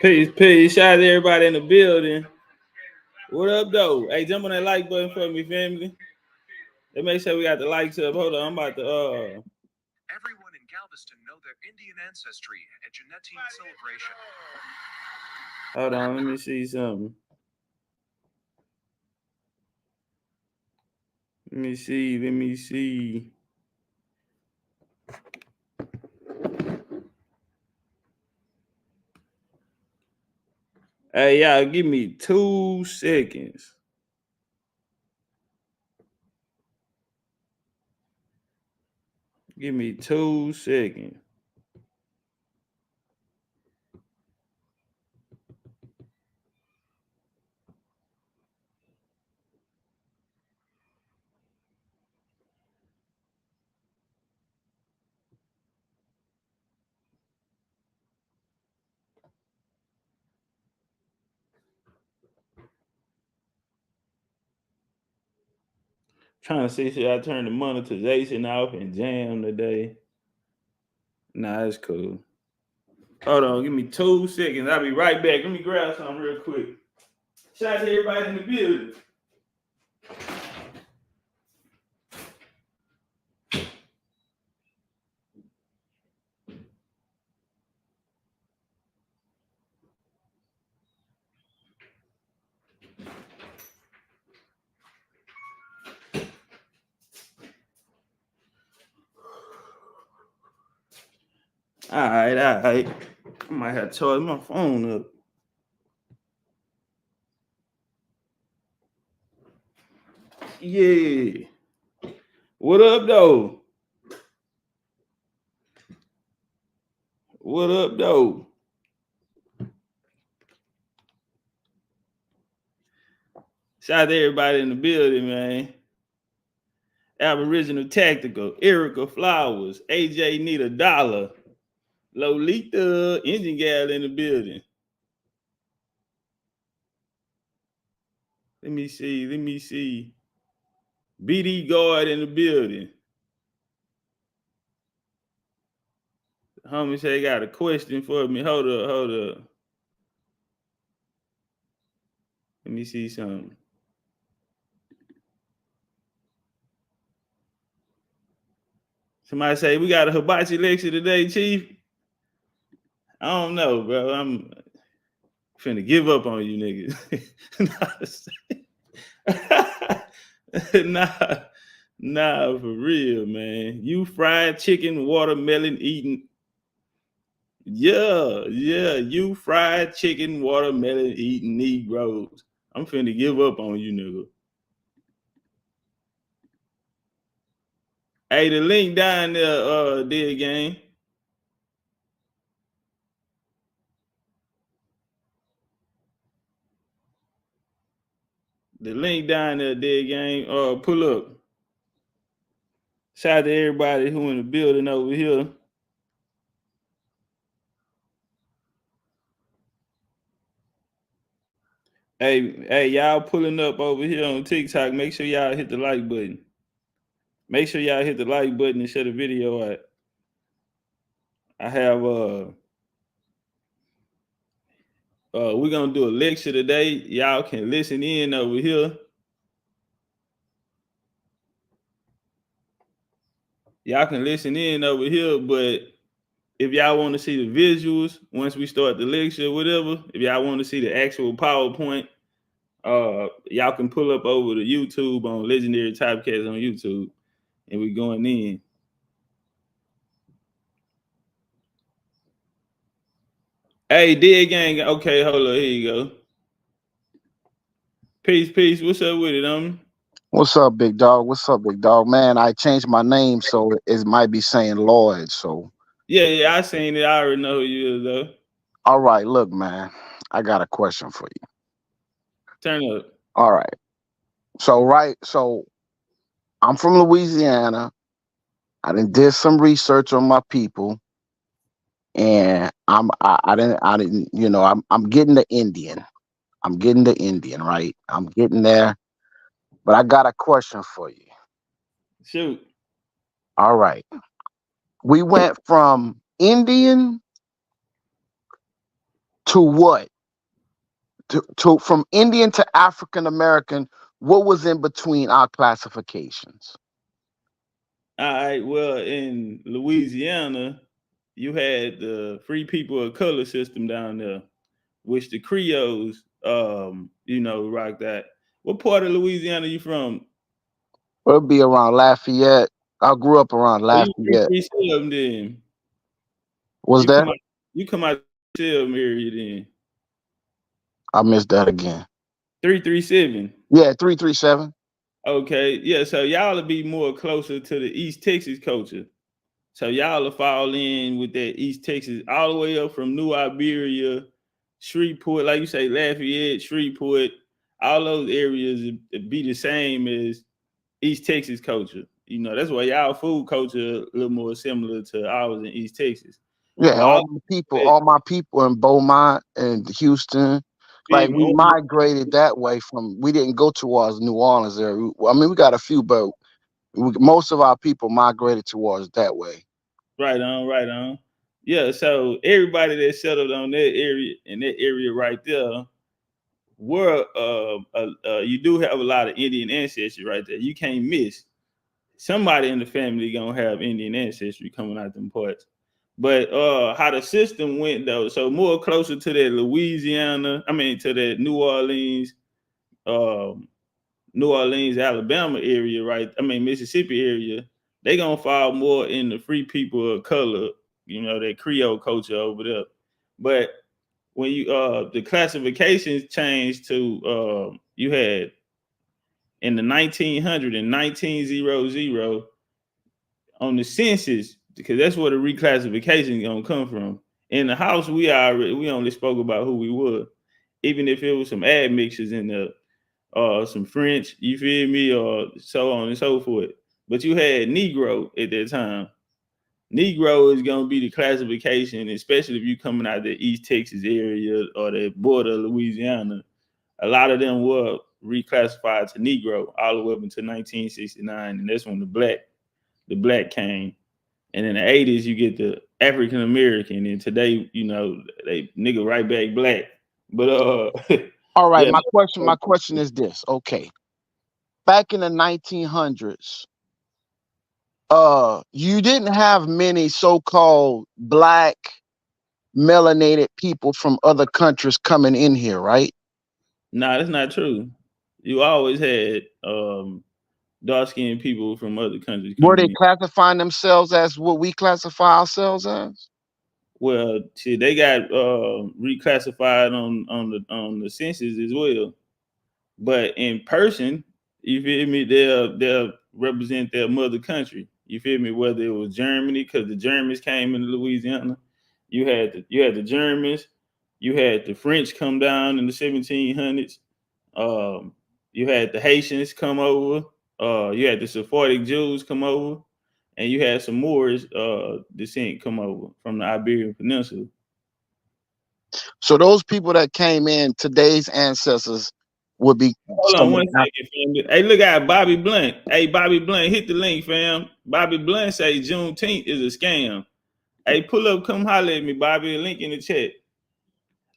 Peace. Shout out to everybody in the building. What up, though? Hey, jump on that like button for me, family. Let's make sure we got the likes up. Hold on, I'm about to Everyone in Galveston know their Indian ancestry at Juneteenth celebration. Hold on, let me see something. Let me see. Hey, y'all, give me 2 seconds. Give me 2 seconds. Trying to see should I turn the monetization off and jam today. Nah, it's cool. Hold on, give me 2 seconds. I'll be right back. Let me grab something real quick. Shout out to everybody in the building. All right. I might have to charge my phone up. Yeah. What up, though? What up, though? Shout out to everybody in the building, man. Aboriginal Tactical, Erica Flowers, AJ Need a Dollar, Lolita, Engine Gal in the building. Let me see. BD Guard in the building. The homie say he got a question for me. Hold up. Let me see something. Somebody say we got a hibachi lecture today, Chief. I don't know, bro. I'm finna give up on you niggas. Nah, for real, man. You fried chicken, watermelon eating. Yeah. You fried chicken, watermelon eating Negroes. I'm finna give up on you, nigga. Hey, the link down there, dead game. The link down there, dead game. Pull up. Shout out to everybody who in the building over here. Hey, y'all pulling up over here on TikTok. Make sure y'all hit the like button. Make sure y'all hit the like button and share the video out. I have we're gonna do a lecture today. Y'all can listen in over here. Y'all can listen in over here, but if y'all want to see the visuals once we start the lecture or whatever, if y'all want to see the actual PowerPoint, y'all can pull up over to YouTube on Legendarytopcatz on YouTube, and we're going in. Hey, dead gang. Okay, hold on. Here you go. Peace. What's up with it, What's up, big dog? Man, I changed my name, so it might be saying Lloyd. So yeah, I seen it. I already know who you is, though. all right, look, man, I got a question for you. Turn up. All right. So I'm from Louisiana. I did some research on my people, and I didn't, I'm getting the Indian. I'm getting the Indian, right? I'm getting there. But I got a question for you. Shoot. All right. We went from Indian To what? To from Indian to African American, what was in between our classifications? All right. Well, in Louisiana, you had the free people of color system down there, which the Creoles, rock that. What part of Louisiana you from? It'll be around Lafayette. I grew up around Oh, you Lafayette. 337 then. Was You come that? out you come out the Selm area then. I missed that again. 337. Yeah, 337. Okay. Yeah, so y'all will be more closer to the East Texas culture. So y'all will fall in with that East Texas all the way up from New Iberia, Shreveport, like you say, Lafayette, Shreveport, all those areas it'd be the same as East Texas culture. That's why y'all food culture a little more similar to ours in East Texas. Yeah, But all that, all my people in Beaumont and Houston, like we migrated that way from. We didn't go towards New Orleans area. I mean, we got a few, but most of our people migrated towards that way. right on, right on. Yeah, so everybody that settled on that area in that area right there were you do have a lot of Indian ancestry right there. You can't miss somebody in the family gonna have Indian ancestry coming out them parts. But how the system went though, so more closer to that Louisiana, to that um, New Orleans, Alabama area, right? Mississippi area, they gonna fall more in the free people of color, that Creole culture over there. But when you the classifications changed to you had in the 1900 and 1900 on the census, because that's where the reclassification is gonna come from. In the house, we only spoke about who we were, even if it was some admixtures in there, some French, you feel me, or so on and so forth. But you had Negro at that time. Negro is gonna be the classification, especially if you coming out of the East Texas area or the border of Louisiana. A lot of them were reclassified to Negro all the way up until 1969, and that's when the black came. And in the 80s, you get the African American, and today, they nigga right back black. But All right, yeah, my question is this. Okay, back in the 1900s, you didn't have many so-called black melanated people from other countries coming in here, right? nah, that's not true. You always had dark skinned people from other countries Were coming they in. classifying themselves as what we classify ourselves as? Well, shit, they got reclassified on the census as well. But in person, you feel me? They'll represent their mother country. You feel me? Whether it was Germany, because the Germans came into Louisiana, you had the Germans, you had the French come down in the 1700s. Um, you had the Haitians come over. You had the Sephardic Jews come over, and you had some Moorish descent come over from the Iberian Peninsula. So those people that came in, today's ancestors would be Hold on some of one the second, family. Hey, look at Bobby Blunt. Hey, Bobby Blunt, hit the link, fam. Bobby Blunt say Juneteenth is a scam. Hey, pull up, come holler at me, Bobby. Link in the chat.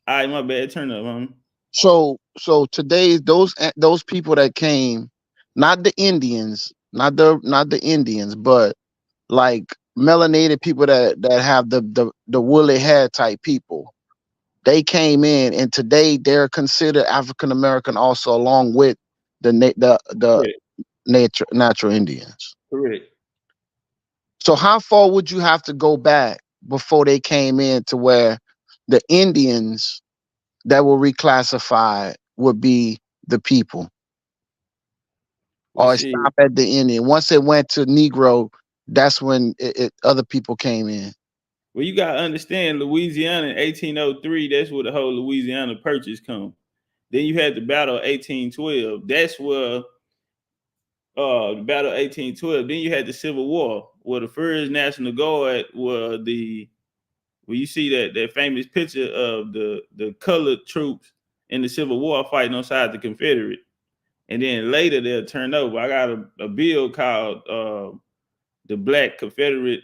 All right, my bad. Turn up, homie. so today those people that came, not the Indians, not the Indians, but like melanated people that have the woolly hair type people. They came in, and today they're considered African American also, along with the Correct. natural Indians. Correct. So how far would you have to go back before they came in to where the Indians that were reclassified would be the people, Well, or it shit. stop at the Indian? Once it went to Negro, that's when other people came in. Well, you gotta understand, Louisiana in 1803. That's where the whole Louisiana Purchase come. Then you had the Battle of 1812. That's where the Battle of 1812. Then you had the Civil War, where the First National Guard were the where you see that famous picture of the colored troops in the Civil War fighting on side the Confederate, and then later they'll turn over. I got a bill called the Black Confederate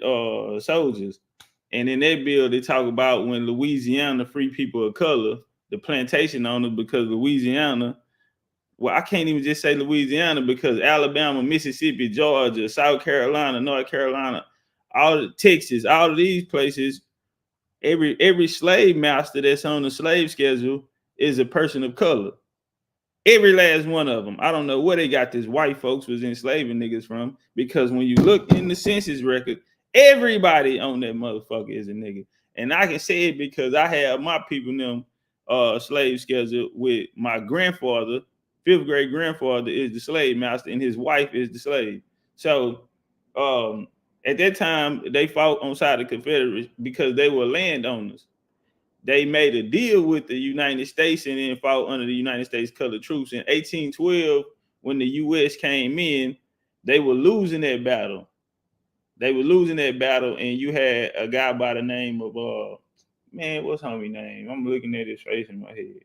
Soldiers, And in that bill, they talk about when Louisiana free people of color, the plantation owners, because Louisiana, well, I can't even just say Louisiana because Alabama, Mississippi, Georgia, South Carolina, North Carolina, all Texas, all of these places, every slave master that's on the slave schedule is a person of color. Every last one of them. I don't know where they got this white folks was enslaving niggas from, because when you look in the census record, everybody on that motherfucker is a nigga. And I can say it because I have my people them slave schedule with my grandfather. Fifth grade grandfather is the slave master and his wife is the slave. So at that time they fought on side of the Confederates because they were landowners. They made a deal with the United States and then fought under the United States colored troops. In 1812, when the U.S. came in, they were losing that battle. And you had a guy by the name of man, what's homie name? I'm looking at his face in my head.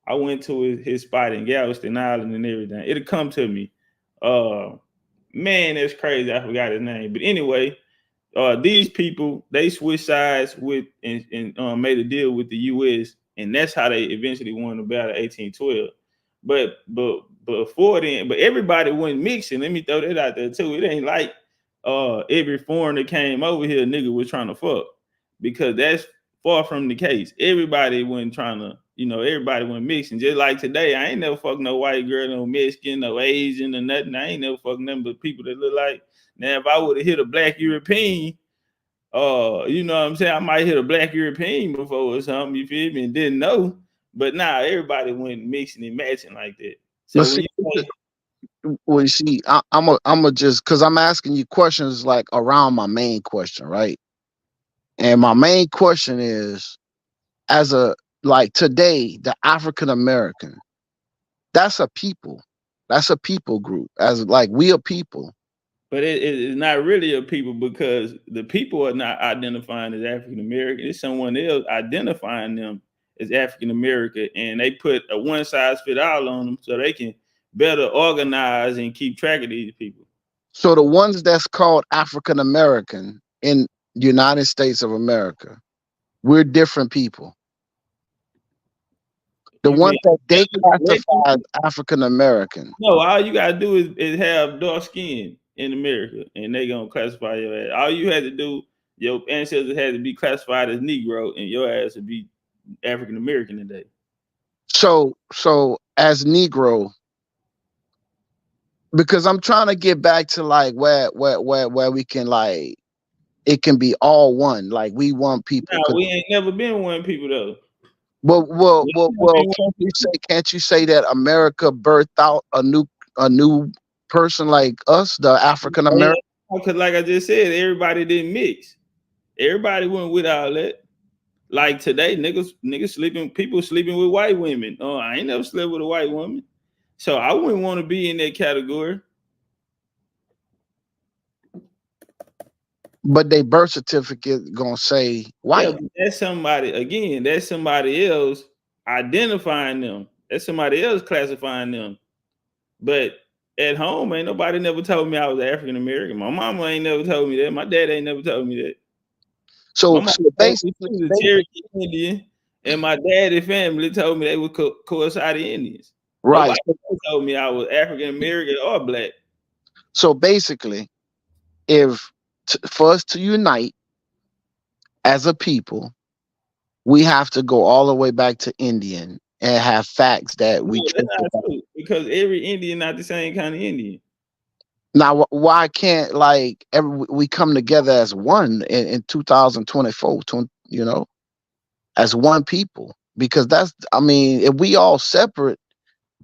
I went to his spot in Galveston Island and everything. It'll come to me. Man, that's crazy. I forgot his name. But anyway, these people, they switched sides with and made a deal with the U.S. and that's how they eventually won the battle 1812. But before then, but everybody wasn't mixing. Let me throw that out there too. It ain't like every foreigner came over here, nigga was trying to fuck, because that's far from the case. Everybody wasn't trying to, everybody went mixing. Just like today, I ain't never fucked no white girl, no Mexican, no Asian, or nothing. I ain't never fucked nothing but people that look like. Now, if I would have hit a black European, you know what I'm saying, I might hit a black European before or something, you feel me, and didn't know. But now everybody went mixing and matching like that. So well, see, I'm a just because I'm asking you questions like around my main question, right? And my main question is, as a like today, the African American, that's a people group, as like we are people. But it's not really a people, because the people are not identifying as African American. It's someone else identifying them as African American, and they put a one size fit all on them so they can better organize and keep track of these people. So the ones that's called African American in the United States of America, we're different people. The ones that they classify as African American. No, all you gotta do is have dark skin in America, and they gonna classify your ass. All you had to do, your ancestors had to be classified as Negro, and your ass would be African American today. So as Negro, because I'm trying to get back to like where we can like it can be all one, like we want people. No, we ain't never been one people though. Well, can't you say that America birthed out a new person like us, the African American? Because like I just said, everybody didn't mix. Everybody went with all that. Like today, niggas sleeping, people sleeping with white women. Oh, I ain't never slept with a white woman. So I wouldn't want to be in that category. But they birth certificate gonna say white. Yeah, that's somebody else identifying them. That's somebody else classifying them. But at home, ain't nobody never told me I was African American. My mama ain't never told me that. My dad ain't never told me that. So basically, he was a Cherokee Indian, and my daddy's family told me they were Coasati Indians. Right. Nobody told me I was African American or black. So basically, for us to unite as a people, we have to go all the way back to Indian and have facts that we. That's not true, because every Indian not the same kind of Indian. Now, why can't like we come together as one in 2024? As one people, because if we all separate,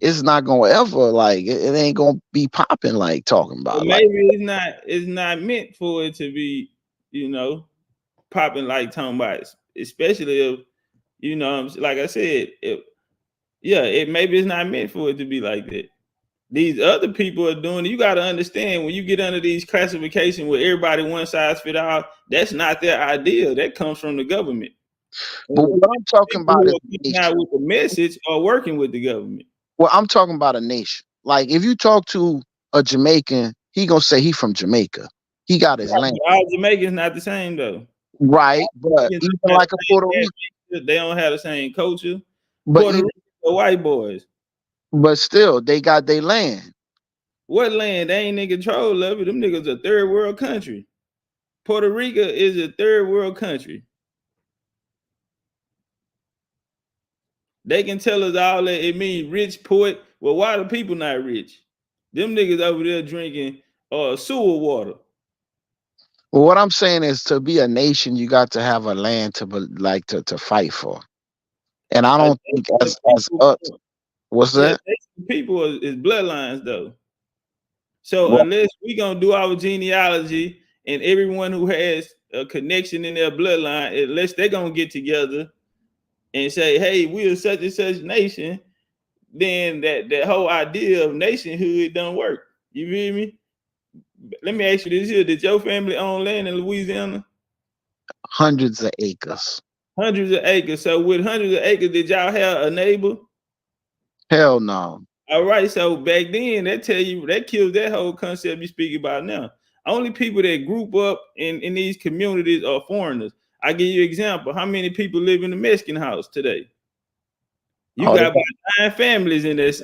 it's not gonna ever like it ain't gonna be popping like talking about. But maybe it's not meant for it to be, popping like talking about it, especially if like I said, maybe it's not meant for it to be like that. These other people are doing it. You got to understand, when you get under these classifications where everybody one size fit all, that's not their idea. That comes from the government. But what I'm talking about is not with the message or working with the government. Well, I'm talking about a nation. Like if you talk to a Jamaican, he gonna say he from Jamaica. He got his land. All Jamaicans not the same though. right, but even like a Puerto Rico, They don't have the same culture. but Puerto Rico, white boys. but still they got their land. What land? They ain't in control of it. Them niggas a third world country. Puerto Rico is a third world country. They can tell us all that it means rich, poor. Well, why the people not rich? Them niggas over there drinking sewer water. Well, what I'm saying is, to be a nation, you got to have a land to to fight for. And I don't think as us, what's Yeah, that? people is bloodlines though. So Well, unless we gonna do our genealogy and everyone who has a connection in their bloodline, unless they're gonna get together and say, hey, we're such and such nation, then that whole idea of nationhood don't work. You feel me? Let me ask you this here. Did your family own land in Louisiana? hundreds of acres. Hundreds of acres. So with hundreds of acres, did y'all have a neighbor? Hell no. All right. So back then, that kills that whole concept you speak about now. Only people that group up in these communities are foreigners. I give you an example. How many people live in the Mexican house today? You Oh, got about 9 families in this,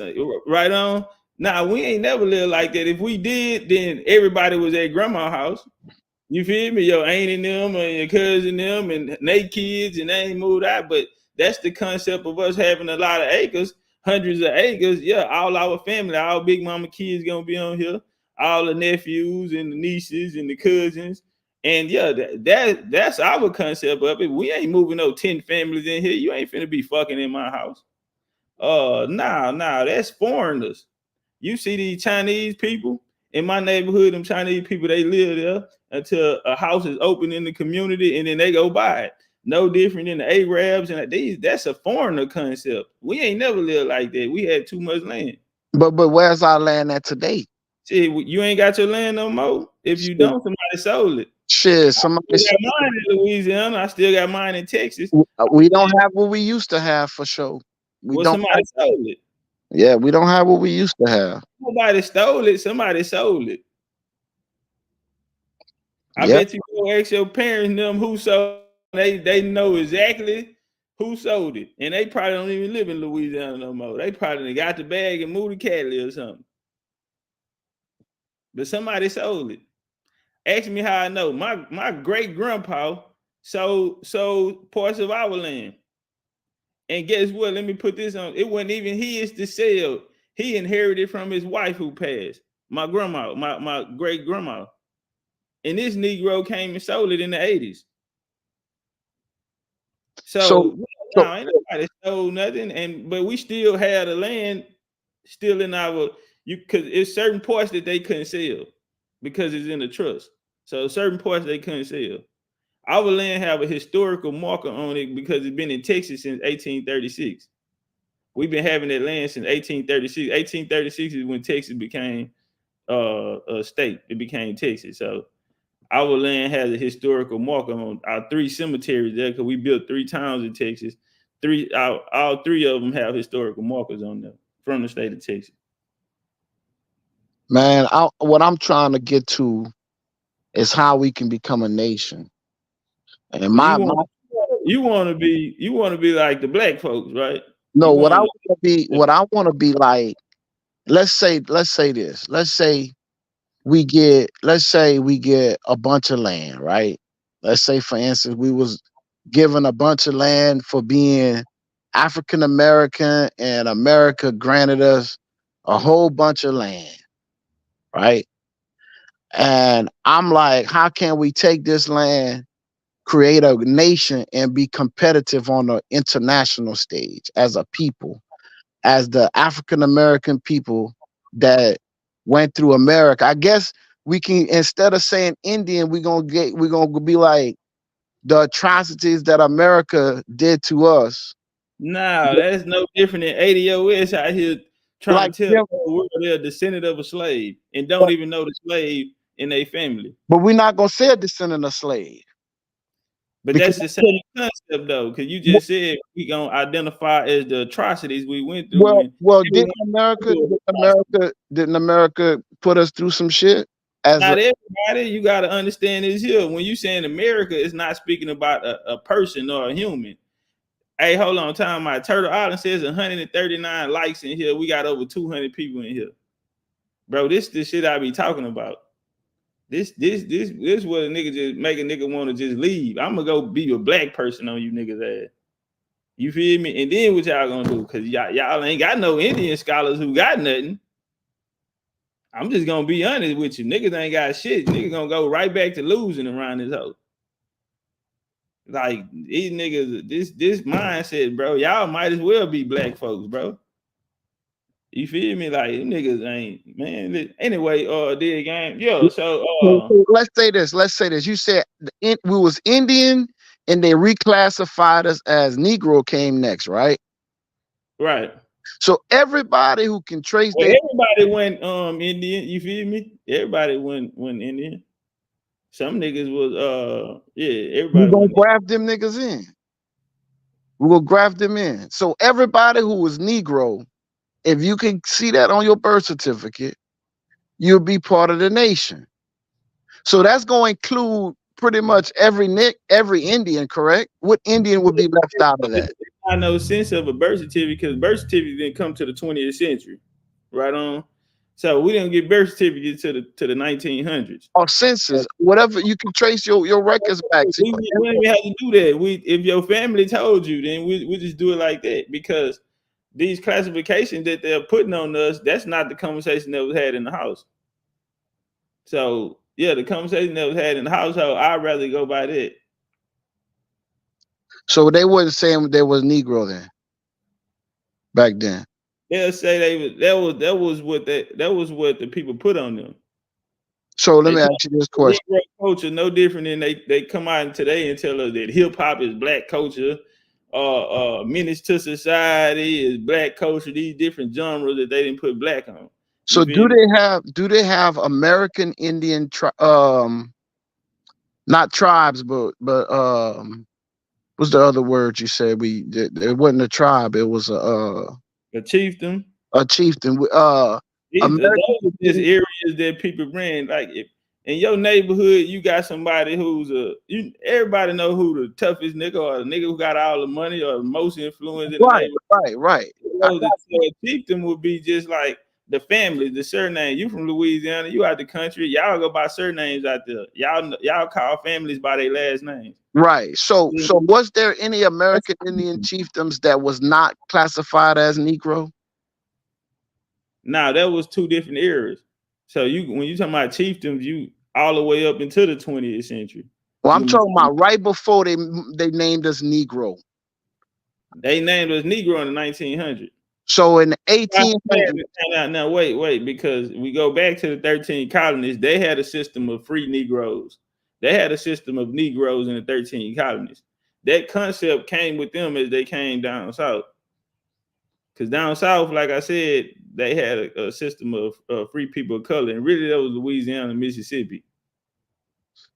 right on. Now, we ain't never lived like that. If we did, then everybody was at grandma's house. You feel me? Your aunt and them and your cousin them and they kids and they ain't moved out. But that's the concept of us having a lot of acres, hundreds of acres. Yeah, all our family, all big mama kids gonna be on here, all the nephews and the nieces and the cousins. And yeah, that's our concept of it. We ain't moving no 10 families in here. You ain't finna be fucking in my house. Nah, that's foreigners. You see these Chinese people in my neighborhood, them Chinese people, they live there until a house is open in the community and then they go buy it. No different than the Arabs and these. That's a foreigner concept. We ain't never lived like that. We had too much land. But where's our land at today? See, you ain't got your land no more. If you don't, somebody sold it. Shit, somebody I still got mine in Louisiana. I still got mine in Texas. we don't have what we used to have for sure. We don't. Somebody sold it. Yeah, we don't have what we used to have. Nobody stole it. Somebody sold it. I Yep. bet you go ask your parents them who sold it. They know exactly who sold it. And they probably don't even live in Louisiana no more. They probably got the bag and moved to Cali or something. But somebody sold it. Ask me how I know. My great grandpa sold parts of our land. And guess what? Let me put this on. It wasn't even his to sell. He inherited from his wife who passed. My grandma, my great grandma. And this Negro came and sold it in the 80s. So ain't nobody stole nothing. But we still had the land still in our because it's certain parts that they couldn't sell because it's in the trust. So certain parts they couldn't sell. Our land have a historical marker on it because it's been in Texas since 1836. We've been having that land since 1836. 1836 is when Texas became a state. It became Texas. So our land has a historical marker on our 3 cemeteries there because we built 3 towns in Texas. All 3 of them have historical markers on them from the state of Texas. Man, what I'm trying to get to is how we can become a nation. And you want to be like the black folks, right? No, what I want to be like, let's say this. Let's say we get a bunch of land, right? Let's say, for instance, we was given a bunch of land for being African American, and America granted us a whole bunch of land, right? And I'm like, how can we take this land, create a nation, and be competitive on the international stage as a people, as the African American people that went through America? I guess we can, instead of saying Indian, we're gonna be like the atrocities that America did to us. Nah, that's no different than ADOS out here trying Like, to tell the world they're a descendant of a slave and don't even know the slave in their family. But we're not gonna say a descendant of slave. But that's the same concept though, because you just said we gonna identify as the atrocities we went through. Well, didn't America put us through some shit? not everybody. You got to understand this here. When you saying America, it's not speaking about a person or a human. Hey, hold on. Time my Turtle Island says 139 likes in here. We got over 200 people in here, bro. This shit I be talking about. This what a nigga just make a nigga want to just leave. I'm gonna go be a black person on you niggas ass. You feel me? And then what y'all gonna do? Cause y'all ain't got no Indian scholars who got nothing. I'm just gonna be honest with you. Niggas ain't got shit. Niggas gonna go right back to losing around this hoe. Like these niggas, this mindset, bro. Y'all might as well be black folks, bro. You feel me? Like niggas ain't, man. Anyway, the game, yo. So let's say this. You said we was Indian, and they reclassified us as Negro came next, right? Right. So everybody who can trace everybody went Indian. You feel me? Everybody went Indian. Some niggas was everybody. We gonna graft them niggas in. We will graft them in. So everybody who was Negro, if you can see that on your birth certificate, you'll be part of the nation. So that's going to include pretty much every Indian, correct? What Indian would be left out of that? I know sense of a birth certificate because birth certificate didn't come to the 20th century, right on. So we didn't get birth certificates to the 1900s. Or census, whatever you can trace your records back to. We don't even have to do that. If your family told you, then we just do it like that because these classifications that they're putting on us, that's not the conversation that was had in the house. So yeah, the conversation that was had in the household, I'd rather go by that. So they wasn't saying there was Negro then, back then. They'll say that was what the people put on them. So let me ask you this question: Negro culture no different than they come out today and tell us that hip hop is black culture, menace to society is black culture. These different genres that they didn't put black on. So do they have American Indian not tribes, but what's the other word you said? It wasn't a tribe, it was a chieftain. A chieftain. Those are just areas that people ran. Like if in your neighborhood you got somebody who's everybody know who the toughest nigga or the nigga who got all the money or the most influence in the neighborhood. Right. So the chieftain would be just like the family, the surname. You from Louisiana, you out the country, y'all go by surnames out there. Y'all call families by their last names. Right. So was there any American Indian chieftains that was not classified as Negro? Now that was two different eras. So when you talking about chieftains, you all the way up into the 20th century. Well, I'm talking about right before they named us Negro. They named us Negro in the 1900s. So in the 1800s. Now wait, because we go back to the 13 colonies, they had a system of free Negroes. They had a system of Negroes in the 13 colonies. That concept came with them as they came down south. Because down south, like I said, they had a system of free people of color, and really that was Louisiana and Mississippi.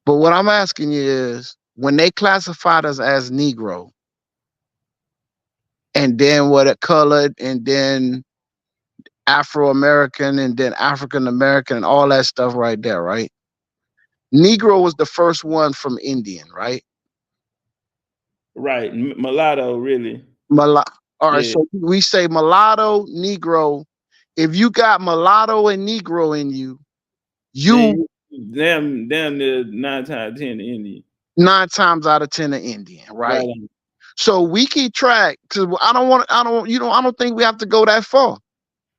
But what I'm asking you is, when they classified us as Negro, and then what a colored, and then Afro-American, and then African-American, and all that stuff right there, right? Negro was the first one from Indian, right? Right, mulatto, really. All right, so we say mulatto, Negro. If you got mulatto and Negro in you, damn near 9 times out of 10 Indian. 9 times out of 10 are Indian, right? So we keep track because I don't think we have to go that far.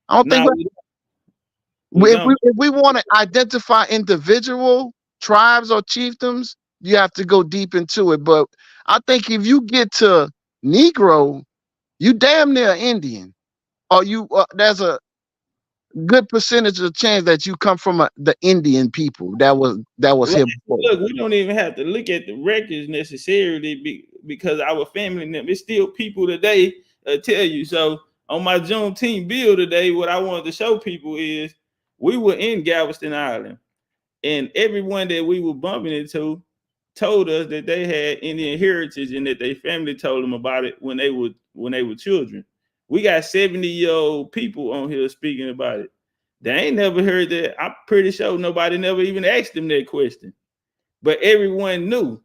I don't think if we want to identify individual tribes or chiefdoms, you have to go deep into it. But I think if you get to Negro, you damn near Indian, or there's a good percentage of chance that you come from the Indian people that was here before. Look, we don't even have to look at the records necessarily because our family, it's still people today tell you. So on my Juneteenth bill today, what I wanted to show people is we were in Galveston Island, and everyone that we were bumping into told us that they had Indian heritage and that their family told them about it when they were children. We got 70-year-old people on here speaking about it. They ain't never heard that. I'm pretty sure nobody never even asked them that question. But everyone knew.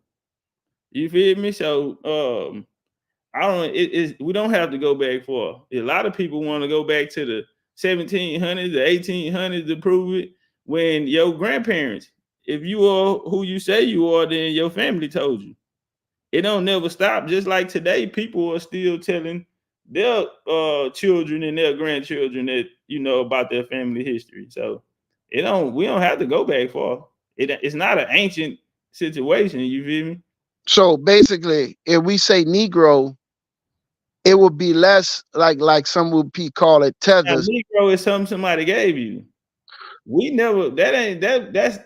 You feel me? So I don't. We don't have to go back far. A lot of people want to go back to the 1700s, the 1800s to prove it. When your grandparents, if you are who you say you are, then your family told you. It don't never stop. Just like today, people are still telling their children and their grandchildren that about their family history. So it don't. We don't have to go back far. It's not an ancient situation. You feel me? So basically, if we say Negro, it would be less like some would call it Now, tethers. Negro is something somebody gave you. We never. That ain't that. That's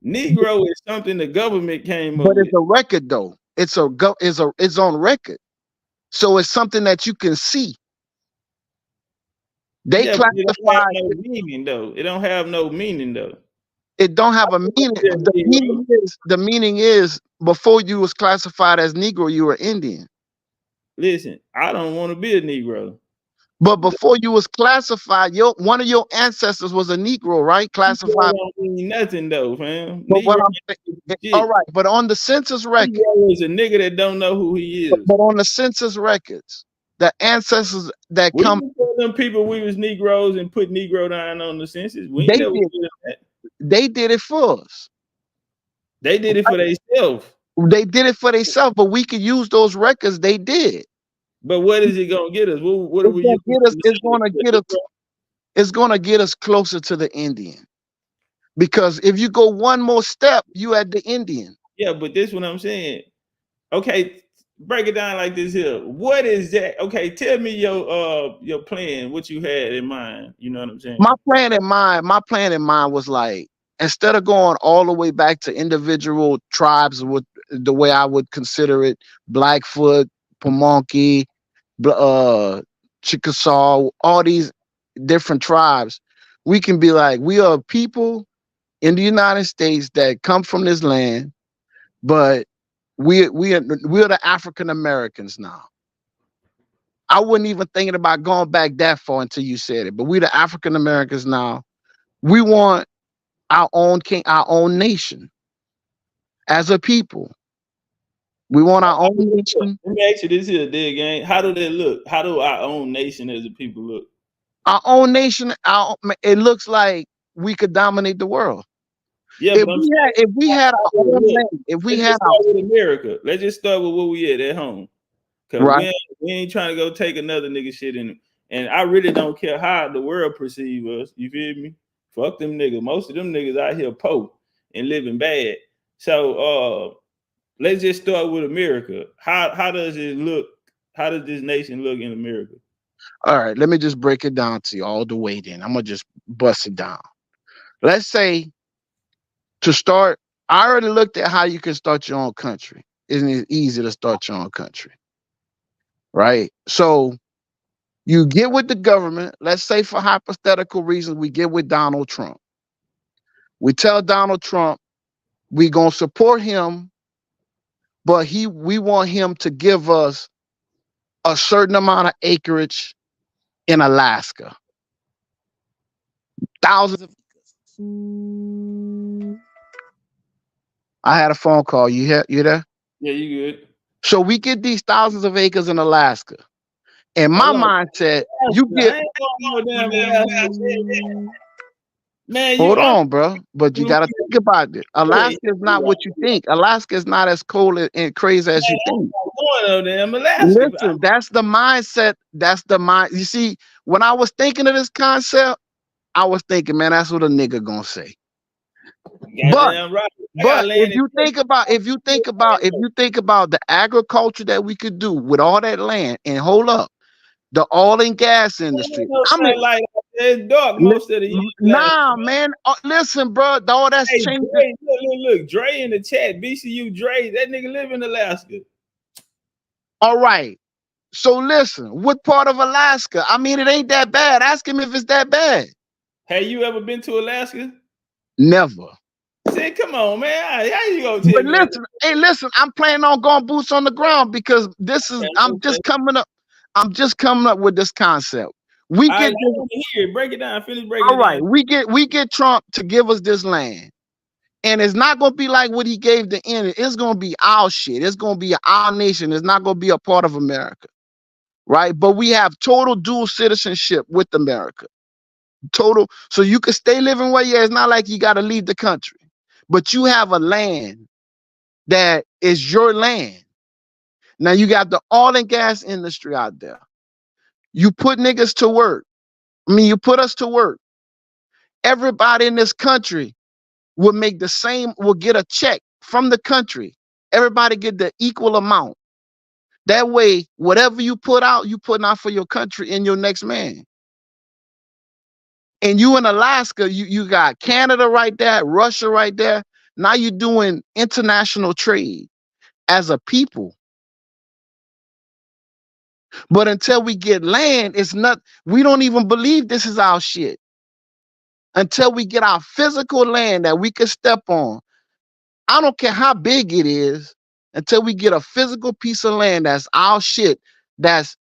Negro is something the government came up But with. it's a record though. It's on record. So it's something that you can see. They Yeah, but it don't have classify no meaning though. It don't have no meaning though. it don't have a meaning. The meaning is before you was classified as Negro, you were Indian. Listen, I don't want to be a Negro. But before you was classified, one of your ancestors was a Negro, right? Classified. Negro don't mean nothing though, fam. But Negro, all right, but on the census record, Negro is a nigga that don't know who he is. but on the census records, the ancestors that We come, can tell them people we was Negroes and put Negro down on the census. We ain't never did that. they did it for us. They did it for themselves. They did it for themselves, but we could use those records they did. But what is it gonna get us? What are we using? It's gonna get us closer to the Indian. Because if you go one more step, you at the Indian. Yeah, but this is what I'm saying. Okay, break it down like this here. What is that? Okay, tell me your plan, what you had in mind. You know what I'm saying? My plan in mind was like, instead of going all the way back to individual tribes with the way I would consider it, Blackfoot, Pamunkey, Chickasaw, all these different tribes, we can be like, we are people in the United States that come from this land, but we're the African Americans now. I wasn't even thinking about going back that far until you said it, but we're the African Americans now. We want our own king, our own nation as a people. We want our own nation. Let me ask you this here, dead gang. How do they look? How do our own nation as a people look? Our own nation, it looks like we could dominate the world. Yeah, if we had our own land, if we had our America, let's just start with where we at home. Cause right. we ain't trying to go take another nigga shit in. And I really don't care how the world perceive us. You feel me? Fuck them niggas. Most of them niggas out here poor and living bad. So let's just start with America. How does it look? How does this nation look in America? All right, let me just break it down to you all the way then. I'm gonna just bust it down. Let's say to start, I already looked at how you can start your own country. Isn't it easy to start your own country? Right? So you get with the government. Let's say for hypothetical reasons, we get with Donald Trump. We tell Donald Trump we gonna support him, but we want him to give us a certain amount of acreage in Alaska. Thousands of acres. I had a phone call. You there? Yeah, you good. So we get these thousands of acres in Alaska. In my mindset, you get. Man, hold on, bro. But you got to think about it. Alaska is not what you think. Alaska is not as cold and crazy as you think. Listen, that's the mindset. That's the mind. You see, when I was thinking of this concept, I was thinking, man, that's what a nigga gonna say. But if you think about the agriculture that we could do with all that land, and hold up, the oil and gas industry. It's dark most of the year. Nah, man. Listen, bro. All that's changing. Look, Dre in the chat. BCU Dre. That nigga live in Alaska. All right. So listen, what part of Alaska? I mean, it ain't that bad. Ask him if it's that bad. Have you ever been to Alaska? Never. Say, come on, man. How you gonna tell me? Listen. I'm planning on going boots on the ground because I'm just coming up with this concept. We I get want to hear it. Break it down. Finish breaking all it right. down. We get Trump to give us this land. And it's not going to be like what he gave the Indians. It's going to be our shit. It's going to be our nation. It's not going to be a part of America. Right? But we have total dual citizenship with America. Total. So you can stay living where you're. It's not like you got to leave the country. But you have a land that is your land. Now you got the oil and gas industry out there. You put niggas to work. I mean, you put us to work. Everybody in this country will make the same, will get a check from the country. Everybody get the equal amount. That way, whatever you put out for your country and your next man. And you in Alaska, you got Canada right there, Russia right there. Now you're doing international trade as a people. But until we get land, it's not, we don't even believe this is our shit. Until we get our physical land that we can step on. I don't care how big it is, until we get a physical piece of land that's our shit, that's,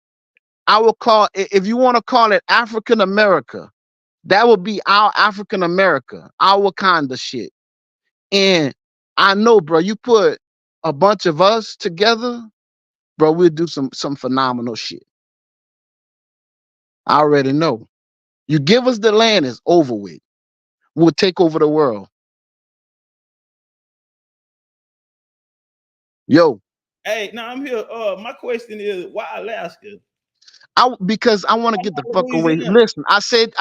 I will call, if you want to call it African America, that would be our African America, our kind of shit. And I know, bro, you put a bunch of us together, bro, we'll do some phenomenal shit. I already know. You give us the land, it's over with. We'll take over the world. Yo. Hey, now I'm here. My question is, why Alaska? Because I want to get the fuck away. Louisiana. Listen, I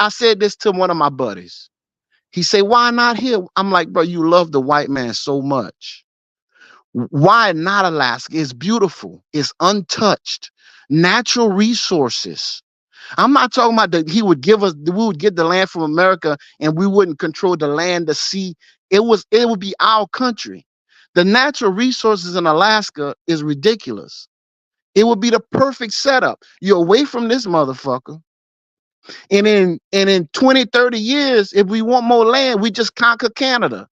said this to one of my buddies. He said, why not here? I'm like, bro, you love the white man so much. Why not Alaska? It's beautiful. It's untouched. Natural resources. I'm not talking about that he would give us, we would get the land from America and we wouldn't control the land, the sea. It would be our country. The natural resources in Alaska is ridiculous. It would be the perfect setup. You're away from this motherfucker. And in 20, 30 years, if we want more land, we just conquer Canada.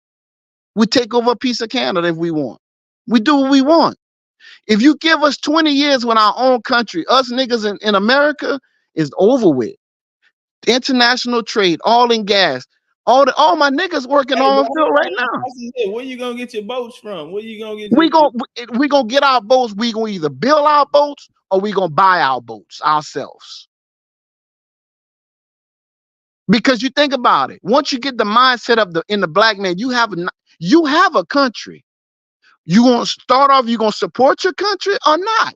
We take over a piece of Canada if we want. We do what we want. If you give us 20 years with our own country, us niggas in America is over with. International trade, oil and gas. All my niggas working on field right now. Where you gonna get your boats from? Where you gonna get? We gonna get our boats. We gonna either build our boats or we gonna buy our boats ourselves. Because you think about it, once you get the mindset of in the black man, you have a country. You gonna start off, you gonna support your country or not?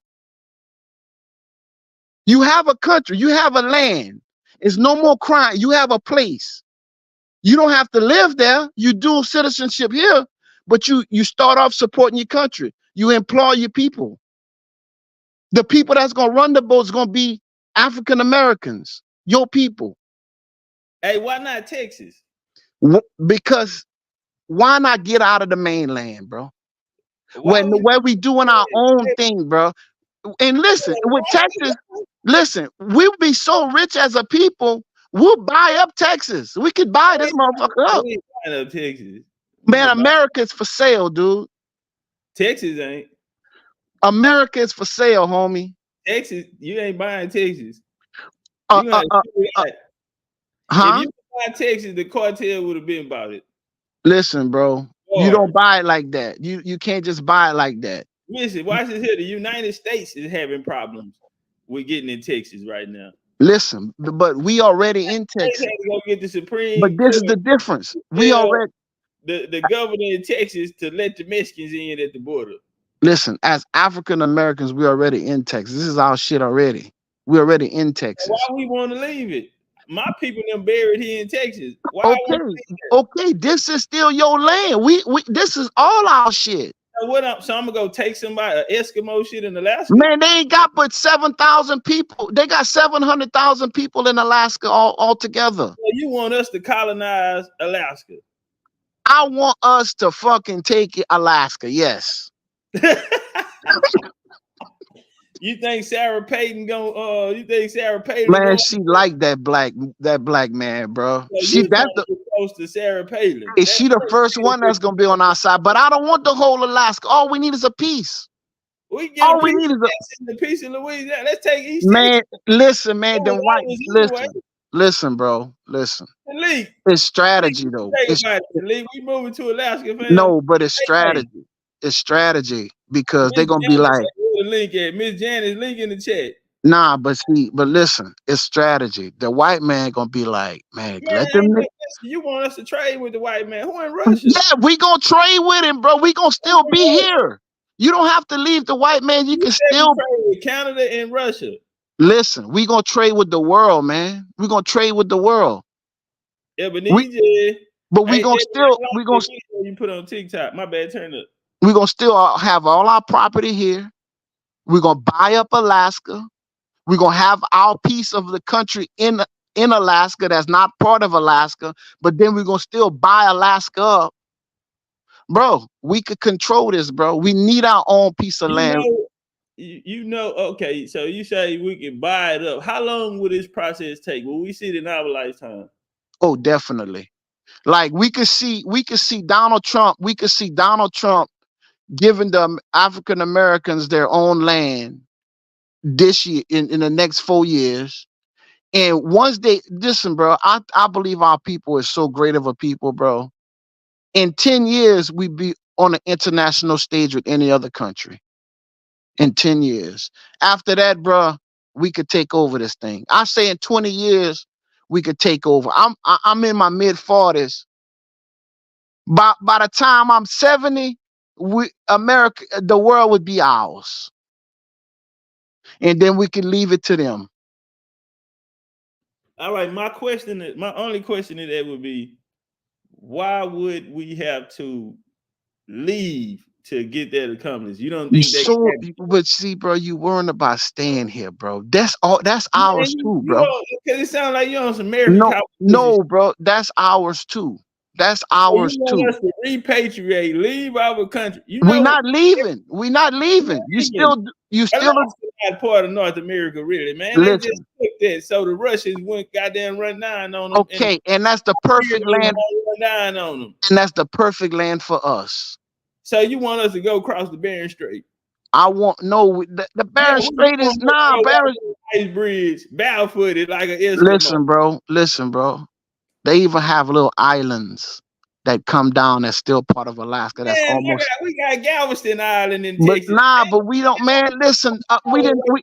You have a country, you have a land. It's no more crime. You have a place. You don't have to live there. You do citizenship here, but you start off supporting your country. You employ your people. The people that's gonna run the boats gonna be African Americans, your people. Hey, why not Texas? Because why not get out of the mainland, bro? When we doing our own thing, bro. And listen, with Texas, listen, we'll be so rich as a people, we'll buy up Texas. We could buy this motherfucker up. Texas. Man, America is for sale, dude. Texas ain't. America is for sale, homie. Texas, you ain't buying Texas. Huh? If you buy Texas, the cartel would have been about it. Listen, bro. You don't buy it like that. You can't just buy it like that. Listen, watch this here. The United States is having problems with getting in Texas right now. Listen, but we already in Texas. Had to go get the Supreme. But this is the difference. We already the governor in Texas to let the Mexicans in at the border. Listen, as African Americans, we already in Texas. This is our shit already. We already in Texas. Why we want to leave it? My people them buried here in Texas. Why okay, this is still your land. We this is all our shit. So I'm gonna go take somebody Eskimo shit in Alaska. Man, they ain't got but 7,000 people. They got 700,000 people in Alaska all together. So you want us to colonize Alaska? I want us to fucking take Alaska. Yes. You think Sarah Payton gonna? You think Sarah Payton? Man, she like that black man, bro. So she that's close to Sarah Palin. Is she the first one that's gonna be on our side? But I don't want the whole Alaska. All we need is a piece. We get a All we piece need is of Texas and a piece of Louisiana. Let's take East man. Texas. Listen, man. $20 Them white. anyway. Listen, bro. Listen. Elite. It's strategy, though. Think It's about it, Elite. We moving to Alaska, fam. no, but it's Hey, strategy. It's strategy because they're Miss gonna be Janice, like, where the link at? Miss Janice, link in the chat. nah. But listen, it's strategy. The white man gonna be like, man, Man, let them. listen, you want us to trade with the white man? Who in Russia? Yeah, we gonna trade with him, bro. We gonna still be here. You don't have to leave the white man. You can still trade with Canada and Russia. listen. We gonna trade with the world, man. We gonna trade with the world. Ebenezer. But we gonna still you put on TikTok. My bad, turn up. we gonna still have all our property here. We're gonna buy up Alaska. We're gonna have our piece of the country in Alaska that's not part of Alaska, but then we're gonna still buy Alaska up. Bro, we could control this, bro. We need our own piece of land. Okay, so you say we can buy it up. How long will this process take? Will we see it in our lifetime? Oh, definitely. Like we could see Donald Trump. We could see Donald Trump giving the African Americans their own land this year in the next 4 years. And once they listen, bro, I believe our people is so great of a people, bro. In 10 years, we'd be on an international stage with any other country. In 10 years. After that, bro, we could take over this thing. I say in 20 years, we could take over. I'm in my mid-40s. By the time I'm 70, the world would be ours. And then we can leave it to them. All right, my only question to that would be, why would we have to leave to get that accomplished? You don't think but see, bro, you worrying about staying here, bro. That's ours too, bro. Because it sounds like you're on some American no, bro, that's ours too. That's ours too. You want us to repatriate, leave our country. We're not leaving. We're not leaving. You still not part of North America, really, man. They just took that, so the Russians went goddamn run down on them. Okay, and that's the perfect land. Run down on them. And that's the perfect land for us. So you want us to go across the Bering Strait? The Bering Strait is Bering Ice bridge, barefooted like an Eskimo. Listen, bro. They even have little islands that come down that's still part of Alaska. That's almost. We got Galveston Island in Texas. But we don't, man. Listen,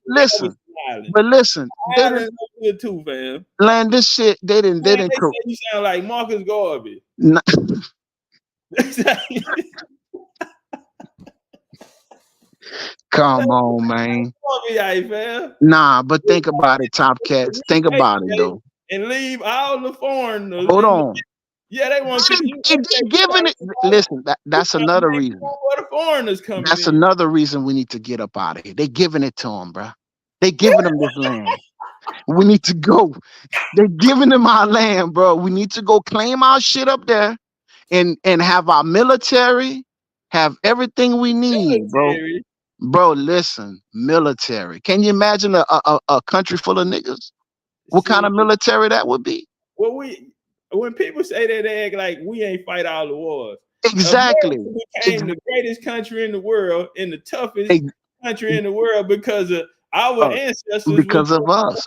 listen. But listen, they didn't good too, fam. Land this shit. They didn't. You sound like Marcus Garvey. Come on, man. Nah, but think about it, Topcatz. Think about it though. And leave all the foreigners. Hold on. Yeah, they want to giving it. Listen, that's another reason. Where the foreigners coming? That's another reason we need to get up out of here. They giving it to them, bro. They giving them this land. We need to go. They're giving them our land, bro. We need to go claim our shit up there, and have our military, have everything we need, bro. Bro, listen, military. Can you imagine a country full of niggas? What kind of military that would be? Well, when people say that, they act like we ain't fight all the wars. Exactly. America became the greatest country in the world and the toughest country in the world because of our ancestors. Because of us.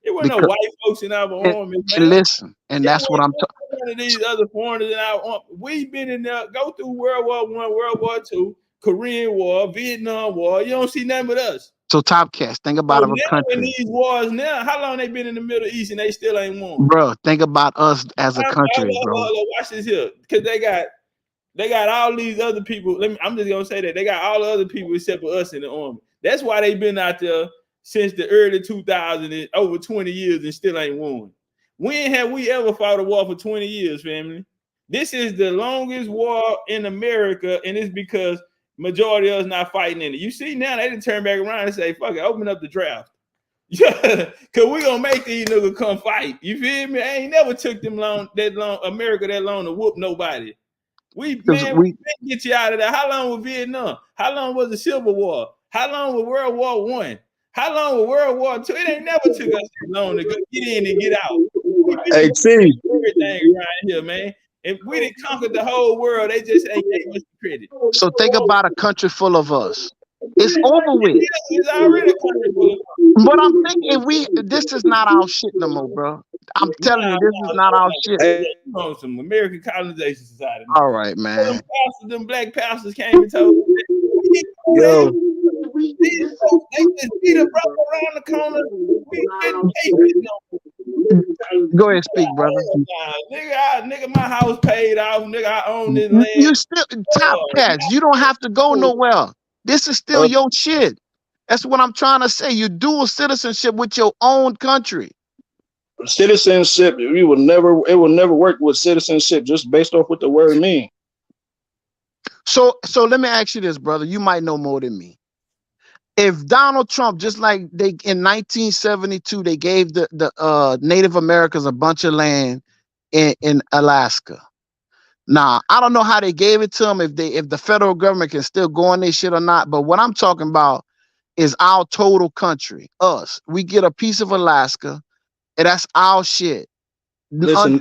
There were no white folks in our army. And listen, and that's what I'm talking. One of these other foreigners in our army. We've been in there, go through World War I, World War II, Korean War, Vietnam War. You don't see nothing but us. So Topcatz, think about a country. In these wars now, how long they been in the Middle East and they still ain't won? Bro, think about us as a country, bro. Watch this here, because they got all these other people. I'm just gonna say that they got all the other people except for us in the army. That's why they've been out there since the early 2000s, over 20 years, and still ain't won. When have we ever fought a war for 20 years, family? This is the longest war in America, and it's because majority of us not fighting in it. You see now they didn't turn back around and say, fuck it, open up the draft. Yeah, cause we gonna make these niggas come fight. You feel me? I ain't never took America that long to whoop nobody. We get you out of there. How long was Vietnam? How long was the Civil War? How long was World War I? How long was World War II? It ain't never took us that long to get in and get out. Hey, see everything around here, man. If we didn't conquer the whole world, they just ain't gave us the credit. So think about a country full of us. It's over with. It's already a country full of But I'm thinking this is not our shit no more, bro. I'm telling you, this is not our shit. You know, some American colonization society. All right, man. Them black pastors came and told us Yo, these folks, they just beat a brother around the corner. We getting paid. Go ahead, speak, brother. Nigga, my house paid off. Nigga, I own this land. You still top cats. You don't have to go nowhere. This is still your shit. That's what I'm trying to say. You dual citizenship with your own country. citizenship, it will never work with citizenship just based off what the word mean. So let me ask you this, brother. You might know more than me. If Donald Trump, just like they in 1972, they gave the Native Americans a bunch of land in Alaska. Now, I don't know how they gave it to them, if the federal government can still go on this shit or not. But what I'm talking about is our total country, us. We get a piece of Alaska, and that's our shit. Listen,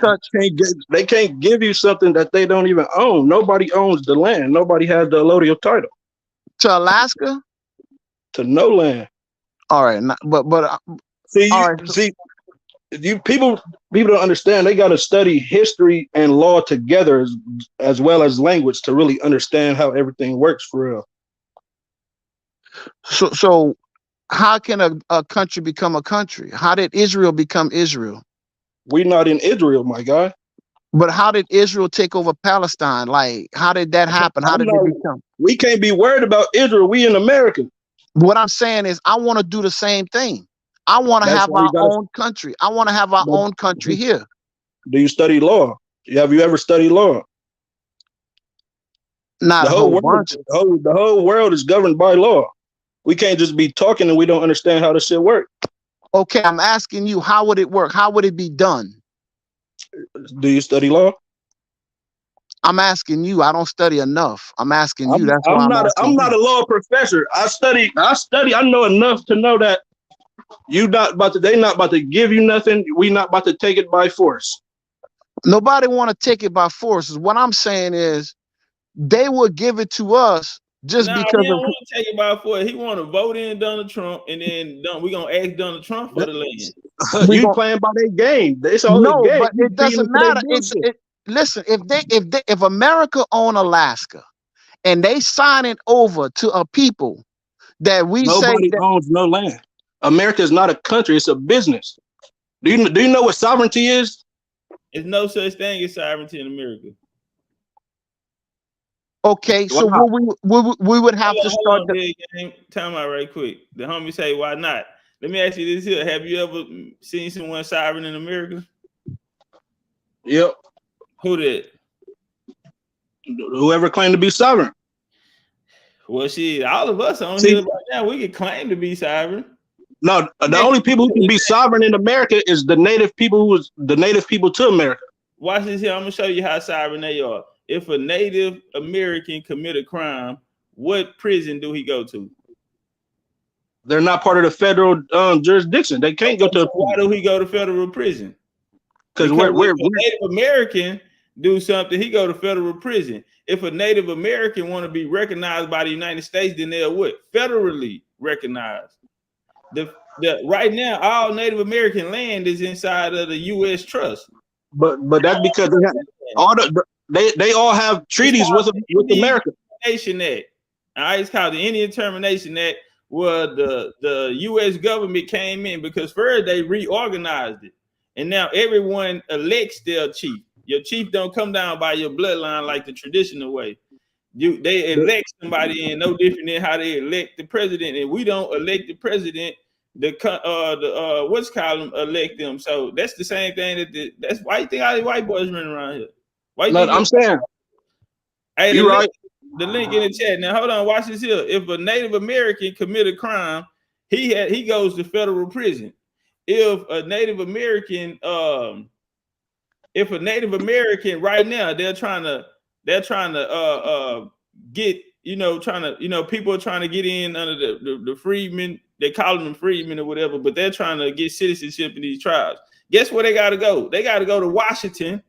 they can't give you something that they don't even own. Nobody owns the land. Nobody has the allodial title to Alaska. To no land. All right, but see, people don't understand. They got to study history and law together as well as language to really understand how everything works for real. So how can a country become a country? How did Israel become Israel? We're not in Israel, my guy. But how did Israel take over Palestine? Like, how did that happen? How did it become? We can't be worried about Israel. We in America. What I'm saying is, I want to do the same thing. I want to have our own country. I want to have our own country here. Do you study law? Have you ever studied law? Not the whole world is governed by law. We can't just be talking and we don't understand how this shit works. Okay, I'm asking you, how would it work? How would it be done? Do you study law? I'm asking you. I don't study enough. I'm asking you. That's why I'm not a law professor. I study. I know enough to know that they not about to give you nothing. We not about to take it by force. Nobody want to take it by force. What I'm saying is, they will give it to us just because. He don't want to take it by force. He want to vote in Donald Trump, and then we're gonna ask Donald Trump for the land. You playing by their game. It's all a game. But it doesn't matter. Listen, if America own Alaska and they sign it over to a people that nobody owns no land. America is not a country; it's a business. Do you know what sovereignty is? There's no such thing as sovereignty in America. Okay, so we would have to start the time out right quick. The homie say, why not? Let me ask you this here: have you ever seen someone sovereign in America? Yep. Who did? Whoever claimed to be sovereign. Well, all of us on here right now, we can claim to be sovereign. No, the only people who can be sovereign in America is the native people to America. Watch this here. I'm gonna show you how sovereign they are. If a Native American commit a crime, what prison do he go to? They're not part of the federal jurisdiction. They can't go to. So why do he go to federal prison? Because if a Native American do something, he go to federal prison. If a Native American want to be recognized by the United States, then they're what? Federally recognized. Right now, all Native American land is inside of the U.S. Trust. But that's because they all have treaties with America. Termination Act. All right, it's called the Indian Termination Act, where the U.S. government came in because first they reorganized it, and now everyone elects their chief. Your chief don't come down by your bloodline like the traditional way. They elect somebody in no different than how they elect the president, and we don't elect the president. What's called them elect them. So that's the same thing that's why you think all these white boys running around here. I'm saying. Hey, you're right. The link in the chat. Now hold on, watch this here. If a Native American commit a crime, he goes to federal prison. If a Native American right now they're trying to get, people are trying to get in under the freedmen. They call them freedmen or whatever, but they're trying to get citizenship in these tribes. Guess where they got to go? They got to go to Washington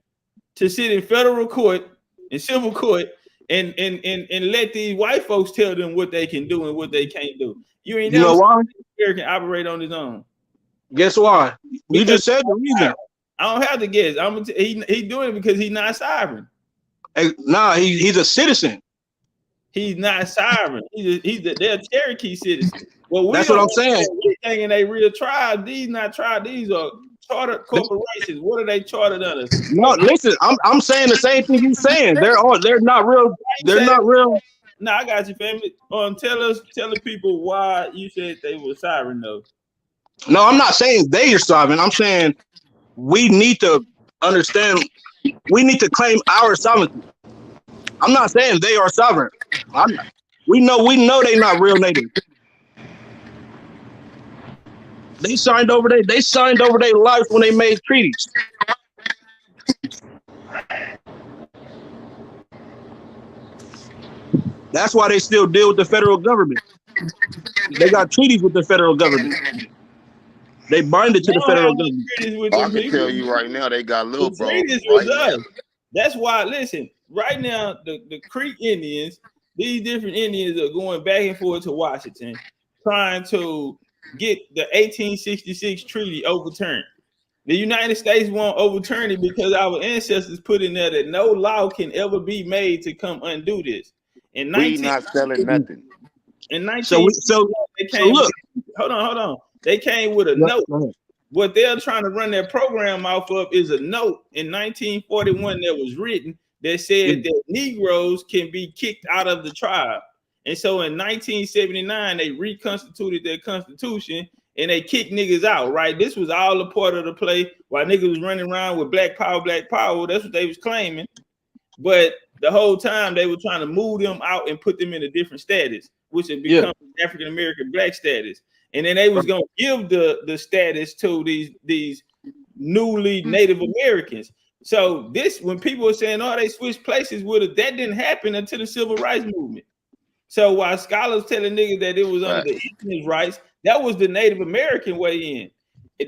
to sit in federal court, in civil court, and let these white folks tell them what they can do and what they can't do. You ain't You never know why? seen American operate on his own. Guess why? You Because just said the reason. I don't have to guess. He doing it because he's not sovereign. Hey, nah, he's a citizen. He's not sovereign. They're Cherokee citizens. Well, That's what I'm saying. We thinking they real tribes. These not tribes. These are chartered corporations. What are they chartered under? No, listen, I'm saying the same thing you're saying. They're not real. They're not real. No, I got you, family. Tell the people why you said they were sovereign though. No, I'm not saying they are sovereign. I'm saying we need to understand. We need to claim our sovereignty. I'm not saying they are sovereign. We know they're not real natives. They signed over their lives when they made treaties. That's why they still deal with the federal government. They got treaties with the federal government. They bind it to the federal government. I can tell you right now, they got little bro. That's why, listen, right now, the Creek Indians, these different Indians are going back and forth to Washington, trying to get the 1866 treaty overturned. The United States won't overturn it because our ancestors put in there that no law can ever be made to come undo this. In we not selling nothing. In 19, so look. Hold on. They came with a note. What they're trying to run their program off of is a note in 1941 that was written that said that Negroes can be kicked out of the tribe. And so in 1979, they reconstituted their constitution and they kicked niggas out, right? This was all a part of the play while niggas was running around with black power. That's what they was claiming. But the whole time they were trying to move them out and put them in a different status, which had become African-American black status. And then they was going to give the status to these newly Native Americans. So this, when people were saying, oh, they switched places with it, that didn't happen until the Civil Rights Movement. So while scholars telling niggas that it was under the Indian rights, that was the Native American way in.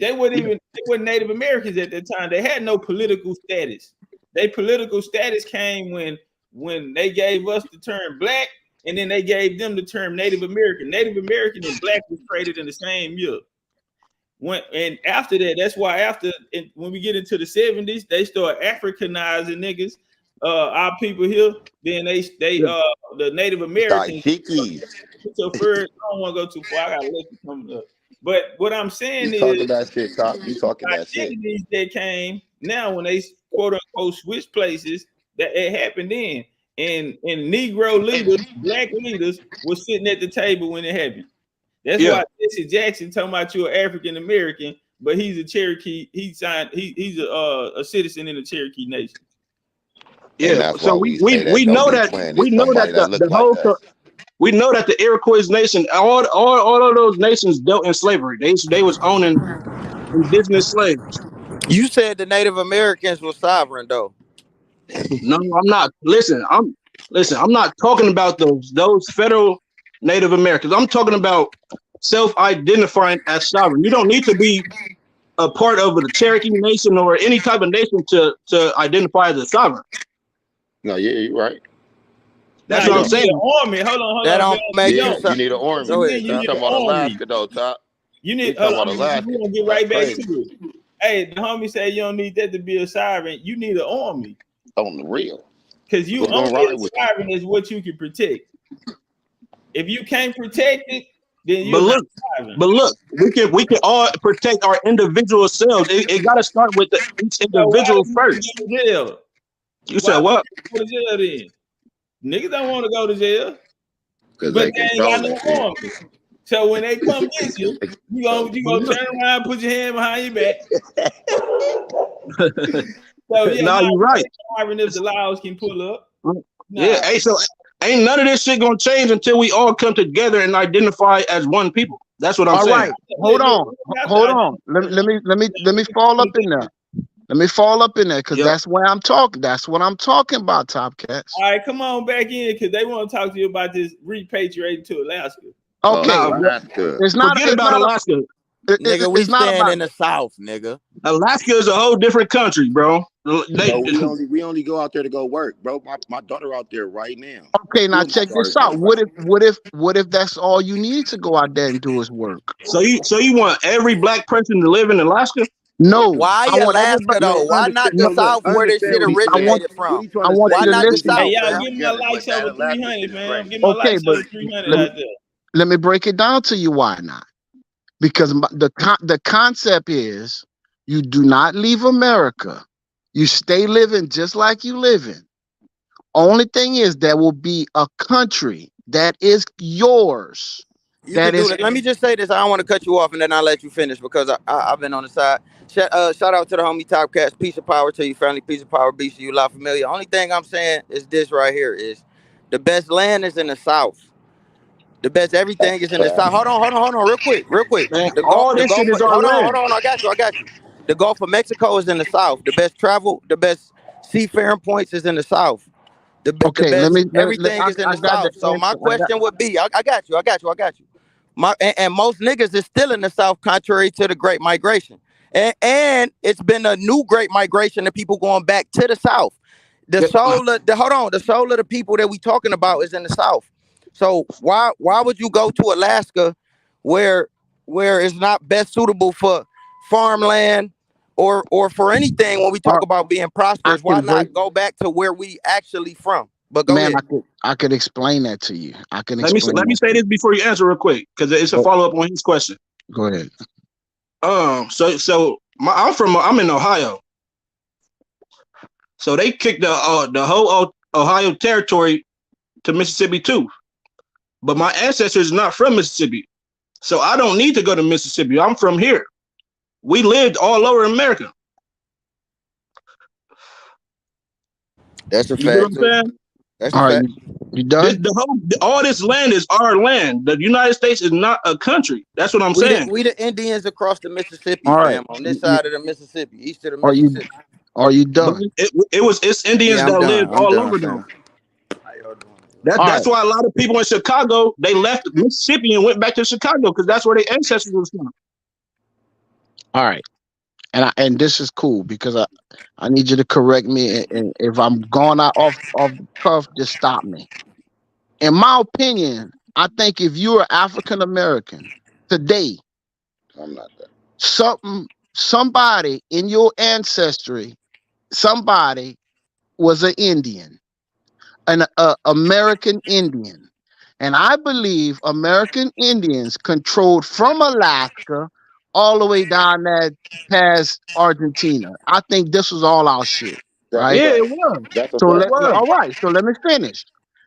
They weren't Native Americans at that time. They had no political status. Their political status came when they gave us the term black, and then they gave them the term Native American. Native American and black was traded in the same year. And after that, that's why when we get into the 70s, they start Africanizing niggas, our people here. Then the Native Americans. So first, I don't want to go too far. I gotta let you come up. But what I'm saying is, talking that shit, you talking that shit. That came now when they quote unquote switch places, that it happened then. And Negro leaders, black leaders, were sitting at the table when it happened. That's why Jesse Jackson talking about you're African American, but he's a Cherokee. He's a citizen in the Cherokee Nation. Yeah, so we know that we know that the Iroquois Nation, all of those nations dealt in slavery. They was owning indigenous slaves. You said the Native Americans were sovereign, though. No, I'm not. Listen, I'm not talking about those federal Native Americans. I'm talking about self-identifying as sovereign. You don't need to be a part of the Cherokee Nation or any type of nation to identify as a sovereign. No, yeah, you're right. That's what I'm saying. Army. Hold on. That don't make you need an army. You talking about Alaska, though, Top. You need. We're gonna get right back to it. Hey, the homie said you don't need that to be a sovereign. You need an army. On the real. Because you only a sovereign is what you can protect. If you can't protect it, then you're not sovereign. But look, we can all protect our individual selves. It got to start with each individual first. You said what? Go to jail then. Niggas don't want to go to jail. Because they ain't got no army. So when they come get you, you gonna turn around, put your hand behind your back. So yeah, you're right. If the laws can pull up. Yeah, hey, so ain't none of this shit gonna change until we all come together and identify as one people. That's what I'm saying. All right, hold on. Let me fall up in there. Let me fall up in there because that's where I'm talking. That's what I'm talking about, Topcatz. All right, come on back in because they want to talk to you about this repatriating to Alaska. Okay, Alaska. It's not about Alaska. Nigga, we stand in the South, nigga. Alaska is a whole different country, bro. They, No, we only go out there to go work, bro. My daughter out there right now. Okay, now Two of my check this daughters out. go work. What if that's all you need to go out there and do is work? so you want every black person to live in Alaska? No, Why I want Alaska everybody. though? Man, Why not the no, look, South where this understand shit what he's I saying. want originated What from? he trying I to want say Why you to is not the we can Hey, South, all y'all, come fam? give me my together, likes but that over Alaska 300, shit is fam. crazy. Give my okay, likes but over 300 let me out there. let me break it down to you. Why not? Because the concept is you do not leave America. You stay living just like you living. Only thing is there will be a country that is yours. You That can do is that. Let me just say this. I don't want to cut you off, and then I'll let you finish because I've been on the side. Shout out to the homie Top Cats. Peace of power to you, family. Peace of power. Beast to you, La Familia. Only thing I'm saying is this right here is the best land is in the South. The best everything That's is a in the South. fact. Hold on, real quick. Man, all The this shit Gulf. is our Hold land. on. I got you. The Gulf of Mexico is in the South. The best travel, the best seafaring points is in the South. The okay. best everything is in I the got the South. So my answer. question would be, I got you. And most niggas is still in the South, contrary to the Great Migration, and it's been a new Great Migration of people going back to the South. Yeah, The soul of the people that we talking about is in the South. So why would you go to Alaska, where it's not best suitable for farmland or for anything when we All talk about being I prosperous? Why can break. not go back to where we actually from? But go Man, ahead. I could explain that to you. I can explain let me that say to you. this before you answer real quick because it's a Go, follow up on his question. go ahead. I'm in Ohio, so they kicked the whole Ohio territory to Mississippi too. But my ancestors are not from Mississippi, so I don't need to go to Mississippi. I'm from here. We lived all over America. That's a You get what fact I'm too. saying? That's a All right, fact. you done? All this land is our land. The United States is not a country. That's what I'm saying. We the Indians across the Mississippi, All right. fam. On this side of the Mississippi, east of the Are you Mississippi. are you But done? it's Indians Yeah, I'm that lived done. I'm all done, over them. fam. How y'all doing? All That's right. why a lot of people in Chicago they left Mississippi and went back to Chicago because that's where their ancestors was from. All right. And this is cool because I need you to correct me, and if I'm going out off the cuff, just stop me. In my opinion, I think if you're African American today, I'm not that. somebody in your ancestry, somebody was an Indian, an American Indian, and I believe American Indians controlled from Alaska all the way down there past Argentina. I think this was all our shit, That's a right? Yeah, it fact. was. That's a So It fact. was. all right. So let me finish.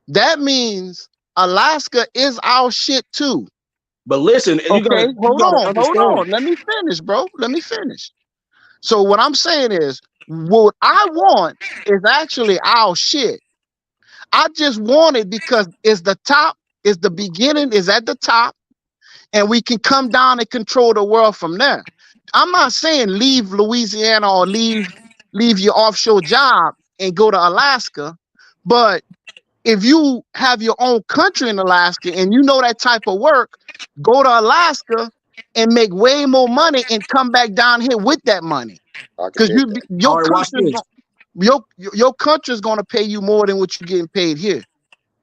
That means Alaska is our shit too. But listen, Okay, you gotta hold understand. on. Let me finish, bro. Let me finish. So what I'm saying is, what I want is actually our shit. I just want it because it's the top, is the beginning, is at the top, and we can come down and control the world from there. I'm not saying leave Louisiana or leave your offshore job and go to Alaska, but if you have your own country in Alaska and you know that type of work, go to Alaska and make way more money and come back down here with that money. I can Because dig that. All right, watch this. your country is gonna pay you more than what you're getting paid here,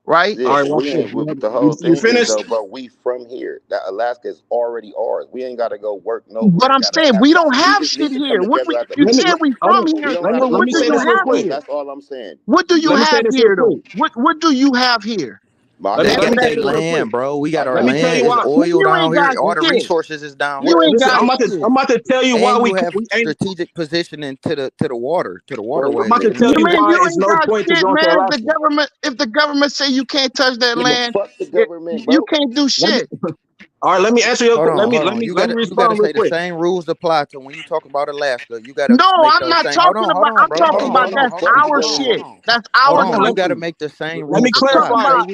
right? Yeah, All right, but watch we this. ain't. The You, whole you thing is finished? though, bro. We from here. That Alaska is already ours. We ain't got to go work But nowhere. I'm Gotta saying have. we don't We have just shit need to come here. What together as a you Let me said people. we hold from on. We here. don't gotta Let What me do go say you this real have nowhere, bro. quick. here? That's all I'm saying. What do you Let me say have this real here though? quick. What do you have here? But I Let can me They tell let me got you say their this this real though. quick. land, bro. We got I our Let me got you. tell you land. It's why. oil You ain't down here. got All the shit. resources is down You here. ain't Listen, got shit. I'm about to tell you why And we you have we ain't. strategic positioning to the Bro, I'm what waterways. about to You tell You know? you mean why you it's ain't no got point to shit, going to man? Alaska. If the government say you can't touch that Yeah, but land, fuck the government, you bro. can't do Let me. shit. All right, let me answer your. Hold on, hold Let on. me let me You gotta respond real say the quick. same rules apply to when you talk about Alaska. You gotta No, make I'm those not same. talking about. I'm Yeah, talking about man. that's Fuck the our government. shit. That's Hold our Hold on. on. You gotta country. make the same Let me rules I'm apply. talking clarify. about.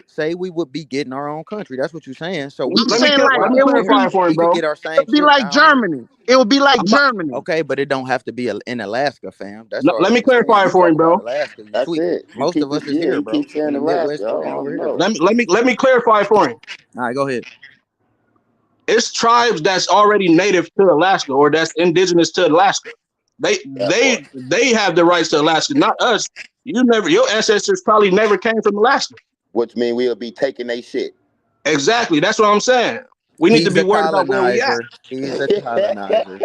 Say we would be getting our own country. That's what you're saying. So we I'm could saying like Let while me it up would here, clarify be. it for him, we could bro. get our It'll same be shit like down here. Germany. It would be like I'm not, Germany. Okay, but it don't have to be in Alaska, fam. That's all let I'm me just saying. clarify it You for talk him, about bro. Alaska, you That's tweaking. it. He Most keep of us is yeah, here, he bro. keeps saying In the Alaska. Midwest, I working over don't here. know. Let me clarify for him. All right, go ahead. It's tribes that's already native to Alaska or that's indigenous to Alaska. They have the rights to Alaska, not us. Your ancestors probably never came from Alaska. Which means we'll be taking their shit. Exactly. That's what I'm saying. We need to be worried about where we at. He's a colonizer.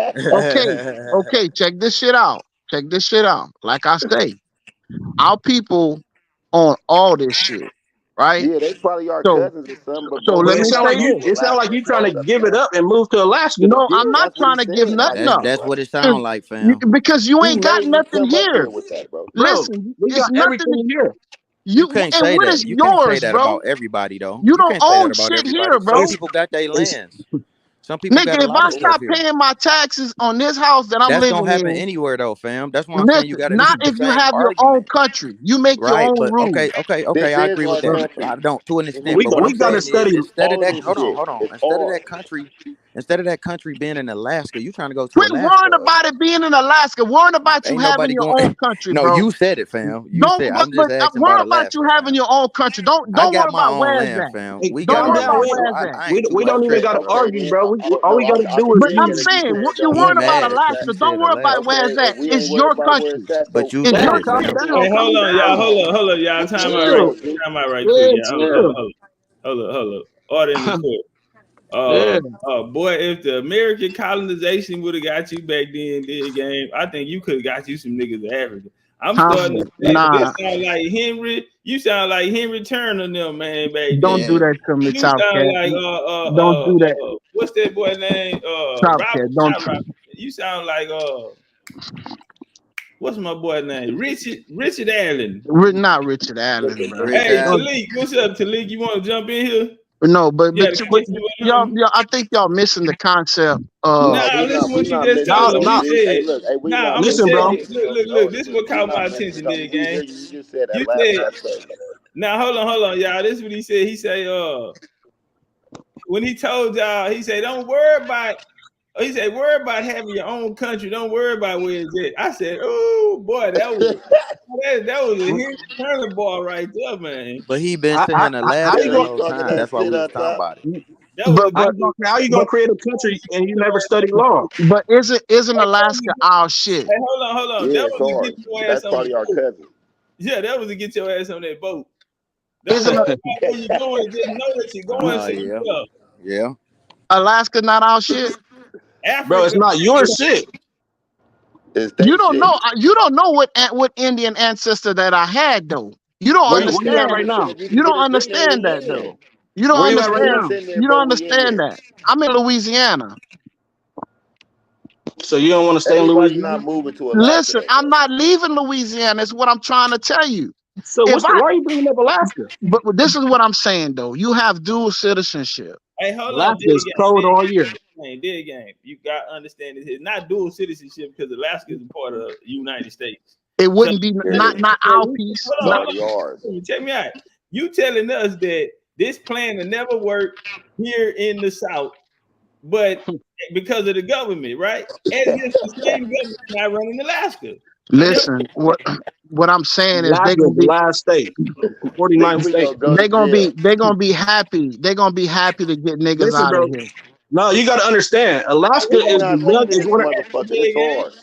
Okay, check this shit out. Like I say, our people on all this shit, right? Yeah, they probably are So- cousins or something. But so bro, let It me sound like say you. this. It sound like you trying to give it up and move to Alaska. No, Yeah, I'm not that's what trying he's to give saying. nothing Like, up. That's what it sounds like, fam. Because you He ain't got made me nothing come up here. with that, bro. Listen, we it's got nothing. everything here. You can't and say what that. is You can't say yours, that bro? about everybody, though. You don't can't say own that about shit everybody. here, bro. Some people got their lands. Some people got Nigga, a if lot I of stuff stop here. paying my taxes on this house that I'm That's living gonna happen in, anywhere, though, fam. That's why I'm saying you got to not the if you same have your own argument. country. You make your Right, own but rules. okay, This I is agree our with that. country. I don't to an extent, We but got- what we I'm gotta saying study is instead of that, owning hold shit. on. It's Instead of ours. that country being in Alaska, you trying to go to Quit Alaska. worrying about it being in Alaska. Worrying about you Ain't having nobody your going. own country, No, bro. you said it, fam. You Don't, said. but, I'm just asking worry about about you Alaska, having fam. your own country. Don't I worry got my about own where's land, that. fam. Hey, We Don't got worry our calm down. about land, We, so where's that. I we, ain't too we much don't even stressed got to over that. Okay, argue, then. bro. All we got to do is But get I'm it. use. You saying, said what you don't You worrying worry about mad about because where you Alaska? it's at. Don't said worry about Alaska, where's Okay, that. if we It's ain't worried your about where country. it's at, but so you It's said your Damn, it, calm country. fam. down. Hey, Calm hold on, y'all. down. Hold on, y'all. Time out right Chill. quick. Time out right quick, Yeah, y'all. chill. Hold up. Order in the court. Yeah. Boy, if the American colonization would have got you back then, big game, I think you could have got you some niggas in Africa. I'm starting to say, this Nah, sound like Henry. You sound like Henry Turner, and them man back don't then. do that to me, You Top sound Cat. like Don't do that, what's that boy name? Top Robert, Cat. Don't. not Robert. You sound like what's my boy name? Richard Allen. Not Richard Allen, bro. Rich Hey, Allen. Talik, what's up, Talik? You want to jump in here? No, but Yeah, y'all, I think y'all missing the concept of. nah, listen we what you not just missing told it, him. though, You Nah, G. Hey, said, look, hey, we nah, not I'm gonna listen, missing tell it, bro. though, you. G. Look, this is what We caught not my missing it, attention, though. there, We hear gang. you. You just said that You last said, aspect. now hold on, y'all. This is what he said. He say, when he told y'all, he said, don't worry about. He said, worry about having your own country. Don't worry about where it's at. I said, oh boy, that was a Henry Turner ball right there, man. But he been How saying you Alaska the going? He whole talking time. that That's why shit we was on talking top. about it. That was a But How you gonna create a country and you never study law? but isn't Alaska our shit? Hey, hold on. Yeah, That it's was to ours. get your ass That's on the probably our boat. cousin. Yeah, that was to get your ass on that boat. Don't Isn't worry about where you're going. Just know that you're going Yeah, somewhere. yeah. Alaska not our shit? Bro, it's Africa. not your shit. It's they shit. You don't know what Indian ancestor that I had though. You don't Where you at understand. right now? You You can get don't us in there, we understand that in. though. You don't Where you at right Get understand. us now? in there, You don't bro. We in understand there. that. I'm in Louisiana. So you don't want to stay in Everybody Louisiana? not moving to Alaska, Listen, though, I'm bro. not leaving Louisiana. Is what I'm trying to tell you. So If I, why are you bringing up Alaska? but this is what I'm saying though. You have dual citizenship. Hey, hold on, Alaska is cold all year. Dead game. You got to understand this. It's not dual citizenship because Alaska is a part of the United States. It So, wouldn't be Yeah. not our piece. It's Not, already ours. Check me out. You telling us that this plan will never work here in the South, but because of the government, right? As if the same government not running Alaska. listen, what I'm saying is Alaska is the last state. Nigga, 49 we states. gonna go to jail. they're gonna be happy. They're gonna be happy to get niggas Listen, out of bro. here. No, you got to understand. Alaska We is not the young. leaving Is this one. motherfucker. It's ours.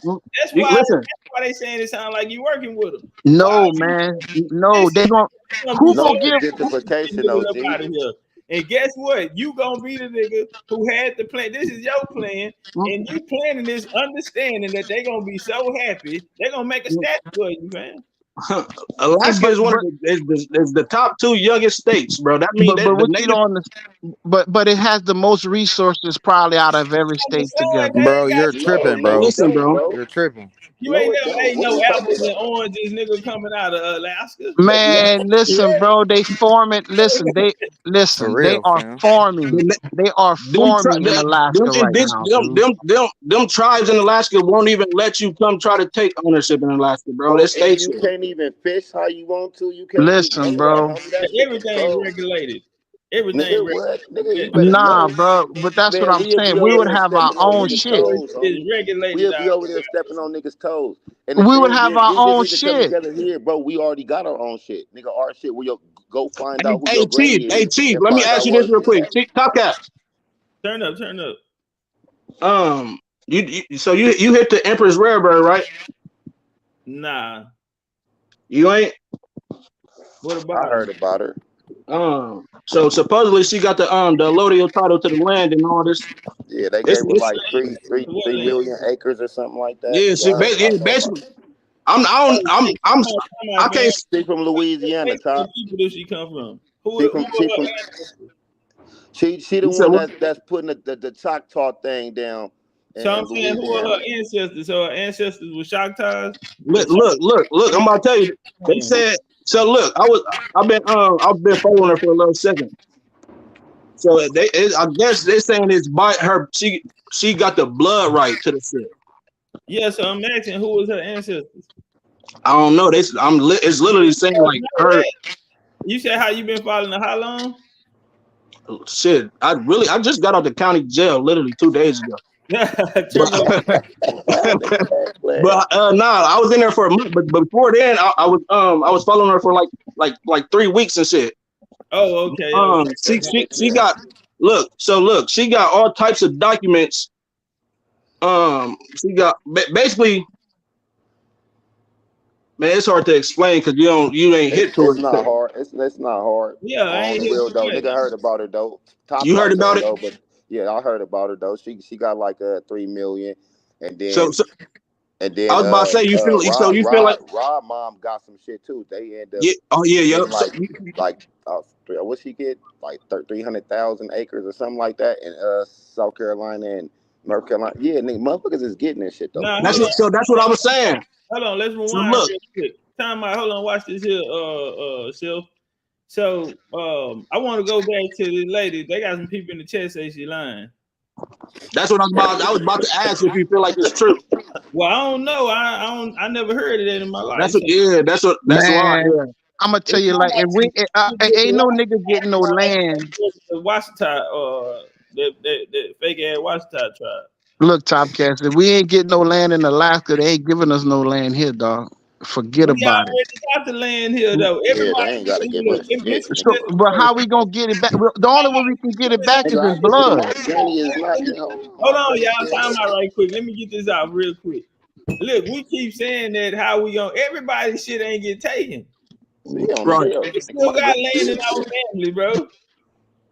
Listen. That's why they saying it sound like you working with them. Why are No, you man. No, listen? they gonna Gonna be who so No gonna give gentrification, niggas up OG. out of here. And guess what? You gonna be the nigga who had the plan. This is your plan, and you planning this, understanding that they're gonna be so happy. They're gonna make a statue of you, man. Alaska is one of is the top 2 youngest states, bro. That means that but the what you native. don't understand, but it has the most resources probably out of every I'm state just saying, together. they Bro, ain't got you're tripping, No, bro. it Listen, don't, bro. bro. You're tripping. you No, ain't it never don't. ate What are no you talking apples and about? oranges, nigga, coming out of Alaska. Man, listen, bro, they forming. For Listen, they real, are fam. forming. The, They are forming in them, Alaska right now, dude. them tribes in Alaska won't even let you come try to take ownership in Alaska, bro. They Bro, stay and you shit. can't even fish how you want to. You can't do none Listen, of that, bro. homie. That shit Everything controlled. regulated. Everything Nigga, what? Nigga, you regulated. better Nah, know. bro, but that's what Man, I'm we'll saying. be We over would there have our stepping on own niggas' shit. toes, It's homie. regulated We'll be out over there stepping on niggas' toes. And the We would thing have is, our we just own need to come shit. together here, bro. We already got our own shit. Nigga, our shit. We go find out who Hey, your granny Chief. is Chief. and Let me find ask out you where this it's real quick. at. Chief, Topcatz. Turn up. So you hit the Empress Rarebird, right? Nah. You ain't. What I about heard him? about her. So supposedly she got the allodial title to the land and all this. Yeah, they It's, gave her it's like What three land? million acres or something like that. yeah. Yeah, I know about Basically, it. I can't. She from Louisiana, What Top. people does she come from? She Who from are she her from ancestors? she the You said one what? that's putting the Choctaw thing down So I'm in saying, who are Louisiana. her ancestors? So her ancestors were Choctaws. Look. I'm about to tell you. They said. So look, I've been following her for a little second. So I guess they're saying it's by her. She got the blood right to the shit. Yeah, so I'm asking, who was her ancestors? I don't know. It's literally saying like her You said how you been following her? How long? shit. I just got out the county jail literally 2 days ago. Turn up. But I was in there for a month. But before then, I was following her for like 3 weeks and shit. Oh, okay. She got look. She got all types of documents. She got basically. Man, it's hard to explain because you ain't hit to It's it. not hard. It's not hard. Yeah, I On ain't the here real too though, much. nigga heard about her though. Top You heard probably about don't it? know, but yeah, I heard about her though. She got like 3 million, and So, then so I was about to say you feel like Rob mom got some shit too. They end up yeah. Oh yeah, getting yep. So, like what she get like 300,000 acres or something like that in South Carolina and North Carolina. Yeah, nigga, motherfuckers is getting this shit though. Nah, that's what I was saying. hold on. Let's So rewind look, real quick. Time out. Hold on. Watch this here, Self. So, I want to go back to this lady. They got some people in the chat say she lying. that's what I was about to ask if you feel like it's true. Well, I don't know. I never heard of that in my life. That's why. Man, Yeah. I'm gonna tell It's you not like if we ain't no nigga getting no land. the Washita, that fake ass Washita tribe. Look, Topcats, if we ain't getting no land in Alaska, they ain't giving us no land here, dog. Forget We about it. already got the land here, though. Yeah, they Everybody, ain't gotta give look, us shit, So, nigga. but how we gonna get it back? Well, the only way we can get it back is Nigga, I in get you. blood. My journey is not. Hold on, Hold my on, journey y'all. Time is. out right quick. Let me get this out real quick. Look, we keep saying that how we gonna everybody's shit ain't get taken. Yeah, on the Right. real. We My still got journey land in is our shit. family, bro.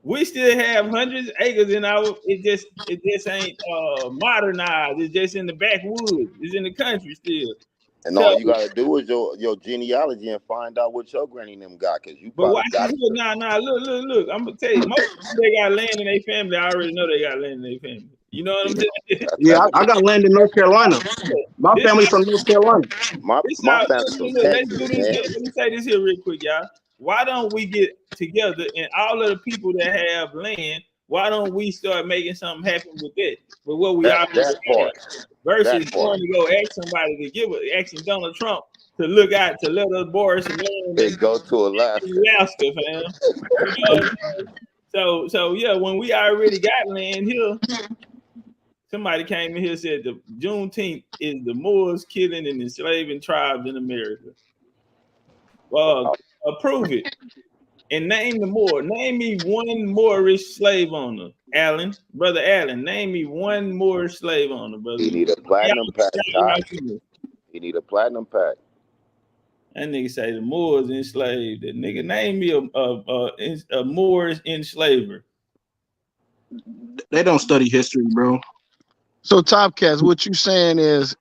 We still have hundreds of acres in our. It just ain't modernized. It's just in the backwoods. It's in the country still. And all So, you gotta do is your genealogy and find out what your granny and them got, cause you but watch probably this got it. here. Nah. Look. I'm gonna tell you, most people they got land in their family. I already know they got land in their family. You know what I'm saying? Yeah, I got land in North Carolina. My This family from North Carolina. This my how family from let's do Texas, this man. here. Let me say this here real quick, y'all. Why don't we get together and all of the people that have land, why don't we start making something happen with that? With what we already That have part. versus That going part. to go ask somebody to give it, asking Donald Trump to look out to let us borrow some land It go to in Alaska. Alaska, fam. You know what I'm saying? So yeah, when we already got land here, somebody came in here and said the Juneteenth is the Moors killing and enslaving tribes in America. Approve it and name the Moor. Name me one Moorish slave owner, Allen, brother Allen. Name me one Moorish slave owner, brother. He need a platinum pack, Doc. He need a platinum pack. That nigga say the Moors enslaved. That nigga name me a Moorish enslaver. They don't study history, bro. So, Topcats, what you saying is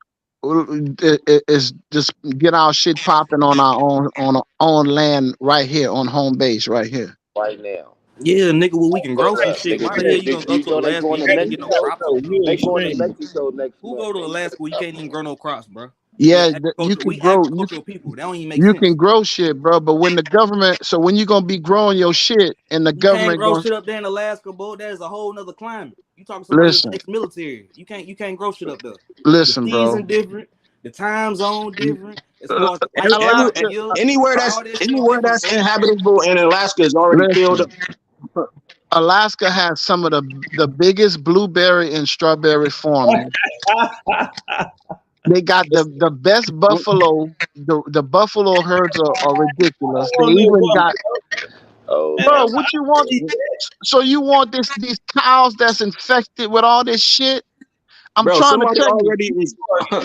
just get our shit popping on our own land right here on home base right here. Right now. Yeah, nigga, well, we can grow some Look, shit. nigga, Why the hell you gonna go you to know they Alaska? going You to can't even get no Mexico. crops up there. You They going to extreme. Mexico next Who month. go to Alaska where you can't even grow no crops, bro? Yeah, you can We grow. agricultural people. That don't even make You sense. can grow shit, bro. But when the government, so when you gonna be growing your shit, and the You can't government grow going shit up there in Alaska, bro. That is a whole nother climate. You talking to somebody that's listen, ex-military. You can't grow shit up there. The listen, bro. season different, the time zone different. As far as the light time of Alaska, year, Anywhere all that shit different, that's bro. inhabitable in Alaska is already filled up. listen. Alaska has some of the biggest blueberry and strawberry farming. They got the best buffalo. The buffalo herds are ridiculous. They even got, Oh, bro. What you want? So you want these cows that's infected with all this shit? I'm Bro, trying to somebody tell you, already is.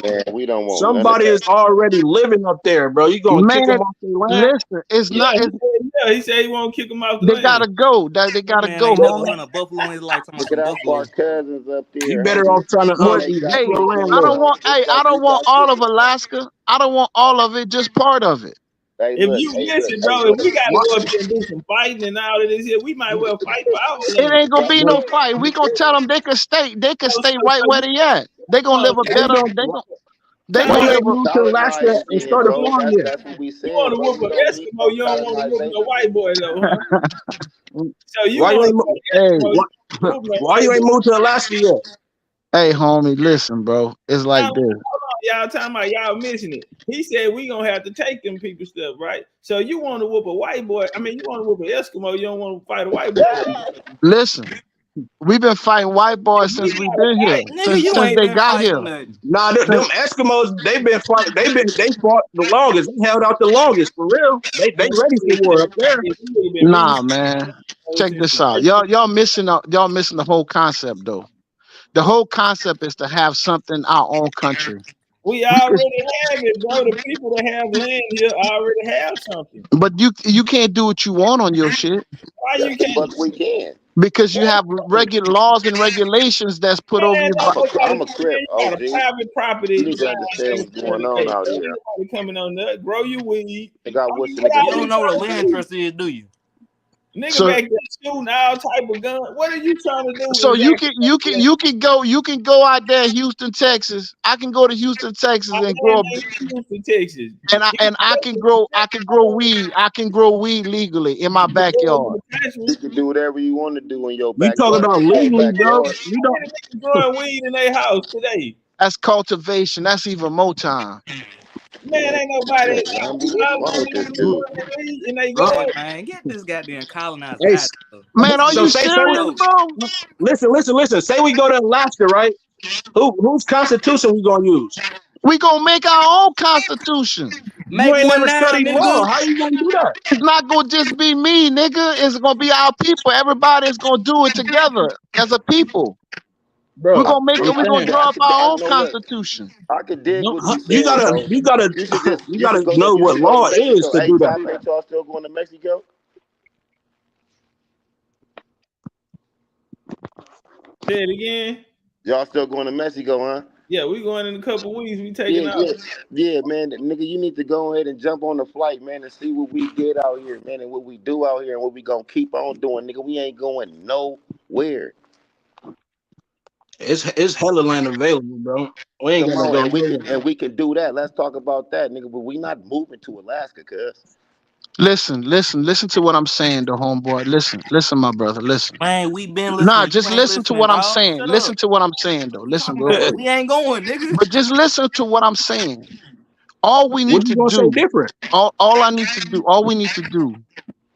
Man, we don't want none of Somebody that. is already living up there, bro. You gonna kick them man. off their land? Listen, it's Yeah, not. he It's, said, yeah, he said he won't kick him off the they land. gotta go. They That gotta man go, ain't never homie. hunt a buffalo in his life. Talking about Look at some our buffalo. cousins up You there, better homie. off trying to What? eat They got Hey, your shit land going I don't up. on want. just Hey, I like don't we want got all shit of going on. Alaska. I don't want all of it. Just part of it. Hey, If look, you hey, look, listen, hey, bro, if look. we gotta What? go up there and do some fighting and all of this here, we might well fight for our It land. ain't gonna be But no fight. We gonna tell them they can stay. They can So, stay so, right so where you, they at. They gonna live a why you better. don't? They time Why gonna out. you live ain't a. moved to Solid Alaska right and then, start a bro. farm yet? That's what we You want saying, to bro. whoop We an don't need Eskimo, no you don't want to whoop no colonization. white boy though, huh? So you Why you want ain't? to whoop Hey, an Eskimo, Why, you whoop no why white you ain't boy. moved to Alaska yet? hey, homie, listen, bro. It's Now, like hold this. on, y'all talking about y'all missing it. He said we gonna have to take them people stuff, right? So you want to whoop a white boy? I mean, you want to whoop an Eskimo? You don't want to fight a white boy? Listen, we've been fighting white If boys we since we've gotta been here. fight, Nigga, you Since ain't they been got here. fighting nothing. Nah, them Since, Eskimos, they fought the longest. They held out the longest for real. They man, ready for war up there. we would have been beating nah, man. Check since this the out. Y'all missing out. Y'all missing the whole concept though. The whole concept is to have something our own country. We We could, already have it, bro. The people that have land here already have something. but you can't do what you want on your shit Why Yes, you the can't? fuck we can. because you Why have you can't? regular laws and regulations that's put over Man, you that's by. because I'm a man, crip, you got a OG. private You property need to line understand in what's front going of the on gate. out There here. ain't nobody coming on there. Grow your weed. I got I what's mean, the what nigga You all don't you do? know what a trying to land do? trust is, do you? Nigga So back there shooting all type of guns. What are you trying to do so exactly? you can go out there, Houston, Texas. I can go to Houston, Texas, My and land grow ain't in Houston, Texas. and I can grow weed. I can grow weed legally in my backyard. You can do whatever you want to do in your You talking backyard. about In your legally, bro? backyard. You How don't. many niggas growing weed in their house today? That's cultivation. That's even more time. Man, Man, ain't nobody look, in Zombie, what's all wrong these with this niggas dude? growing their weed in their Uh, Hey garden. man, get this goddamn colonizer hey, out of Man, are so you say we serious, here. bro? listen. Say we go to Alaska, right? Whose constitution we gonna use? We gonna make our own constitution. You Make ain't one never now, studied law. nigga. How you gonna do that, It's not gonna just be me, nigga. It's gonna be our people. Everybody's gonna do it together as a people. We're bro? gonna make I'm it. We're gonna saying draw up our own No, look, constitution. I could dig what you you saying, gotta bro. you gotta You should just, you gotta you know what should go to law is Mexico. to Hey, do that. Top, ain't y'all still going to Mexico? Say it again. Y'all still going to Mexico, huh? Yeah, we going in a couple weeks. We taking Yeah, out. yeah, yeah, man. Nigga, you need to go ahead and jump on the flight, man, and see what we did out here, man, and what we do out here, and what we gonna keep on doing, nigga. We ain't going nowhere. It's hella land available, bro. We ain't Come gotta on, go and nowhere. we can do that. Let's talk about that, nigga. But we not moving to Alaska, cuz. Listen to what I'm saying, though, homeboy. Listen, my brother. Listen. Man, we been Nah, listening. You just ain't listen to listening, what I'm dog. saying. Shut Listen up. to what I'm saying, though. What you Listen talking real about? quick. We ain't going, nigga. But just listen to what I'm saying. All we What need you to gonna say do, different? all we need to do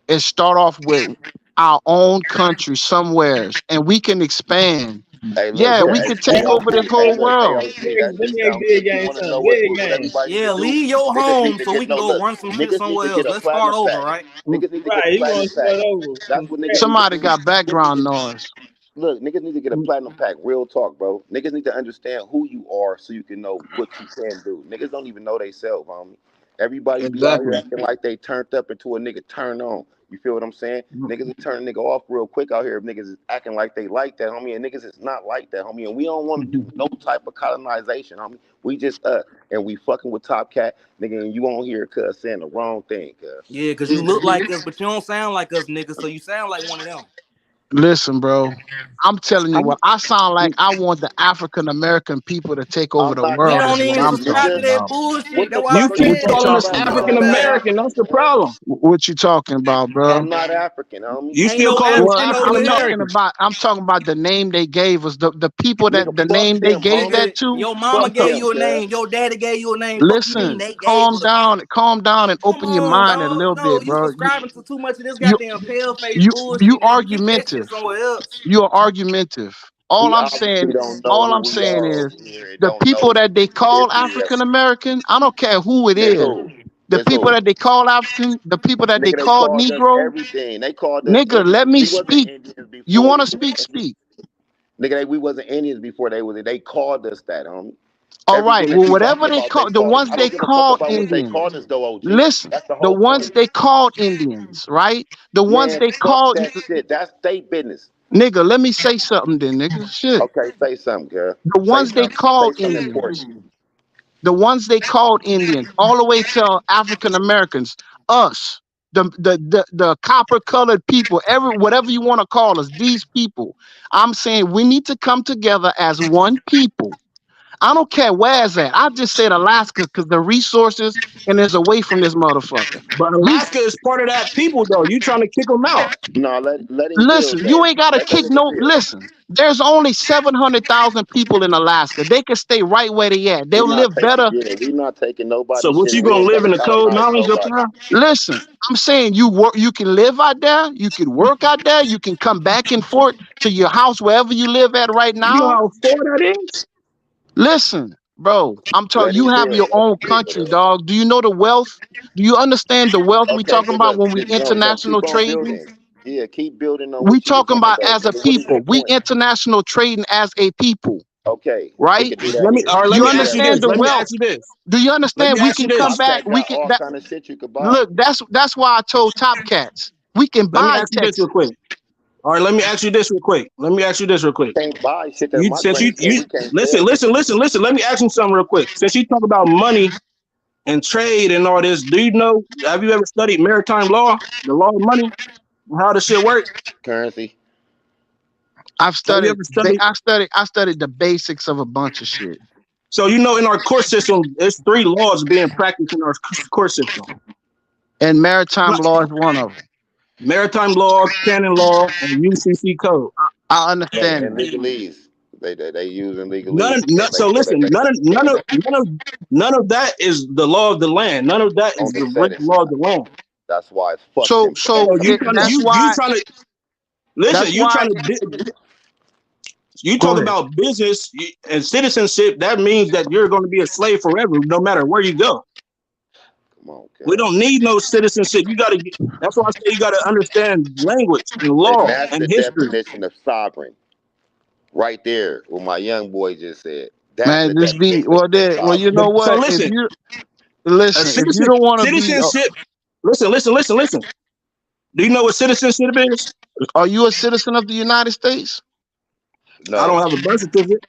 is start off with our own country somewheres, and we can expand. Hey, look, Yeah, man. we Hey, can hey, take over this OG. Hey, whole look. Hey, world. OG. That Let shit me ask sound Big good. You Gang want to know something. Big what Gang. everybody need Yeah, to do? leave your Niggas need home to so we get can no go look. run some shit Niggas need somewhere to get else. a Let's start platinum over, pack. right? Niggas need to get Right, a he want platinum to pack. start over. That's From what niggas scratch. need to Somebody do. got background noise. Look, niggas need to get a platinum pack. Real talk, bro. Niggas need to understand who you are so you can know what you can do. Niggas don't even know they self, homie. Everybody be out here Exactly. acting like they turned up into a nigga turn on. You feel what I'm saying? Niggas will turn a nigga off real quick out here if niggas is acting like they like that, homie. And niggas is not like that, homie. And we don't want to do no type of colonization, homie. We just and we fucking with Top Cat, nigga. And you won't hear cuz saying the wrong thing, cuz. Yeah, cause you look like us, but you don't sound like us, nigga. So you sound like one of them. Listen, bro. I'm telling you I'm, what, I sound like I want the African American people to take over I'm the not We world, is don't what even I'm African, subscribe to talking nigga. that about. bullshit. What That's the why I you fuck are you What said keep you that. talking calling Shut us talking about, your about? African stupid dumb ass. ass American. That's the nigga, man? problem. What you talking about, bro? I'm not African, homie. You Ain't still no calling us Well, African I, African over I'm here. talking American. about. I'm talking about the name they gave us. The people that Nigga, the fuck name they them, gave homie. that Nigga, to. your mama Fuck gave them, you a cuz. name. Your daddy gave you a name. Fuck you mean Listen, they gave us. calm down, and Come open your on, mind a dog. little No, bit, you bro. subscribing to too much of this You, goddamn pale face you bullshit, nigga. Get that shit argumentative. somewhere else. You're argumentative. We obviously don't know All who I'm we saying are is over here and the don't people know that they this call African BS. American. I don't care who it It's is. who? The It's who? people that they call African, the people that they Nigga, they call called us Negro, everything. They called us nigga, Indians. let me We wasn't speak. Indians You before want to this, speak? man. Speak. Nigga, we wasn't Indians before they was. They called us that, homie. All right. Everything that Well, you whatever talking they about, call the ones I they don't give a fuck called about what they Indians. called us, though, OG. Listen, That's the the whole ones point. they called Indians, right? The ones Man, they fuck called that shit. That's state business. nigga. Let me say something, then, nigga. Shit. Okay, say something, girl. The Say ones they something. called Say something Indians. important. The ones they called Indians, all the way to African Americans, us, the copper colored people, whatever you want to call us, these people. I'm saying we need to come together as one people. I don't care where it's at. I just said Alaska because the resources and is away from this motherfucker. But Alaska is part of that people, though. You trying to kick them out? No, let him build Listen, you that. ain't gotta Let that kick nigga no. build. Listen, there's only 700,000 people in Alaska. They can stay right where they at. They'll We not live taking, better. yeah, we not taking So nobody's what shit. you We gonna ain't live in never the cold colonized knowledge up nobody. there? Listen, I'm saying you can live out there, you can work out there, you can come back and forth to your house wherever you live at right You know now. how far that is? Listen, bro, I'm telling Let you, him have build. your Let own him build, country, bro. dog. Do you know the wealth? Do you understand the wealth we Okay, talking but about look, when we no, international keep on trading? building. Yeah, keep building on We what you was talking saying, about though. as a What is your people. We point? international trading as a people, Okay, we right? can do that. Let me Here. all right, We let You me can do ask that. you understand this. the Let me wealth? ask you this. Do you Let understand me we ask you can this. come back? Prospect got all kind of shit you could buy. Look, that's why I told Top Cats we can Let me buy ask you this Texas. real quick. All right, let me ask you this real quick. Let me ask you this real quick. Can't buy shit that You my since granny said you we can't listen, sell. listen. Let me ask you something real quick. Since you talk about money and trade and all this, do you know? Have you ever studied maritime law, the law of money, and how this shit work? Currency. I've Have you studied. ever studied? I studied the basics of a bunch of shit. So you know, in our court system, there's 3 laws being practiced in our court system: And maritime law is one of them. maritime law, canon law, and UCC code. I And, understand and that. legalese. They using legalese to So make sure that listen, they none of that is the law of the land. None of that on is the the set written and law of shit. the land. That's why it's fuck So them. so So you trying to that's you why trying to listen? that's why. You Go talk ahead. about business and citizenship. That means that you're going to be a slave forever, no matter where you go. Come on, We girl. don't need no citizenship. You got to. That's why I say you got to understand language and And law that's and the history. definition of sovereign. Right there, what my young boy just said. That's Man, the just be definition of well. You sovereign. know So what? If listen, you a listen, if you don't want to be, citizenship. Listen. Do you know what citizenship is? are you a citizen of the United States? I don't No, have a birth certificate.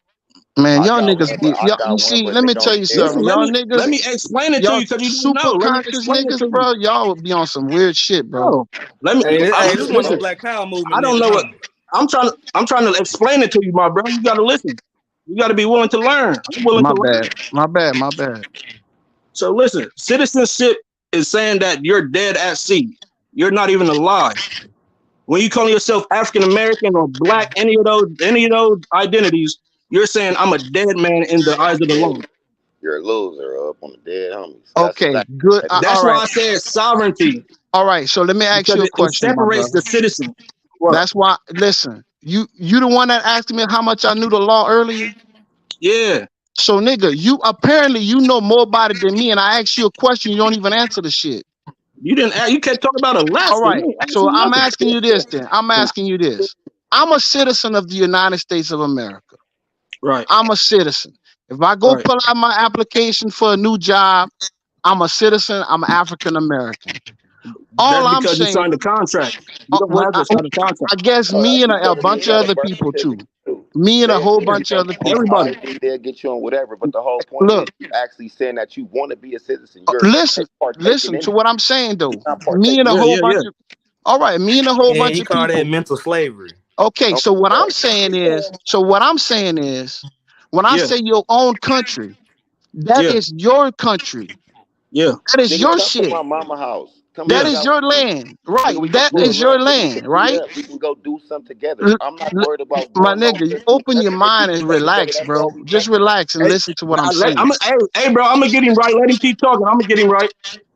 Man, I y'all got niggas one, be but I y'all. You got one, see, but let me it tell don't. you It, something. Listen, Y'all let niggas, me explain it to y'all you because you don't super know. Let me conscious explain it niggas, to you. bro. Y'all would be on some weird shit, bro. No, let me. Hey, this one of them Listen. Black Power I movement don't niggas, know what huh? I'm trying to explain it to you, my bro. You got to listen. You got to be willing to learn. I'm willing My to learn. bad. My bad. My bad. So listen, citizenship is saying that you're dead at sea. You're not even alive. When you call yourself African American or black, any of those identities, you're saying I'm a dead man in the eyes of the law. you're a loser up on the dead homies. That's Okay, exactly good. what that is. That's All why right. I said sovereignty, All right. So let me ask because you a it question, my separates brother. the citizen. What? That's why. Listen, you the one that asked me how much I knew the law earlier. Yeah. So nigga, you apparently you know more about it than me, and I asked you a question, you don't even answer the shit. You didn't. You can't talk about All Alaska. You right. ain't So asking I'm nothing. asking you this then. I'm asking you this. I'm a citizen of the United States of America. Right. I'm a citizen. If I go Right. pull out my application for a new job, I'm a citizen. I'm African American. All That's I'm because you saying, signed a contract. You don't well, have to sign a contract. I guess No, me that's and a because you bunch ain't of got a other birth people too. certificate too. Me and a They'll whole get bunch you of on, other on people. Everybody. ID, they'll get you on whatever. But the whole point is Look, you actually saying that you want to be a citizen. You're listen, partaking listen in to it. what I'm saying He's though. not Me and partaking a in whole it. bunch of all right, me and a whole Yeah, bunch he of called that people. mental slavery. Okay, Oh, so what I'm fuck. saying is, when I Yeah. say your own country, that Yeah. is your country. Yeah. That is Nigga, your come to shit. my mama house. Come to That Yeah. is your Galveston. land. Right. We can That Yeah. pull is your up and we land, can meet right? up. We can go do something together. L- I'm not l- worried about My doing no nigga, you business. open Let's your make mind this and shit together. relax, That's all bro. we Just doing. relax and Hey, listen to what I'm saying. hey, bro, I'm gonna get him right. Let him keep talking. I'm gonna get him right.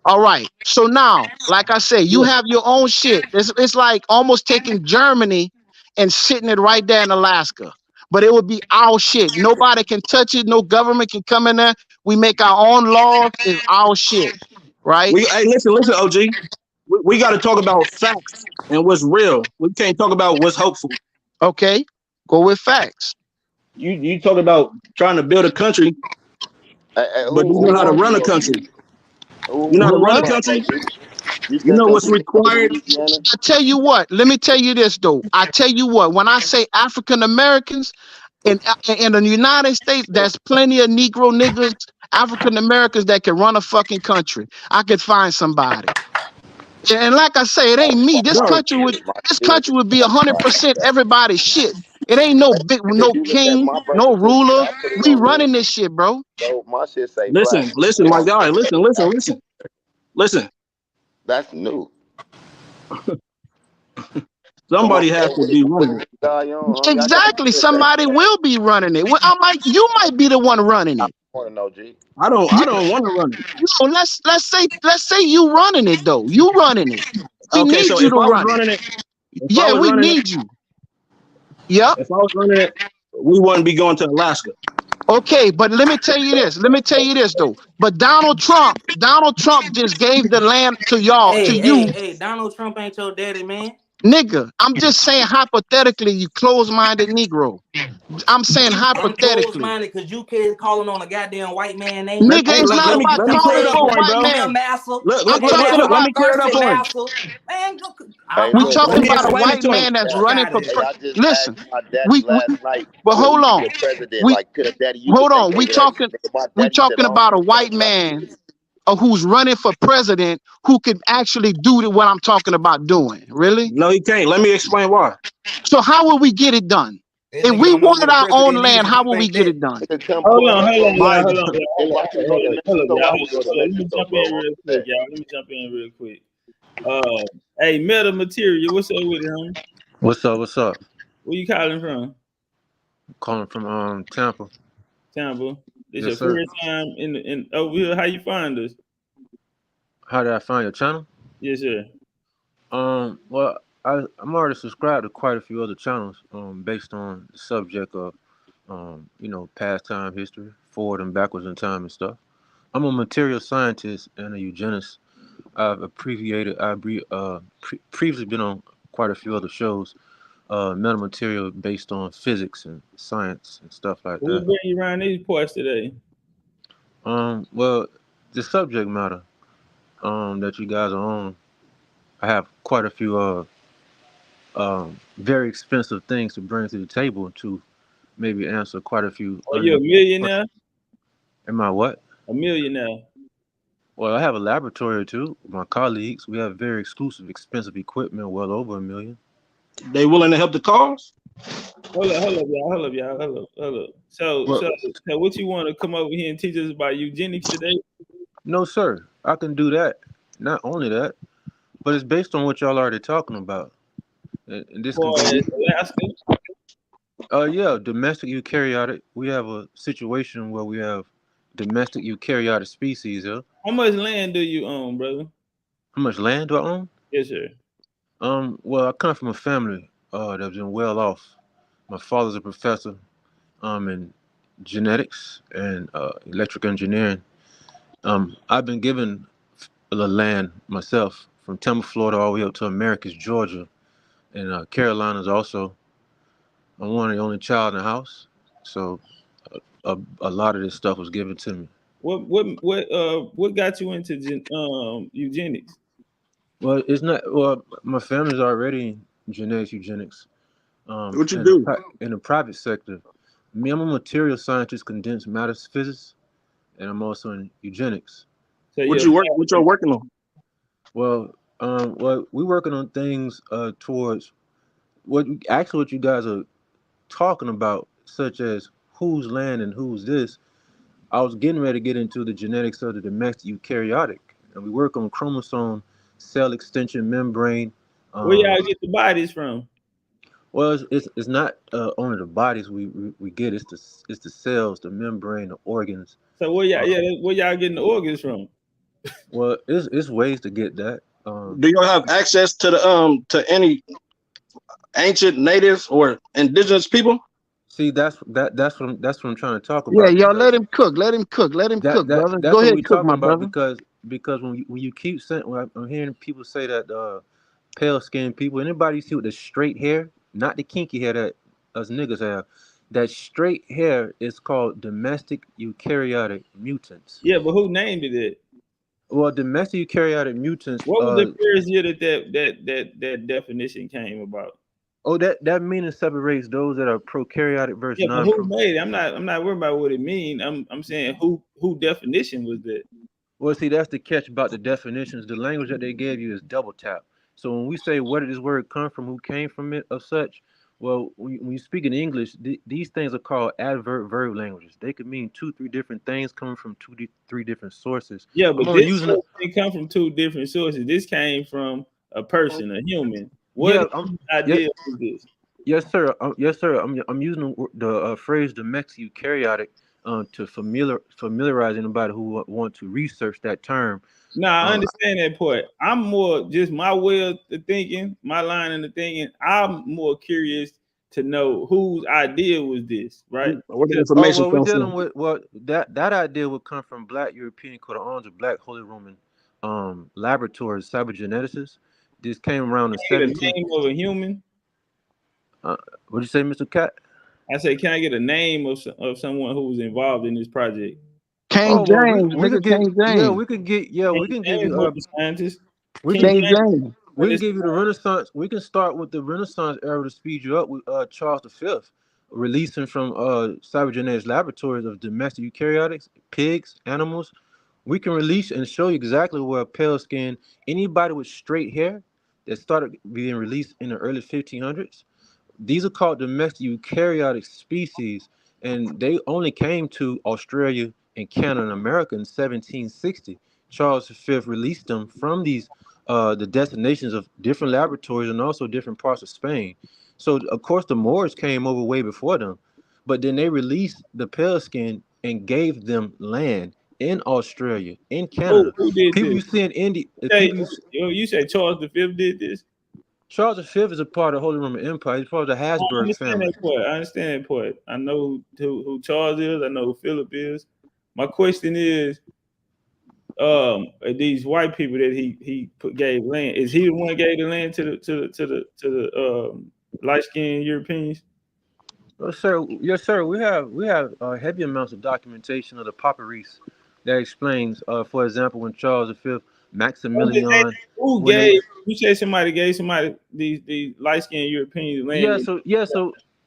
All right. So now, like I say, you Yeah. have your own shit. It's like almost taking Germany and sitting it right there in Alaska. But it would be our shit. Nobody can touch it. No government can come in there. We make our own laws. It's our shit. Right? Hey, listen, OG. We got to talk about facts and what's real. We can't talk about what's hopeful. Okay. Go with facts. You talk about trying to build a country, but you Who know how to are run a you, country. OG? Who, You know how to where Who you run a what? from, country. OG? You You said know some what's people from required. Louisiana. I tell you what. Let me tell you this though. I tell you what. When I say African Americans in the United States, there's plenty of Negro niggas, African Americans that can run a fucking country. I could find somebody. And like I say, it ain't me. This Bro, country would My this shit. country would be 100% everybody's shit. It ain't no big, If no you look at king, my birth no certificate, ruler. I put it We on there. running this shit, bro. So my shit say black. listen, my guy. Listen. That's new. Come on, Somebody has bro. to be What running is it. the guy on? Homie, I got Exactly. shit that Somebody will be running it. Well, you might be the one running I it. want to know, G. I don't Yeah, want to run it. no, let's say you running it though. You running it. We Okay, need so you if to I was run it. running it, Yeah, we need you. Yep. we wouldn't be going to Alaska. Okay, but let me tell you this. Let me tell you this though. But Donald Trump just gave the land to y'all, to you, Hey, Donald Trump ain't your daddy, man. nigga. I'm just saying hypothetically, you close-minded Negro. I'm saying I'm closed hypothetically. minded because you kids calling on a goddamn white man name. Nigga, Hey, it's not Your about let me clear calling it up hey, for a for him, white bro. come here, man. massa. I'm talking Look, let about me clear it up for him. Man, Hey, we look, talking Let me look. about a explain it white to him. man that's fuck running out of for here. Hey, I just listen. asked my daddy We last night, but would he hold be on. the president? We Like, could daddy, you could hold take on. We over that talking shit. Nigga, my we daddy said, talking I don't about a give a fuck white what I man do. who's running for president who could actually do what I'm talking about doing. Really? No, he can't. Let me explain why. So how will we get it done? That If nigga we don't know what wanted a our own president is land, if how you will we think get that. it done? Nigga, come Hold pull on, up hold on, on me. My y'all. Hold on, y'all. If I can go to Hold up, Mexico, y'all. I Hold will up. go to So let me Mexico, jump bro. in On real quick, that. y'all. Let me jump in real quick. Hey, meta material. What's up with it, homie? What's up? What's up? Where you calling from? Calling from Tampa. Tampa. This Yes, your sir. first time in over here. How you find us? How did I find your channel? Yes, sir. Well, I'm already subscribed to quite a few other channels based on the subject of past time history, forward and backwards in time and stuff. I'm a material scientist and a eugenist. I've abbreviated. Previously been on quite a few other shows. Metamaterial based on physics and science and stuff like We that. bring you around these parts today. Well, the subject matter that you guys are on, I have quite a few very expensive things to bring to the table to maybe answer quite a few Are you a millionaire? Am I what? A millionaire. Well, I have a laboratory or two with my colleagues. We have very exclusive, expensive equipment, well over $1 million. They willing to help the cause? Hold up, y'all. Hold up. Well, So what you want to come over here and teach us about eugenics today? no, sir. I can do that. Not only that, but it's based on what y'all already talking about. And this can For be, Alaska? yeah, domestic eukaryotic. We have a situation where we have domestic eukaryotic species here. How much land do you own, brother? How much land do I own? Yes, sir. Well, I come from a family that's been well off. My father's a professor in genetics and electrical engineering. I've been given the land myself from Tampa, Florida, all the way up to Americus, Georgia, and Carolinas also. I'm one of the only child in the house, so a lot of this stuff was given to me. What got you into eugenics? Well, it's not. Well, my family's already genetics, eugenics, What you in the do? in the private sector. Me, I'm a material scientist, condensed matter physicist, and I'm also in eugenics. So What you're you work? What y'all working on? Well, we're working on things towards what you guys are talking about, such as whose land and who's this. I was getting ready to get into the genetics of the domestic eukaryotic, and we work on chromosome, cell extension membrane. where Um, y'all get the bodies from? well, it's not only the bodies we get; it's the cells, the membrane, the organs. So Uh, where y'all getting the organs from? well, it's ways to get that. Do y'all have access to the to any ancient natives or indigenous people? See, that's what I'm trying to talk Yeah, about y'all let because him cook. Let him cook. Let him cook, brother. that's Go what ahead, we're cook, talking my about brother. because when you keep saying, when I'm hearing people say that pale skinned people, anybody see with the straight hair, not the kinky hair that us niggas have. That straight hair is called domestic eukaryotic mutants. Yeah, but who named it? Well, domestic eukaryotic mutants. What was the first year that definition came about? Oh, that meaning separates those that are prokaryotic versus Yeah, but who non-pro. made it? I'm not worried about what it means. I'm saying who definition was that? Well, see, that's the catch about the definitions. The language that they gave you is double tap. So when we say where did this word come from, who came from it, of such, well, when you speak in English, these things are called adverb verb languages. They could mean 2-3 different things coming from 2-3 different sources. Yeah, I'm but only this using it. didn't come from two different sources. This came from a person, a human. Yeah, What idea was this? yes, sir. Yes, sir. I'm using the phrase domestic eukaryotic to familiarize anybody who want to research that term. No, I understand that part. I'm more just my way of thinking, my line in the thinking. I'm more curious to know whose idea was this, right? Where the Oh, information well, we're comes dealing from? with that idea would come from Black European coat of arms or Black Holy Roman laboratories, cybergeneticists. This came around in Get a 17. name of a human. What'd you say, Mr. Cat? I said, can I get a name of someone who was involved in this project? King Oh, well, James, we nigga, could get, King yeah, James. we could get, yeah, we King can give James you was a scientist. we King can King James James. we can was give you the Renaissance. We can start with the Renaissance era to speed you up with Charles V, releasing from cybergenetics laboratories of domestic eukaryotics, pigs, animals. We can release and show you exactly where pale skin, anybody with straight hair that started being released in the early 1500s. These are called domestic eukaryotic species, and they only came to Australia and Canada and America in 1760. Charles V released them from these the destinations of different laboratories and also different parts of Spain. So of course the Moors came over way before them, but then they released the pale skin and gave them land in Australia, in Canada. who did People this? you see in India, Say, you say Charles V did this? Charles V is a part of the Holy Roman Empire. He's part of the I Habsburg understand family. that part. I understand that part. I know who Charles is. I know who Philip is. My question is, these white people that he gave land, is he the one gave the land to the light skinned Europeans? Yes, sir. We have heavy amounts of documentation of the papyrus that explains, for example, when Charles V, Maximilian, Who when they gave? You said somebody gave somebody these light skinned Europeans land. yeah,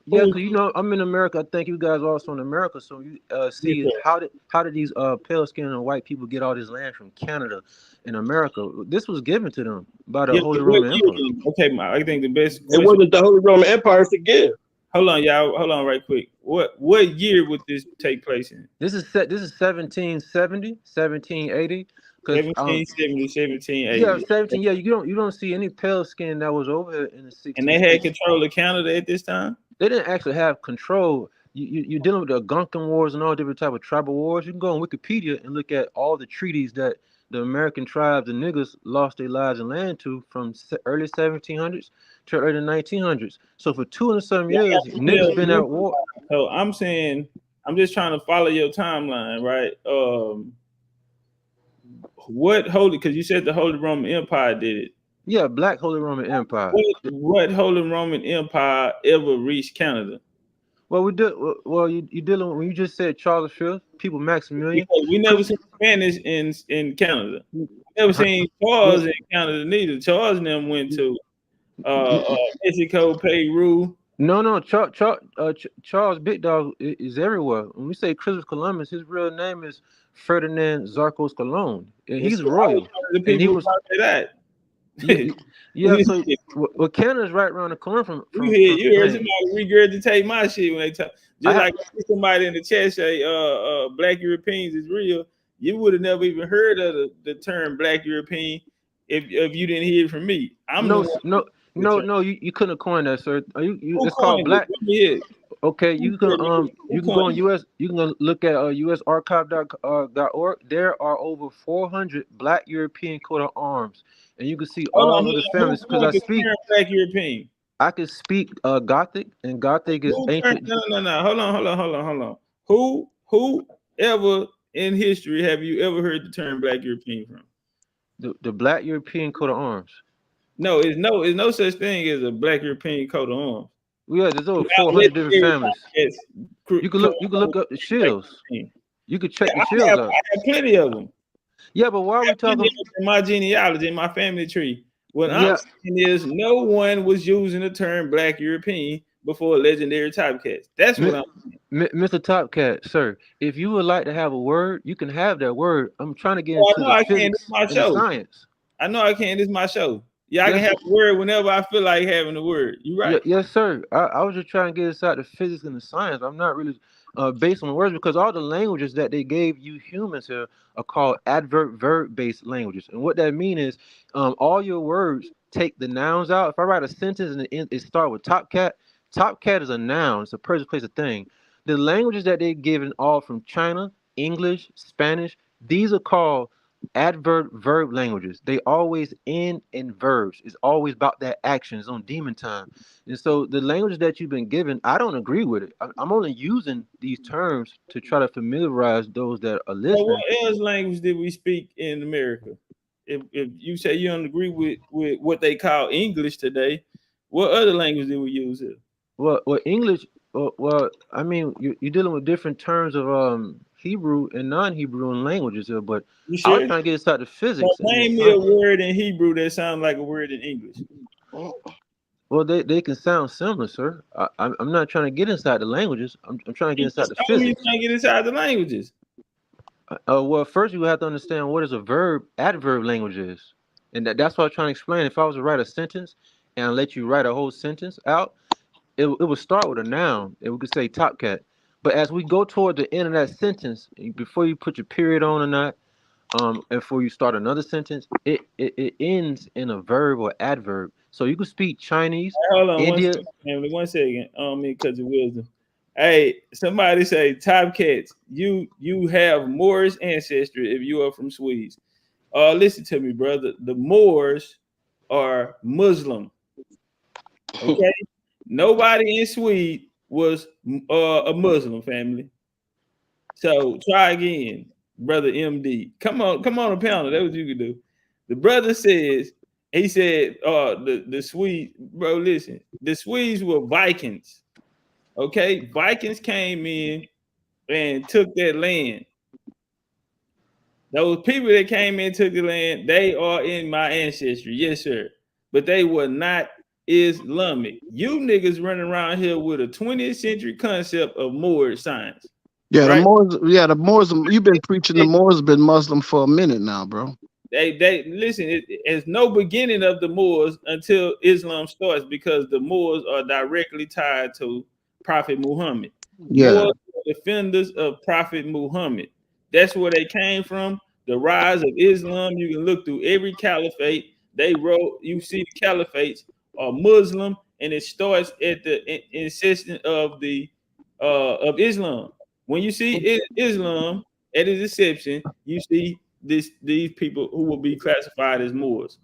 because you know I'm in America. I think you guys are also in America, so you see how did these pale skinned and white people get all this land from Canada and America? This was given to them by the Yeah, Holy but what Roman year Empire. then? Okay, I think the best It question. wasn't the Holy Roman Empire to give. Hold on, y'all. Hold on, right quick. What year would this take place in? This is 1770, 1780. Because 1770, 1780. yeah, 17. Yeah, you don't see any pale skin that was over here in the And they had 1660s. control of Canada at this time? They didn't actually have control. You're dealing with the Algonquin Wars and all different type of tribal wars. You can go on Wikipedia and look at all the treaties that the American tribes and niggas lost their lives and land to from early 1700s to early 1900s. So for 200 some years, niggas been at war. So I'm saying, I'm just trying to follow your timeline, right? What holy? Because you said the Holy Roman Empire did it. Yeah, Black Holy Roman Empire. What Holy Roman Empire ever reached Canada? Well, you dealing with, when you just said Charles V, people Maximilian. Because we never seen Spanish in Canada. We never seen Charles in Canada neither. Charles and them went to Mexico, Peru. No, Charles Big Dog is everywhere. When we say Christopher Columbus, his real name is Ferdinand Zarcos Colon, and he's royal. The people And he was that. yeah. So well, Canada's right around the corner from you heard somebody regurgitate my shit when they talk. Just like somebody in the chat say, Black Europeans is real. You would have never even heard of the term Black European if you didn't hear it from me. No, you couldn't have coined that, sir. It's called Black. Okay, you can go on US. You can look at usarchive.org. There are over 400 Black European coat of arms, and you can see all of the families. Because I speak Black European. I can speak Gothic, and Gothic is ancient. No. Hold on. Who ever in history have you ever heard the term Black European from? The Black European coat of arms. No, it's no such thing as a Black European coat of arms. Yeah, there's over Without 400 different legendary families. Topcats You can look up the Shields. You could check the Shields out. I have plenty of them. Yeah, but why are we talking? In my genealogy, in my family tree, what I'm Yeah, saying is no one was using the term Black European before legendary Topcats. That's what I'm saying. Mr. Topcat, sir, if you would like to have a word, you can have that word. I'm trying to get Oh, I into know the I can. This is physics my and the show. science. I know I can. This is my show. Yeah, I Yes, can have a word whenever I feel like having a word. You right. yes, sir. I was just trying to get inside the physics and the science. I'm not really based on words because all the languages that they gave you humans here are called adverb verb based languages. And what that means is all your words take the nouns out. If I write a sentence and it start with top cat is a noun. It's a person, place, a thing. The languages that they given all from China, English, Spanish, these are called adverb verb languages. They always end in verbs. It's always about that action. It's on demon time. And so the language that you've been given, I don't agree with it. I'm only using these terms to try to familiarize those that are So listening. what else language did we speak in America? If you say you don't agree with what they call English today, what other language did we use here? Well, English. Well, I mean, you're dealing with different terms of Hebrew and non-Hebrew languages here. But You I was sure? trying to get inside the So physics and the name me a science. word in Hebrew that sounds like a word in English. Well, they can sound similar, sir. I'm not trying to get inside the languages. I'm trying to get You inside just the told me you physics. can't get inside the languages. Well, first you have to understand what is a verb, adverb language is, and that's what I'm trying to explain. If I was to write a sentence and I let you write a whole sentence out, it would start with a noun, and we could say top cat. But as we go toward the end of that sentence, before you put your period on or not, and before you start another sentence, it ends in a verb or adverb. So you could speak Chinese, Hold on one India. second, family. 1 second. Me because of wisdom. Hey, somebody say Topcats, you have Moorish ancestry if you are from Swedes. Listen to me, brother. The Moors are Muslim. Okay, nobody in Sweden was a Muslim family. So try again, brother MD. Come on the panel. That's what you can do. The brother says, he said, the Swedes, bro, listen, the Swedes were Vikings. Okay, Vikings came in and took that land. Those people that came in took the land, they are in my ancestry, yes, sir. But they were not Islamic. You niggas running around here with a 20th century concept of Moorish science. Yeah, Right? the Moors. You've been preaching the Moors been Muslim for a minute now, bro. They listen. It's no beginning of the Moors until Islam starts because the Moors are directly tied to Prophet Muhammad. Yeah. Moors are defenders of Prophet Muhammad. That's where they came from. The rise of Islam. You can look through every caliphate. They wrote. You see the caliphates are Muslim, and it starts at the insistence of the of Islam. When you see Islam at its inception, you see these people who will be classified as Moors.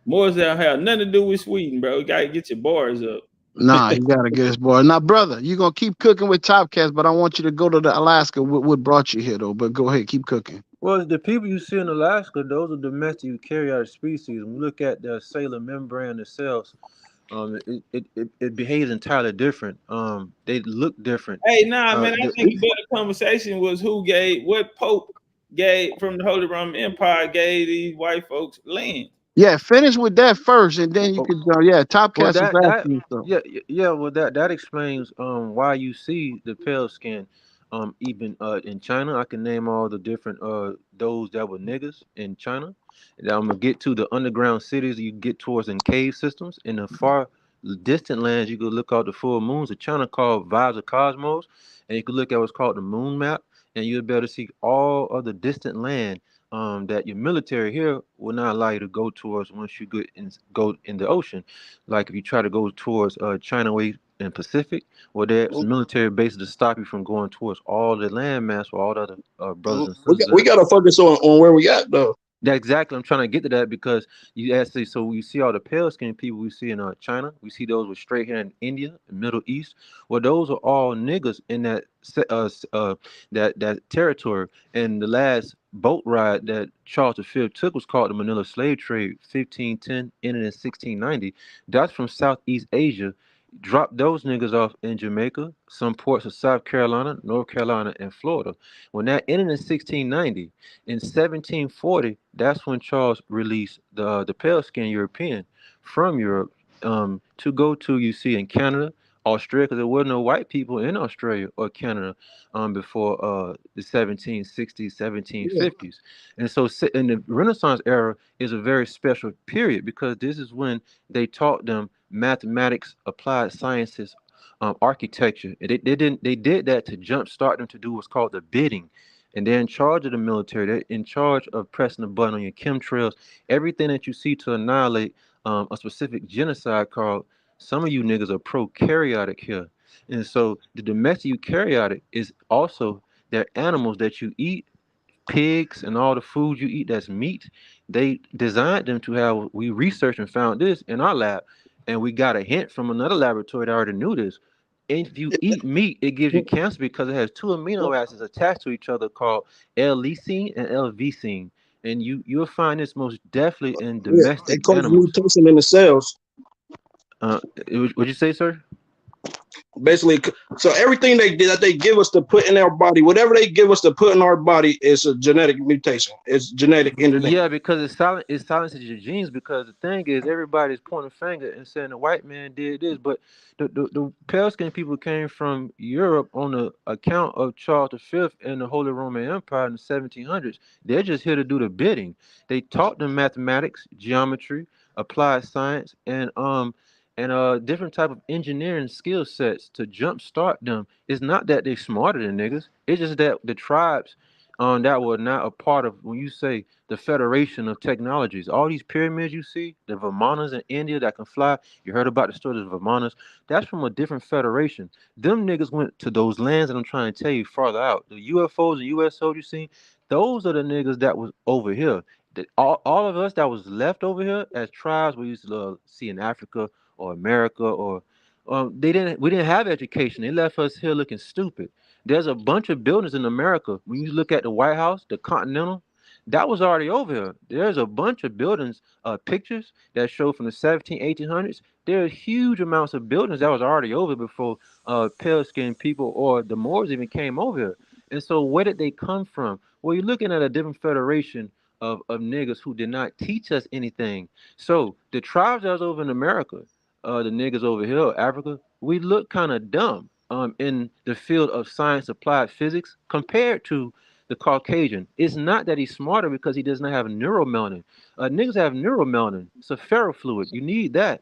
Moors that have nothing to do with Sweden, bro. You gotta get your bars up. Nah, you gotta get his boy. Now, brother, you're gonna keep cooking with Topcats, but I want you to go to the Alaska. What brought you here though? But go ahead, keep cooking. Well, the people you see in Alaska, those are domestic eukaryotic species. When we look at the cellular membrane itself, it behaves entirely different. They look different. Hey, nah, man. I The, think a better conversation was what Pope gave from the Holy Roman Empire gave these white folks land. Yeah, finish with that first, and then you could. Yeah, well, Topcats was asking you something. yeah. Well, that explains why you see the pale skin. Even in China, I can name all the different those that were niggas in China. And I'm gonna get to the underground cities you get towards in cave systems. In the far distant lands, you could look out the full moons of China called Vibes of Cosmos, and you could look at what's called the moon map, and you'll be able to see all of the distant land that your military here will not allow you to go towards once you go in the ocean. Like if you try to go towards China Way and Pacific, well, there's military bases to stop you from going towards all the landmass or all the other brothers and sisters. We gotta focus on where we at though. That exactly. I'm trying to get to that because you actually, so we see all the pale skinned people we see in China. We see those with straight hair in India, the Middle East. Well, those are all niggas in that territory. And the last boat ride that Charles V took was called the Manila Slave Trade, 1510, ended in 1690. That's from Southeast Asia. dropped those niggas off in Jamaica, some ports of South Carolina, North Carolina, and Florida. When that ended in 1690, in 1740, that's when Charles released the pale skinned European from Europe to go to, you see, in Canada, Australia, because there were no white people in Australia or Canada before the 1760s, Yeah. 1750s. And so in the Renaissance era is a very special period because this is when they taught them mathematics, applied sciences, architecture. They did that to jumpstart them to do what's called the bidding. And they're in charge of the military. They're in charge of pressing the button on your chemtrails, everything that you see to annihilate a specific genocide called. Some of you niggas are prokaryotic here. And so the domestic eukaryotic is also they're animals that you eat, pigs and all the food you eat that's meat. They designed them to have, we researched and found this in our lab, and we got a hint from another laboratory that already knew this. If you eat meat, it gives you cancer because it has two amino acids attached to each other called L-leucine and L-vicine. And you'll find this most definitely in Yeah, it domestic causes animals. mutation in the cells. What'd you say, sir? Basically, so everything that they give us to put in our body, whatever they give us to put in our body, is a genetic mutation. It's genetic engineering. Yeah, because it silences your genes. Because the thing is, everybody's pointing a finger and saying the white man did this, but the pale skinned people came from Europe on the account of Charles V and the Holy Roman Empire in the 1700s. They're just here to do the bidding. They taught them mathematics, geometry, applied science, and different type of engineering skill sets to jumpstart them. It's not that they smarter than niggas. It's just that the tribes that were not a part of, when you say the Federation of Technologies, all these pyramids you see, the Vimanas in India that can fly, you heard about the story of the Vimanas, that's from a different federation. Them niggas went to those lands that I'm trying to tell you farther out. The UFOs and USOs you see, those are the niggas that was over here. All of us that was left over here as tribes we used to see in Africa or America or we didn't have education. They left us here looking stupid. There's a bunch of buildings in America. When you look at the White House, the Continental, that was already over here. There's a bunch of buildings, pictures that show from the 1800s. There are huge amounts of buildings that was already over before pale skinned people or the Moors even came over here. And so where did they come from? Well, you're looking at a different federation of niggas who did not teach us anything. So the tribes that was over in America, the niggas over here, Africa, we look kind of dumb in the field of science applied physics compared to the Caucasian. It's not that he's smarter because he does not have neuromelanin. Niggas have neuromelanin. It's a ferrofluid. You need that.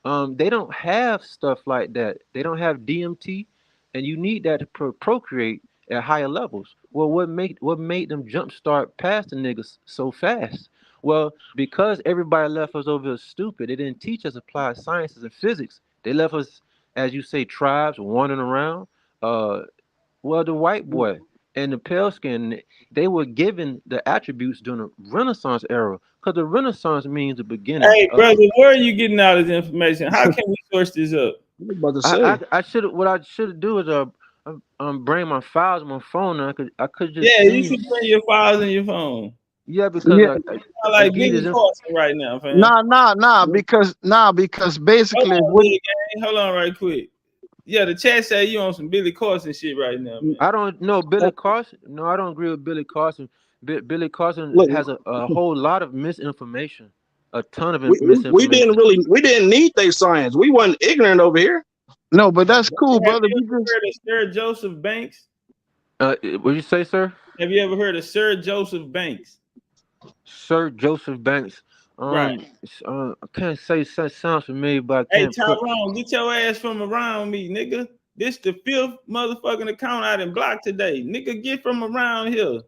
They don't have stuff like that. They don't have DMT, and you need that to procreate at higher levels. Well, what made them jumpstart past the niggas so fast? Well, because everybody left us over here stupid. They didn't teach us applied sciences and physics. They left us, as you say, tribes wandering around. Well, the white boy and the pale skin, they were given the attributes during the Renaissance era, because the Renaissance means the beginning. Hey, brother, where are you getting all this information? How can we source this up? I was about to say. I should what I should do is bring my files on my phone. And I could just Yeah, send you should bring your files in your phone. Yeah, because Yeah, I like Billy Carson right now, fam. because basically Hold on, Billy Gang. Hold on right quick. Yeah, the chat say you on some Billy Carson shit right now, man. I don't know Billy Carson. No, I don't agree with Billy Carson. Billy Carson Look, has a whole lot of misinformation, a ton of we misinformation. didn't need their science. We wasn't ignorant over here. no, but that's cool, Have brother. you ever heard of Sir Joseph Banks? What you say, sir? Have you ever heard of Sir Joseph Banks? Sir Joseph Banks. Right. I can't say that sounds familiar, but I Hey, can't put. Tyrone, get your ass from around me, nigga. This the 5th motherfucking account I done blocked today. Nigga, get from around here.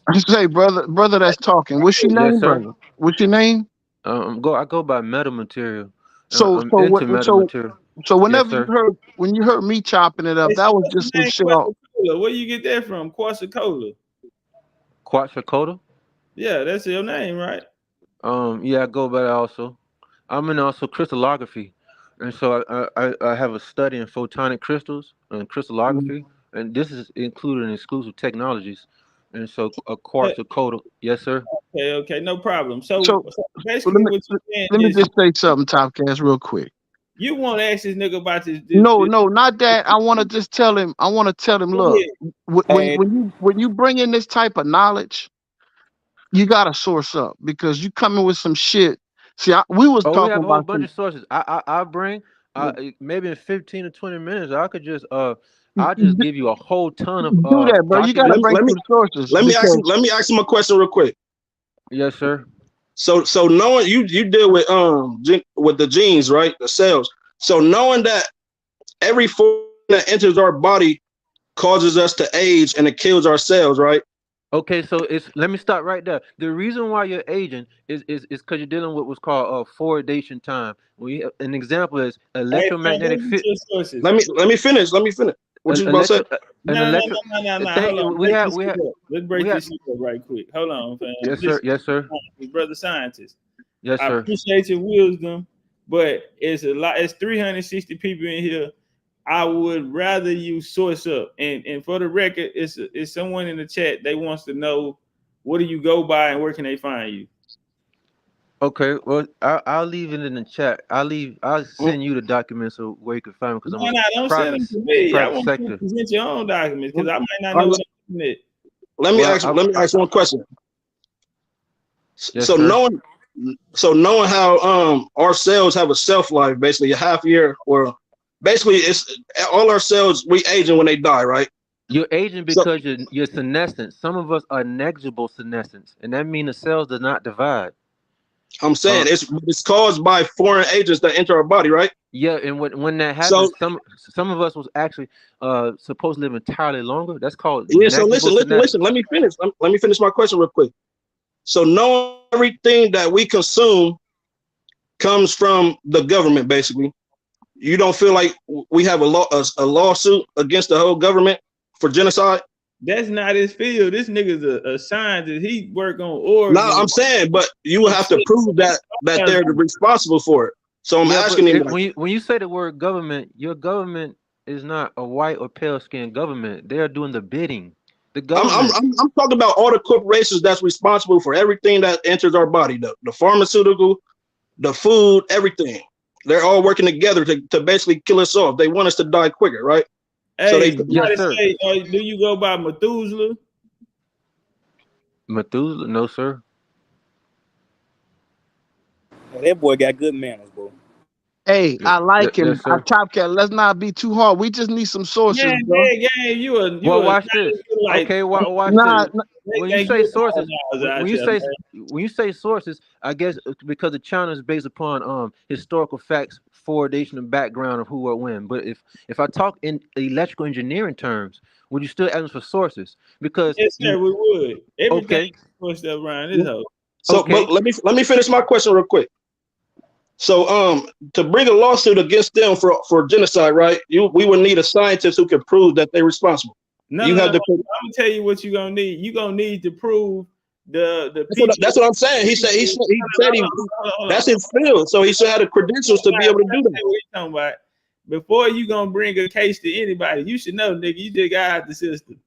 I say, brother, that's talking. What's your name, Yes, sir. brother? What's your name? I go by metamaterial. So I'm into metamaterial. So whenever Yes, when you heard me chopping it up, Hey, that was what's just your some name, shit on. Quetzalcoatl? Where you get that from? Quetzalcoatl. Quetzalcoatl. Yeah, that's your name, right? Yeah, I go by that also. I'm in also crystallography, and so I have a study in photonic crystals and crystallography, and this is included in exclusive technologies. And so a quartz of coda. Yes, sir. Okay, no problem. So So basically, let what you're saying me is just say something, Topcast, real quick. you want to ask this nigga about this. No, not that. I want to just tell him. I want to tell him, look, Hey. when you bring in this type of knowledge, you gotta source up because you coming with some shit. See, we was Oh, we talking have a whole about bunch of sources. I bring maybe in 15 to 20 minutes. I could just I'll just give you a whole ton of do that, bro. You gotta documents. bring some sources. Let me ask him a question real quick. Yes, sir. So knowing you deal with the genes, right? The cells. So knowing that every form that enters our body causes us to age and it kills our cells, right? Okay, so let me stop right there. The reason why you're aging is because you're dealing with what's called fluoridation time. An example is electromagnetic Hey, sources. Let me finish. What you about to say? No. Hold on. Let's break this shit up right quick. Hold on, fam. Yes, sir. Yes, sir. Brother scientist. Yes, I sir. appreciate your wisdom, but it's a lot. It's 360 people in here. I would rather you source up. And for the record, it's someone in the chat. They wants to know what do you go by and where can they find you? Okay, well, I'll leave it in the chat. I'll send you the documents so where you can find them because Don't send them to me. I want you to sector. present your own documents because I might not know what I'm looking at. Let me ask one question. Yes, so sir. knowing how our cells have a shelf life, basically a half year, or basically it's all our cells we aging when they die, right? You're aging because you're senescent. Some of us are negligible senescence, and that means the cells do not divide. I'm saying it's caused by foreign agents that enter our body, right? Yeah, and when that happens, some of us was actually supposed to live entirely longer. That's called So listen. Let me finish. Let me finish my question real quick. So knowing everything that we consume comes from the government, basically. You don't feel like we have a lawsuit against the whole government for genocide? That's not his field. This nigga's a scientist. He work on organs. No, I'm saying, but you will have to prove that they're responsible for it. So I'm asking him. When you say the word government, your government is not a white or pale skinned government. They are doing the bidding. The government. I'm talking about all the corporations that's responsible for everything that enters our body, the pharmaceutical, the food, everything. They're all working together to basically kill us off. They want us to die quicker, right? Hey, so yes, sir. Do you go by Methuselah? Methuselah? No, sir. Oh, that boy got good manners, bro. Hey, I like him. Yes, sir. Topcat, let's not be too hard. We just need some sources, bro. You watch this. Okay, watch this. When you say sources, I guess because the channel is based upon historical facts, fluoridation, and background of who or when. But if I talk in electrical engineering terms, would you still ask for sources? Because yes, sir, we would. Everything okay. around this house. So, but let me finish my question real quick. So, to bring a lawsuit against them for genocide, right? We would need a scientist who can prove that they're responsible. No, I'm gonna tell you what you're gonna need. You're gonna need to prove the people. That's what I'm saying. He said that's his field, so he should have the credentials to be able to do that. What you talking about? Before you gonna bring a case to anybody, you should know, nigga, you just got out the system.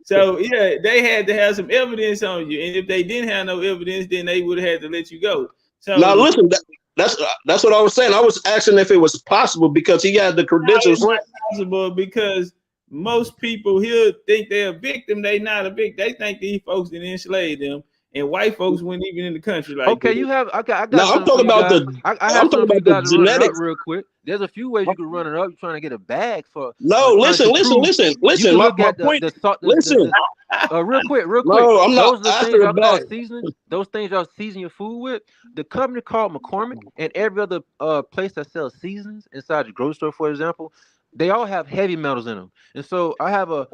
So yeah, they had to have some evidence on you, and if they didn't have no evidence, then they would have had to let you go. So now listen, that's what I was saying. I was asking if it was possible because he had the credentials. It's not possible because most people here think they're a victim. They not a victim. They think these folks didn't enslave them, and white folks weren't even in the country like okay, that. you have. I got. Now I'm talking about I'm talking about the genetics. Real quick. There's a few ways you can run it up. You're trying to get a bag for. No, listen. My point. Listen. Real quick. No, I'm not. Those are the things y'all call seasoning. Those things y'all season your food with. The company called McCormick and every other place that sells seasonings inside the grocery store, for example, they all have heavy metals in them. And so I have it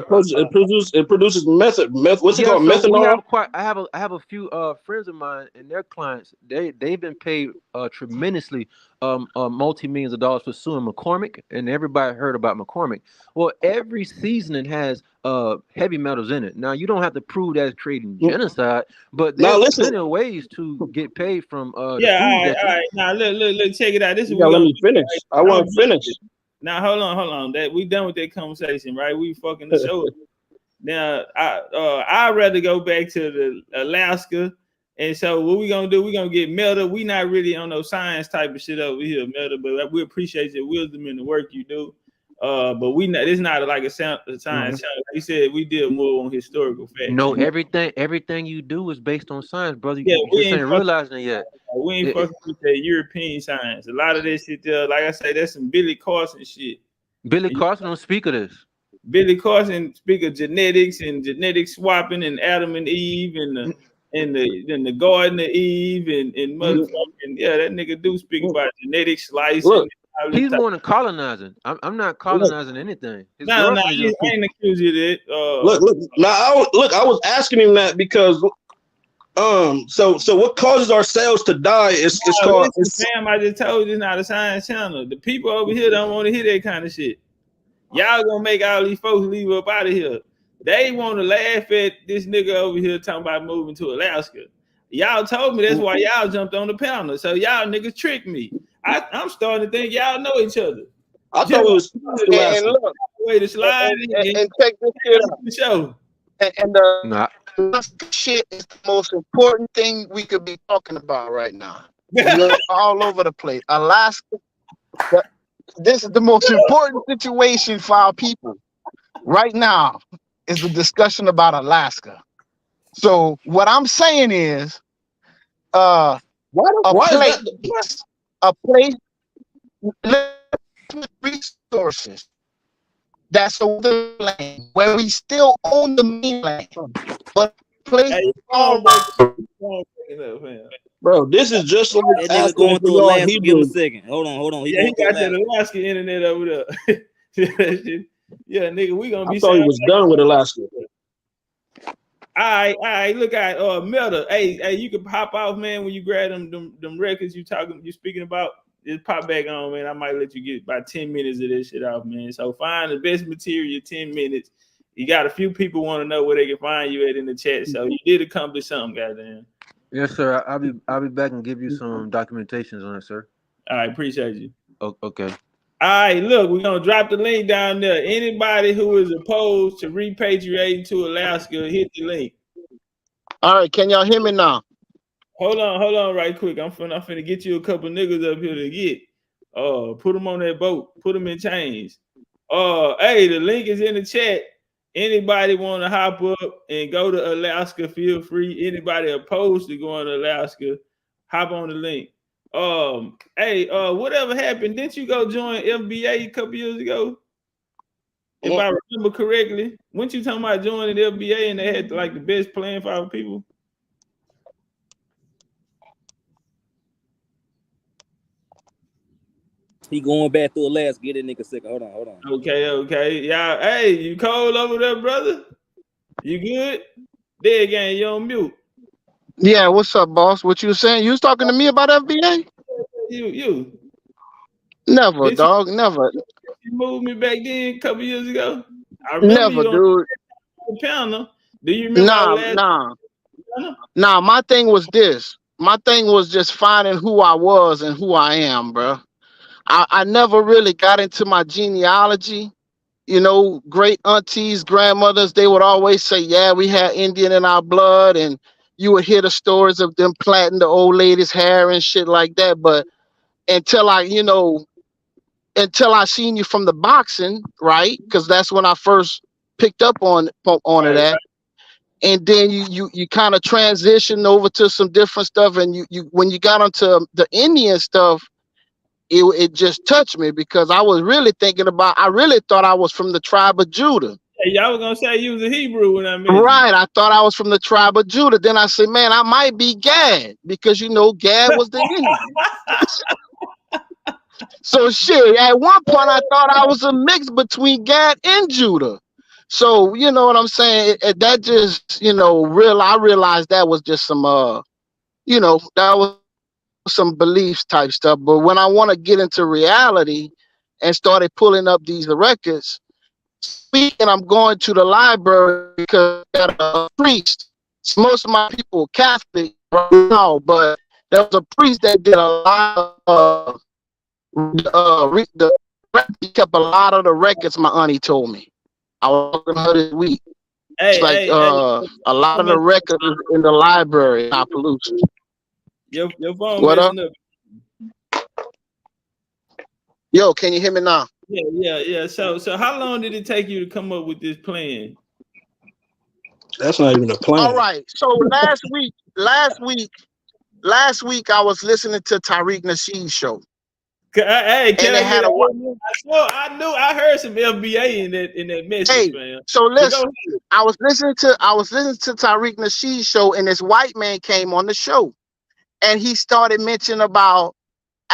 produces what's it called, methanol? I have a few friends of mine and their clients. They've been paid tremendously multi-millions of dollars for suing McCormick, and everybody heard about McCormick. Well, every seasoning has heavy metals in it. Now you don't have to prove that's creating genocide, but there's plenty of ways to get paid from all right. Now look, check it out. This is what let me finish. I want to finish. Now hold on. That we done with that conversation, right? We fucking the show. Now, I'd rather go back to the Alaska. And so what we gonna do? We gonna get Melda. We not really on no science type of shit over here, Melda, but we appreciate your wisdom and the work you do. But we not. It's not like a science. Like you said, we deal more on historical facts. No, everything you do is based on science, brother. Yeah, You just ain't realizing it yet. We ain't fucking with that European science. A lot of this shit there, like I say, that's some Billy Carson shit. Billy Carson don't speak of this. Billy Carson speak of genetics and genetic swapping and Adam and Eve and the Garden of Eve and motherfucking that nigga do speak about genetic slicing. Look, he's more than colonizing. I'm not colonizing anything. No, I ain't accused you of that. I was asking him that because so what causes our cells to die is called. Fam, I just told you it's not a science channel. The people over here don't want to hear that kind of shit. Y'all gonna make all these folks leave up out of here. They want to laugh at this nigga over here talking about moving to Alaska. Y'all told me that's why y'all jumped on the panel. So y'all niggas tricked me. I'm starting to think y'all know each other. I thought it was and look, way to slide and check this shit out. The show. And the shit is the most important thing we could be talking about right now. Look all over the place. Alaska. This is the most important situation for our people right now. Is the discussion about Alaska. So what I'm saying is, a place with resources that's over the land where we still own the mainland, but place. Bro, this is just like that nigga going through Alaska. Give him a second. Hold on. He got that Alaska internet over there. Yeah, nigga, we gonna be. I thought he was done with Alaska. All right. Look at Melda. Hey, you can pop off, man, when you grab them records you speaking about. Just pop back on, man. I might let you get about 10 minutes of this shit off, man. So find the best material, 10 minutes. You got a few people want to know where they can find you at in the chat. So you did accomplish something, goddamn. Yes, sir. I'll be back and give you some documentations on it, sir. All right, appreciate you. Okay. All right, look, we're gonna drop the link down there. Anybody who is opposed to repatriating to Alaska, hit the link. All right, can y'all hear me now? Hold on, right quick. I'm finna get you a couple niggas up here to get. Put them on that boat. Put them in chains. Hey, the link is in the chat. Anybody want to hop up and go to Alaska? Feel free. Anybody opposed to going to Alaska, hop on the link. Hey, whatever happened? Didn't you go join FBA a couple years ago? If I remember correctly, weren't you talking about joining the FBA and they had like the best plan for our people? He going back to Alaska. Get that nigga sick. Hold on. Okay. Yeah. Hey, you cold over there, brother? You good? Dead gang, you on mute. Yeah, what's up, boss? What you saying? You was talking to me about FBA? You. Never, dog. Never. You moved me back then a couple years ago. I remember never, dude. Panel. Do you remember? Nah. My thing was this. My thing was just finding who I was and who I am, bro. I never really got into my genealogy. You know, great aunties, grandmothers, they would always say, yeah, we had Indian in our blood, and you would hear the stories of them plaiting the old lady's hair and shit like that. But until I seen you from the boxing, right? Because that's when I first picked up on that. And then you kind of transitioned over to some different stuff, and you when you got onto the Indian stuff, it just touched me because I was really I really thought I was from the tribe of Judah. Hey, y'all was gonna say you was a Hebrew when I met Right, I thought I was from the tribe of Judah. Then I said, man, I might be Gad because Gad was the Indian. So shit, at one point I thought I was a mix between Gad and Judah. So you know what I'm saying? That just I realized that was just some that was some beliefs type stuff. But when I want to get into reality and started pulling up these records, speaking, I'm going to the library because I got a priest. Most of my people are Catholic right now, but there was a priest that did a lot of he kept a lot of the records. My auntie told me. I was talking to her this week, It's Hey, like hey, hey, a lot of the records is in the library, Appaloosa. your phone What up? messing up. Yo, can you hear me now? Yeah. So how long did it take you to come up with this plan? That's not even a plan. All right. So last week I was listening to Tariq Nasheed's show. Hey, And they had a I heard some FBA in that message, man. so But listen, I was listening to Tariq Nasheed's show, and this white man came on the show, and he started mentioning about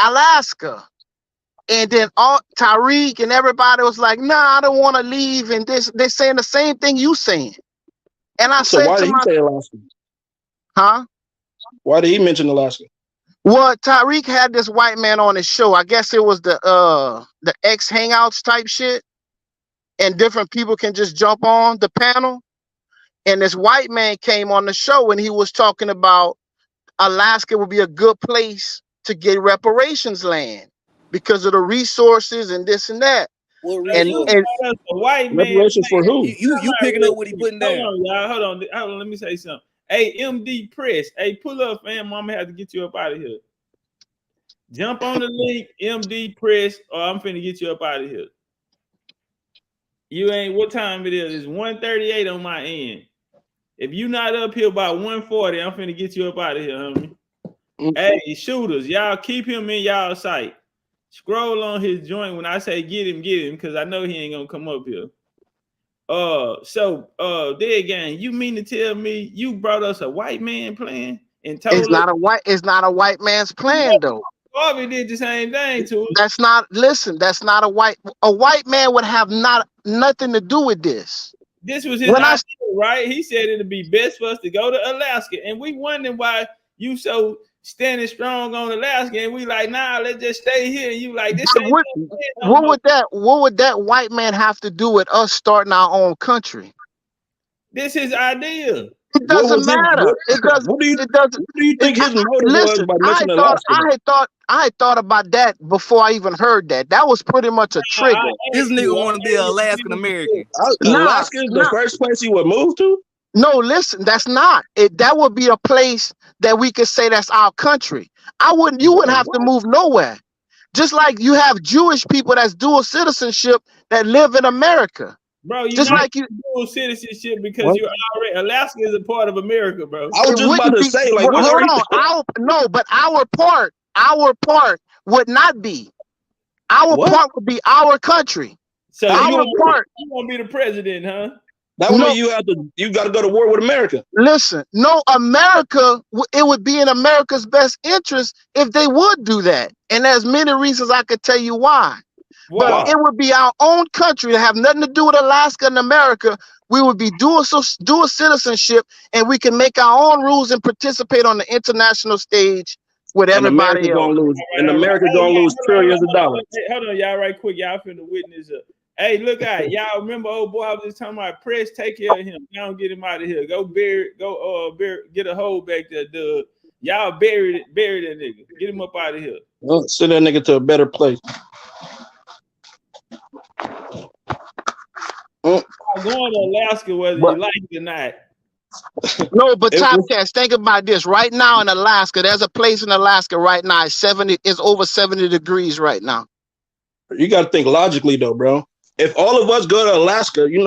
Alaska. And then Tariq and everybody was like, nah, I don't want to leave. And they're saying the same thing you saying. And I So said why to did he say Alaska? huh? Why did he mention Alaska? Well, Tariq had this white man on his show. I guess it was the X Hangouts type shit. And different people can just jump on the panel. And this white man came on the show and he was talking about Alaska would be a good place to get reparations land because of the resources and this and that. What And resources? a white man. Reparations for who? You picking up what he putting down. Hold on, y'all. Hold on. Let me say something. Hey, MD Press. Hey, pull up, fam. Mama had to get you up out of here. Jump on the link, MD Press, or I'm finna get you up out of here. You ain't what time it is? It's 1:38 on my end. If you not up here by 1:40, I'm finna get you up out of here, homie. Hey, shooters, y'all keep him in y'all sight. Scroll on his joint when I say get him, because I know he ain't gonna come up here. Dead gang, you mean to tell me you brought us a white man plan and told it's not a white man's plan though. Harvey did the same thing to us. That's not a white man would have nothing to do with this. This was his idea, right? He said it'd be best for us to go to Alaska, and we wondering why you so standing strong on Alaska, and we like, nah, let's just stay here. And you like this. What would that white man have to do with us starting our own country? This is his idea. It doesn't matter. What do you think his motive was by mentioning Alaska? I had thought about that before I even heard that. That was pretty much a trigger. This nigga want to be an Alaskan American. Alaska is the first place he would move to? No, listen, that's not it. That would be a place that we could say that's our country. You wouldn't have to move nowhere. Just like you have Jewish people that's dual citizenship that live in America. Bro, you just like you dual citizenship because you're already Alaska is a part of America, bro. I was just about to say, like, but our part would not be. Our part would be our country. So you want to be the president, huh? That way you got to go to war with America. Listen, no, America, it would be in America's best interest if they would do that. And there's many reasons I could tell you why. But it would be our own country to have nothing to do with Alaska and America. We would be dual citizenship, and we can make our own rules and participate on the international stage with everybody else. America gonna lose trillions of dollars. Hold on, y'all, right quick. Y'all finna witness it. Hey, look out, y'all remember old boy I was just talking about? Press, take care of him. Y'all get him out of here. Go get a hole back there, dude. Y'all bury that nigga. Get him up out of here. Well, send that nigga to a better place. I'm going to Alaska whether you like it or not. No, but Topcatz, think about this. Right now in Alaska, there's a place in Alaska right now. It's over 70 degrees right now. You got to think logically, though, bro. If all of us go to Alaska, you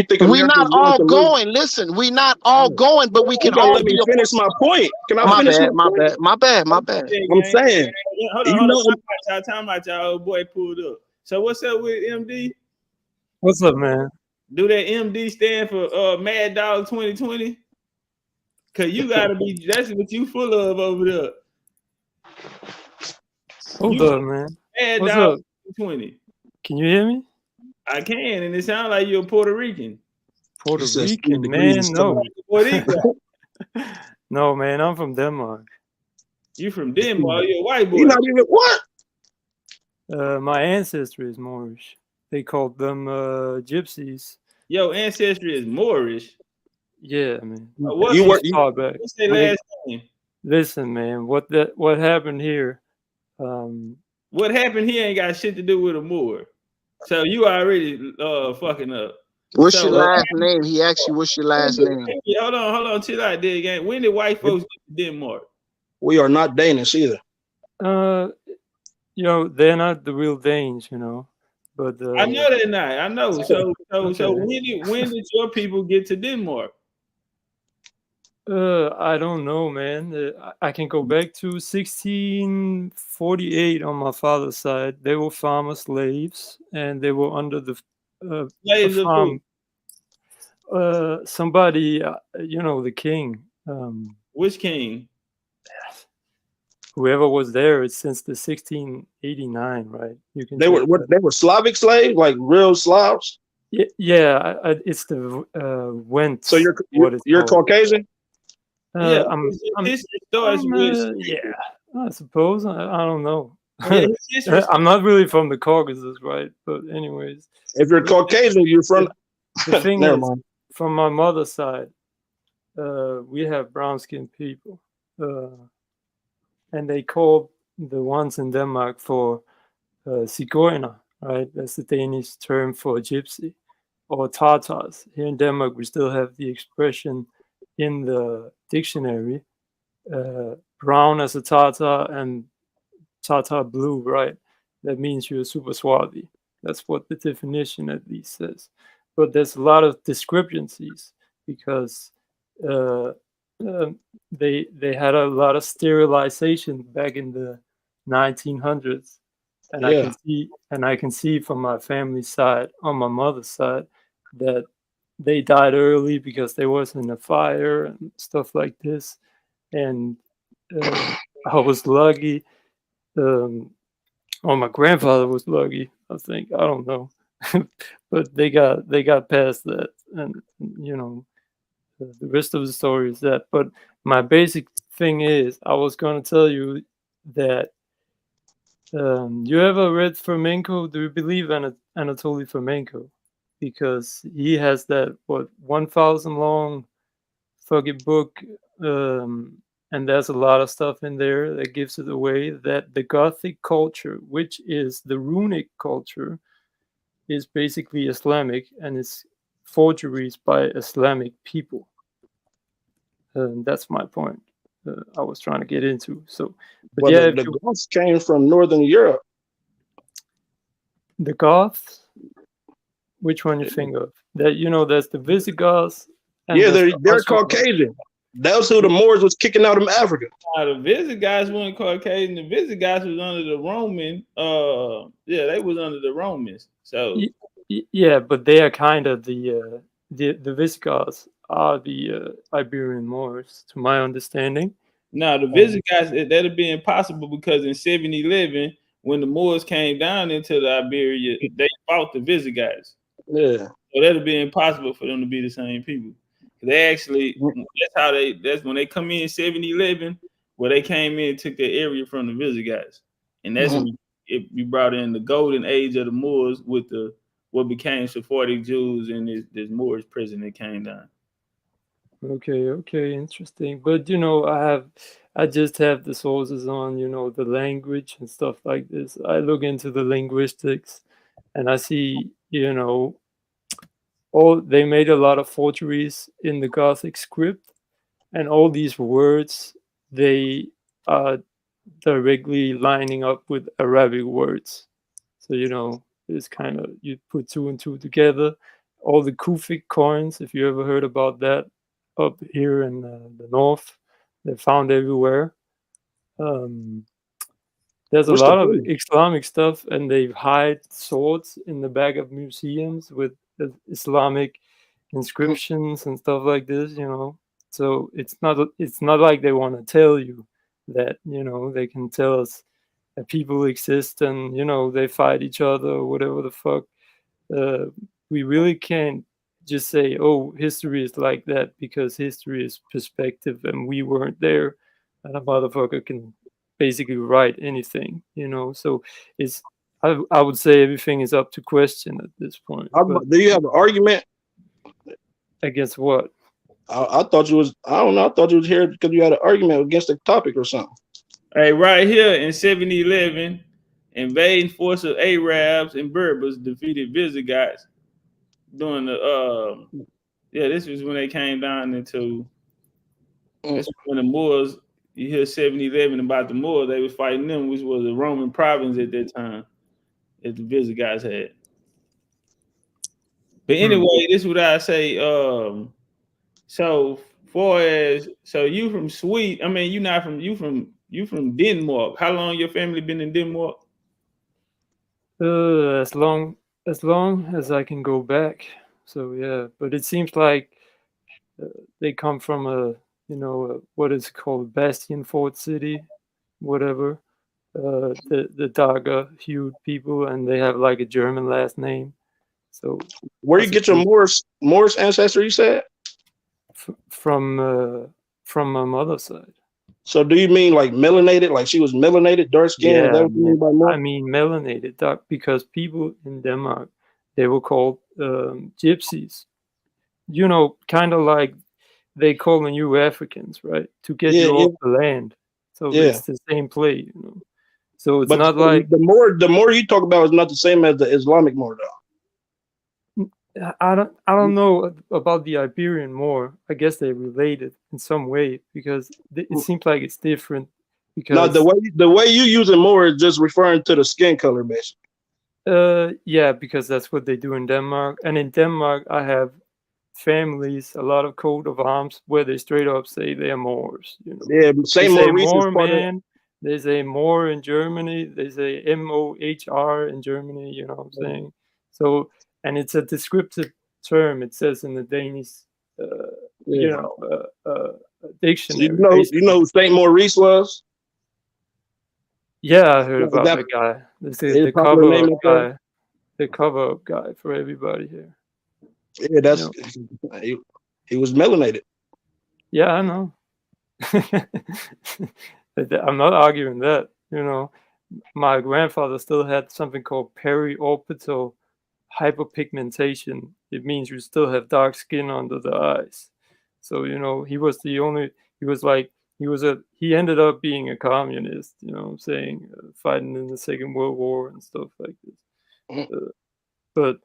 think we're not all going. Listen, we're not all going, but we can all let me finish my point. Can I finish my point? My bad. I'm saying. Hold on. Time about y'all old boy pulled up. So what's up with MD? What's up, man? Do that MD stand for Mad Dog 2020? Cause you gotta be. That's what you full of over there. Hold up, man. Mad What's Dog up? 2020. Can you hear me? I can, and it sounds like you're a Puerto Rican. Puerto Rican, man? No. No, man. I'm from Denmark. You from Denmark? You're a white boy. You're not even what? My ancestry is Moorish. They called them gypsies. Your ancestry is Moorish. Yeah, man. What's their last name? Listen, man. What happened here? What happened here ain't got shit to do with a Moor. So you already fucking up. What's your So last name? He asked you what's your last name. hold on, chill out there again. When did white folks get to Denmark? We are not Danish either. You know, they're not the real Danes, you know. But I know they're not. I know. So Okay. when did your people get to Denmark? I don't know, man. I can go back to 1648 on my father's side. They were farmer slaves, and they were under the Slaves of who? farm. Somebody, you know, the king. Which king? Whoever was there since the 1689, right? You can. They were check what? that. They were Slavic slaves, like real Slavs. Yeah, it's the Went. So you're what it's you're called. Caucasian. Yeah, I'm, his starts with yeah, I suppose. I don't know. yeah, his history I'm not really from the Caucasus, right? But anyways, If you're Caucasian, you're from. the thing Never is, mind. from my mother's side, we have brown-skinned people, and they call the ones in Denmark for Zigeuner, right? That's the Danish term for gypsy or Tartars. Here in Denmark, we still have the expression in the dictionary, brown as a Tartar and Tartar blue, right? That means you're super swarthy. That's what the definition at least says. But there's a lot of discrepancies because they had a lot of sterilization back in the 1900s, and Yeah. I can see from my family side, on my mother's side, that they died early because there wasn't a fire and stuff like this. And I was lucky. Well, my grandfather was lucky, I think. I don't know, but they got past that, and you know, the rest of the story is that. But my basic thing is, I was going to tell you that you ever read Flamenco? Do you believe in Anatoly Flamenco? Because he has that 1,000 long fucking book, and there's a lot of stuff in there that gives it away that the Gothic culture, which is the runic culture, is basically Islamic, and it's forgeries by Islamic people. That's my point. I was trying to get into. So, but yeah, the Goths came from Northern Europe. The Goths. Which one you think of? That there's the Visigoths. Yeah, they're Caucasian. That's who the Moors was kicking out of Africa. The Visigoths weren't Caucasian. The Visigoths was under the Roman. They was under the Romans. So yeah, but they are kind of the Visigoths are the Iberian Moors, to my understanding. No, the Visigoths, that'd be impossible because in 711, when the Moors came down into the Iberia, they fought the Visigoths. Yeah. So that'd be impossible for them to be the same people. They actually, that's when they come in 711, where they came in and took the area from the Visigoths. And that's when we brought in the golden age of the Moors with what became Sephardic Jews and this Moorish prison that came down. Okay, interesting. But I just have the sources on, the language and stuff like this. I look into the linguistics and I see, they made a lot of forgeries in the Gothic script, and all these words, they are directly lining up with Arabic words. So, it's kind of, you put two and two together. All the Kufic coins, if you ever heard about that, up here in the north, they're found everywhere. There's a lot of Islamic stuff, and they hide swords in the back of museums with Islamic inscriptions and stuff like this. So it's not like they want to tell you that they can tell us that people exist and they fight each other or whatever the fuck. We really can't just say, oh, history is like that, because history is perspective and we weren't there, and a motherfucker can basically write anything, so it's I would say everything is up to question at this point. Do you have an argument against what? I thought you was, I don't know, I thought you was here because you had an argument against the topic or something. Hey, right here in 711, invading force of Arabs and Berbers defeated Visigoths during the this was when they came down into. That's when the Moors. You hear 711 about the Moors. They was fighting them, which was a Roman province at that time, that the Visigoths had. But anyway, this is what I say. So far as you from Sweden. I mean, you from Denmark. How long your family been in Denmark? As long as I can go back. So yeah, but it seems like they come from a what is called Bastion Fort City, whatever. The darker hued people, and they have like a German last name. So where you get your Moorish ancestry? You said from my mother's side. So do you mean like melanated? Like she was melanated, dark skin? Yeah, Is that what you mean by Moor? I mean melanated, dark, because people in Denmark, they were called gypsies. You know, kind of like they calling you Africans, right? To get you off the land. So it's the same play, you know. So it's not like the more you talk about is not the same as the Islamic Moor, though. I don't know about the Iberian Moor. I guess they're related in some way because it seems like it's different. Because no, the way you using Moor is just referring to the skin color, basically. Yeah, because that's what they do in Denmark, and in Denmark I have families, a lot of coat of arms where they straight up say they're Moors. You know? Yeah, same Moor, man. They say Moor in Germany. They say MOHR in Germany. You know what I'm saying? So, and it's a descriptive term. It says in the Danish, dictionary. So you know who Saint Maurice was? Yeah, I heard about that guy. The cover-up guy. The cover-up guy for everybody here. Yeah, that's he was melanated. Yeah, I know. I'm not arguing that. You know, my grandfather still had something called periorbital hyperpigmentation. It means you still have dark skin under the eyes. So you know, he ended up being a communist. You know what I'm saying? Fighting in the Second World War and stuff like this. But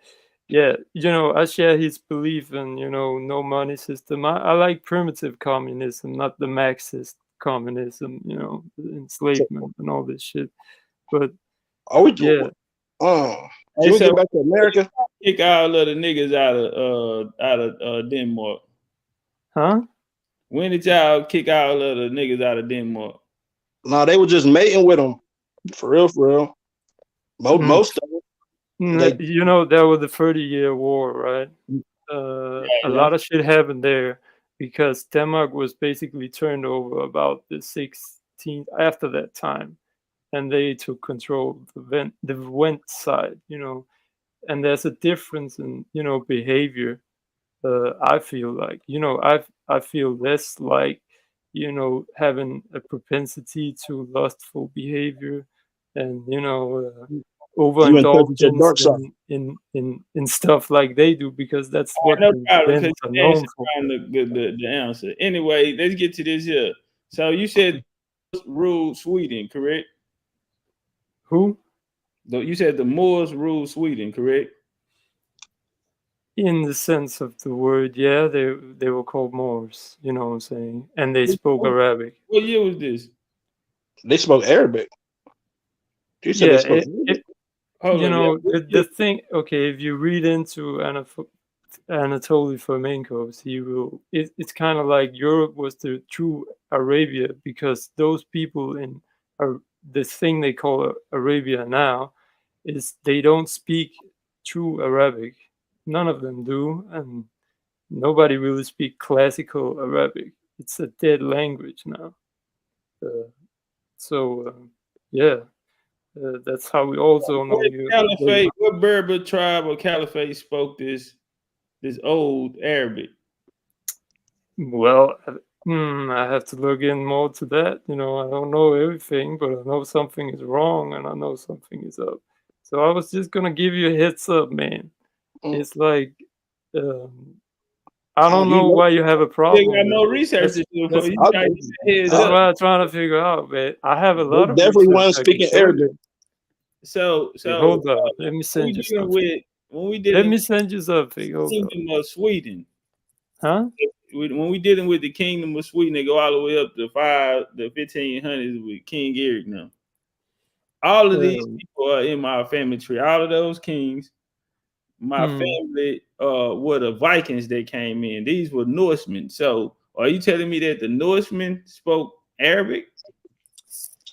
yeah, you know, I share his belief in, you know, no money system. I like primitive communism, not the Marxist communism, you know, enslavement and all this shit. But can we get back to America? Kick all of the niggas out of Denmark. Huh? When did y'all kick all of the niggas out of Denmark? No, they were just mating with them. For real. Most of them. You know, there was the 30-year war, right? A lot of shit happened there because Denmark was basically turned over about the 16th after that time, and they took control of the Went side, you know. And there's a difference in, you know, behavior. I feel like, you know, I feel less like, you know, having a propensity to lustful behavior and, you know, overindulgence in stuff like they do, because that's what the events are known for. The answer. Anyway, let's get to this here. So you said ruled Sweden, correct? Who? You said the Moors ruled Sweden, correct? In the sense of the word, yeah, they were called Moors, you know what I'm saying? And they spoke Arabic. What year was this? They spoke Arabic. You said yeah, they spoke Arabic. You know, the thing, okay, if you read into Anatoly Fomenko's, it's kind of like Europe was the true Arabia, because those people in the thing they call Arabia now is they don't speak true Arabic. None of them do, and nobody really speak classical Arabic. It's a dead language now. Yeah. That's how we also know what Berber tribe or caliphate spoke this old Arabic? Well, I have to look in more to that. You know, I don't know everything, but I know something is wrong and I know something is up. So I was just gonna give you a heads up, man. It's like I don't know why you have a problem. You got more research to do. That's what I'm trying to figure out, man. I have a lot of definitely one speaking Arabic. So hold on. Let me send you something. when we did Let it, me send you something. Hold on. Kingdom of Sweden. Huh? When we dealing with the Kingdom of Sweden, they go all the way up to the 1500s with King Eric now. All of these people are in my family tree. All of those kings, my family were the Vikings that came in. These were Norsemen. So are you telling me that the Norsemen spoke Arabic?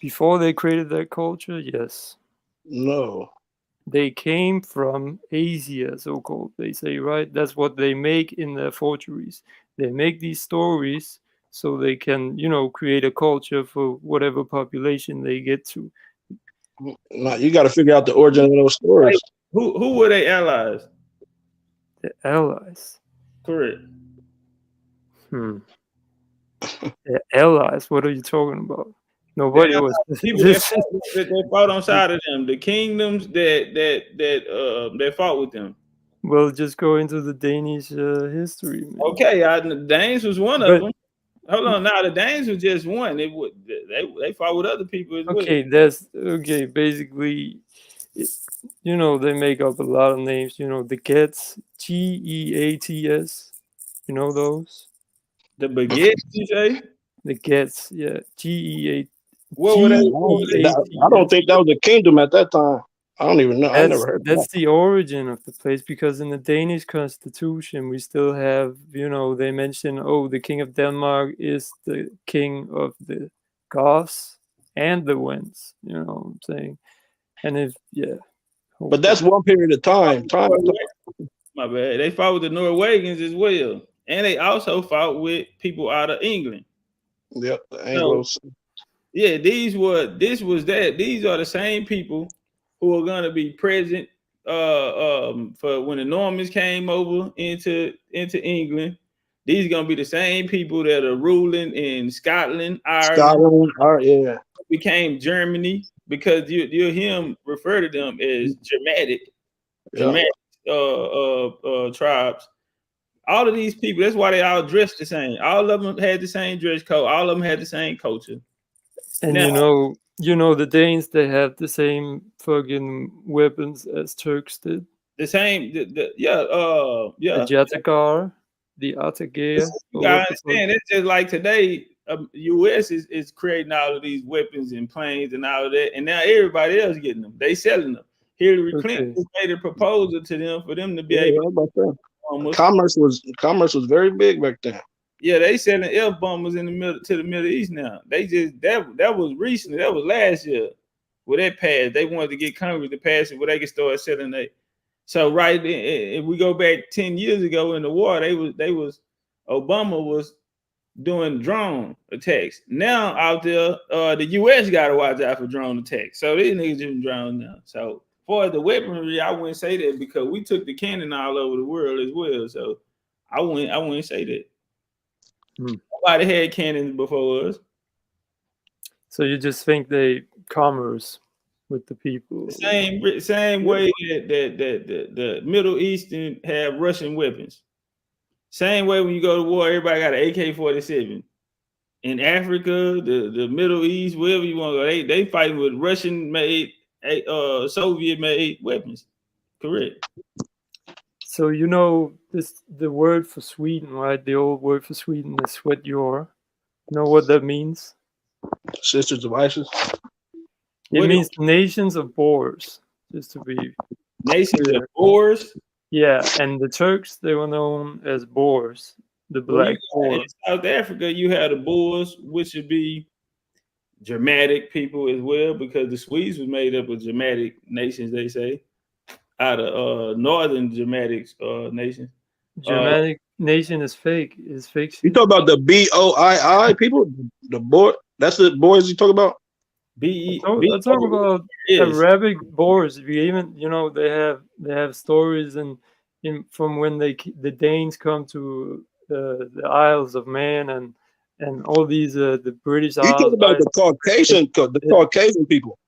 Before they created that culture, yes. No. They came from Asia, so-called, they say, right? That's what they make in their forgeries. They make these stories so they can, create a culture for whatever population they get to. No, you got to figure out the origin of those stories. Who were they allies? The allies. Correct. The allies? What are you talking about? Nobody was. People that fought on side of them. The kingdoms that fought with them. Well, just go into the Danish history, man. Okay, the Danes was one of them. Hold on, now the Danes was just one. They fought with other people as well. Okay. Basically, they make up a lot of names. The Getz, Geats. You know those? The baguettes, you say? The Getz, yeah, Geats. What were they? I don't think that was a kingdom at that time. I don't even know. I never heard that's the origin of the place, because in the Danish constitution we still have, they mention, the king of Denmark is the king of the Goths and the Wends. You know what I'm saying? And but that's one period of time. My bad. They fought with the Norwegians as well, and they also fought with people out of England. Yep, the Anglos. Yeah, these are the same people who are going to be present for when the Normans came over into England. These are going to be the same people that are ruling in Scotland, Ireland, yeah, became Germany, because you hear him refer to them as Germanic tribes. All of these people, that's why they all dressed the same. All of them had the same dress code. All of them had the same culture. And now, the Danes, they have the same fucking weapons as Turks did. The same, the Jatagar, the Atagir. You gotta understand, it's just like today, U.S. is creating all of these weapons and planes and all of that, and now everybody else getting them. They selling them. Hillary Clinton made a proposal to them for them to be able to. Commerce was very big back then. Yeah, they selling F-bombers in the Middle East now. They just that was recently. That was last year. Where that passed, they wanted to get Congress to pass it where they could start selling that. So right, if we go back 10 years ago in the war, Obama was doing drone attacks. Now out there, the U.S. got to watch out for drone attacks. So these niggas doing drones now. So for the weaponry, I wouldn't say that, because we took the cannon all over the world as well. So I wouldn't say that. Nobody had cannons before us. So you just think they commerce with the people? Same way that the Middle Eastern have Russian weapons. Same way when you go to war, everybody got an AK-47. In Africa, the Middle East, wherever you want to go, they fighting with Russian-made, Soviet-made weapons. Correct. So the word for Sweden, right? The old word for Sweden is "svetjor." You know what that means? Sisters of ISIS. It means nations of boars. Just to be nations of boars. Yeah, and the Turks, they were known as Boers, the black Boer. In South Africa, you had the Boers, which would be Germanic people as well, because the Swedes was made up of Germanic nations, they say, out of northern Germanic nations. Germanic nation is fake. Is fake. You talk about the BOII people, the boy. That's the boys you talk about. I talk about Arabic Boers. Even they have stories from when the Danes come to the Isles of Man and all these the British Isles. You talk about the Caucasian people.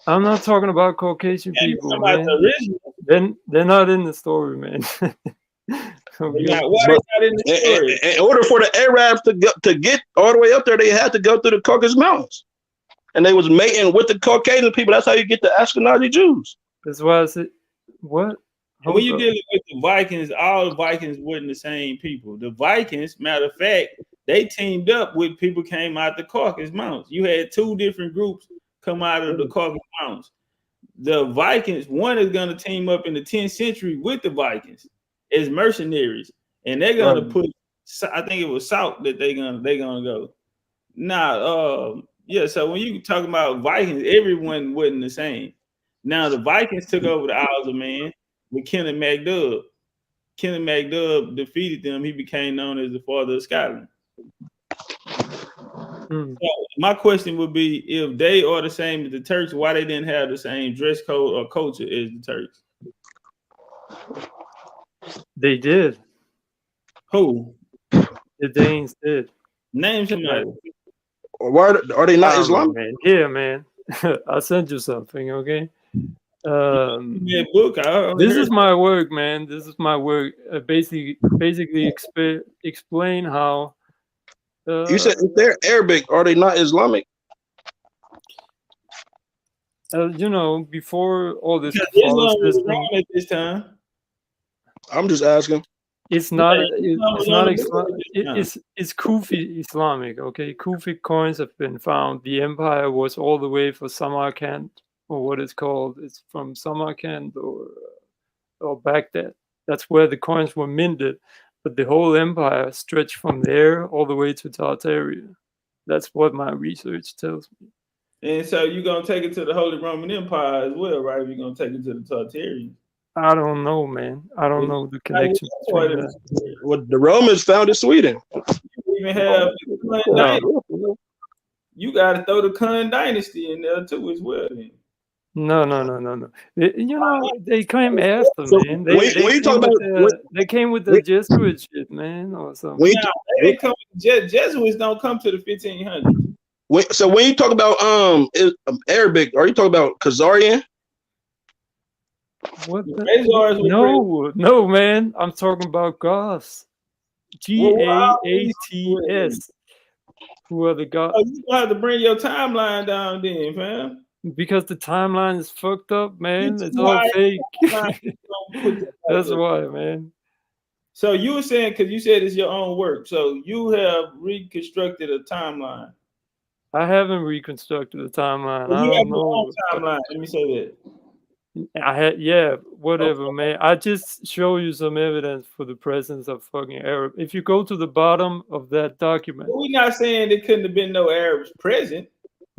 I'm not talking about Caucasian people, man. They're not in the story, man. In order for the Arabs to get all the way up there, they had to go through the Caucasus Mountains, and they was mating with the Caucasian people. That's how you get the Ashkenazi Jews. That's why I said, what? And when you're dealing with the Vikings, all the Vikings weren't the same people. The Vikings, matter of fact, they teamed up with people came out the Caucasus Mountains. You had two different groups come out of the Caucasus Mountains. The Vikings, one is going to team up in the 10th century with the Vikings as mercenaries, and they're going to put, I think it was South that they're gonna go. Now, yeah. So when you talk about Vikings, everyone wasn't the same. Now the Vikings took over the Isles of Man with Kenneth MacDuff. Kenneth MacDuff defeated them. He became known as the father of Scotland. So my question would be, if they are the same as the Turks, why they didn't have the same dress code or culture as the Turks? They did. Who? The Danes did. Name somebody. Why are they not Islamic? Man. Here, man. I'll send you something, okay? Book. This is my work, man. This is my work. Basically explain how. You said if they're Arabic, are they not Islamic? You know, before all this Catholicism at this time. I'm just asking. It's not. It's not Islam. It's Kufi Islamic. Okay, Kufi coins have been found. The empire was all the way for Samarkand, or what it's called. It's from Samarkand or Baghdad. That's where the coins were minted. But the whole empire stretched from there all the way to Tartaria. That's what my research tells me. And so you're going to take it to the Holy Roman Empire as well, right? You're going to take it to the Tartarians. I don't know, man. I don't know the connection between that. Well, the Romans founded Sweden. You even have you got to throw the Khan dynasty in there too as well. Then. No. You know, they came after, man. They came with the Jesuit shit, man, or something. Jesuits don't come to the 1500s. So when you talk about Arabic, are you talking about Khazarian? What? No, man. I'm talking about Goths. Gaats. Who are the Goths? Oh, you gonna have to bring your timeline down, then, fam. Because the timeline is fucked up, man. It's all fake. That's why, man. So you were saying, because you said it's your own work, so you have reconstructed a timeline. I haven't reconstructed a timeline. Well, I don't know. Timeline. Let me say that. Whatever, man. I just show you some evidence for the presence of fucking Arab. If you go to the bottom of that document, we're not saying there couldn't have been no Arabs present.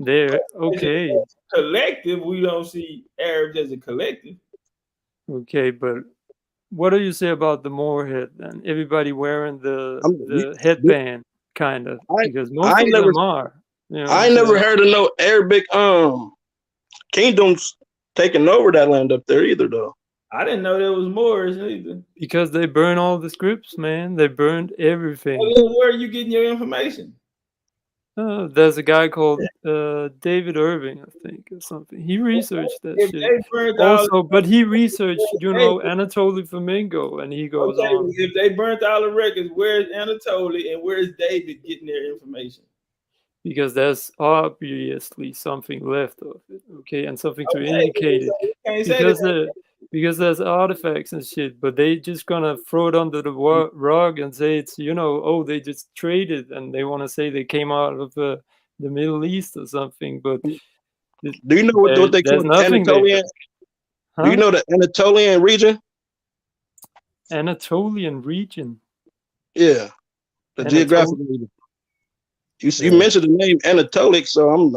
There, okay. As a collective, we don't see Arabs as a collective. Okay, but what do you say about the Moorhead then? Everybody wearing the headband, kind of, because most of them are. You know, I never heard of no Arabic kingdoms taking over that land up there either, though. I didn't know there was Moors either. Because they burned all the scripts, man. They burned everything. Well, where are you getting your information? There's a guy called David Irving, I think, or something. He researched that shit. Also, but he researched, Anatoly Fomenko, and he goes on. If they burnt all the records, where's Anatoly and where's David getting their information? Because there's obviously something left of it, okay, and something to indicate it. Because there's artifacts and shit, but they just gonna throw it under the rug and say it's, they just traded and they want to say they came out of the Middle East or something. But do you know what they call Anatolian? Huh? Do you know the Anatolian region? Anatolian region. Yeah, the geographical region. You mentioned the name Anatolic, so I'm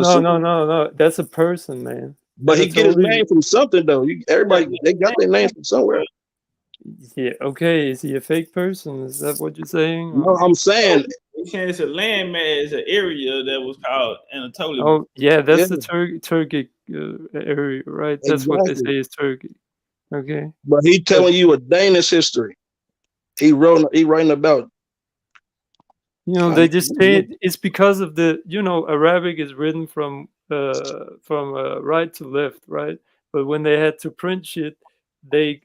assuming. No. That's a person, man. But he get his name from something, though. Everybody, they got their name from somewhere. Yeah, okay. Is he a fake person? Is that what you're saying? No, I'm saying it's a landmass, it's an area that was called Anatolia. Oh, yeah, that's the Turkic area, right? That's what they say is Turkey. Okay. But he telling you a Danish history. He writing about. They just say it's because of the, Arabic is written from right to left, right? But when they had to print shit, they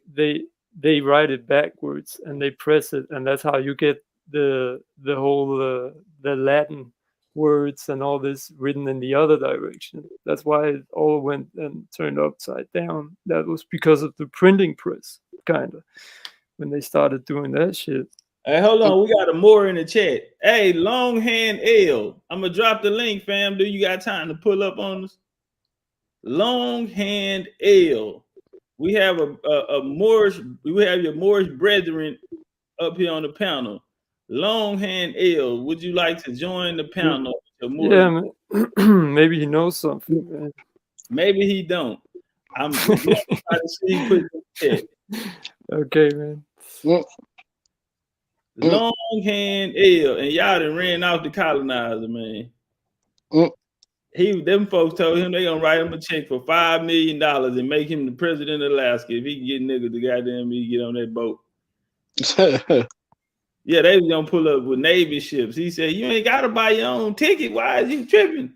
write it backwards and they press it, and that's how you get the whole the Latin words and all this written in the other direction. That's why it all went and turned upside down. That was because of the printing press, kind of, when they started doing that shit. Hey, hold on. We got a more in the chat. Hey, Longhand L. I'm gonna drop the link, fam. Do you got time to pull up on us? Longhand L. We have a Moorish. We have your Moorish brethren up here on the panel. Longhand L. Would you like to join the panel? Yeah, maybe he knows something. Man. Maybe he don't. I'm trying to see. Put in the chat. Okay, man. Longhand L, and y'all done ran off the colonizer, man. Them folks told him they gonna write him a check for $5 million and make him the president of Alaska if he can get niggas to goddamn me get on that boat. Yeah, they was gonna pull up with Navy ships. He said, "You ain't gotta buy your own ticket. Why is you tripping?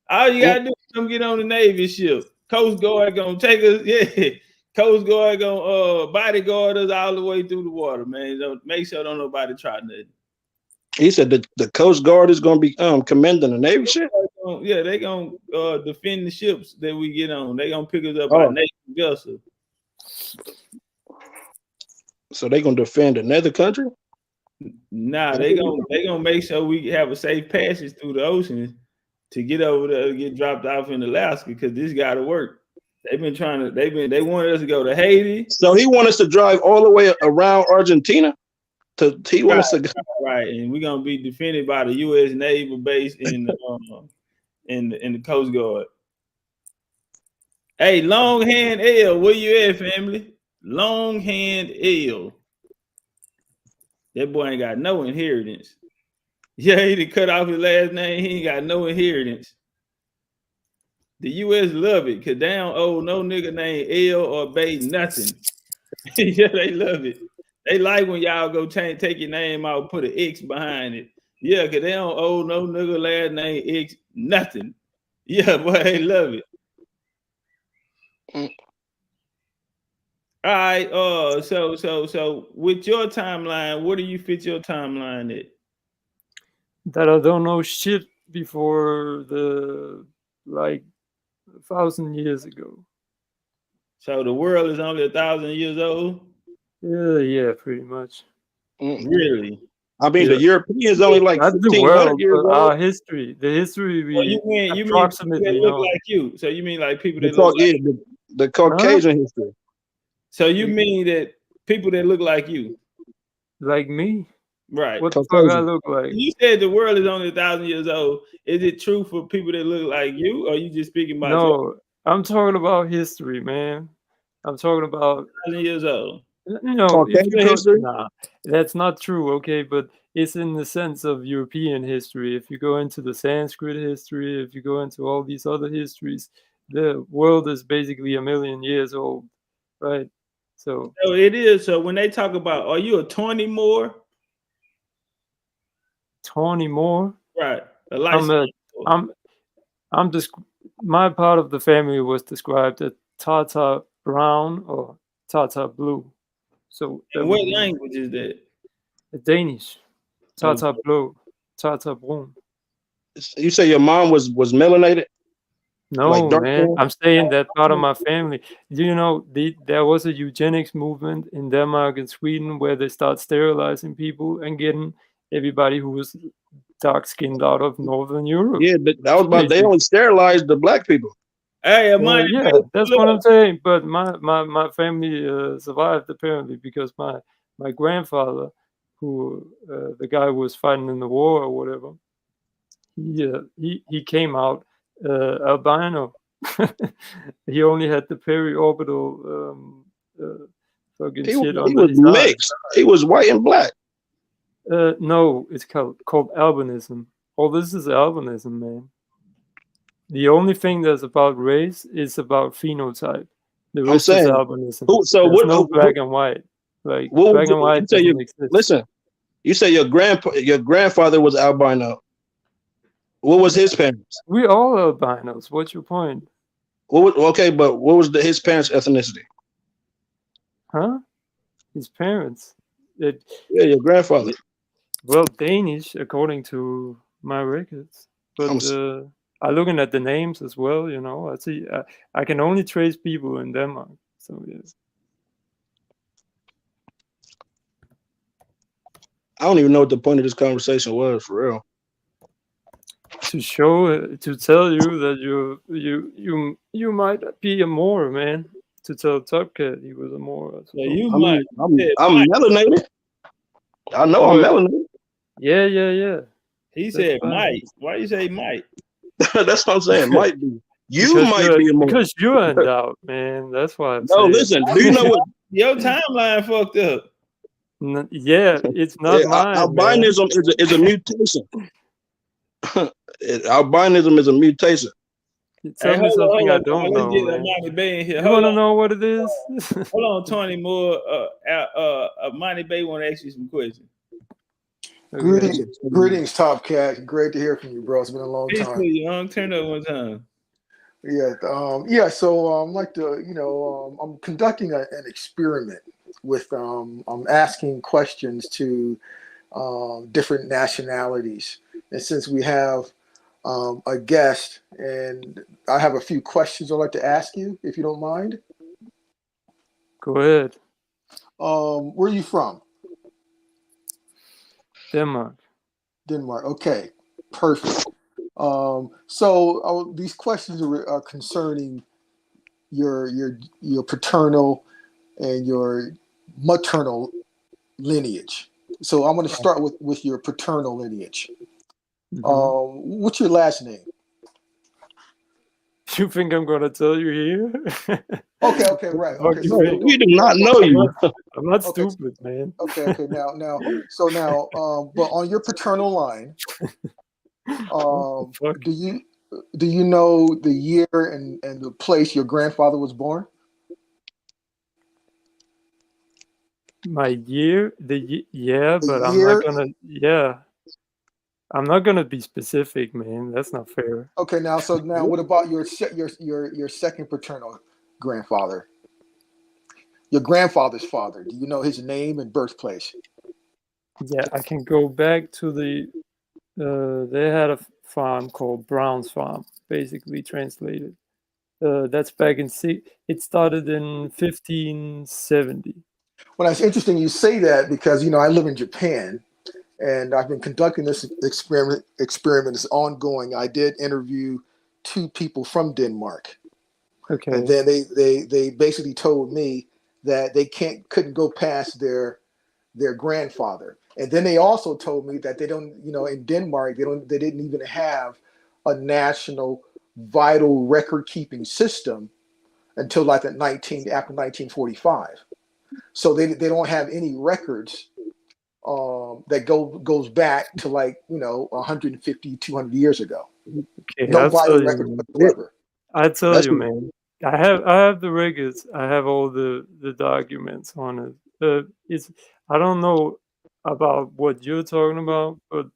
All you gotta do is come get on the Navy ship. Coast Guard gonna take us. Yeah, Coast Guard gonna bodyguard us all the way through the water, man. Don't make sure don't nobody try nothing." He said the Coast Guard is gonna be commanding the Navy ship. Yeah, they gonna defend the ships that we get on. They gonna pick us up by Navy vessel. So they gonna defend another country? Nah, they gonna make sure we have a safe passage through the oceans to get over there to get dropped off in Alaska because this got to work. They wanted us to go to Haiti. So he want us to drive all the way around Argentina. He want us to go. Right, and we're gonna be defended by the U.S. Naval base in the Coast Guard. Hey, Longhand L, where you at, family? Longhand L. That boy ain't got no inheritance. Yeah, he done cut off his last name. He ain't got no inheritance. The U.S. love it because they don't owe no nigga named L or Bay nothing. Yeah, they love it. They like when y'all go take your name out, put an X behind it. Yeah, because they don't owe no nigga last name X nothing. Yeah, boy, they love it. All right, so with your timeline, what do you fit your timeline at? That I don't know shit before the 1,000 years ago. So the world is only 1,000 years old? Yeah, pretty much. Really? I mean, the Europeans only like not the world, years but old. our history. The history we approximately mean look like you. So you mean like people that look like the Caucasian history. So you mean that people that look like you? Like me? Right. What the fuck I look like? You said the world is only 1,000 years old. Is it true for people that look like you, or are you just speaking about No, I'm talking about history, man. I'm talking about 1,000 years old. No, if you go, nah, that's not true, okay? But it's in the sense of European history. If you go into the Sanskrit history, if you go into all these other histories, the world is basically 1 million years old, right? So it is. So when they talk about, are you a Tawny Moor? Tawny Moor? Right. I'm just, my part of the family was described as Tata brown or Tata blue. So what language is that? Danish. Tata blue, Tata brun. You say your mom was melanated? No, like man. I'm saying that part of my family. You know, there was a eugenics movement in Denmark and Sweden where they start sterilizing people and getting everybody who was dark skinned out of Northern Europe. Yeah, that was about they only sterilized the black people. Hey, yeah, that's what I'm saying. But my family survived apparently because my grandfather, who the guy who was fighting in the war or whatever, he came out albino. He only had the periorbital fucking shit on his mixed. He was white and black. No, it's called albinism. Oh, this is albinism, man. The only thing that's about race is about phenotype. The rest is albinism. There's no black and white. Like black and white doesn't exist. Listen, you say your grandfather was albino. What was his parents? We all albinos. What's your point? Okay, but what was his parents' ethnicity? Huh? His parents. Yeah, your grandfather. Well, Danish, according to my records. but I'm looking at the names as well. You know, I see. I can only trace people in Denmark. So yeah. I don't even know what the point of this conversation was for real. To tell you that you might be a Moor, man. To tell Topcat he was a Moor. Yeah, you I might. mean, I'm melanated. I know I'm melanated. Yeah. He said might. Why you say might? That's what I'm saying. Might be. You might be a Moor. Because you're in doubt, man. That's why I'm saying. No, listen. Do you know what your timeline fucked up? Yeah, it's not mine. Albinism is a mutation. Albinism is a mutation. Tell me something I don't know. You want to know what it is? Hold on, Tony Moore. Monty Bay want to ask you some questions. Greetings, Topcat. Great to hear from you, bro. It's been a long Peace time. to you, turn up one time. Yeah. So I'd like to, I'm conducting an experiment with, I'm asking questions to different nationalities, and since we have a guest, and I have a few questions I'd like to ask you, if you don't mind. Go ahead. Where are you from? Denmark. Okay, perfect. So these questions are concerning your paternal and your maternal lineage. So I'm going to start with your paternal lineage. Mm-hmm. What's your last name? You think I'm going to tell you here? Okay, right. Okay, so we do not know you. I'm not stupid, man. Okay. Now, but on your paternal line, do you know the year and the place your grandfather was born? My year, I'm not gonna be specific, man. That's not fair. Okay, now what about your second paternal grandfather? Your grandfather's father. Do you know his name and birthplace? Yeah, I can go back to they had a farm called Brown's Farm, basically translated. That's back in it started in 1570. Well, it's interesting you say that because I live in Japan, and I've been conducting this experiment. It's ongoing. I did interview 2 people from Denmark. Okay. And then they basically told me that they couldn't go past their grandfather. And then they also told me that they don't, in Denmark, they didn't even have a national vital record keeping system until like after 1945. So they don't have any records that goes back to 150, 200 years ago. Okay, no vital record whatsoever. I tell you, man. I have the records. I have all the documents on it. I don't know about what you're talking about, but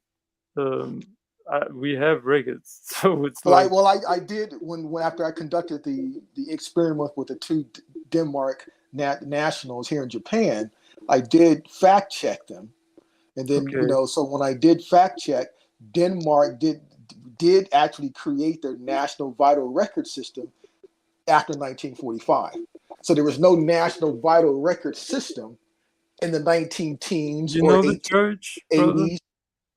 we have records. So it's I did when after I conducted the experiment with the 2 Denmark nationals here in Japan, I did fact check them, and then so when I did fact check, Denmark did actually create their national vital record system after 1945. So there was no national vital record system in the 19-teens or the church, 80s.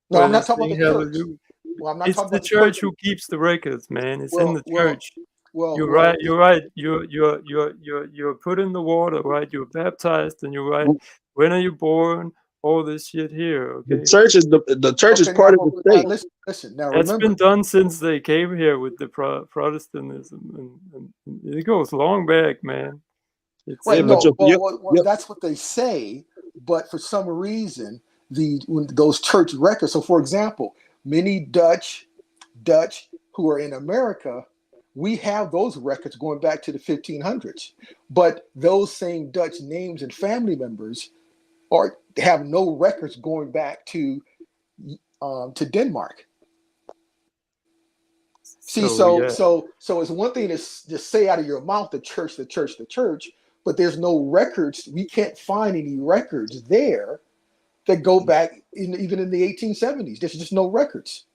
No, I'm not talking about the church. Well, I'm not it's talking the about church who keeps the records, man. It's in the church. You're right. You're put in the water, right? You're baptized, and you're right. When are you born? All this shit here. Okay. The church is part of the state. Listen. Now that's been done since they came here with the Protestantism, and it goes long back, man. That's what they say, but for some reason, those church records. So, for example, many Dutch who are in America, we have those records going back to the 1500s, but those same Dutch names and family members have no records going back to Denmark. See, so it's one thing to just say out of your mouth, the church, but there's no records. We can't find any records there that go back even in the 1870s. There's just no records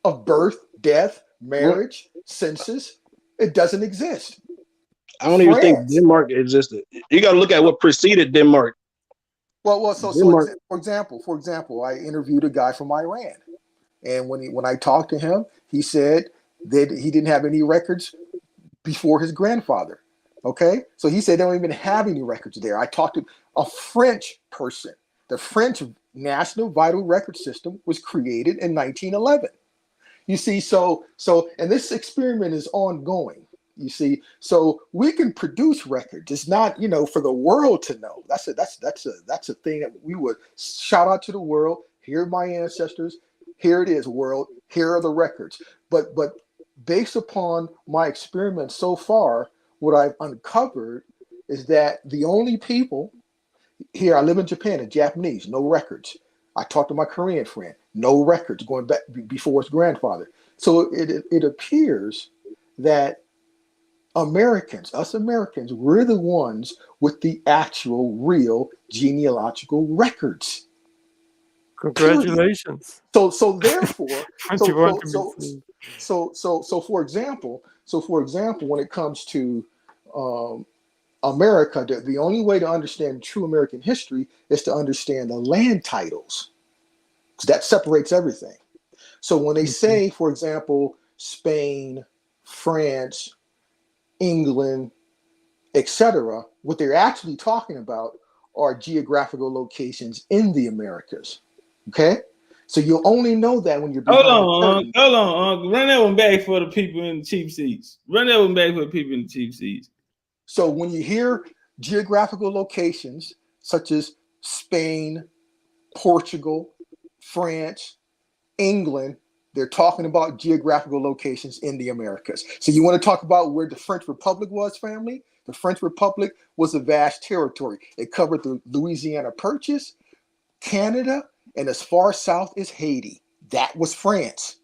of birth, death, marriage, census. It doesn't exist. I don't even think France. Denmark existed. You got to look at what preceded Denmark. So Denmark. for example, I interviewed a guy from Iran, and when I talked to him, he said that he didn't have any records before his grandfather. Okay, so he said they don't even have any records there. I talked to a French person. The French National Vital Record System was created in 1911. You see, and this experiment is ongoing. You see, so we can produce records. It's not, for the world to know. That's a thing that we would shout out to the world. Here are my ancestors. Here it is, world. Here are the records. But based upon my experiment so far, what I've uncovered is that the only people here, I live in Japan, and Japanese, no records. I talked to my Korean friend, no records going back before his grandfather. So it appears that us Americans, we're the ones with the actual real genealogical records. Congratulations. So therefore, for example, when it comes to America, the only way to understand true American history is to understand the land titles, because that separates everything. So when they say, for example, Spain, France, England, etc., what they're actually talking about are geographical locations in the Americas. Okay, so you'll only know that when you're behind hold on. Run that one back for the people in the cheap seats. So when you hear geographical locations such as Spain, Portugal, France, England, they're talking about geographical locations in the Americas. So you want to talk about where the French Republic was, family? The French Republic was a vast territory. It covered the Louisiana Purchase, Canada, and as far south as Haiti. That was France.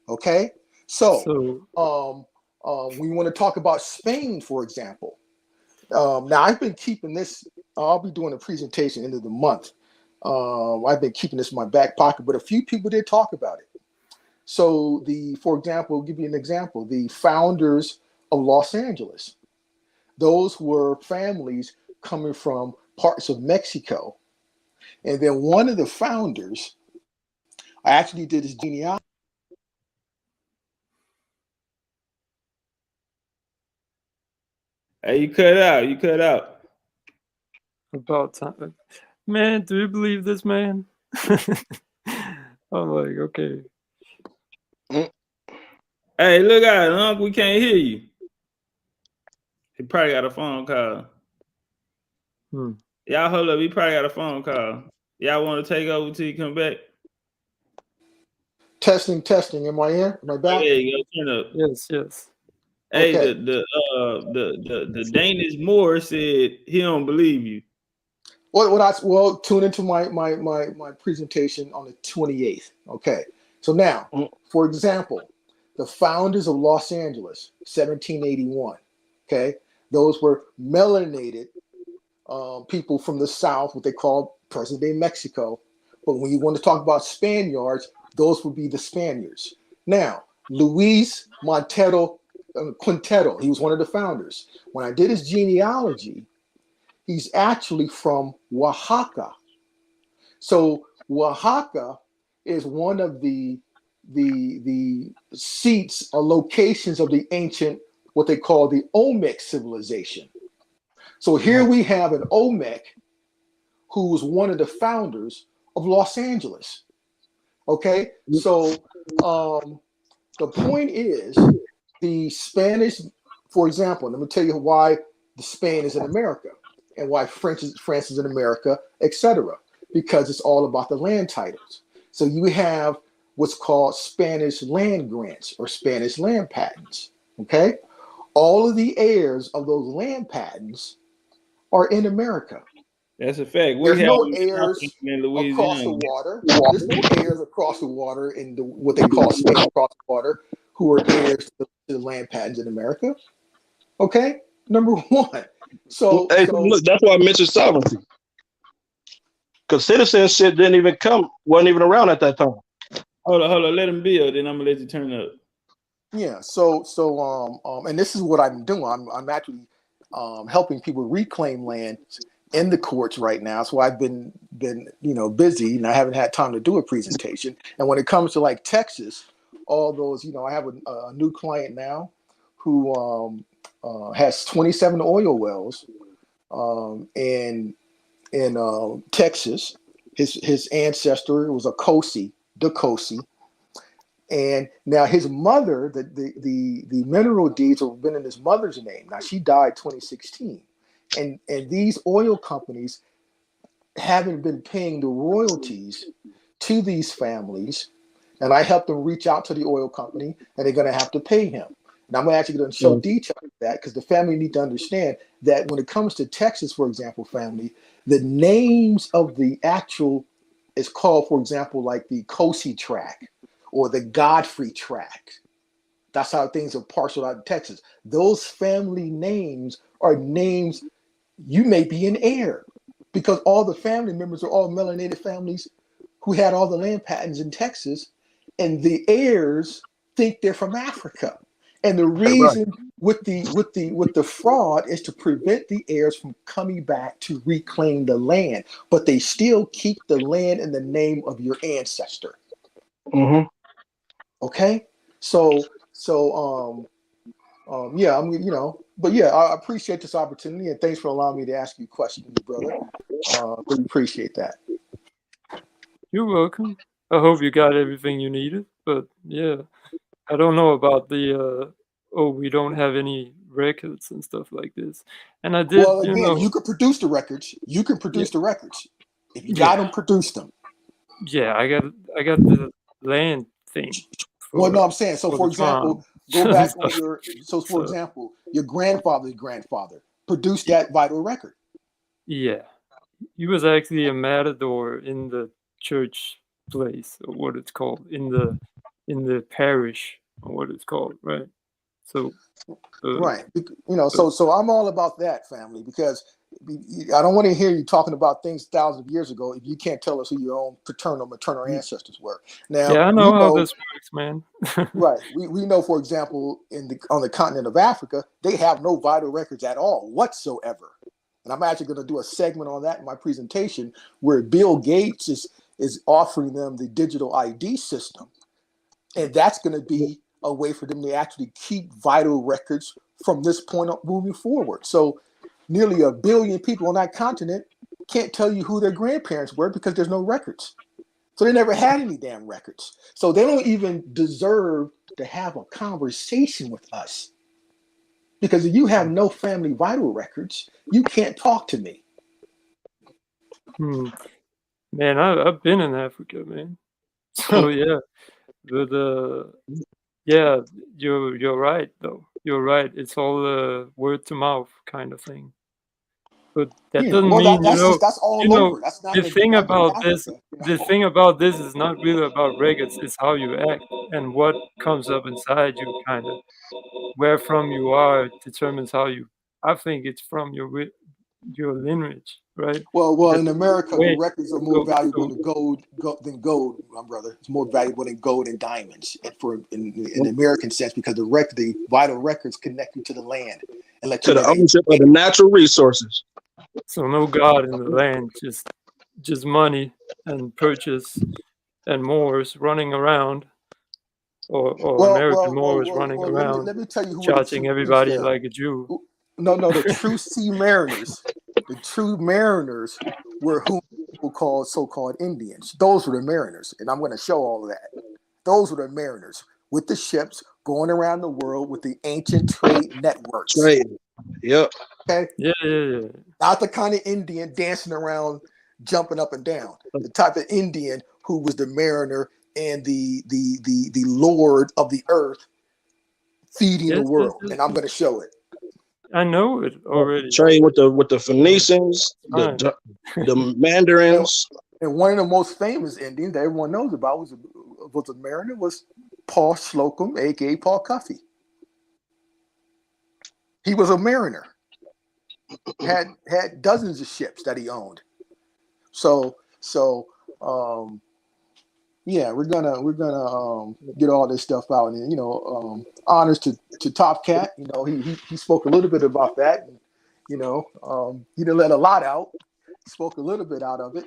Okay? So we want to talk about Spain, for example. Now, I've been keeping this. I'll be doing a presentation end of the month. I've been keeping this in my back pocket, but a few people did talk about it. So, for example, I'll give you an example. The founders of Los Angeles, those were families coming from parts of Mexico. And then one of the founders, I actually did his genealogy. Hey, you cut out. About time. Man, do you believe this man? I'm like, okay. Hey, look out, Unc, we can't hear you. He probably got a phone call. Y'all hold up, he probably got a phone call. Y'all want to take over till you come back? Testing. Am I in? Am I back? There you go, turn up. Yes. Hey, Okay. the Danish Moor said he don't believe you. Well, tune into my presentation on the 28th. Okay. So now, for example, the founders of Los Angeles, 1781. Okay. Those were melanated people from the South, what they call present-day Mexico. But when you want to talk about Spaniards, those would be the Spaniards. Now, Luis Montero Quintero, he was one of the founders. When I did his genealogy, he's actually from Oaxaca. So Oaxaca is one of the seats or locations of the ancient, what they call the Olmec civilization. So here we have an Olmec who was one of the founders of Los Angeles. Okay, so the point is the Spanish, for example, let me tell you why the Spain is in America and why France is in America, etc. Because it's all about the land titles. So you have what's called Spanish land grants or Spanish land patents. Okay, all of the heirs of those land patents are in America. That's a fact. There's no heirs in across the water. There's no heirs across the water in what they call Spain across the water who are heirs to the land patents in America. Okay, number one. So look, that's why I mentioned sovereignty, because citizenship wasn't even around at that time. Hold on, let him build, then I'm gonna let you turn up. Yeah. And this is what I'm doing. I'm actually helping people reclaim land in the courts right now. So I've been busy, and I haven't had time to do a presentation. And when it comes to like Texas, all those, I have a new client now who has 27 oil wells in Texas. His ancestor was a Kosi, Dakosi. And now his mother, the mineral deeds have been in his mother's name. Now she died 2016. And these oil companies haven't been paying the royalties to these families. And I helped them reach out to the oil company, and they're going to have to pay him. And I'm actually going to show detail of that because the family need to understand that when it comes to Texas, for example, family, the names of the actual is called, for example, like the Kosi tract or the Godfrey tract. That's how things are parceled out in Texas. Those family names are names you may be an heir because all the family members are all melanated families who had all the land patents in Texas, and the heirs think they're from Africa. And the reason with the fraud is to prevent the heirs from coming back to reclaim the land, but they still keep the land in the name of your ancestor. Mm-hmm. Okay, so yeah, but yeah, I appreciate this opportunity, and thanks for allowing me to ask you questions, brother. Really appreciate that. You're welcome. I hope you got everything you needed. But yeah, I don't know about the we don't have any records and stuff like this. And I did, Well, again, you could produce the records. You can produce the records. If you got them, produce them. Yeah, I got the land thing. Well, no, I'm saying, so for example, go back on your, for So- example, your grandfather's grandfather produced that vital record. Yeah, he was actually a matador in the church place, or what it's called, in the parish, or what it's called, right? So, Right. So I'm all about that, family, because I don't want to hear you talking about things thousands of years ago if you can't tell us who your own paternal, maternal ancestors were. Now, yeah, I know how this works, man. Right. We know, for example, on the continent of Africa, they have no vital records at all whatsoever. And I'm actually going to do a segment on that in my presentation where Bill Gates is offering them the digital ID system. And that's going to be a way for them to actually keep vital records from this point on moving forward. So nearly 1 billion people on that continent can't tell you who their grandparents were because there's no records. So they never had any damn records. So they don't even deserve to have a conversation with us. Because if you have no family vital records, you can't talk to me. Man, I've been in Africa, man. So yeah, but yeah, you're right though. You're right. It's all word to mouth kind of thing. But that doesn't mean that's all over. That's not the thing about this. Africa, The thing about this is not really about records. It's how you act and what comes up inside you, kind of. Where from you are determines how you. I think it's from your lineage, right? Well, in America, Wait, records are more valuable than gold, my brother. It's more valuable than gold and diamonds, in the American sense, because the vital records connect you to the land and let you to the ownership of the natural resources. So no God in the land, just money and purchase and Moors running around, or American Moors running around, let me tell you who charging the true everybody priests are. like a Jew. No, the true sea mariners, the true mariners were who people called so-called Indians. Those were the mariners, and I'm going to show all of that. Those were the mariners with the ships going around the world with the ancient trade networks. Trade. Yep. Okay. Yeah. Not the kind of Indian dancing around, jumping up and down. The type of Indian who was the mariner and the lord of the earth, feeding the world. And I'm going to show it. I know it already. Trade with the Phoenicians, the Mandarins. And one of the most famous Indians that everyone knows about was a mariner, was Paul Slocum, aka Paul Cuffey. He was a mariner. Had dozens of ships that he owned. So Yeah, we're gonna get all this stuff out, and honors to Top Cat. He spoke a little bit about that. And, he didn't let a lot out. He spoke a little bit out of it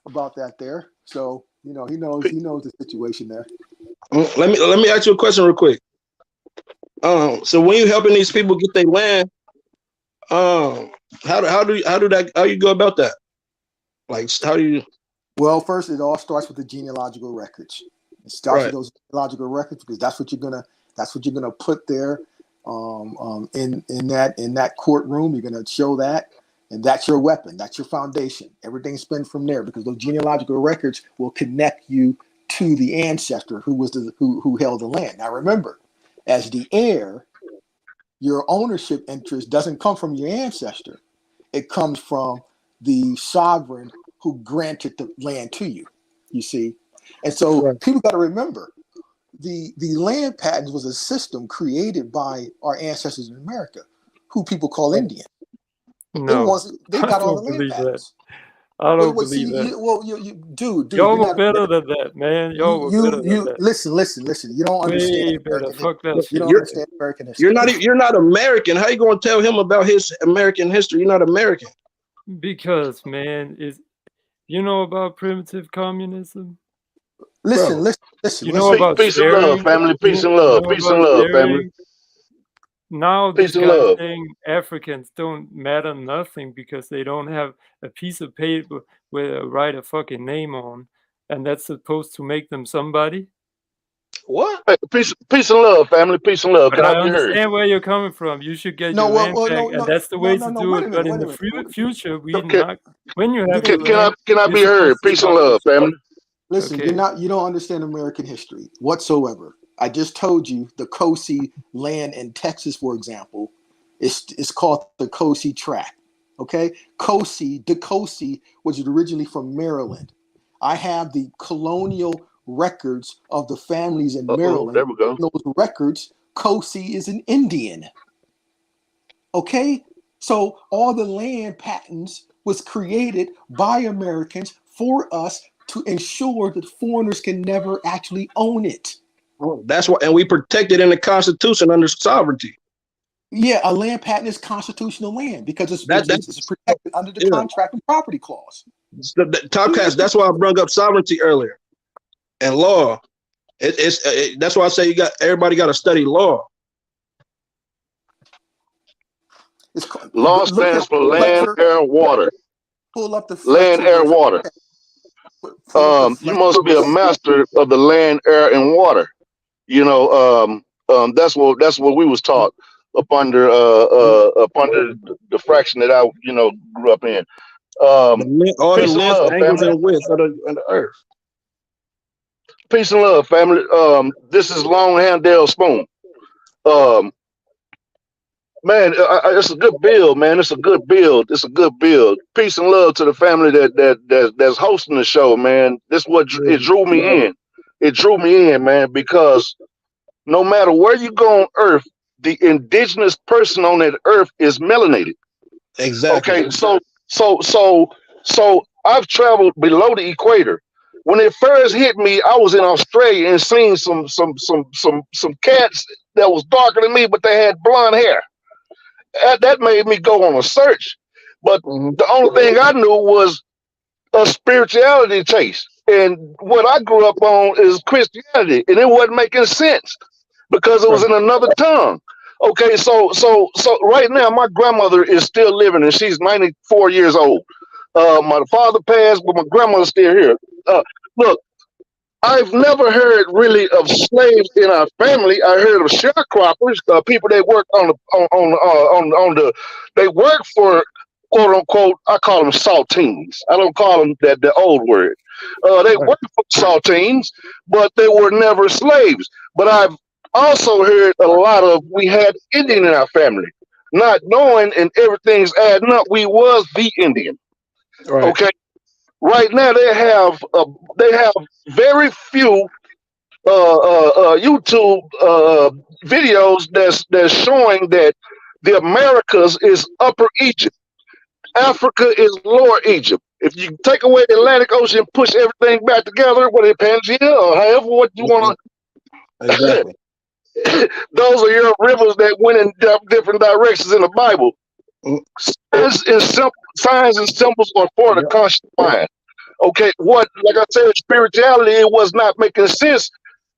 about that there. So he knows the situation there. Let me ask you a question real quick. So when you're helping these people get their land, how do you go about that? Like, how do you? Well, first it all starts with the genealogical records. It starts with those genealogical records because that's what you're gonna put there in that courtroom. You're gonna show that, and that's your weapon. That's your foundation. Everything's been from there because those genealogical records will connect you to the ancestor who held the land. Now remember, as the heir, your ownership interest doesn't come from your ancestor. It comes from the sovereign who granted the land to you, you see. And so people got to remember, the land patents was a system created by our ancestors in America, who people call Indian. No, they got all the land patents. I don't believe that. Dude, y'all were better than that, man. Y'all were better than that. Listen. You don't understand American history. You don't understand American history. You're not American. How you gonna tell him about his American history? You're not American. Because, man, you know about primitive communism? Listen. You know about peace and love, family. Peace and love. Peace and love, family. Now this guy saying Africans don't matter nothing because they don't have a piece of paper where they write a fucking name on, and that's supposed to make them somebody. What? Hey, peace and love, family. Peace and love. But I understand where you're coming from. You should get your land back, and that's the way to do it. But in the future, when you have can I be heard? Peace and love, family. Listen, you don't understand American history whatsoever. I just told you the Cosi land in Texas, for example, it's called the Cosi Tract. Okay, the Cosi was originally from Maryland. I have the colonial records of the families in Maryland. There we go. Those records, Cosi is an Indian. Okay, so all the land patents was created by Americans for us to ensure that foreigners can never actually own it. Oh, that's why, and we protect it in the Constitution under sovereignty. Yeah, a land patent is constitutional land because it's protected under the contract and property clause. Topcatz, that's why I brought up sovereignty earlier and law. That's why I say everybody got to study law. Law stands for land, air, water. Pull up the land, air, water. You must be a master of the land, air, and water. That's what we was taught up under the fraction that I grew up in. All the length, angles, and width of the earth. Peace and love, family. This is Long Handle Spoon. Man, it's a good build, man. It's a good build. Peace and love to the family that's hosting the show, man. This it drew me in. It drew me in, man, because no matter where you go on Earth, the indigenous person on that Earth is melanated. Exactly. Okay, so I've traveled below the equator. When it first hit me, I was in Australia and seen some cats that was darker than me, but they had blonde hair. That made me go on a search. But the only thing I knew was a spirituality taste. And what I grew up on is Christianity, and it wasn't making sense because it was in another tongue. Okay, so right now my grandmother is still living, and she's 94 years old. My father passed, but my grandmother's still here. Look, I've never heard really of slaves in our family. I heard of sharecroppers, people that work they work for, quote unquote, I call them saltines. I don't call them the old word. They work for saltines, but they were never slaves. But I've also heard a lot of, we had Indian in our family, not knowing, and everything's adding up. We was the Indian. Right. Okay. Right now they have very few YouTube videos that's showing that the Americas is Upper Egypt, Africa is Lower Egypt, If you take away the Atlantic Ocean and push everything back together, what it Pangea or however what you want to. Exactly. Those are your rivers that went in different directions in the Bible. Signs and symbols are for the conscious mind. Okay, what, like I said, spirituality, it was not making sense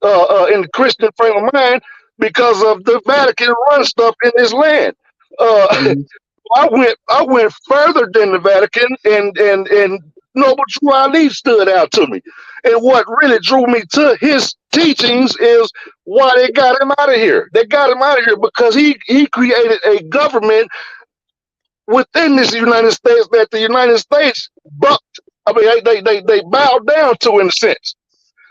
in the Christian frame of mind because of the Vatican run stuff in this land. I went further than the Vatican, and Noble Drew Ali stood out to me. And what really drew me to his teachings is why they got him out of here. They got him out of here because he created a government within this United States that the United States bucked. I mean, they bowed down to, in a sense.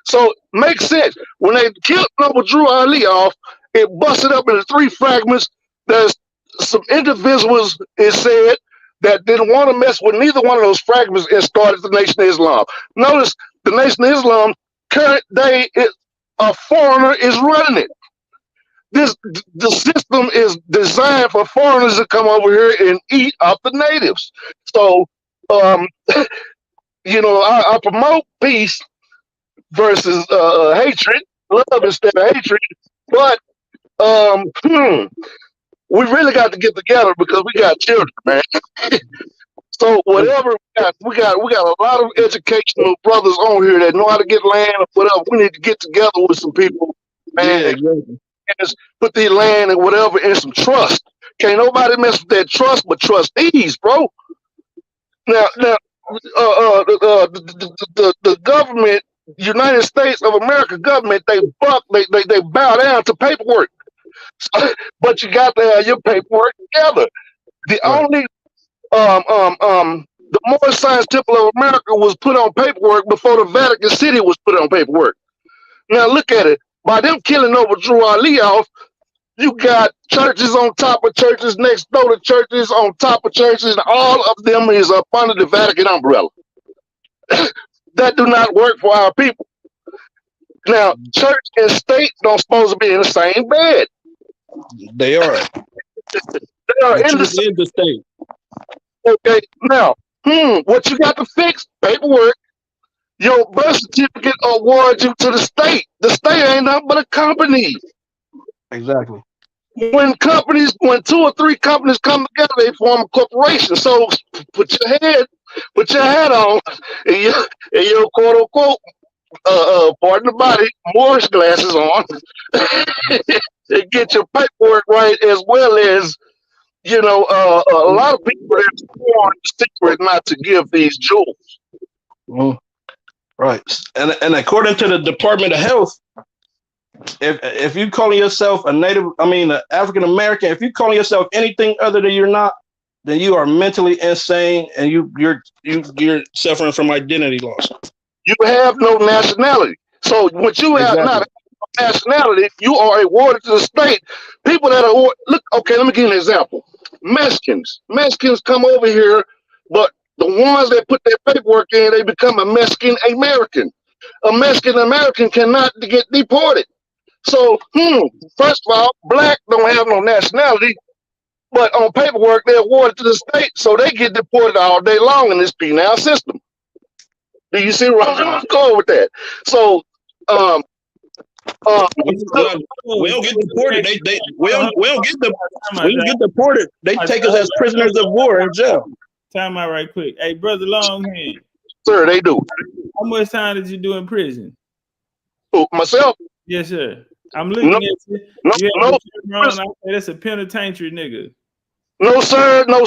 So makes sense. When they killed Noble Drew Ali off, it busted up into 3 fragments. There's some individuals, it said, that didn't want to mess with neither one of those fragments and started the Nation of Islam. Notice the Nation of Islam, current day, a foreigner is running it. The system is designed for foreigners to come over here and eat off the natives. So, you know, I promote peace versus hatred, love instead of hatred. But we really got to get together because we got children, man. So whatever we got a lot of educational brothers on here that know how to get land or whatever. We need to get together with some people, man. And just put the land and whatever in some trust. Can't nobody mess with that trust but trustees, bro. Now, the government, United States of America government, they bow down to paperwork. But you got to have your paperwork together. The only the Moorish Science Temple of America was put on paperwork before the Vatican City was put on paperwork. Now look at it. By them killing Noble Drew Ali off, you got churches on top of churches, next door to churches, on top of churches, and all of them is up under the Vatican umbrella. That do not work for our people. Now, church and state don't supposed to be in the same bed. They are. They are in the state. Okay, now, what you got to fix? Paperwork. Your birth certificate awards you to the state. The state ain't nothing but a company. Exactly. When 2 or 3 companies come together, they form a corporation. So put your hat on, and your quote unquote, pardon the body, Moorish glasses on, and get your paperwork right, as well as, you know, a lot of people are sworn secret not to give these jewels. Right, and according to the Department of Health, if you calling yourself an African American, if you calling yourself anything other than you're not, then you are mentally insane, and you're suffering from identity loss. You have no nationality. So when you have not a nationality, you are awarded to the state. People that are let me give you an example. Mexicans come over here, but the ones that put their paperwork in, they become a Mexican American. A Mexican American cannot get deported. So, first of all, black don't have no nationality, but on paperwork they're awarded to the state, so they get deported all day long in this penal system. Do you see where I'm going with that? So, we don't get deported. We don't get deported. They take us as prisoners of war in jail. Time out right quick. Hey, brother Longhand. Sir, they do. How much time did you do in prison? Who, myself? Yes, sir. I'm looking at you. That's a penitentiary nigga. No, sir. No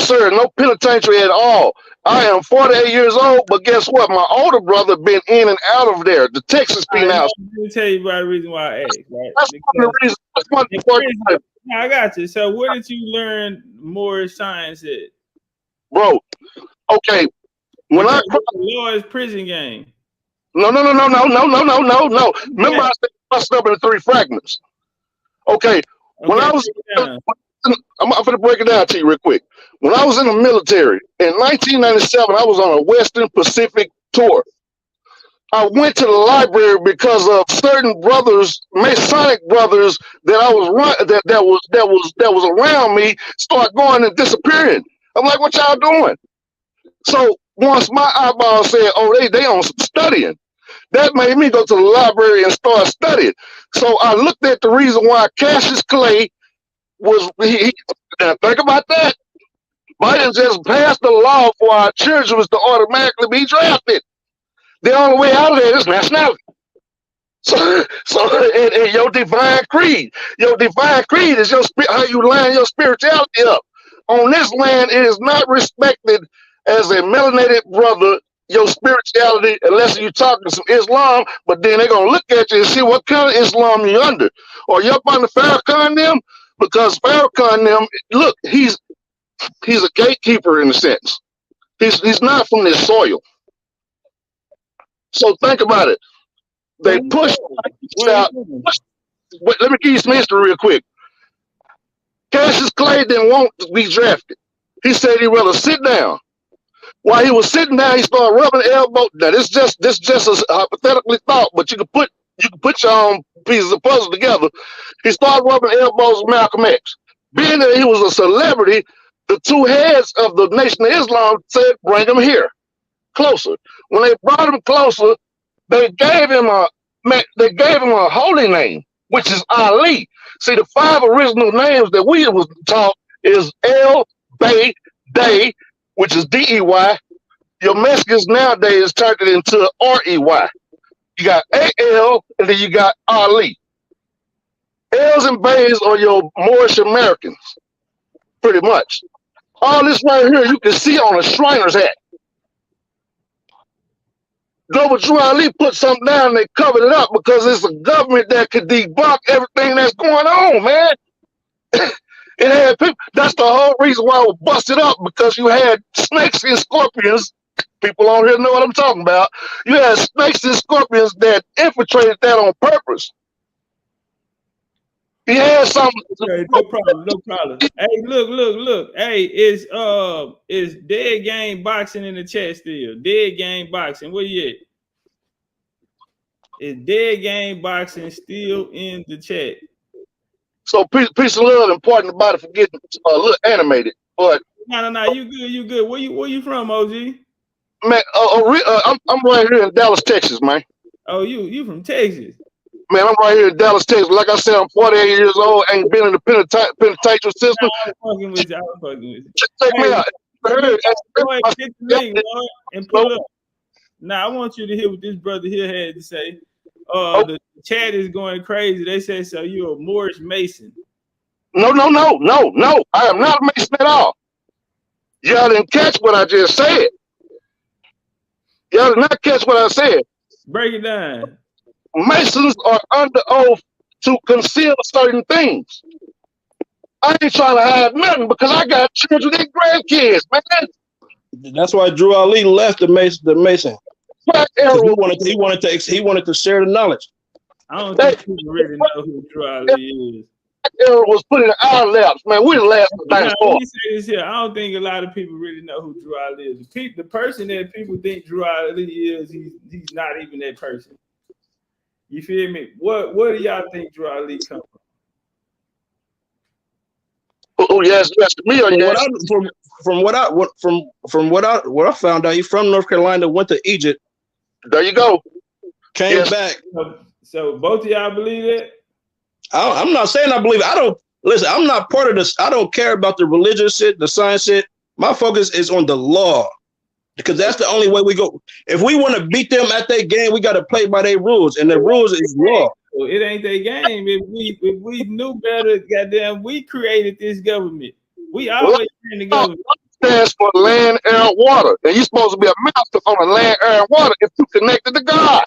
penitentiary at all. I am 48 years old, but guess what? My older brother been in and out of there. The Texas penal. Let me tell you about the reason why I asked. Right? That's the reason. I got you. So where did you learn Moorish science at? Bro, okay. When I Lord's prison game. No. Remember, I said busted up into 3 fragments. Okay. When I was, I'm going to break it down to you real quick. When I was in the military in 1997, I was on a Western Pacific tour. I went to the library because of certain brothers, Masonic brothers, that I was that was around me, start going and disappearing. I'm like, what y'all doing? So once my eyeball said, "Oh, they on some studying," that made me go to the library and start studying. So I looked at the reason why Cassius Clay was. Now think about that. Biden just passed the law for our children was to automatically be drafted. The only way out of that is nationality. So and your divine creed is your how you line your spirituality up. On this land, it is not respected as a melanated brother, your spirituality, unless you're talking some Islam, but then they're gonna look at you and see what kind of Islam you're under. Or you're up under Farrakhan them, because Farrakhan them, look, he's a gatekeeper in a sense. He's not from this soil. So think about it. They push out. Let me give you some history real quick. Cassius Clay didn't want to be drafted. He said he'd rather sit down. While he was sitting down, he started rubbing elbows. Now this just a hypothetically thought, but you can put your own pieces of puzzle together. He started rubbing elbows with Malcolm X. Being that he was a celebrity, the two heads of the Nation of Islam said, "Bring him here, closer." When they brought him closer, they gave him a holy name, which is Ali. See, the 5 original names that we was taught is El, Bay, Day, which is D-E-Y. Your Mexicans nowadays turned it into R-E-Y. You got A-L, and then you got Ali. L's and Bays are your Moorish Americans, pretty much. All this right here you can see on a Shriner's hat. Global Drew Ali put something down and they covered it up because it's a government that could debunk everything that's going on, man. It had people. That's the whole reason why it was busted up, because you had snakes and scorpions. People on here know what I'm talking about. You had snakes and scorpions that infiltrated that on purpose. He had something. Okay, no problem. Hey, look. Hey, is Dead Game Boxing in the chat still? Dead Game Boxing, where you at? Is Dead Game Boxing still in the chat? So peace and love, important about it for getting a little animated. But no, you good. Where you from, OG? Man, I'm right here in Dallas, Texas, man. Oh, you from Texas? Man, I'm right here in Dallas, Texas. Like I said, I'm 48 years old. Ain't been in the penitentiary system. I'm fucking with you. Check me out. Go ahead, get the link, Lord, and pull up. Now, I want you to hear what this brother here had to say. The chat is going crazy. They say, so you're a Moorish Mason. No. I am not a Mason at all. Y'all didn't catch what I just said. Y'all did not catch what I said. Break it down. Masons are under oath to conceal certain things. I ain't trying to hide nothing because I got children and grandkids, man. That's why Drew Ali left the Mason. He wanted to share the knowledge. I don't think people really know who Drew Ali is. That era was put in our laps, man. We the last let me say this here. I don't think a lot of people really know who Drew Ali is. The person that people think Drew Ali is, he's not even that person. You feel me? What do y'all think Drew Ali come from? Oh yes, me or yes. From what I found out, he's from North Carolina, went to Egypt. There you go. Came back. So both of y'all believe that? I'm not saying I believe it. I'm not part of this. I don't care about the religious shit, the science shit. My focus is on the law, because that's the only way we go. If we want to beat them at their game, we got to play by their rules, and the rules is law. Well, it ain't their game. If we knew better, goddamn, we created this government. We always in the government. Stands for land, air, water, and you're supposed to be a master on the land, air, and water if you connected to God.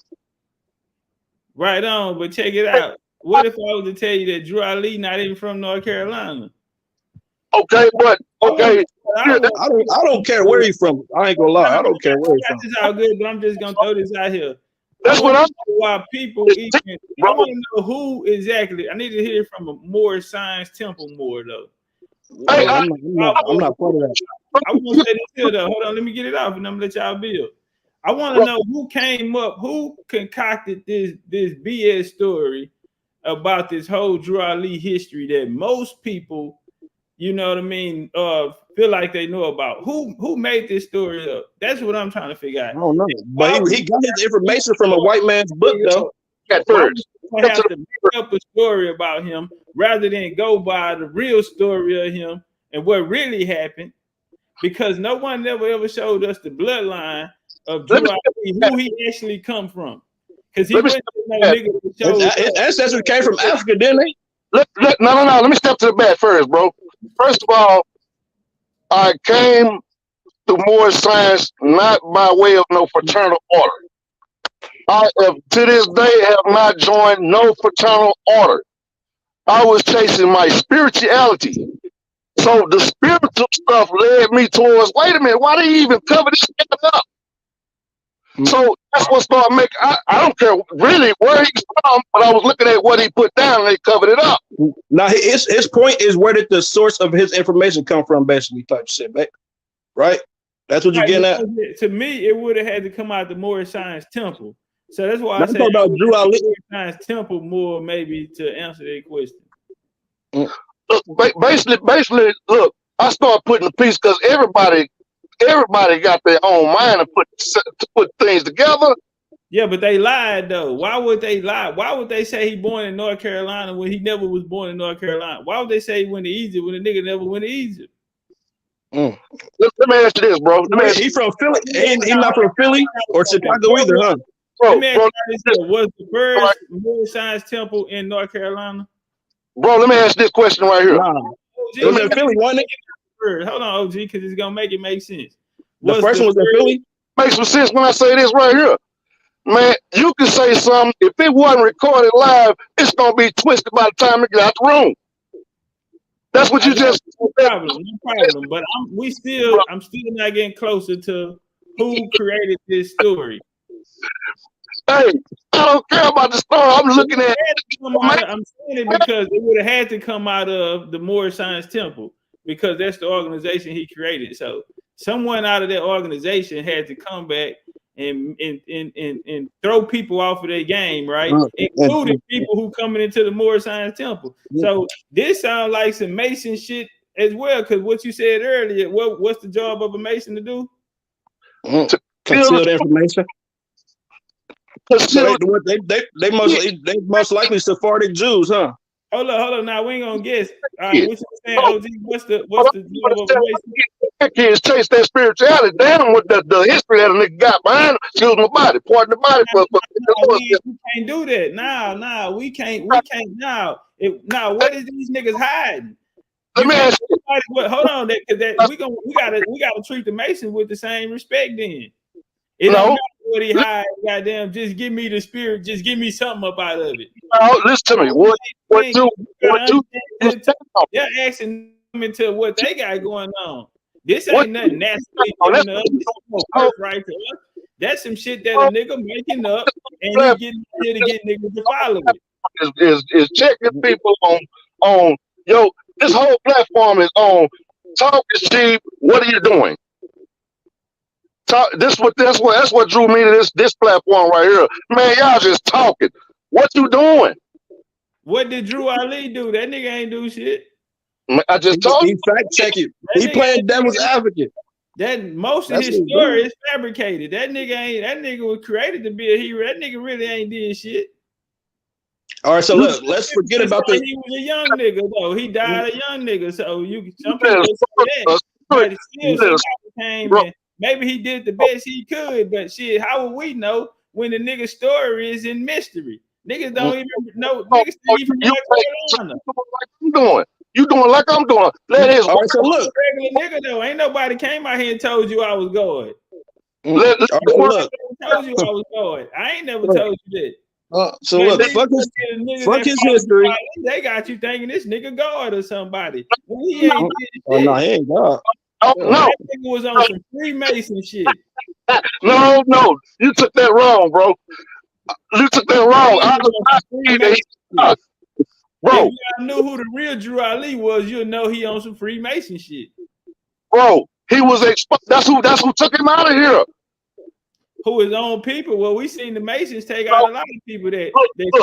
Right on, but check it out. What if I was to tell you that Drew Ali not even from North Carolina? Okay, but okay. I don't care where he's from. I ain't gonna lie. I don't care where he's from. This all good, but I'm just gonna throw this out here. That's what I'm. Why people even? I want to know who exactly. I need to hear from a Moorish Science Temple more though. Hey, I'm not part of that. I want to say this here though. Hold on, let me get it off, and I'm gonna let y'all build. I want to know who came up, who concocted this BS story about this whole Drew Ali history that most people you know what I mean, feel like they know about. Who made this story up? That's what I'm trying to figure out. I don't know, but he got his information from a white man's book, though. At Why first. would you have to make up a story about him rather than go by the real story of him and what really happened? Because no one never ever showed us the bloodline of Drew Ali, who he actually come from. Because he wasn't no nigga that showed His ancestors came from Africa, didn't they? No. Let me step to the bat first, bro. First of all, I came to Moorish Science not by way of no fraternal order. I have, to this day, have not joined no fraternal order. I was chasing my spirituality. So the spiritual stuff led me towards, wait a minute, why they even cover this shit up? So that's what started making, I don't care really where he's from, but I was looking at what he put down and they covered it up. Now, his point is, where did the source of his information come from, basically, type shit, right? That's what you're getting at? To me, it would have had to come out the Moorish Science Temple. So that's why I said about Drew Ali. Moorish Science Temple more maybe to answer that question. Look, basically, look, I started putting the piece because everybody got their own mind to put things together. Yeah, but they lied though. Why would they lie? Why would they say he born in North Carolina when he never was born in North Carolina? Why would they say he went to Egypt when the nigga never went to Egypt? Let me ask you this, bro. He from Philly? He not from Philly or Chicago either, huh? Let me ask you this: was the first Moorish Science Temple in North Carolina? Bro, let me ask this question right here. It was in Philly, wasn't it? Hold on, OG, because it's gonna make it make sense. The first one was in Philly? Makes some sense when I say this right here. Man, you can say something. If it wasn't recorded live, it's gonna be twisted by the time it get out the room. That's what you just. No problem. But I'm still not getting closer to who created this story. Hey, I don't care about the story. I'm looking at. I'm saying it because it would have had to come out of the Moorish Science Temple because that's the organization he created. So someone out of that organization had to come back and throw people off of their game, right? Including people who coming into the Moorish Science Temple. So this sounds like some Mason shit as well, because what you said earlier, what's the job of a Mason to do? To conceal the information. So they most likely Sephardic Jews, huh? Hold on. Now we ain't gonna guess. All right, what you saying, OG? What's the job of a Mason? Kids chase that spirituality down with the history that a nigga got behind him. Excuse my body, pardon the body. We can't do that. Nah, we can't. Now, what is these niggas hiding? Let me ask you. Hold on, we gotta treat the Masons with the same respect. Then it don't matter what he hide. Goddamn, just give me the spirit. Just give me something up out of it. No, listen to me. They're asking them into what they got going on. This ain't nothing naturally right to us. That's some shit that a nigga making up and he getting here to get niggas to follow it. Is checking people on yo. This whole platform is on talk is cheap. What are you doing? That's what drew me to this platform right here. Man, y'all just talking. What you doing? What did Drew Ali do? That nigga ain't do shit. I just told you. He fact check it. He playing devil's advocate. That most of his story is fabricated. That nigga was created to be a hero. That nigga really ain't did shit. All right, so look, let's forget about this. He was a young nigga though. He died a young nigga. So some people say that. But still somebody came and maybe he did the best he could, but shit, how would we know when the nigga story is in mystery? Niggas don't even know. Niggas don't even know what you doing like I'm doing. Let his so look. Regular nigga though. Ain't nobody came out here and told you I was God. Look. Told you I was God. I ain't never told you that. So look, fuck his history. They got you thinking this nigga God or somebody. Well, he ain't no, he ain't God. No, that nigga was on some Freemason shit. No, you took that wrong, bro. You took that wrong. Bro, if you knew who the real Drew Ali was, you'll know he on some Freemason shit. Bro, he was that's who took him out of here. Who his own people? Well, we seen the Masons take out a lot of people that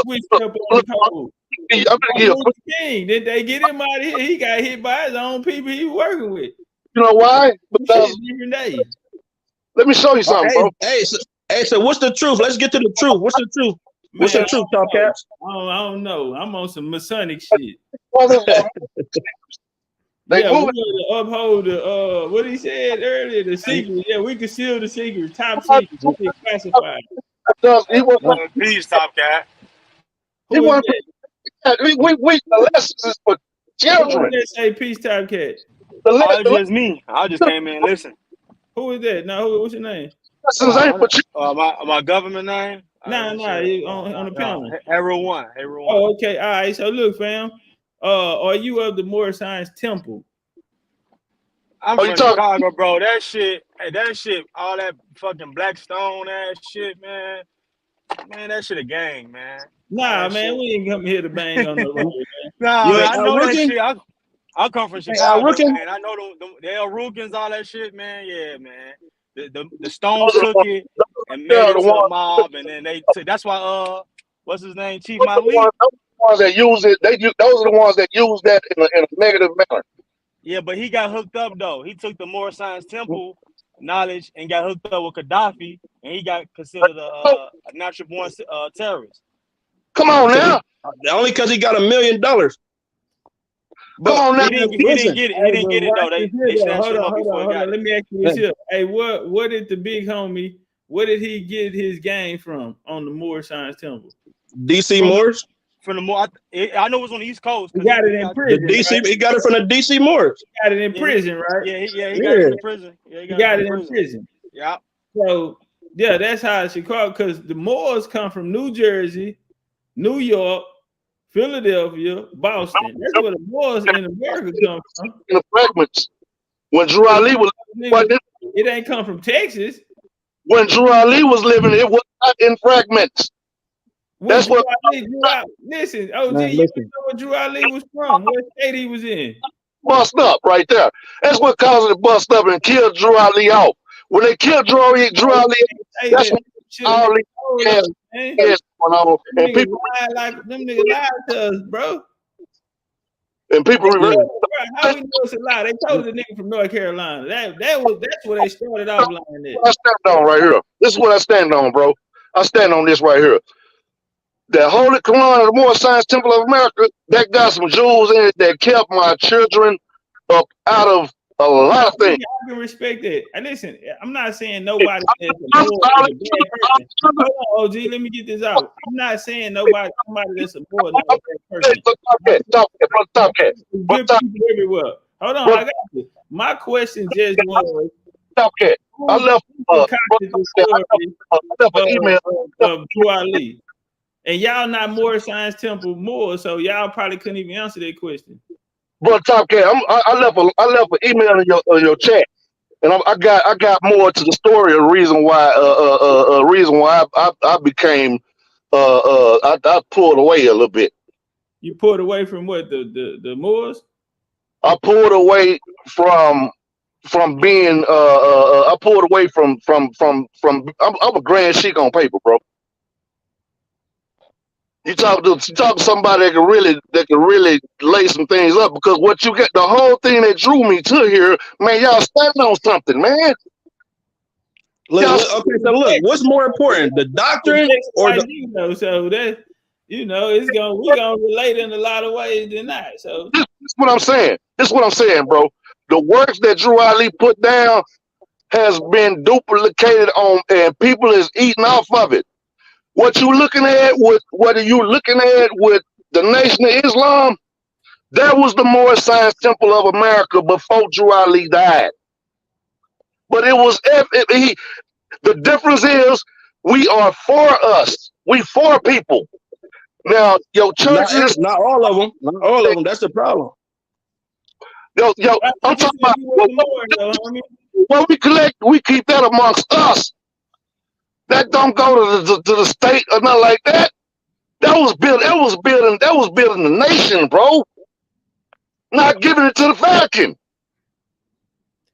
switched up on the code. King. Did they get him out of here? He got hit by his own people he was working with. You know why? Because different day. Let me show you something, bro. So what's the truth? Let's get to the truth. What's the truth? What's the truth, Topcatz? I don't know. I'm on some Masonic shit. They we want to uphold the what he said earlier, the secret. Yeah, we conceal the secret, top secret, classified. He was peace, Topcat. We the lessons is for children. Who say peace, Topcat? Just me. I just came in and listen. Who is that? No, what's your name? My government name? Nah, on the panel. Hero One. Oh, okay. All right. So look, fam. Are you of the Moorish Science Temple? I'm from Chicago, bro. That shit, all that fucking black stone ass shit, man. Man, that shit a gang, man. Nah, man, we ain't come here to bang on the road, man. Nah, man, I know that shit. I come from Chicago, man. I know the El Rukins, all that shit, man. Yeah, man. The Stones took it and made it to a mob, and then that's why what's his name, Chief Malik. Those are the ones that use it. Those are the ones that use that in a negative manner. Yeah, but he got hooked up though. He took the Moorish Science Temple knowledge and got hooked up with Gaddafi, and he got considered a natural born terrorist. Come on now. Only because he got $1 million. Come on now. He didn't get it. He didn't get it though. They snatched him up before he got it. Let me ask you this here. Hey, what did the big homie? Where did he get his game from on the Moorish Science Temple? DC Moors. From the Moor, I know it was on the East Coast. He got it in prison. Right? He got it from the DC Moors. He got it in prison, right? Yeah, he got it in prison. Yeah, he got it in prison. Yeah. So yeah, that's how Chicago, because the Moors come from New Jersey, New York, Philadelphia, Boston. That's where the Moors in America come from. In the fragments. When Drew Ali was it ain't come from Texas. When Drew Ali was living, it was not in fragments. That's what. Listen, OG, you know where Drew Ali was from? What state he was in? Bust up right there. That's what caused it to bust up and kill Drew Ali out. When they killed Drew Ali, that's when Ali has going on. And people like them niggas lied to us, bro. And people how we know it's a lie? They told the nigga from North Carolina. That's where they started off lying there. I stand on right here. This is what I stand on, bro. I stand on this right here. The Holy Quran of the Moorish Science Temple of America, that got some jewels in it that kept my children up out of a lot of things. I can respect that. And listen, I'm not saying nobody is a bad person. Hold on, OG, let me get this out. I'm not saying somebody that's a more than a bad person. Topcatz. Good people everywhere. Hold on, I got you. My question just was, Topcatz. I left an email of Drew Ali. And y'all not Moorish Science Temple Moors, so y'all probably couldn't even answer that question. But Topcatz, I left an email in your chat, and I got more to the story. A reason why I became I pulled away a little bit. You pulled away from what, the Moors? I pulled away from being I pulled away from I'm a grand sheik on paper, bro. You talk to somebody that can really lay some things up, because what you get, the whole thing that drew me to here, man, y'all standing on something, man. Okay, so look, what's more important, the doctrine or the? So that we're gonna relate in a lot of ways than that. So this is what I'm saying. Bro. The works that Drew Ali put down has been duplicated on, and people is eating off of it. What are you looking at with the Nation of Islam? That was the Moorish Science Temple of America before Drew Ali died. But it was the difference is we are for us. We for people. Now your churches, not all of them. Not all of them. That's the problem. Yo, I'm talking about what we collect. We keep that amongst us. That don't go to the state or nothing like that. That was building the nation, bro. Not giving it to the Vatican.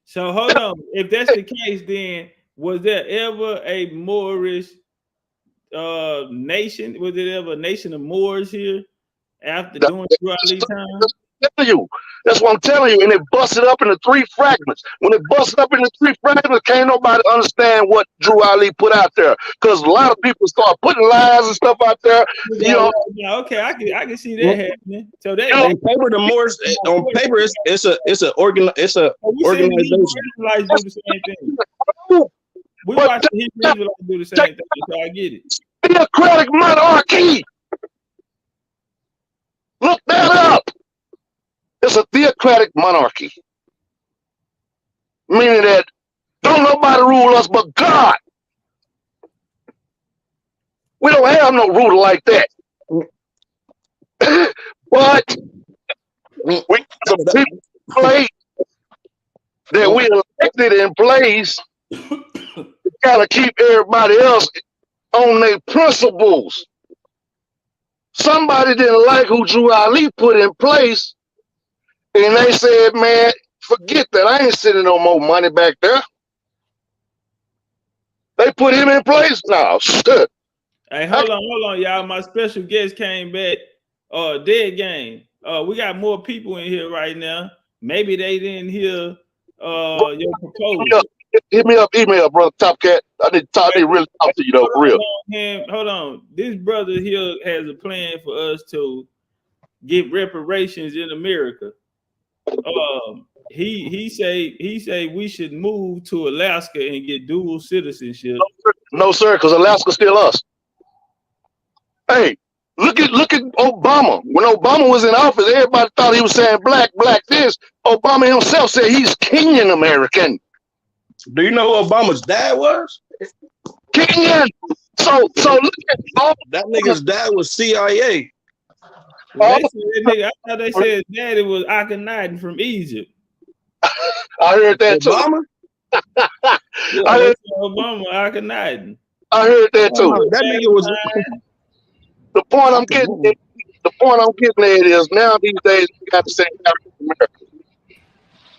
So hold on. If that's the case, then was there ever a Moorish nation? Was there ever a nation of Moors here? after That's doing Drew Ali time? That's what I'm telling you. And it busted up into 3 fragments. When it busted up into 3 fragments, can't nobody understand what Drew Ali put out there. Because a lot of people start putting lies and stuff out there. You know. Yeah, okay, I can see that happening. So that on paper, the Moorish on paper, it's an organization. Israelites do the same thing. We watch the Hebrew Israelites do the same thing, so I get it. Theocratic monarchy. Look that up. It's a theocratic monarchy. Meaning that don't nobody rule us but God. We don't have no ruler like that. But we some people in place that we elected in place to kind of keep everybody else on their principles. Somebody didn't like who Drew Ali put in place, and they said, man, forget that. I ain't sending no more money back there. They put him in place? No, shit. Hey, hold on, y'all. My special guest came back. Dead game. We got more people in here right now. Maybe they didn't hear your proposal. Hit me up, email, brother Topcat. I need to really talk to you though, for real. Hold on. This brother here has a plan for us to get reparations in America. He say we should move to Alaska and get dual citizenship. No, sir, because Alaska's still us. Hey, look at Obama. When Obama was in office, everybody thought he was saying black this. Obama himself said he's Kenyan American. Do you know who Obama's dad was? Kenyan. So look at all that nigga's dad was CIA. I thought they said daddy was Akhenaten from Egypt. I heard that too. Obama? I heard Obama Akhenaten. I heard that too. That nigga was. The point I'm getting at is now these days we got to say African American.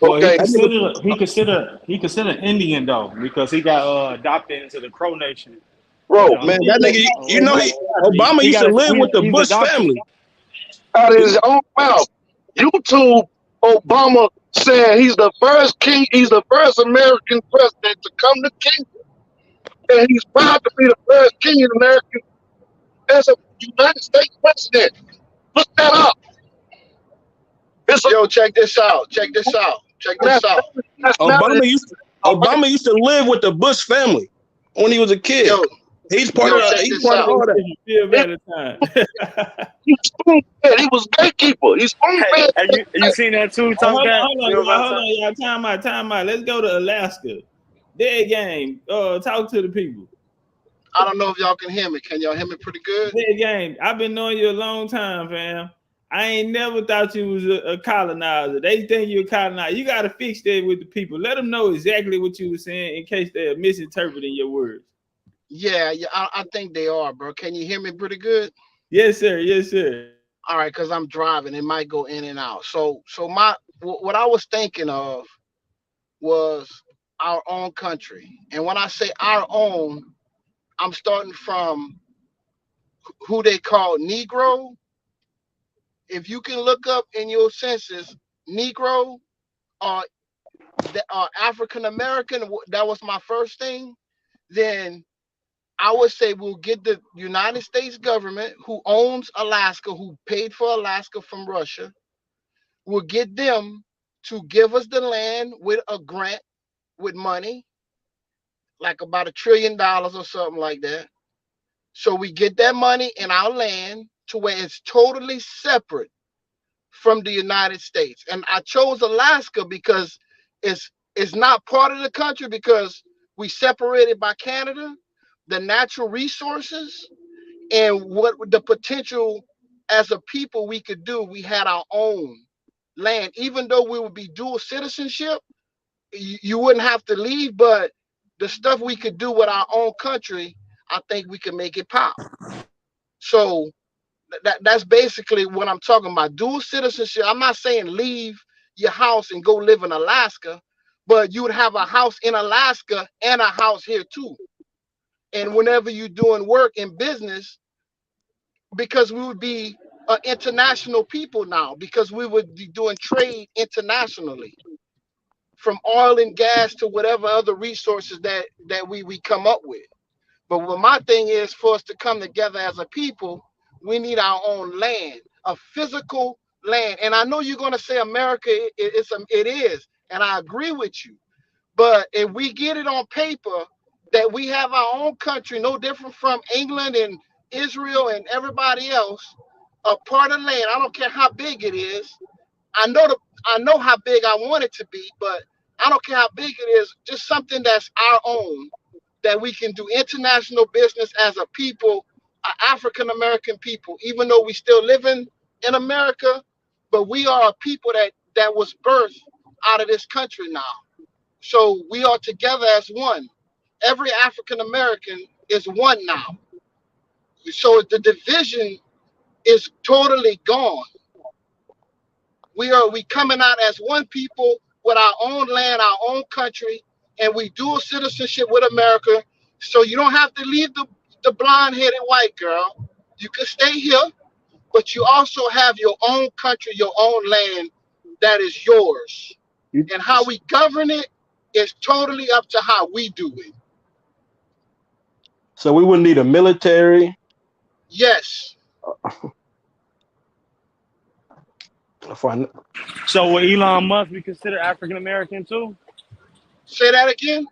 Well, Okay. he considered Indian though, because he got adopted into the Crow Nation. Bro, man, that nigga, you know, Obama used to live with the Bush family. Out of his own mouth. YouTube Obama saying he's the first American president to come to Kingdom. And he's proud to be the first Kenyan American as a United States president. Look that up. Yo, check this out. Obama used to live with the Bush family when he was a kid. Yo, he's part of all that. He was gatekeeper. He's spoon-fed. You seen that too, Tom? Hold on, y'all. Time out. Let's go to Alaska. Dead game. Talk to the people. I don't know if y'all can hear me. Can y'all hear me pretty good? Dead game. I've been knowing you a long time, fam. I ain't never thought you was a colonizer. They think you're a colonizer. You got to fix that with the people. Let them know exactly what you were saying in case they're misinterpreting your words. Yeah, I think they are, bro. Can you hear me pretty good? Yes, sir. All right, because I'm driving. It might go in and out. So what I was thinking of was our own country. And when I say our own, I'm starting from who they call Negro. If you can look up in your census, Negro or African American, that was my first thing. Then I would say we'll get the United States government, who owns Alaska, who paid for Alaska from Russia. We'll get them to give us the land with a grant, with money, like about $1 trillion or something like that. So we get that money in our land to where it's totally separate from the United States. And I chose Alaska because it's not part of the country, because we separated by Canada, the natural resources, and what the potential as a people we could do. We had our own land. Even though we would be dual citizenship, you wouldn't have to leave, but the stuff we could do with our own country, I think we can make it pop. So that's basically what I'm talking about. Dual citizenship. I'm not saying leave your house and go live in Alaska, but you would have a house in Alaska and a house here too. And whenever you're doing work in business, because we would be international people now because we would be doing trade internationally, from oil and gas to whatever other resources that we come up with. But what my thing is, for us to come together as a people, we need our own land, a physical land. And I know you're going to say America, it is, and I agree with you. But if we get it on paper that we have our own country, no different from England and Israel and everybody else, a part of land, I don't care how big it is. I know how big I want it to be, but I don't care how big it is, just something that's our own, that we can do international business as a people, African American people, even though we still live in America, but we are a people that was birthed out of this country now. So we are together as one. Every African American is one now. So the division is totally gone. We coming out as one people with our own land, our own country, and we dual citizenship with America. So you don't have to leave the blonde-headed white girl. You can stay here, but you also have your own country, your own land that is yours. And how we govern it is totally up to how we do it. So we wouldn't need a military. Yes. So will Elon Musk be considered African American too? Say that again.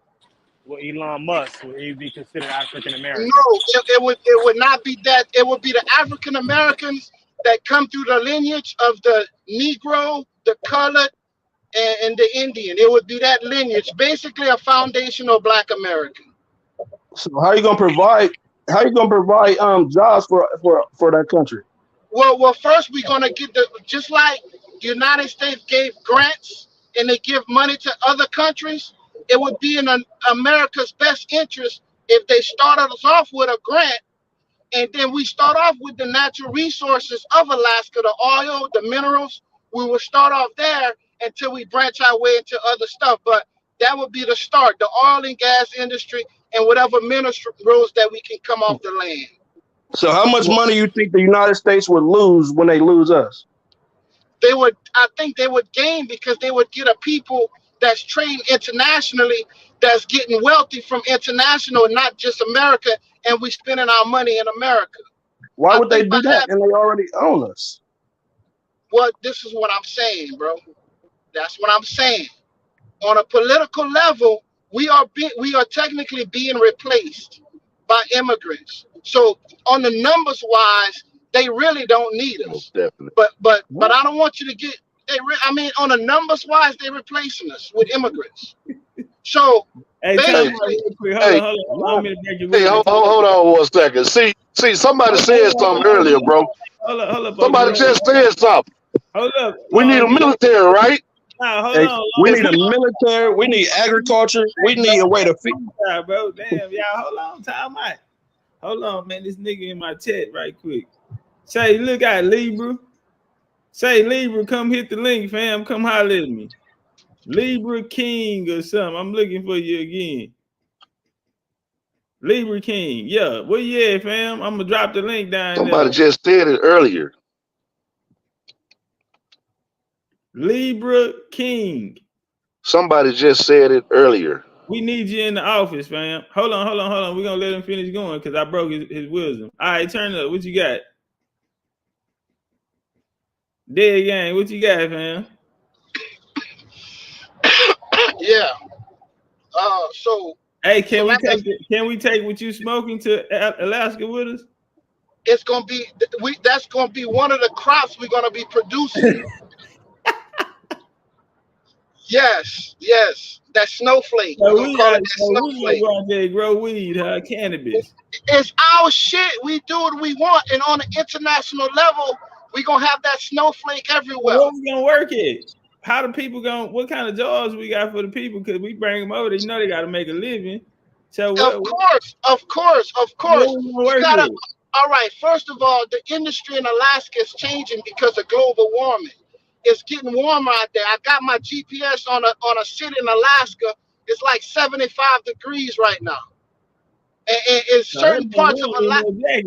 Will Elon Musk, will he be considered African American? No, it would not be that. It would be the African Americans that come through the lineage of the Negro, the colored, and the Indian. It would be that lineage, basically a foundational Black American. So how are you gonna provide? How are you gonna provide jobs for that country? Well, first we're gonna get just like the United States gave grants and they give money to other countries. It would be in America's best interest if they started us off with a grant, and then we start off with the natural resources of Alaska, the oil, the minerals. We will start off there until we branch our way into other stuff. But that would be the start, the oil and gas industry and whatever minerals that we can come off the land. So how much money you think the United States would lose when they lose us? I think they would gain because they would get a people that's trained internationally, that's getting wealthy from international and not just America, and we spending our money in America. Why would they do that? And they already own us. Well, this is what I'm saying, bro. That's what I'm saying. On a political level, we are technically being replaced by immigrants. So on the numbers wise, they really don't need us. But I don't want you to get. On the numbers wise, they're replacing us with immigrants. So hey, hold on 1 second. See, somebody said something earlier, bro. Hold up, somebody just said something. Hold up. We need a military, right? Nah, hold on. We need a military. We need agriculture. We need a way to feed. Bro, damn, y'all. Hold on, time out. Hold on, man. This nigga in my chat right quick. Say, look at Libra. Say, Libra, come hit the link, fam. Come holler at me. Libra King or something. I'm looking for you again. Libra King. Yeah. Where you at, fam? I'm going to drop the link down there. Somebody just said it earlier. Libra King. Somebody just said it earlier. We need you in the office, fam. Hold on. We're going to let him finish going because I broke his wisdom. All right, turn it up. What you got? Dead gang, what you got, fam? Yeah. So. Hey, can we take what you smoking to Alaska with us? It's gonna be that's gonna be one of the crops we're gonna be producing. Yes. That snowflake. So we gonna go out there and grow weed, cannabis. It's our shit. We do what we want, and on an international level, we gonna have that snowflake everywhere. What we gonna work it? How the people going? What kind of jobs we got for the people? Because we bring them over, they know they got to make a living. So of course. All right. First of all, the industry in Alaska is changing because of global warming. It's getting warmer out there. I got my GPS on a city in Alaska. It's like 75 degrees right now. And in certain parts of Alaska.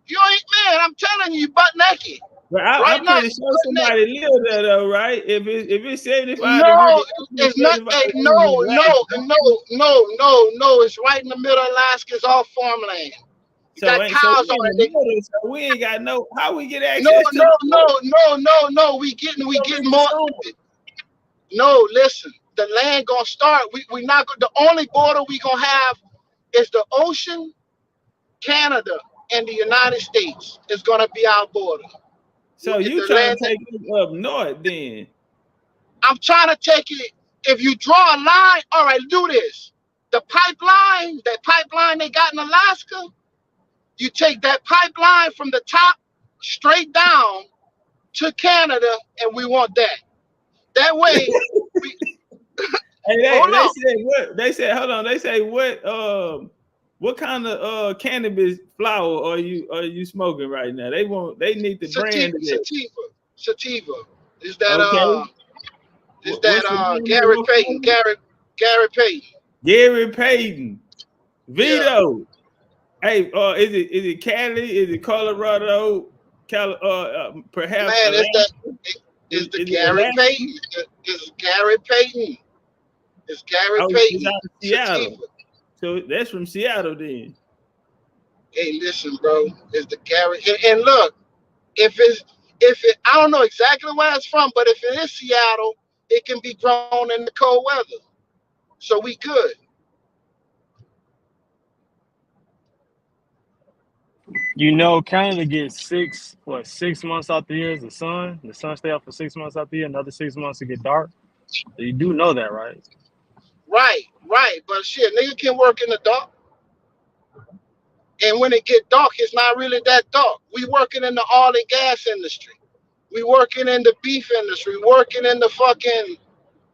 You ain't, man. I'm telling you, butt naked. But Right I'm now, pretty sure somebody live there though, right? If it's 75 no, degrees, it's not. No. It's right in the middle of Alaska. It's all farmland. You So got we cows in on the it. middle, so we ain't got no how we get No, access to no. We getting more. No, listen. The land gonna start. We not the only border we gonna have is the ocean, Canada, and the United States is gonna be our border. So you The trying land to take it up north then? I'm trying to take it. If you draw a line, all right, do this. The pipeline, that pipeline they got in Alaska, you take that pipeline from the top straight down to Canada, and we want that. That way, we Hey, hold they on. said what? They said hold on. They say what kind of cannabis flower are you smoking right now? They need the brand of it. Sativa. Is that Okay. What's the name of Gary your Payton? flavor? Gary Payton. Gary Payton. Yeah. Vito. Hey, is it Cali? Is it Colorado? Perhaps Man, Alaska? is the Is it Gary Alaska? Payton? Is Gary Payton? It's Gary Oh, it's Payton. out of Seattle. Sativa. So that's from Seattle then. Hey, listen, bro. It's the Gary. And look, if it, I don't know exactly where it's from, but if it is Seattle, it can be grown in the cold weather. So we good. You know, Canada gets 6 months out the year is the sun. The sun stay out for 6 months out the year, another 6 months to get dark. So you do know that, right? Right. But shit, nigga can work in the dark. And when it get dark, it's not really that dark. We working in the oil and gas industry. We working in the beef industry. Working in the fucking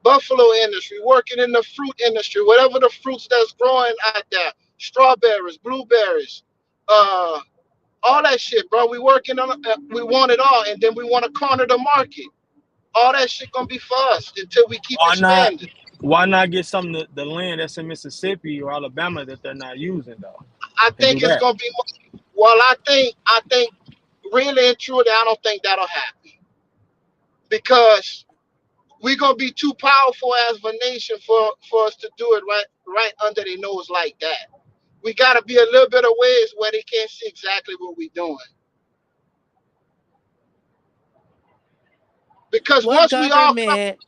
buffalo industry. Working in the fruit industry. Whatever the fruits that's growing out there. Strawberries, blueberries, all that shit, bro. We working on. We want it all, and then we want to corner the market. All that shit gonna be for us until we keep expanding. Why not get some of the land that's in Mississippi or Alabama that they're not using though? I think it's gonna be. Well, I think, really and truly, I don't think that'll happen because we're gonna be too powerful as a nation for us to do it right under their nose like that. We gotta be a little bit of ways where they can't see exactly what we're doing. Because what government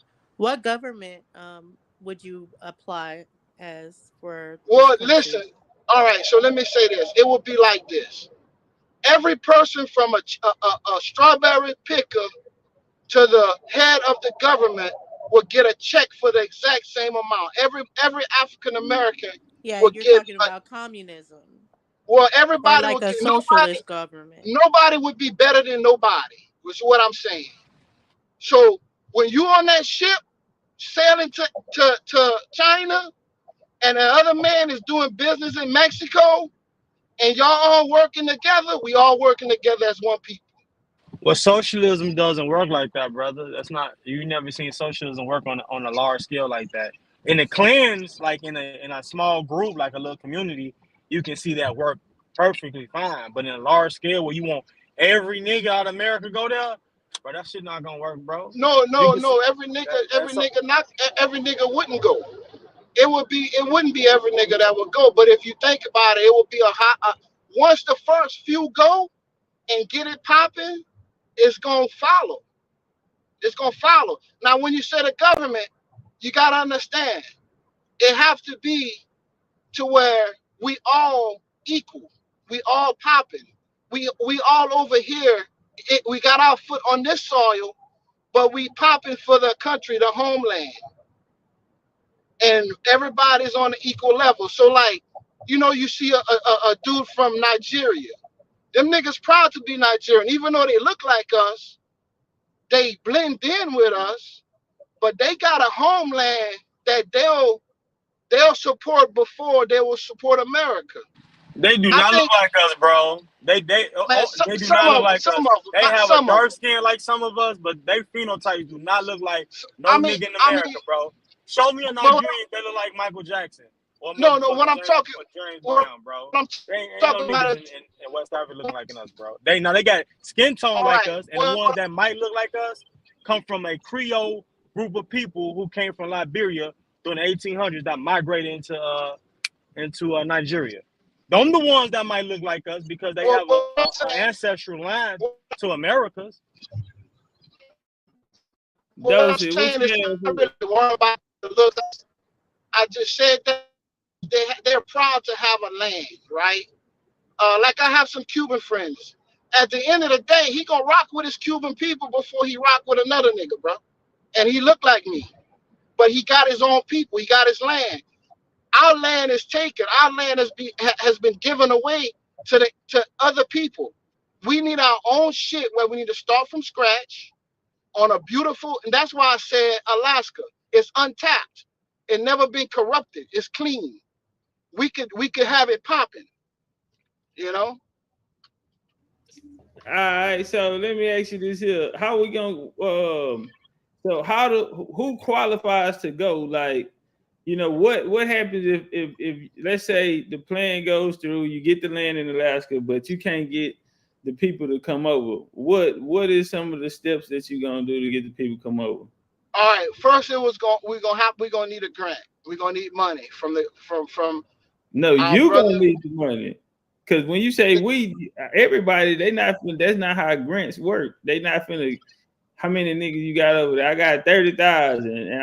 would you apply as for well, listen, all right, so let me say this. It would be like this. Every person from a strawberry picker to the head of the government would get a check for the exact same amount. Every African American would you're get talking about communism. Well, or everybody like would a get socialist government. Nobody would be better than nobody, which is what I'm saying. So when you on that ship sailing to China and the other man is doing business in Mexico and y'all all working together, we all working together as one people. Well, socialism doesn't work like that, brother. That's not, you never seen socialism work on a large scale like that. In the clans, like in a small group, like a little community, you can see that work perfectly fine. But in a large scale where you want every nigga out of America go there, bro, that shit not gonna work, bro. No. Every nigga wouldn't go. It wouldn't be every nigga that would go. But if you think about it, it would be once the first few go and get it popping, it's gonna follow. It's gonna follow. Now, when you say the government, you gotta understand, it have to be to where we all equal. We all popping. We all over here. We got our foot on this soil, but we popping for the country, the homeland, and everybody's on an equal level. So, like, you see a dude from Nigeria. Them niggas proud to be Nigerian, even though they look like us. They blend in with us, but they got a homeland that they'll support before they will support America. They do not look like us, bro. They do not look like us. They have a dark skin like some of us, but their phenotypes do not look like nigga in America, bro. Show me a Nigerian that look like Michael Jackson. or No, motherfucking James what Brown, bro. I'm Ain't no talking niggas about in is, West Africa looking like us, bro. They got skin tone all like right. us, and the Well, ones that might look like us come from a Creole group of people who came from Liberia during the 1800s that migrated into Nigeria. Them the ones that might look like us because they have an ancestral line to Americas. what I'm Dosey, what saying is, you I really worry about the looks. I just said that they're proud to have a land, right? Like I have some Cuban friends. At the end of the day, he gonna rock with his Cuban people before he rock with another nigga, bro. And he looked like me, but he got his own people. He got his land. Our land is taken. Our land has been given away to other people. We need our own shit where we need to start from scratch on a beautiful, and that's why I said Alaska. It's untapped. It never been corrupted. It's clean. We could have it popping, you know. All right, so let me ask you this here: how we gonna so who qualifies to go? Like, you know, what happens if let's say the plan goes through, you get the land in Alaska, but you can't get the people to come over? What is some of the steps that you're gonna do to get the people to come over? All right, first we're gonna need a grant. We're gonna need money from No, our you brother. gonna need the money. Because when you say we, everybody, that's not how grants work. They not finna. How many niggas you got over there? I got 30,000, and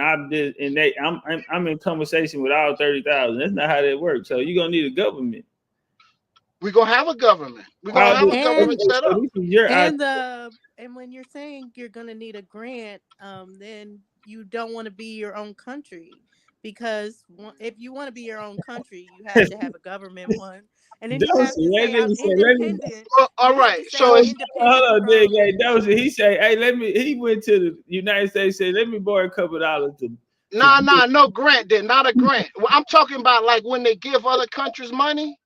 I'm in conversation with all 30,000. That's not how that works. So you gonna need a government. We're gonna have a government. We're gonna have a government set up. And when you're saying you're gonna need a grant, then you don't want to be your own country, because if you want to be your own country, you have to have a government one, and then you have to say I'm independent. All right, so it's hold on, Dozy. He say, hey, he went to the United States, said, let me borrow a couple dollars to. No grant then, not a grant. Well, I'm talking about like when they give other countries money.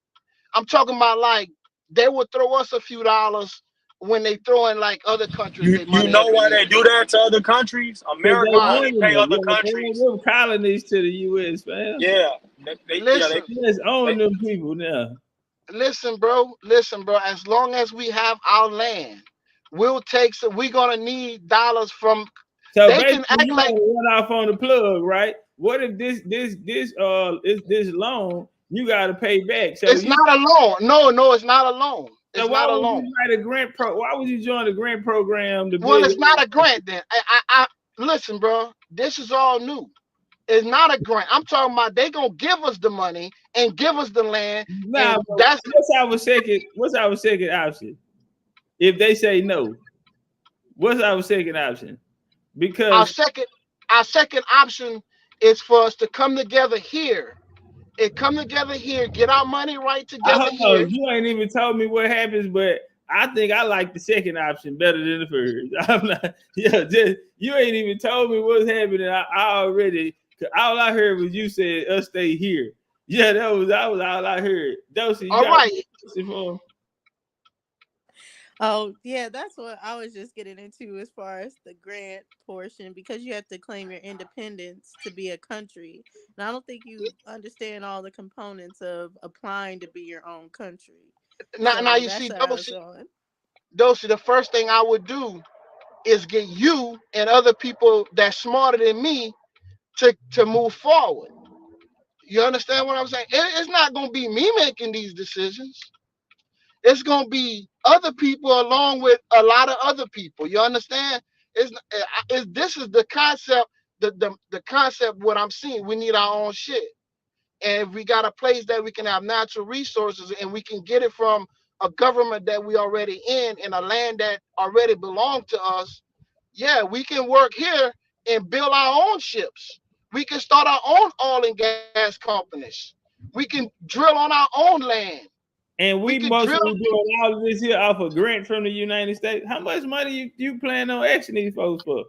I'm talking about like they would throw us a few dollars when they throw in like other countries. You know why they do that to other countries? America only pay other countries. They colonies to the U.S., man. Yeah, listen, let's own them people now. Listen, bro. As long as we have our land, we're gonna need dollars from. So they can act you like run off on the plug, right? What if this loan you got to pay back? So it's not a loan. No, it's not a loan. It's why not a would loan. you write a grant why would you join the grant program? Well, it's not a grant then. I listen, bro. This is all new. It's not a grant. I'm talking about they gonna give us the money and give us the land. Nah, what's our second option? If they say no, what's our second option? Because our second option is for us to come together here. Get our money right together here. You ain't even told me what happens, but I think I like the second option better than the first. I'm not, you ain't even told me what's happening. I already, all I heard was you said us stay here. Yeah, that was all I heard. Dosey, all right. Oh, yeah, that's what I was just getting into as far as the grant portion, because you have to claim your independence to be a country. And I don't think you understand all the components of applying to be your own country. Now you see, Dosey, the first thing I would do is get you and other people that's smarter than me to move forward. You understand what I'm saying? It's not going to be me making these decisions. It's going to be other people along with a lot of other people. You understand? This is the concept, the concept, what I'm seeing. We need our own shit. And if we got a place that we can have natural resources and we can get it from a government that we already in a land that already belongs to us, yeah, we can work here and build our own ships. We can start our own oil and gas companies. We can drill on our own land. And we mostly doing all of this here off a grant from the United States. How much money you plan on asking these folks for?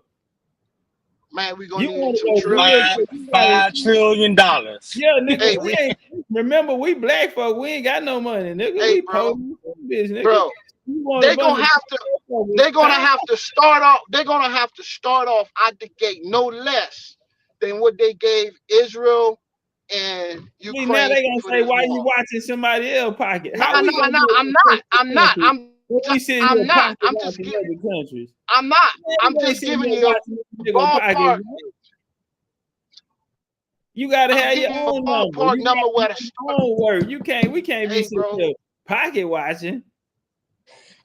Man, we gonna need some $5 trillion. Yeah, nigga. Hey, remember, we black folk. We ain't got no money, nigga. Hey, we bro, nigga. Bro, they're gonna have to start off. They're gonna have to start off out the gate no less than what they gave Israel and See, now Ukraine they gonna for say, this why you war. watching somebody else pocket? No, How no, we gonna no, do I'm it not. in I'm the not. country when we sitting here I'm not. pocket watching other countries? I'm not. Man, I'm we ain't just sitting giving here you watching a this nigga pocket, ballpark. man. You gotta I'm have your giving you a own number. ballpark You number gotta where do to your start. own work. We can't be Hey, sitting bro. here pocket watching.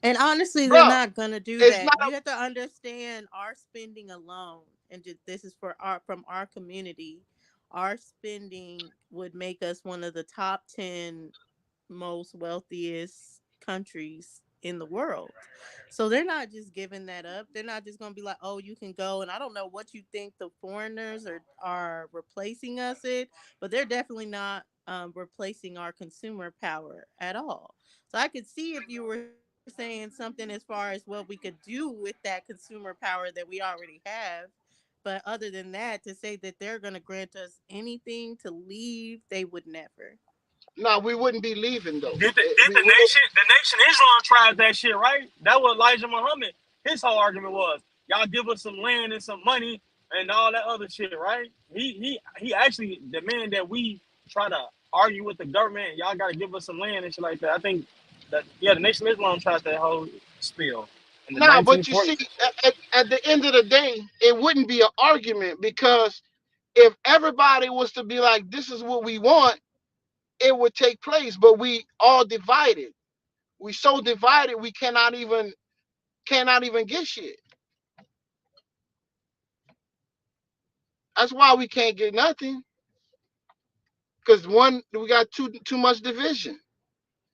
And honestly, they're Bro, not gonna do it's that. not You have to understand our spending alone, and this is for our from our community. Our spending would make us one of the top 10 most wealthiest countries in the world. So they're not just giving that up. They're not just gonna be like, "Oh, you can go." And I don't know what you think the foreigners are replacing us it, but they're definitely not replacing our consumer power at all. So I could see if you were saying something as far as what we could do with that consumer power that we already have. But other than that, to say that they're going to grant us anything to leave, they would never. no, we wouldn't be leaving though. Did the, Eh, did We, the we, nation Islam tried that shit, right? That was Elijah Muhammad. His whole argument was, y'all give us some land and some money and all that other shit, right? He actually the man that we try to argue with the government. Y'all got to give us some land and shit like that. I think that the Nation of Islam tried that whole spiel in the nah, but you 1940s. see, at the end of the day, it wouldn't be an argument because if everybody was to be like, "This is what we want," it would take place. But we all divided. We so divided we cannot even get shit. That's why we can't get nothing. Because one, we got too much division,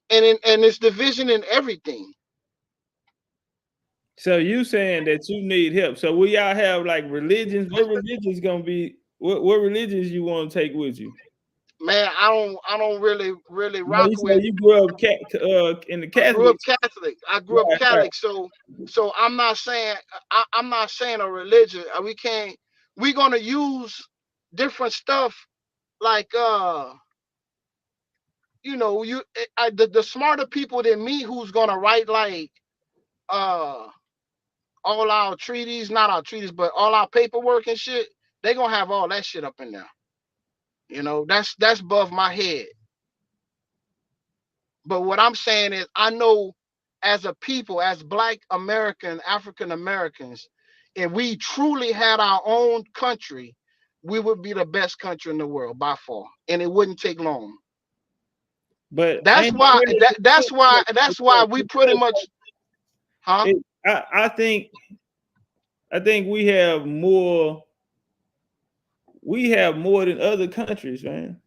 and it's division in everything. So you saying that you need help. So we all have like religions. What religion's gonna be? What religions you want to take with you? Man, I don't really No, rock you with. said you grew up in the I grew up Catholic. Catholic. I grew up Right, right. Catholic. So I'm not saying I'm not saying a religion. We can't. We're gonna use different stuff like the smarter people than me who's gonna write like uh all our treaties, not our treaties, but all our paperwork and shit. They gonna have all that shit up in there. That's above my head. But what I'm saying is, I know as a people, as Black American, African Americans, if we truly had our own country, we would be the best country in the world by far, and it wouldn't take long. But That's ain't no why. really That's why we pretty much, huh? I think we have more. We have more than other countries, man.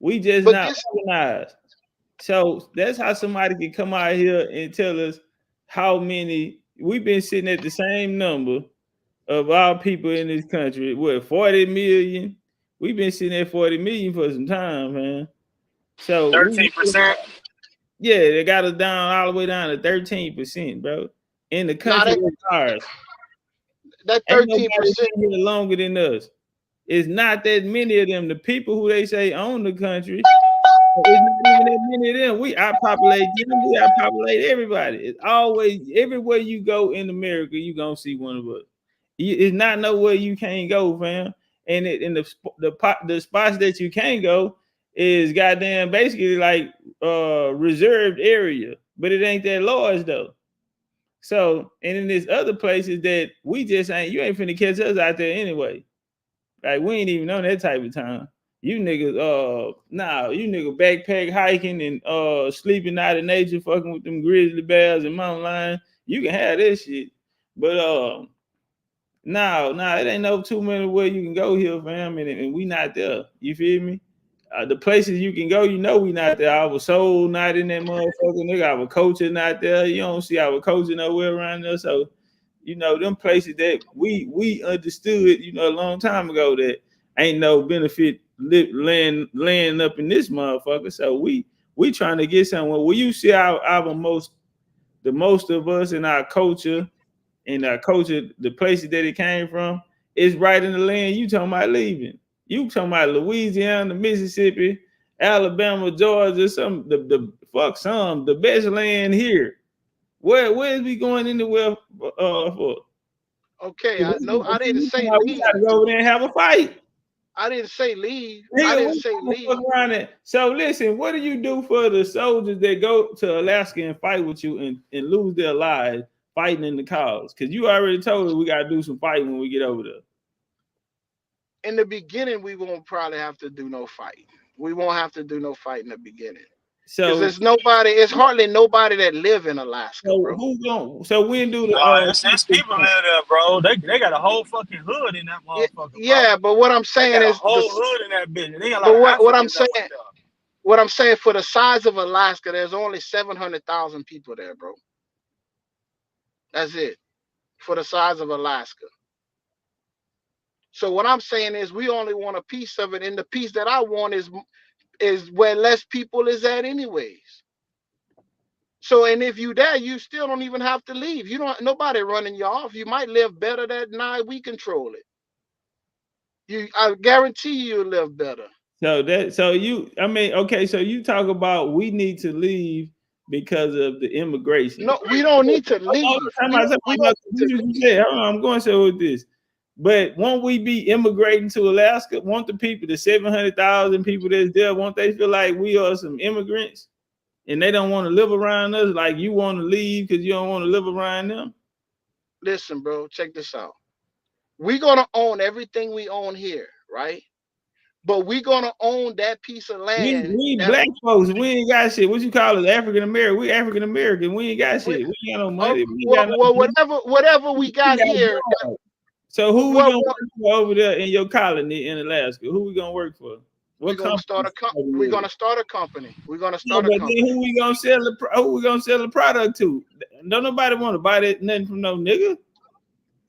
We just But not this, organized. So that's how somebody can come out here and tell us how many we've been sitting at the same number of our people in this country. What 40 million? We've been sitting at 40 million for some time, man. So 13%. yeah, they got us down all the way down to 13%, bro. In the now country that's ours. that Ain't 13%. nobody been here longer than us. It's not that many of them. The people who they say own the country, it's not even that many of them. We outpopulate them. We outpopulate everybody. It's always everywhere you go in America, you gonna see one of us. It's not nowhere you can't go, fam. And the spots that you can't go is goddamn basically like reserved area, but it ain't that large though. So and in these other places that we just ain't, you ain't finna catch us out there anyway. Like we ain't even on that type of time. You niggas, you niggas backpack hiking and sleeping out in nature, fucking with them grizzly bears and mountain lions. You can have this shit, but it ain't no too many where you can go here, fam, and we not there. You feel me? The places you can go, we not there. Our soul not in that motherfucker, nigga. Our culture not there. You don't see our culture nowhere around there. So, them places that we understood, a long time ago that ain't no benefit laying up in this motherfucker. So we trying to get somewhere. Well, you see the most of us in our culture the places that it came from, is right in the land you talking about leaving. You talking about Louisiana, Mississippi, Alabama, Georgia, the best land here. Where is we going anywhere for? Okay, I We know I didn't say gotta leave. go over there and have a fight. I didn't say leave. I Nigga, didn't we say gonna leave. fuck around it. So listen, what do you do for the soldiers that go to Alaska and fight with you and lose their lives fighting in the cause? Because you already told us we gotta do some fighting when we get over there. In the beginning, we won't probably have to do no fight. We won't have to do no fight in the beginning. Because So there's nobody, it's hardly nobody that live in Alaska, so bro. who gon' so when do the It's people live there, bro. They got a whole fucking hood in that motherfucker, Yeah, bro. but what I'm They saying got a is whole hood in that bitch. They got a but lot of what I'm Africans that saying, went there. what I'm saying for the size of Alaska, there's only 700,000 people there, bro. That's it. For the size of Alaska. So what I'm saying is we only want a piece of it, and the piece that I want is where less people is at anyways. So, and if you there, you still don't even have to leave. You don't, nobody running you off. You might live better that night. We control it. I guarantee you'll live better. So you, I mean, okay, so you talk about we need to leave because of the immigration. No, we don't need to leave. I'm going to say with this. But won't we be immigrating to Alaska? Won't the people, the 700,000 people that's there, won't they feel like we are some immigrants and they don't want to live around us? Like you want to leave because you don't want to live around them? Listen, bro, check this out. We're going to own everything we own here, right? But we're going to own that piece of land. We black folks, we ain't got shit. What you call it? African American. We African American. We ain't got shit. We ain't got no money. Whatever we got here. So who we gonna work for over there in your colony in Alaska? Who we gonna work for? We're gonna start a company. We're gonna start a company. We're gonna start a company. Then who we gonna sell the product to? Don't nobody want to buy that nothing from no nigga.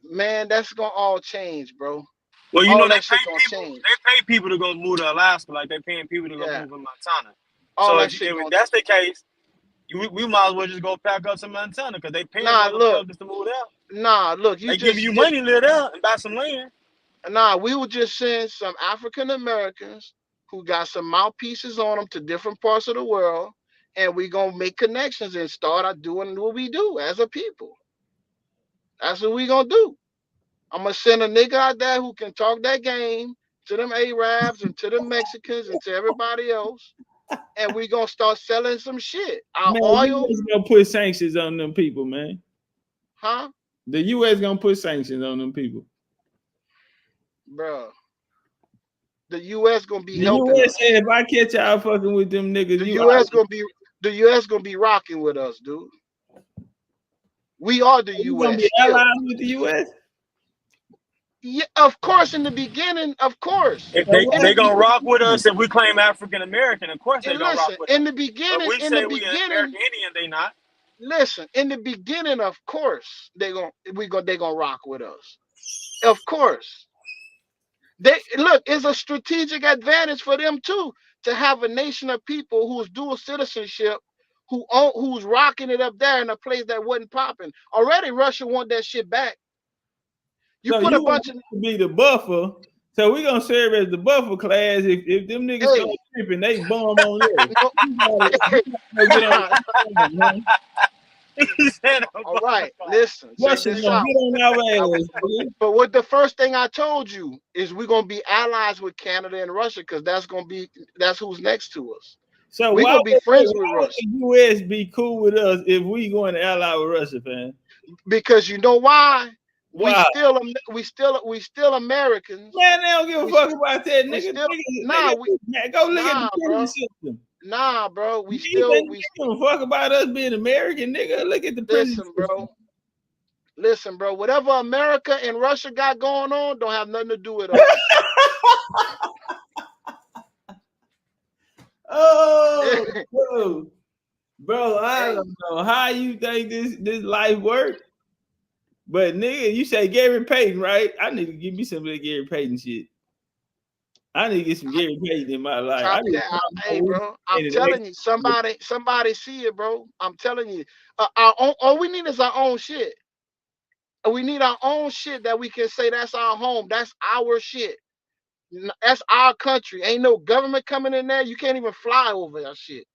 Man, that's gonna all change, bro. Well, you all know that shit gonna change. They pay people to go move to Alaska, like they paying people to go move in Montana. All so that if shit if that's the case, we might as well just go pack up some Montana because they paying motherfuckers to move there. Nah, look, they giving you money to live there and buy some land. Nah, we would just send some African Americans who got some mouthpieces on them to different parts of the world, and we gonna make connections and start doing what we do as a people. That's what we gonna do. I'm gonna send a nigga out there who can talk that game to them Arabs and to the Mexicans and to everybody else, and we gonna start selling some shit. Our oil. The US gonna put sanctions on them people, man. Huh? The US gonna put sanctions on them people. Bro, the US gonna be the helping US us. Said if I catch y'all fucking with them niggas, the US gonna be rocking with us, dude. We are the US. Gonna be allies with the US. Yeah, of course. In the beginning, of course. If they gonna rock with us if we claim African American, of course they gonna rock with us. In the beginning, but we say we American Indian, they not. Listen, in the beginning, of course, they gonna rock with us. Of course. It's a strategic advantage for them too to have a nation of people who's dual citizenship, who's rocking it up there in a place that wasn't popping. Already Russia want that shit back. You put a bunch of to be the buffer. So we're gonna serve as the buffer class. If them niggas start tripping, they bomb on us. All right, listen. Check this out. But what the first thing I told you is we're gonna be allies with Canada and Russia because that's who's next to us. So we're gonna be friends with Russia. The US be cool with us if we going to ally with Russia, man? Because you know why? We still Americans. Man, they don't give a fuck about that, nigga. Go look at the prison system. Nah, bro. We don't fuck about us being American, nigga. Look at the prison system. Listen, bro. Whatever America and Russia got going on don't have nothing to do with us. Bro, I don't know how you think this life works. But nigga, you say Gary Payton, right? I need to give me some of that Gary Payton shit. I need to get some Gary Payton in my life. Hey, bro, I'm telling you, somebody see it, bro. I'm telling you, all we need is our own shit. We need our own shit that we can say that's our home. That's our shit. That's our country. Ain't no government coming in there. You can't even fly over that shit.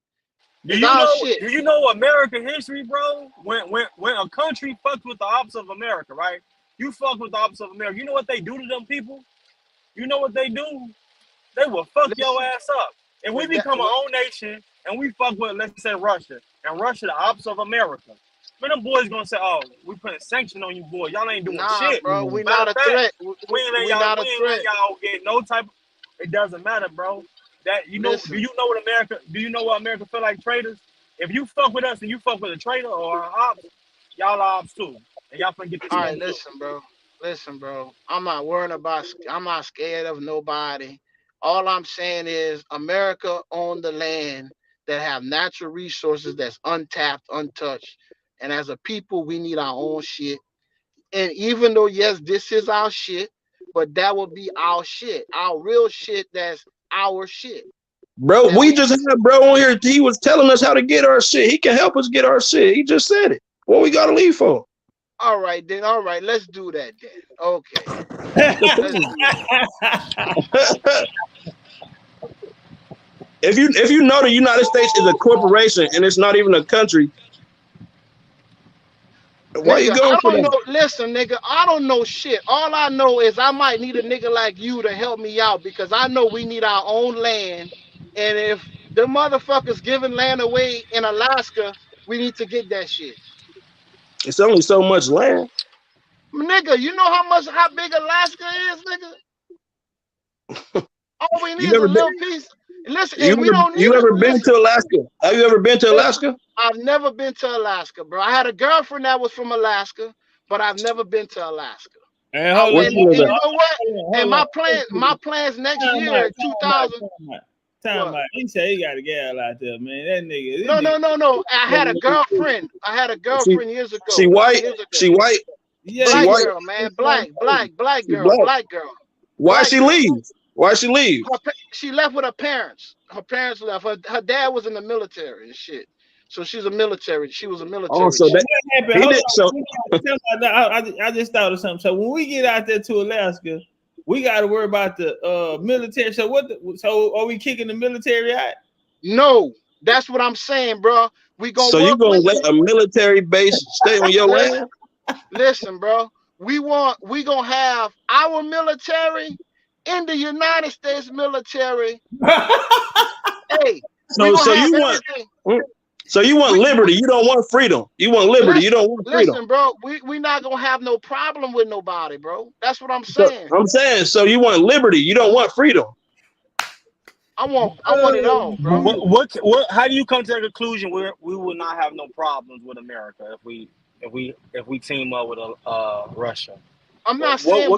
Do you know American history, bro? When a country fucks with the opposite of America, right? You fuck with the opposite of America. You know what they do to them people? You know what they do? They will fuck Listen, your ass up. If we become our own nation and we fuck with, let's say, Russia, and Russia the opposite of America, man, them boys gonna say, oh, we putting sanction on you boys. Y'all ain't doing nah, shit. bro, we Matter not of a fact, threat. we ain't letting not a threat. y'all get no type of, it doesn't matter, bro. That you know, Listen. do you know what America feel like traitors? If you fuck with us and you fuck with a traitor or an ops, y'all are ops too. And y'all finna get this All right, too. listen, bro. I'm not worrying about. I'm not scared of nobody. All I'm saying is America own the land that have natural resources that's untapped, untouched. And as a people, we need our own shit. And even though, yes, this is our shit, but that will be our shit, our real shit. That's our shit. Bro, That we just had bro on here. He was telling us how to get our shit. He can help us get our shit. He just said it. What we gotta leave for? All right, then. All right, let's do that then. Okay. Let's do that. If you know the United States is a corporation and it's not even a country, why nigga, you going I for don't that? know. Listen, nigga, I don't know shit. All I know is I might need a nigga like you to help me out because I know we need our own land. And if the motherfuckers giving land away in Alaska, we need to get that shit. It's only so much land. Nigga, you know how big Alaska is, nigga? All we need is a little piece. Listen, and we don't need you ever been listen, to Alaska? Have you ever been to Alaska? I've never been to Alaska, bro. I had a girlfriend that was from Alaska, but I've never been to Alaska. And hold on, and you know what? hold And on. my plans next year, 2000. Time out. He said he got a gal out there, man. That nigga. No. I had a girlfriend. Years ago. She white. She white. Yeah, black she white. girl, man. Black girl. Black girl. Why she leave? Why she leave? She left with her parents. Her parents left. Her dad was in the military and shit. So she was a military. Oh, so that happened. So I just thought of something. So when we get out there to Alaska, we got to worry about the military. So so are we kicking the military out? No, that's what I'm saying, bro. We gonna. So you gonna let a military base stay on your land? Listen, bro. We gonna have our military in the United States military. Hey, so you want liberty? You don't want freedom. You want liberty. You don't want freedom. Listen, bro. We not gonna have no problem with nobody, bro. That's what I'm saying. I'm saying, so you want liberty. You don't want freedom. I want it all, bro. What? How do you come to the conclusion where we will not have no problems with America if we team up with Russia? I'm not saying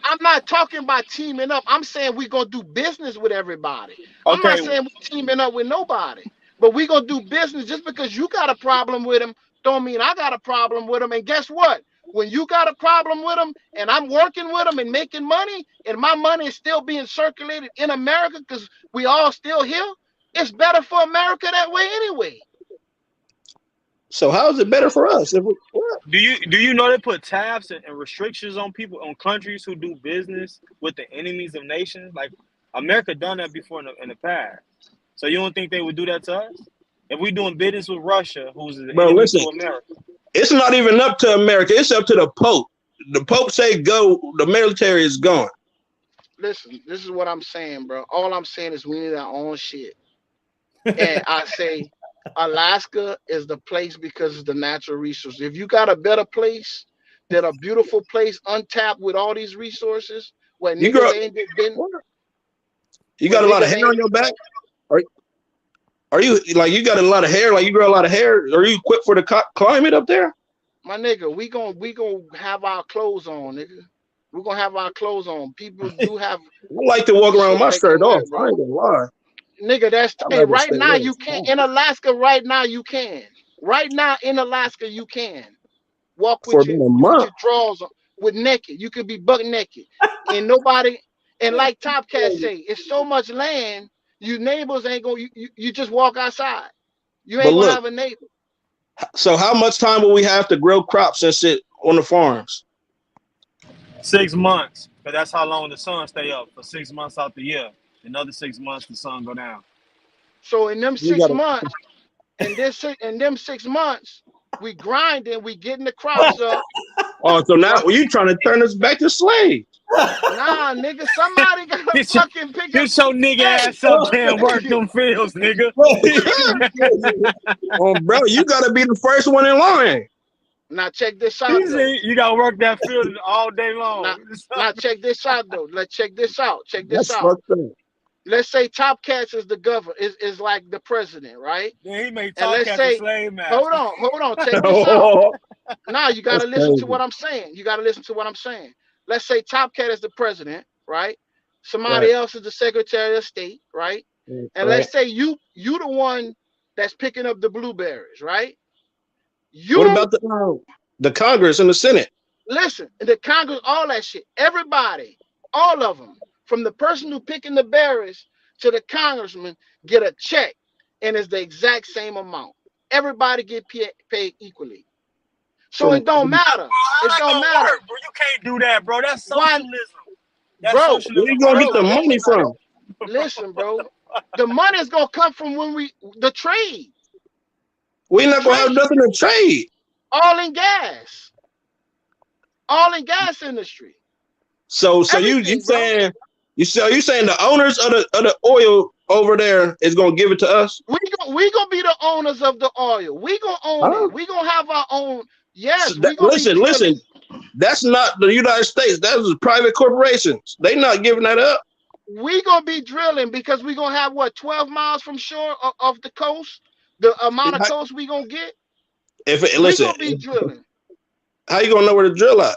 I'm not talking about teaming up. I'm saying we're gonna do business with everybody. I'm not saying we're teaming up with nobody, but we're gonna do business. Just because you got a problem with them, don't mean I got a problem with them. And guess what? When you got a problem with them and I'm working with them and making money, and my money is still being circulated in America because we all still here, it's better for America that way anyway. So how is it better for us? Do you know they put tabs and restrictions on people, on countries who do business with the enemies of nations? Like America done that before in the past. So you don't think they would do that to us? If we doing business with Russia, who's the enemy to America? It's not even up to America. It's up to the Pope. The Pope say go, the military is gone. Listen, this is what I'm saying, bro. All I'm saying is we need our own shit. And I say Alaska is the place because it's the natural resources. If you got a better place, that a beautiful place untapped with all these resources, where niggas ain't been. You got a lot of hair on your back? Are you like you got a lot of hair? Like you grow a lot of hair? Are you equipped for the climate up there? My nigga, we gonna have our clothes on, nigga. We're gonna have our clothes on. People do have. I like to walk around my shirt off. I ain't gonna lie. Nigga, that's right now you can't. In Alaska right now you can. Right now in Alaska you can walk with your drawers on, with naked. You could be buck naked, and nobody. And like Topcatz say, it's so much land. You neighbors ain't gonna. You just walk outside. You ain't gonna have a neighbor. So how much time will we have to grow crops and sit on the farms? 6 months, but that's how long the sun stay up for 6 months out the year. Another 6 months, the sun go down. So in them 6 months, in them 6 months, we grinding, we getting the crops up. Oh, so now you trying to turn us back to slaves? Nah, nigga, somebody gotta Get your fucking pick up. get your nigga Hey, ass up there and work them fields, nigga. Oh, bro, you gotta be the first one in line. now check this out He though. said you gotta work that field all day Now, long. now check this out though. Let's check this out. Check this That's out. fucked up. Let's say Top Cats is the governor, is like the president, right? Then he made And Top let's Cats a say, slave master. hold on, check this out. Oh, Now you gotta that's listen to crazy. what I'm saying. You gotta listen to what I'm saying. Let's say Top Cat is the president, right? Right, Somebody else is the Secretary of State, right? And right. let's say you the one that's picking up the blueberries, right? What You about the Congress and the Senate? listen, the Congress, all that shit, everybody, all of them, from the person who picking the berries to the congressman, get a check, and it's the exact same amount. Everybody get paid equally, so From it don't matter. How It that don't gonna matter. work, bro? You can't do that, bro. That's Why, socialism. That's bro? where you socialism, gonna bro. get That's the not money from? Listen, bro. The money is gonna come from the trade, We're not gonna have nothing to trade. all in gas industry. So you Everything, bro. saying you saying the owners of the oil over there is gonna give it to us? We gonna be the owners of the oil. We gonna own Huh? it. We gonna have our own. So Yes, we gonna be listen, drilling. that's not the United States. That's private corporations. They not giving that up. We gonna be drilling because we gonna have what 12 miles from shore of the coast. The amount of coast we gonna get. We Listen, gonna be drilling, how you gonna know where to drill at?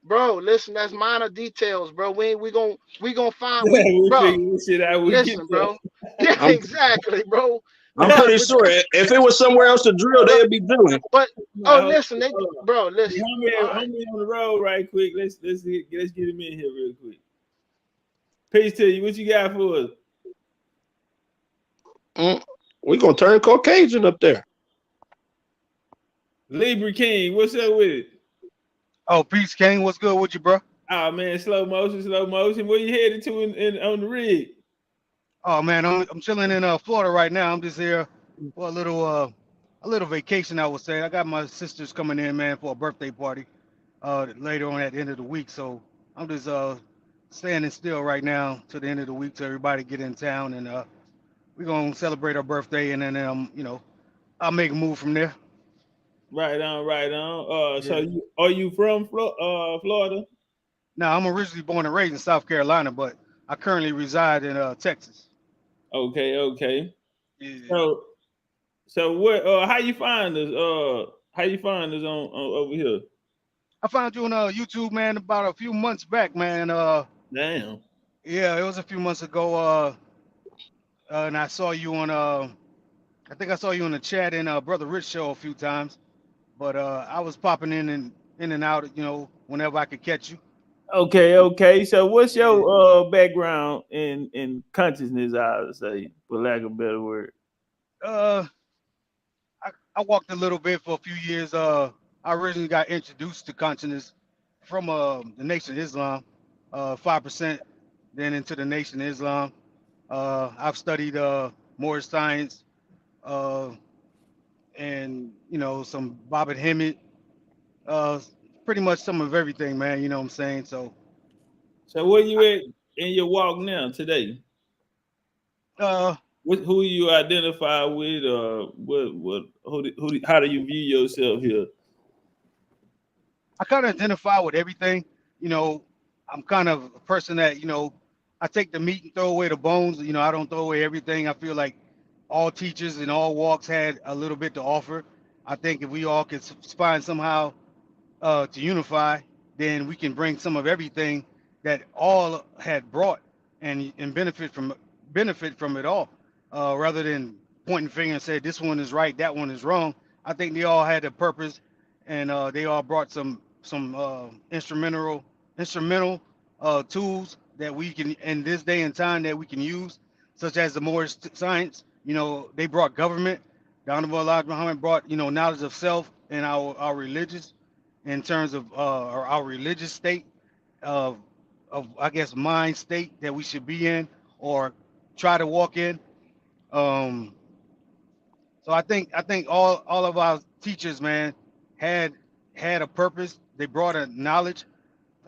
bro. Listen, that's minor details, bro. We gonna find We bro. figure this shit out. We get Listen, bro. Yeah, I'm exactly, bro. I'm But pretty sure if it was somewhere else to drill, they'd be drilling. but Nah, hold listen, on. bro, listen. All right. Homie on the road right quick. Let's get him in here real quick. Peace to you. What you got for us? We gonna turn Caucasian up there. Libra King, what's up with it? Oh, peace, King. What's good with you, bro? Oh man, slow motion. Where you headed to in on the rig? Oh man, I'm chilling in Florida right now. I'm just here for a little vacation, I would say. I got my sisters coming in, man, for a birthday party later on at the end of the week. So I'm just standing still right now to the end of the week till everybody get in town, and we're gonna celebrate our birthday, and then I'll make a move from there. Right on. So Yeah. are you from Florida? Now I'm originally born and raised in South Carolina, but I currently reside in Texas. Okay. Yeah. So what? How you find us? How you find us on over here? I found you on YouTube, man, about a few months back, man. Damn. Yeah, it was a few months ago. And I saw you on I think I saw you in the chat in Brother Rich show a few times. But I was popping in and out, whenever I could catch you. Okay. So what's your background in consciousness, I would say, for lack of a better word? I walked a little bit for a few years. I originally got introduced to consciousness from the Nation of Islam, 5%, then into the Nation of Islam. I've studied Moorish science and some Bobbit Hemet, pretty much some of everything, man. You know what I'm saying? So where you at in your walk now today? Who you identify with? How do you view yourself here? I kind of identify with everything. I'm kind of a person that, I take the meat and throw away the bones. I don't throw away everything. I feel like all teachers in all walks had a little bit to offer. I think if we all could find somehow to unify, then we can bring some of everything that all had brought and benefit from it all, rather than pointing finger and say this one is right, that one is wrong. I think they all had a purpose, and they all brought some instrumental tools that we can in this day and time that we can use, such as the Moorish science. They brought government. The Honorable Elijah Muhammad brought knowledge of self and our religious, in terms of our religious state of I guess mind state that we should be in or try to walk in. So I think all of our teachers, man, had a purpose. They brought a knowledge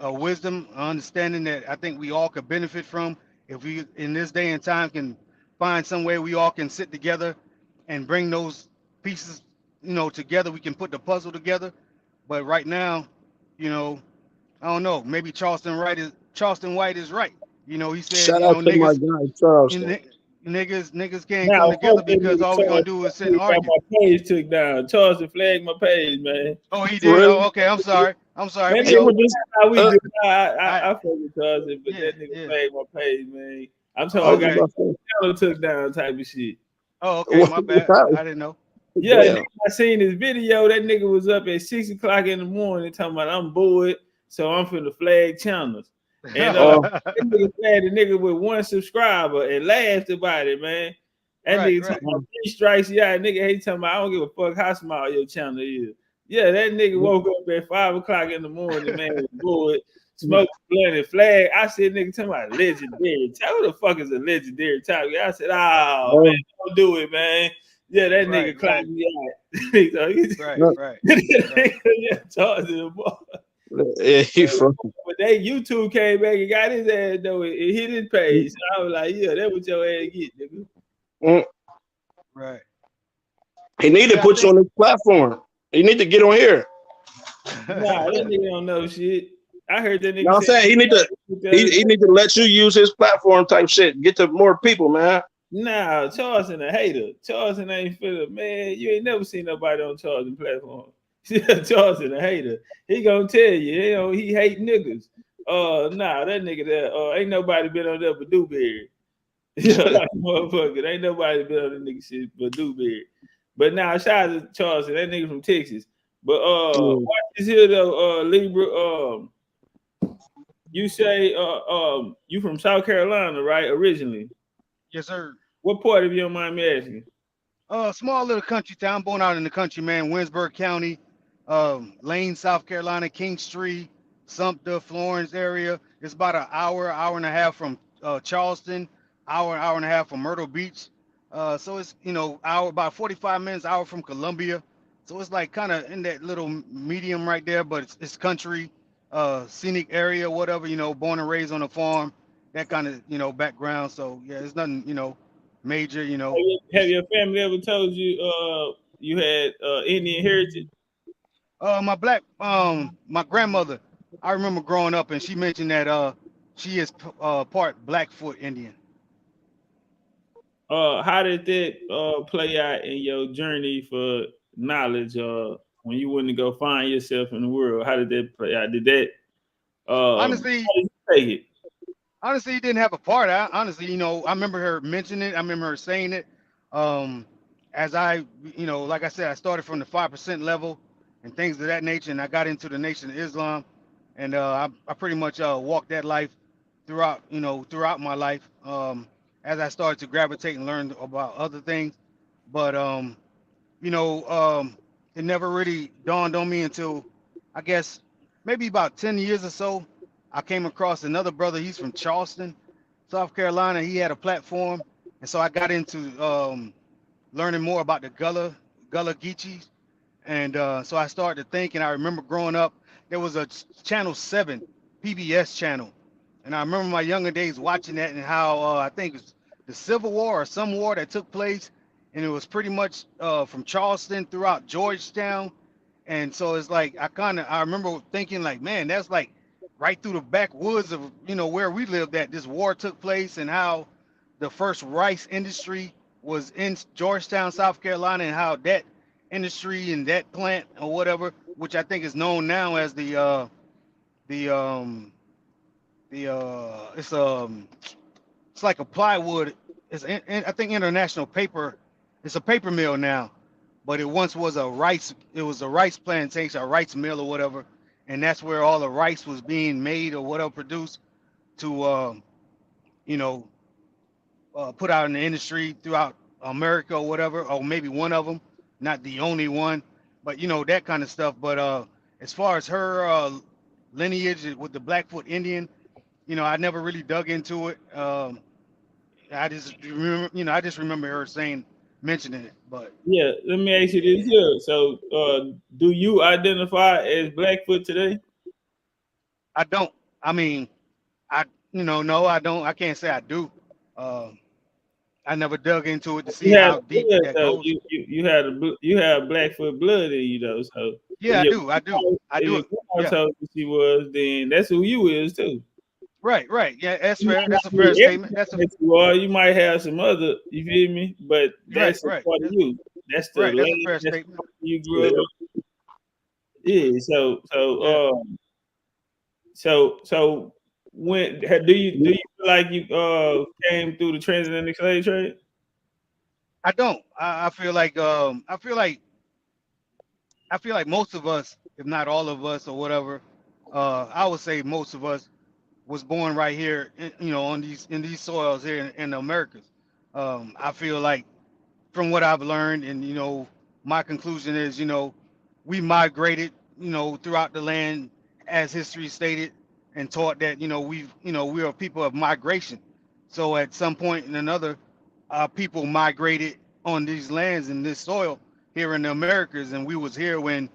wisdom, understanding that I think we all could benefit from if we, in this day and time, can find some way we all can sit together and bring those pieces, together. We can put the puzzle together. But right now, you know, I don't know. Maybe Charleston White is right. He said, Shout out to my niggas, guy Charleston. niggas can't come Now, together fuck that because nigga all we gonna do is sit and Charles. Got argue. my page took down. Charles flagged my page, man. Oh, he For did. real? Oh, okay. I'm sorry. Man, We He know. was just how we do. I I fuck with Charles, but yeah that nigga yeah. flagged my page, man. I'm I talking was about Okay. about to channel took down type of shit. Oh, okay. My bad. say, I didn't know. Yeah, damn. nigga, I seen this video. That nigga was up at 6:00 in the morning talking about I'm bored, so I'm finna flag channels. And Oh, that nigga flagged a nigga with 1 subscriber and laughed about it, man. That Right. nigga talking about 3 strikes. Yeah, nigga, he talking about I don't give a fuck how small your channel is. Yeah, that nigga woke up at 5:00 in the morning, man, was bored, smoked blunt and flag. I said, nigga, talking about legendary. Who the fuck is a legendary topic? I said, oh man, don't do it, man. Yeah, that nigga climbed me out. So Right. yeah, charged him. yeah, he from. But they YouTube came back and got his ass though. It hit his page. So I was like, yeah, that's what your ass get, nigga. Right. He need to put you on this platform. You need to get on here. Nah, that nigga don't know shit. I heard that nigga. No, I'm saying he need to let you use his platform type shit. Get to more people, man. Nah, Charleston a hater. Charleston ain't finna, man. You ain't never seen nobody on Charleston platform. Charleston a hater. He gonna tell you, he hate niggas. Nah, that nigga there, ain't nobody been on there but Dewberry. Like motherfucker, ain't nobody been on that nigga shit but Dewberry. But now, shout out to Charleston, that nigga from Texas. But watch this here though, Libra. You say you from South Carolina, right? Originally. Yes, sir. What part of you don't mind me asking? Small little country town, born out in the country, man. Winsburg County, Lane, South Carolina, Kingstree, Sumter, Florence area. It's about an hour and a half from Charleston, hour and a half from Myrtle Beach. So it's about 45 minutes, hour from Columbia. So it's like kind of in that little medium right there, but it's country, scenic area, whatever. Born and raised on a farm, that kind of background. So yeah, it's nothing major. Have your family ever told you you had Indian heritage? My grandmother, I remember growing up and she mentioned that she is part Blackfoot Indian. How did that play out in your journey for knowledge? When you went to go find yourself in the world, how did that play out? Did that honestly, how did you take it? Honestly, he didn't have a part. I remember her mentioning it. I remember her saying it. As I, like I said, I started from the 5% level and things of that nature, and I got into the Nation of Islam, and I pretty much walked that life throughout my life. As I started to gravitate and learn about other things, but it never really dawned on me until I guess maybe about 10 years or so. I came across another brother. He's from Charleston, South Carolina. He had a platform, and so I got into learning more about the Gullah Geechees, and so I started to think. And I remember growing up, there was a Channel 7 PBS channel, and I remember my younger days watching that and how I think it was the Civil War or some war that took place, and it was pretty much from Charleston throughout Georgetown. And so it's like I remember thinking like, man, that's like right through the backwoods of where we lived at. This war took place, and how the first rice industry was in Georgetown, South Carolina, and how that industry and that plant or whatever, which I think is known now as it's like a plywood. I think International Paper. It's a paper mill now, but it once was a rice. It was a rice plantation, a rice mill or whatever, and that's where all the rice was being made or whatever produced to put out in the industry throughout America or whatever, or maybe one of them, not the only one, but that kind of stuff. But as far as her lineage with the Blackfoot Indian, I never really dug into it. I just remember her mentioning it. But yeah, let me ask you this here. So, do you identify as Blackfoot today? I don't. I mean, no, I don't. I can't say I do. Uh, I never dug into it to see You have how deep blood that though. goes. You have Blackfoot blood in you though. So if Yeah, I do. I do. I if do your it. grandma Yeah. told you she was, then that's who you is too. Right. Right. Yeah, that's You fair. might That's a not fair be statement. That's everything a that you are. You might have some other. You feel me? But right. that's a Right. part of you. That's the Right. That's a land. fair That's the statement. part you grew up. Yeah. Yeah. So when do you feel like you came through the transatlantic slave trade? I don't. I feel like most of us, if not all of us or whatever, I would say most of us was born right here, on these soils here in the Americas. I feel like from what I've learned, and my conclusion is, we migrated, throughout the land, as history stated and taught that, we are people of migration. So at some point and another, people migrated on these lands and this soil here in the Americas, and we was here when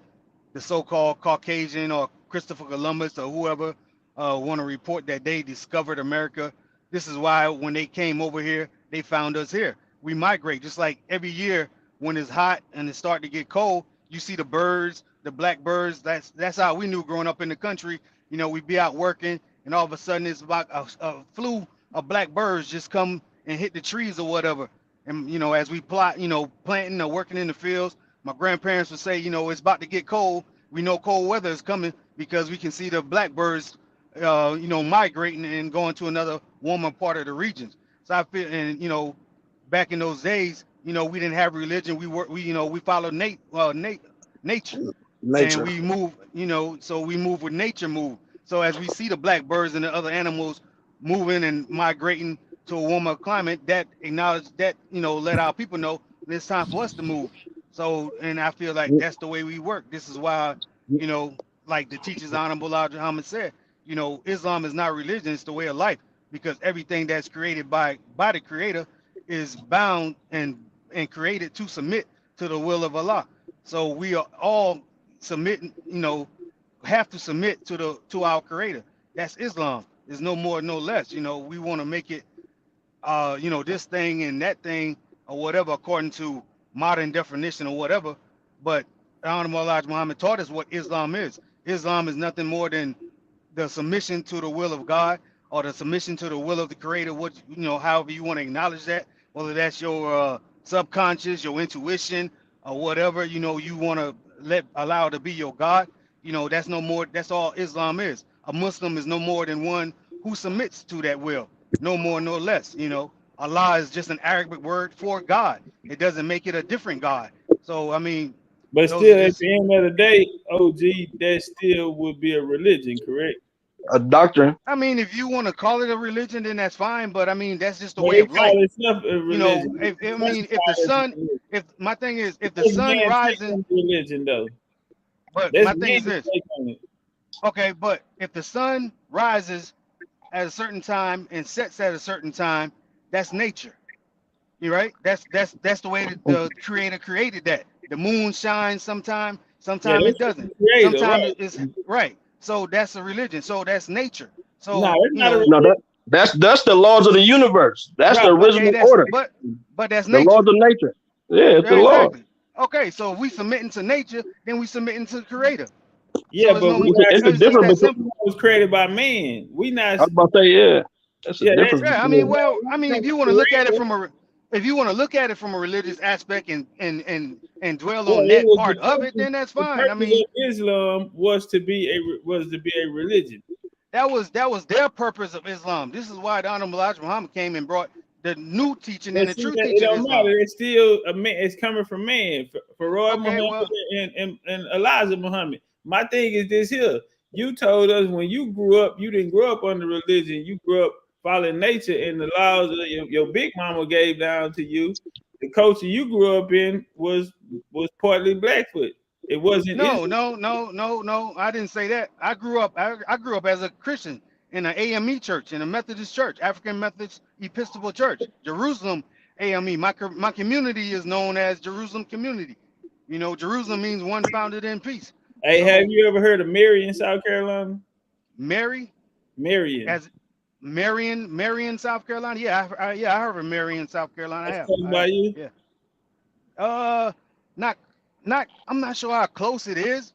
the so-called Caucasian or Christopher Columbus or whoever want to report that they discovered America. This is why when they came over here, they found us here. We migrate just like every year when it's hot and it's starting to get cold. You see the birds, the black birds. That's how we knew growing up in the country. We'd be out working, and all of a sudden it's about a flew of black birds just come and hit the trees or whatever. And as we plot, planting or working in the fields, my grandparents would say, it's about to get cold. We know cold weather is coming because we can see the blackbirds, migrating and going to another warmer part of the regions. So I feel, and back in those days, we didn't have religion. We followed nature, and Nature. we move, so we move with nature move. So as we see the blackbirds and the other animals moving and migrating to a warmer climate, that acknowledge that, let our people know it's time for us to move. So, and I feel like that's the way we work. This is why, like the teachers Honorable Elijah Muhammad said, Islam is not religion, it's the way of life, because everything that's created by the creator is bound and created to submit to the will of Allah. So we are all submitting, have to submit to our creator. That's Islam. There's no more, no less. We want to make it this thing and that thing or whatever according to modern definition or whatever. But Honorable Elijah Muhammad taught us what Islam is. Islam is nothing more than the submission to the will of God or the submission to the will of the Creator. What however you want to acknowledge that, whether that's your subconscious, your intuition, or whatever you want to allow to be your God. That's no more. That's all Islam is. A Muslim is no more than one who submits to that will, no more, no less. Allah is just an Arabic word for God. It doesn't make it a different God. So I mean, But those are still, at just. the end of the day, OG, that still would be a religion, correct? A doctrine. I mean, if you want to call it a religion, then that's fine. But I mean, that's just the But way it of life. call itself a religion. I mean, if the sun, if my thing is, if the That's sun man take rising, on religion, though. but That's my thing is man this. take on it. Okay, but if the sun rises at a certain time and sets at a certain time, that's nature. You right? That's the way that the creator created that. The moon shines sometime, Yeah, sometime it that's doesn't. the creator, Sometime right? it's right. So that's a religion. So that's nature. No, So it's not a No, religion. that's the laws of the universe. That's the Right. okay, original that's order. but that's The laws nature. of nature. Yeah, it's the Yeah, law. exactly. Okay, so if we submitting to nature, then we submitting to the creator. Yeah, So it's but no we more. not It's a It's difference that between. simple. was created by man. We not. I was about to say, yeah, that's a Yeah, that's difference Yeah, I mean, between. well, I mean, the if you want to look at it creator. from a, if you want to look at it from a religious aspect and dwell Well, on it that was part of it, then that's the fine. I purpose mean, of Islam was to be a religion. that was their purpose of Islam. This is why the Honorable Elijah Muhammad came and brought the new teaching But and the see, true that, it teaching of don't matter. Islam. It's still a man. It's coming from man. For Roy Okay, Muhammad well, and Elijah Muhammad. My thing is this here. You told us when you grew up, you didn't grow up under religion. You grew up following nature and the laws that your big mama gave down to you. The culture you grew up in was partly Blackfoot. It wasn't no, Islam. no, no, no, no. I didn't say that. I grew up as a Christian in an AME church, in a Methodist church, African Methodist Episcopal Church, Jerusalem AME. My community is known as Jerusalem Community. Jerusalem means one founded in peace. Hey, have So you ever heard of Mary in South Carolina? Marion. As Marion, South Carolina. Yeah, I heard of Marion, South Carolina. That's close by you? Yeah. Not. I'm not sure how close it is,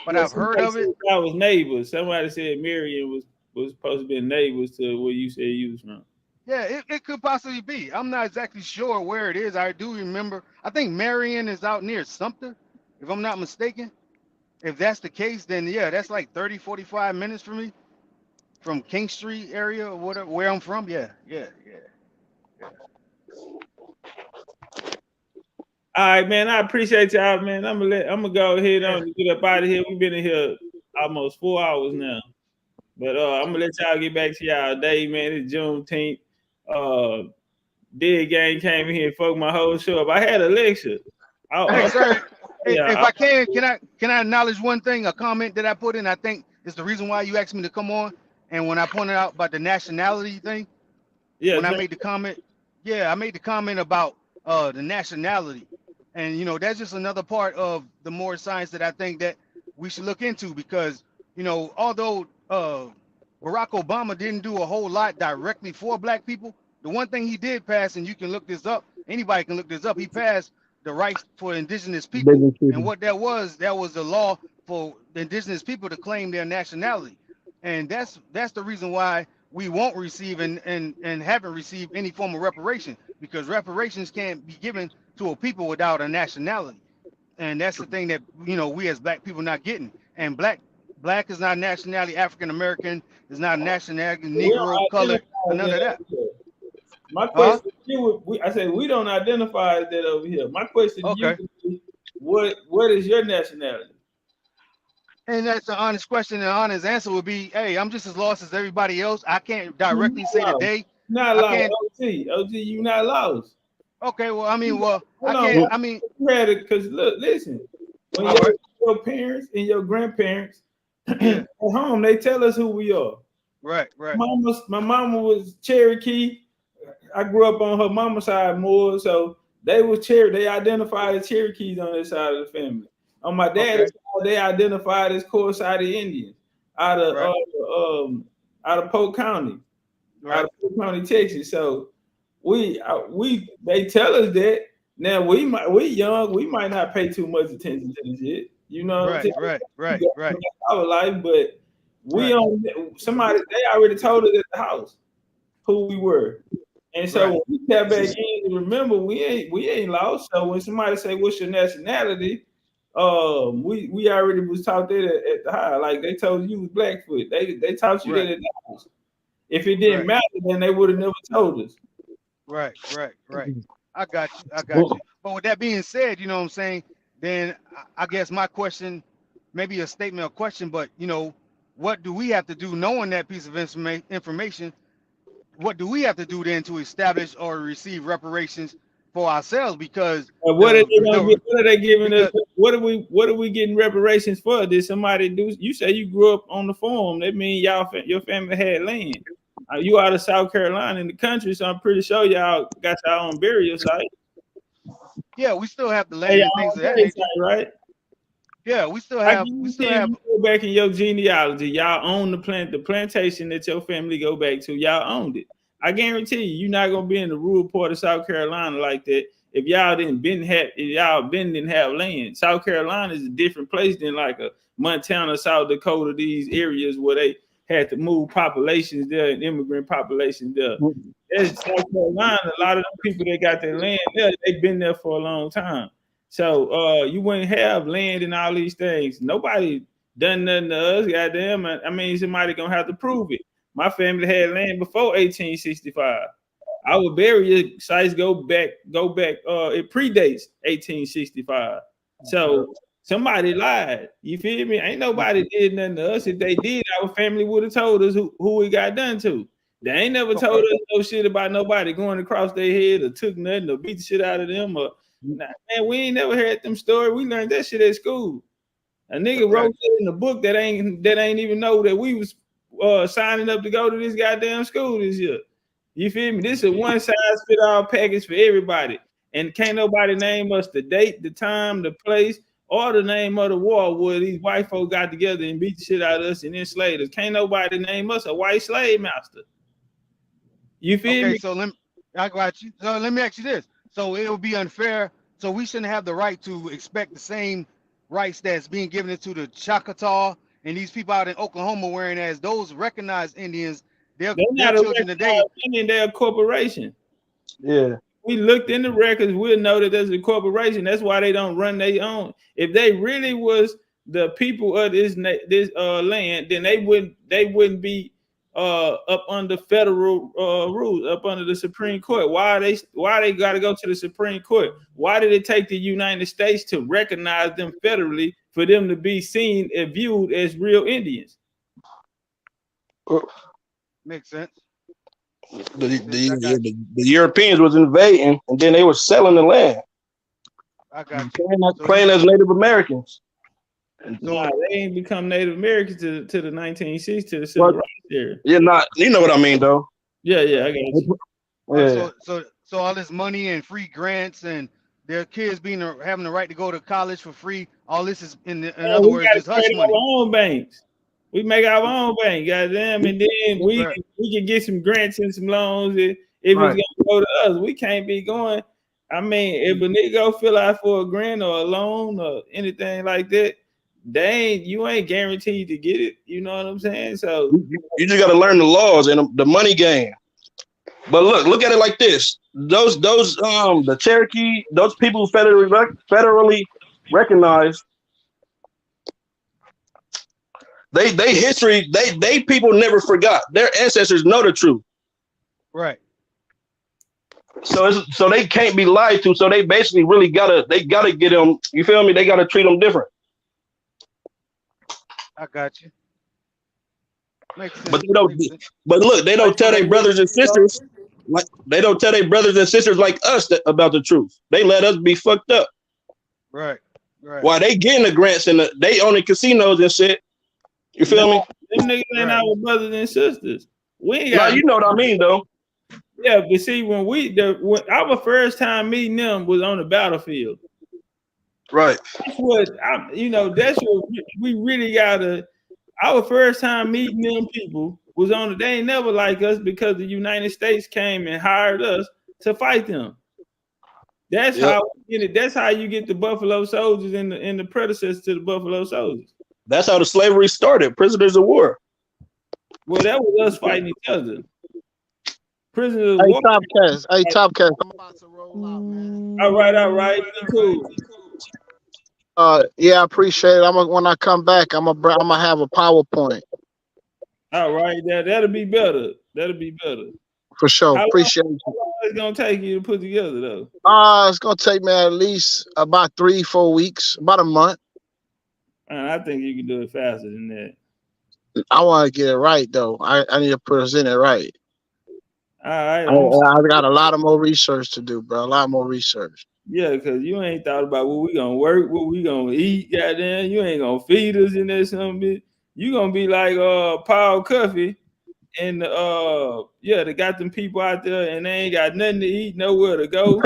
but Yeah, I've heard of it. I was neighbors. Somebody said Marion was supposed to be neighbors to where you said you was from. Yeah, it could possibly be. I'm not exactly sure where it is. I do remember. I think Marion is out near Sumter, if I'm not mistaken. If that's the case, then yeah, that's like 30, 45 minutes for me from King Street area or whatever, where I'm from. Yeah. All right, man. I appreciate y'all, man. I'm gonna go ahead on and get up out of here. We've been in here almost 4 hours now. But I'm gonna let y'all get back to y'all day, man. It's Juneteenth. Dead Gang came in here and fucked my whole show up. I had a lecture. Hey, sir, Yeah, if I can I acknowledge one thing, a comment that I put in, I think is the reason why you asked me to come on. And when I pointed out about the nationality thing, when I made the comment, I made the comment about the nationality. And you know, that's just another part of the Moorish science that I think that we should look into, because you know, although Barack Obama didn't do a whole lot directly for black people, the one thing he did pass, and you can look this up, anybody can look this up, he passed the rights for indigenous people. And what that was the law for the indigenous people to claim their nationality. And that's the reason why we won't receive and haven't received any form of reparation, because reparations can't be given to a people without a nationality. And that's the thing that, you know, we as black people not getting. And black is not a nationality, African American is not a nationality, Negro, colored, none of that. My question to you, I said we don't identify as that over here. My question to you is, what is your nationality? And that's an honest question, and an honest answer would be, hey, I'm just as lost as everybody else. I can't directly say today. Not lost, OG, you not lost. Okay, well, I mean, I can't. I mean, because look, listen, when your parents and your grandparents at home, they tell us who we are. Right. My mama was Cherokee. I grew up on her mama's side more, so they was They identified as Cherokees on their side of the family. On my dad's side, they identified as Core-sided Indians out of Polk County, out of Polk County, Texas. So they tell us that. Now we young, we might not pay too much attention to this shit. You know what I'm saying? Right. Our life, but we somebody they already told us at the house who we were. And so when we tap back in, remember we ain't lost. So when somebody say, "What's your nationality?" We already was taught that at the high. Like they told you was Blackfoot. They taught you that at the house. If it didn't matter, then they would have never told us. Right. I got you. But with that being said, you know what I'm saying? Then I guess my question, maybe a statement or question, but you know, what do we have to do knowing that piece of information? What do we have to do then to establish or receive reparations for ourselves? Because what are they giving us? What are we getting reparations for? Did somebody do? You say you grew up on the farm. That means your family had land. You out of South Carolina in the country, so I'm pretty sure y'all got your own burial site. Yeah, we still have the land and things of that nature, right? Yeah, we still have. You go back in your genealogy. Y'all own the plantation that your family go back to. Y'all owned it. I guarantee you're not gonna be in the rural part of South Carolina like that if y'all didn't have land. South Carolina is a different place than like a Montana, South Dakota, these areas where they had to move populations there and immigrant populations there. There's South Carolina, a lot of the people that got their land there, they've been there for a long time. So you wouldn't have land and all these things. Nobody done nothing to us, goddamn. I mean, somebody gonna have to prove it. My family had land before 1865. Our burial sites go back. It predates 1865. So somebody lied. You feel me? Ain't nobody did nothing to us. If they did, our family would have told us who it got done to. They ain't never told us no shit about nobody going across their head or took nothing or beat the shit out of them. Or man, we ain't never heard them stories. We learned that shit at school. A nigga wrote that in the book that ain't even know that we was signing up to go to this goddamn school this year. You feel me? This is a one size fit all package for everybody, and can't nobody name us the date, the time, the place, or the name of the war where these white folk got together and beat the shit out of us and enslaved us. Can't nobody name us a white slave master. You feel me? So I got you. So let me ask you this. So it would be unfair. So we shouldn't have the right to expect the same rights that's being given to the Choctaw and these people out in Oklahoma, whereas those recognized Indians, They're their not a children today. recognized Indian, they're a corporation. Yeah. We looked in the records, we'll know that there's a corporation. That's why they don't run their own. If they really was the people of this land, then they wouldn't be up under federal rules, up under the Supreme Court. Why they got to go to the Supreme Court? Why did it take the United States to recognize them federally for them to be seen and viewed as real Indians? Makes sense. The Europeans was invading, and then they were selling the land. I got you. Playing as Native Americans. Nah, they ain't become Native Americans to the 1960s, to the civil rights era. You're not. You know what I mean, though. Yeah, I got you. Yeah. So all this money and free grants and their kids having the right to go to college for free. All this is in other words just hush money. Our own banks. We make our own bank, goddamn, and then we can get some grants and some loans if it's gonna go to us. We can't be going. I mean, if a nigga go fill out for a grant or a loan or anything like that, you ain't guaranteed to get it. You know what I'm saying? So you just gotta learn the laws and the money game. But look at it like this: the Cherokee, those people federally recognized. They history, they people never forgot. Their ancestors know the truth. Right. So they can't be lied to. So they basically really gotta get them. You feel me? They gotta treat them different. I got you. Makes sense. But they don't. But look, they don't tell their brothers and sisters like us about the truth. They let us be fucked up. Right. While they getting the grants and they own the casinos and shit. You feel me? Them niggas ain't our brothers and sisters. We ain't got. You know what I mean, though. Yeah, but see, when our first time meeting them was on the battlefield. Right. That's what we really gotta. Our first time meeting them people was on. They ain't never like us because the United States came and hired us to fight them. That's how you get it. That's how you get the Buffalo Soldiers and the predecessors to the Buffalo Soldiers. That's how the slavery started. Prisoners of war. Well, that was us fighting each other. Prisoners of war. Topcatz. I'm about to roll out, man. All right. Cool. Yeah, I appreciate it. When I come back, I'm gonna have a PowerPoint. All right, that'll be better. For sure. Appreciate it. How long is it gonna take you to put together though? It's gonna take me at least about 3-4 weeks, about a month. I think you can do it faster than that. I want to get it right though. I need to present it right. All right. I got a lot of more research to do, bro. A lot more research. Yeah, because you ain't thought about what we gonna work, what we gonna eat, goddamn. You ain't gonna feed us in there something. You gonna be like Paul Cuffey and they got them people out there and they ain't got nothing to eat, nowhere to go.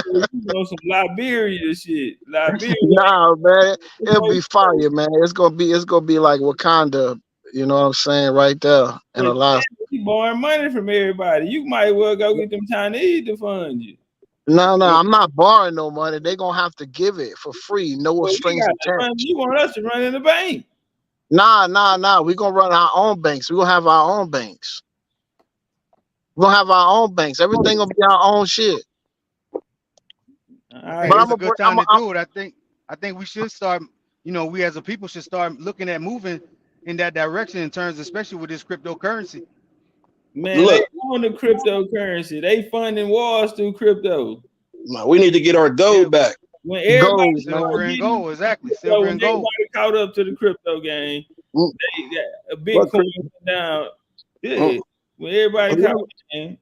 You know, some Liberia shit. Nah, man, it'll be fire, man. It's gonna be like Wakanda. You know what I'm saying, right there. And a lot. You borrowing money from everybody. You might well go get them Chinese to fund you. No, I'm not borrowing no money. They're gonna have to give it for free, no strings attached. You want us to run in the bank? Nah. We're gonna run our own banks. We're gonna have our own banks. We're gonna have our own banks. Everything gonna be our own shit. But it's a good time to do it. I think we should start. We as a people should start looking at moving in that direction in terms, especially with this cryptocurrency. Man, they on the cryptocurrency. They funding wars through crypto. We need to get our gold back. When everybody silver and gold, exactly. Silver and gold. Caught up to the crypto game. They got a Bitcoin down. Yeah. When everybody caught up in.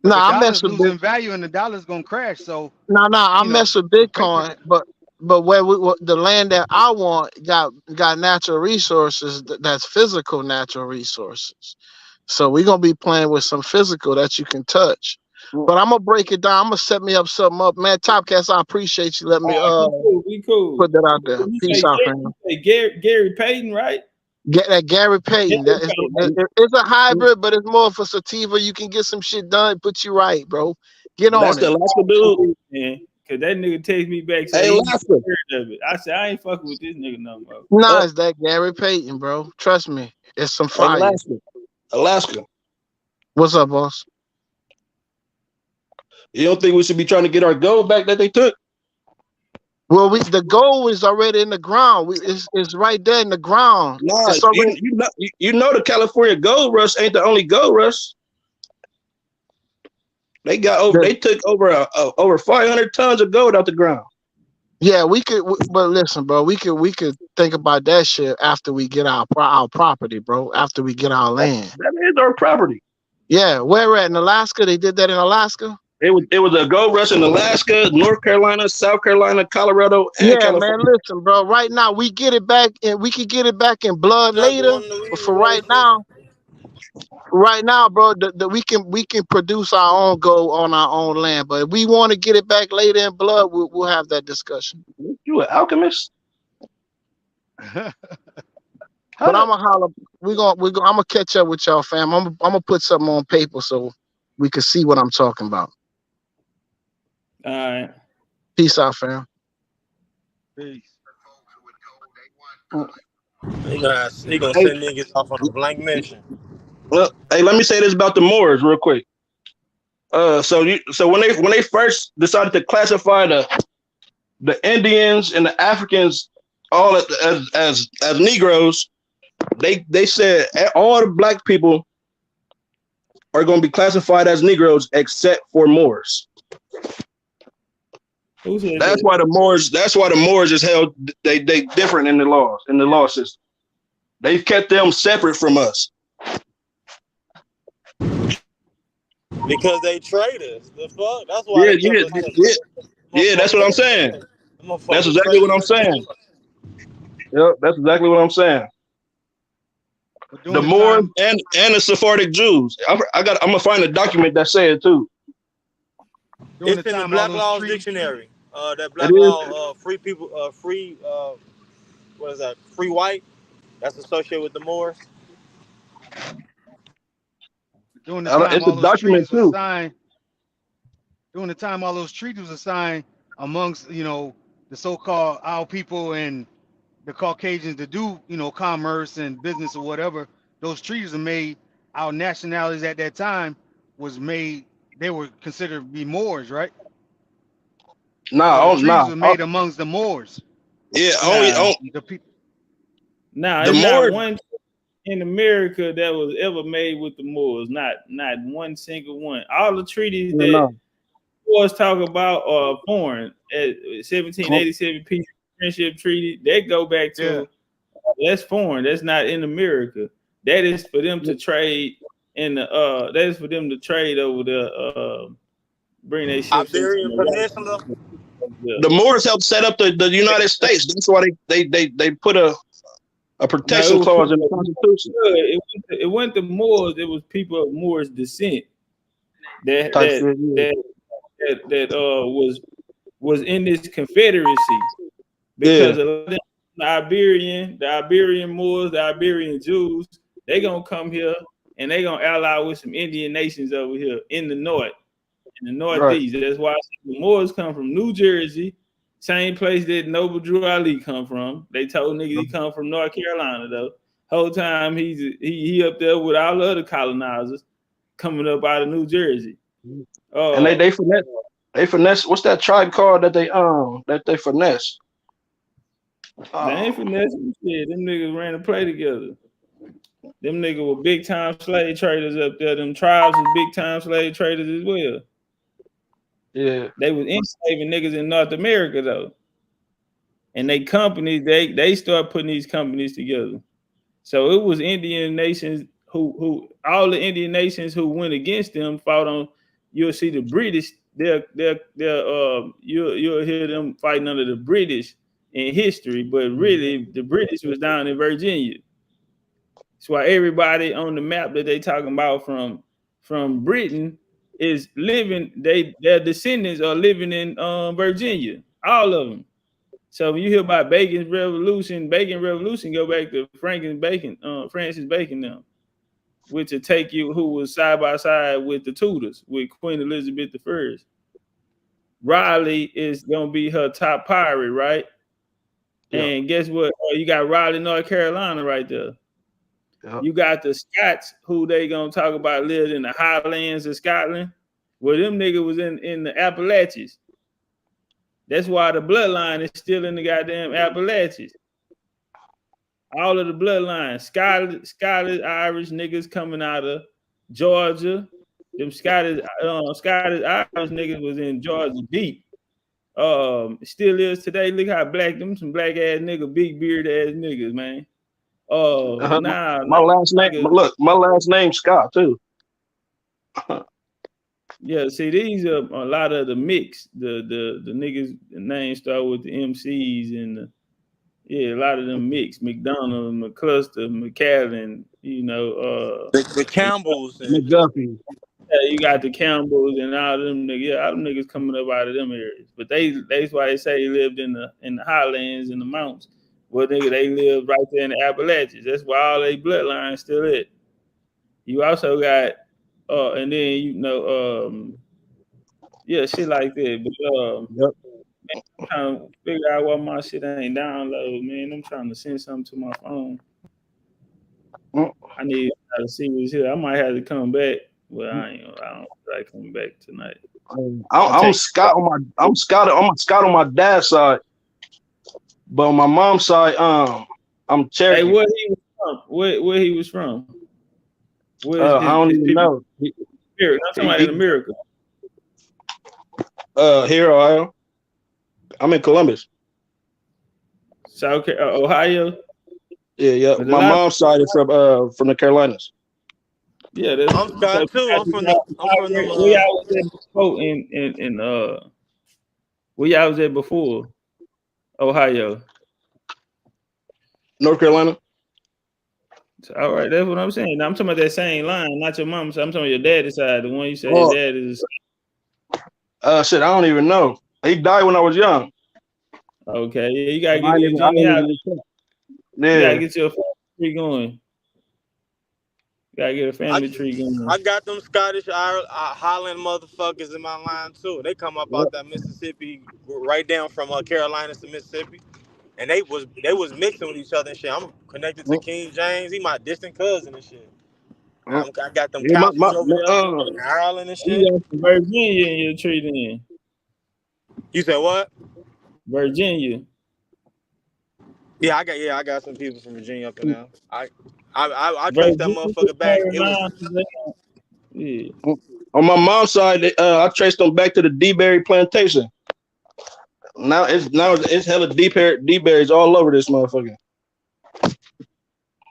I mess with losing value and the dollar's gonna crash. So I mess with Bitcoin, but where the land that I want got natural resources. That's physical natural resources. So we're gonna be playing with some physical that you can touch. But I'm gonna break it down. I'm gonna set me up something up, man. Topcatz, I appreciate you. Let me We cool. put that out there. You Peace out, fam. say Gary Payton, right? Get that Gary Payton. That is it's a hybrid, but it's more for sativa. You can get some shit done, put you right, bro. Get on That's it. the Alaska dude. Man, cause that nigga text me back. Hey, Alaska. Of it. I said I ain't fucking with this nigga no more. Nah, it's that Gary Payton, bro. Trust me, it's some fire. Alaska. What's up, boss? You don't think we should be trying to get our gold back that they took? Well, the gold is already in the ground. It's right there in the ground. Nah, it's already... you know the California gold rush ain't the only gold rush. They got over. They took over 500 tons of gold out the ground. Yeah, we could. But listen, bro, we could think about that shit after we get our property, bro. After we get our land. That is our property. Yeah, where at in Alaska? They did that in Alaska. It was a gold rush in Alaska, North Carolina, South Carolina, Colorado, and California. Man, listen, bro. Right now, we get it back, and we could get it back in blood later. But for right now, bro, we can produce our own gold on our own land. But if we want to get it back later in blood, we'll have that discussion. You an alchemist? But I'm gonna holler. I'm gonna catch up with y'all, fam. I'm gonna put something on paper so we can see what I'm talking about. All right. Peace out, fam. Peace. He gonna send niggas off on a blank mission. Well, hey, let me say this about the Moors real quick. So when they first decided to classify the Indians and the Africans all as Negroes, they said all the black people are going to be classified as Negroes except for Moors. That's why the Moors is held. They different in the law system. They've kept them separate from us. Because they traitors. The fuck? That's why. Yeah. That's what I'm saying. That's exactly what I'm saying. Yep, that's exactly what I'm saying. The Moors and the Sephardic Jews. I'm gonna find a document that say it too. It's in the Black Laws Dictionary. That Black Law, free people, free. What is that? Free white. That's associated with the Moors. During the time, all those treaties were signed. During the time, all those treaties were signed amongst the so-called our people and the Caucasians to do commerce and business or whatever. Those treaties are made. Our nationalities at that time was made. They were considered to be Moors, right? No, treaties were made amongst the Moors. Yeah, the people. Nah, it's not one in America that was ever made with the Moors. Not one single one. All the treaties that Moors talk about are foreign. 1787 Peace Friendship Treaty, they go back to that's foreign. That's not in America. That is for them to trade in the that is for them to trade over the bring their ships. Iberian Peninsula. The Moors helped set up the United States. That's why they put a protection clause in the Constitution. It wasn't the Moors. It was people of Moorish descent that was in this confederacy because of the Iberian Moors, the Iberian Jews, they gonna come here and they gonna ally with some Indian nations over here in the north, in the northeast. Right. That's why the Moors come from New Jersey, same place that Noble Drew Ali come from. They told niggas he come from North Carolina though. Whole time he up there with all the other colonizers coming up out of New Jersey. And they finesse. What's that tribe called that they finesse? They ain't finessing shit. Them niggas ran a play together. Them niggas were big time slave traders up there. Them tribes were big time slave traders as well. Yeah. They was enslaving niggas in North America though. And they companies, they start putting these companies together. So it was Indian nations who all the Indian nations who went against them fought on. You'll see the British, you'll hear them fighting under the British in history, but really the British was down in Virginia. That's why everybody on the map that they talking about from Britain is living. Their descendants are living in Virginia, all of them. So when you hear about Bacon's Revolution, go back to Francis Bacon now, which will take you who was side by side with the Tudors, with Queen Elizabeth I. Raleigh is gonna be her top pirate, right? Yeah. And guess what? You got Raleigh, North Carolina, right there. Yeah. You got the Scots, who they gonna talk about lived in the Highlands of Scotland. Well, them niggas was in the Appalachians. That's why the bloodline is still in the goddamn Appalachians. All of the bloodlines, Scottish, Irish niggas coming out of Georgia. Them Scottish Irish niggas was in Georgia deep. Still is today. Look how black them some black ass nigga, big beard ass niggas, man. My last name. Look, my last name Scott too. Yeah, see, these are a lot of the mix. The niggas, the names start with the MCs and a lot of them mix. McDonald, McCluster, McCallan, the Campbells and McGuffey. Yeah, you got the Campbells and all them niggas. Yeah, all them niggas coming up out of them areas. But that's why they say they lived in the highlands and the mountains. Well, nigga, they lived right there in the Appalachians. That's why all they bloodlines still it. You also got and then shit like that. But Yep. man, I'm trying to figure out why my shit ain't download, man. I'm trying to send something to my phone. I need to see what's here. I might have to come back. Well, I don't feel like coming back tonight. I'm Scott on my dad's side, but on my mom's side, I'm Cherokee. Hey, where he was from? Where he was from? I don't even know. I'm talking about in America. Here, Ohio. I'm in Columbus. South Ohio. Yeah. My mom's side is from the Carolinas. Yeah, that's I'm Scott too. I'm from the where y'all was at before in where y'all was at before? Ohio. North Carolina. All right, that's what I'm saying. Now, I'm talking about that same line, not your mom's. I'm talking about your daddy's side, the one you said your dad is. Shit, I don't even know. He died when I was young. Okay, yeah, you gotta get your family tree going. You gotta get a family tree going. I got them Scottish Highland motherfuckers in my line too. They come up out that Mississippi, right down from Carolinas to Mississippi, and they was mixing with each other and shit. I'm connected to King James. He my distant cousin and shit. I got them couches over there in Ireland and shit. You got some Virginia in your tree then. You said what? Virginia. Yeah, I got some people from Virginia up in there. I traced that motherfucker back. It was On my mom's side, I traced them back to the D-berry plantation. Now it's hella D-berries all over this motherfucker.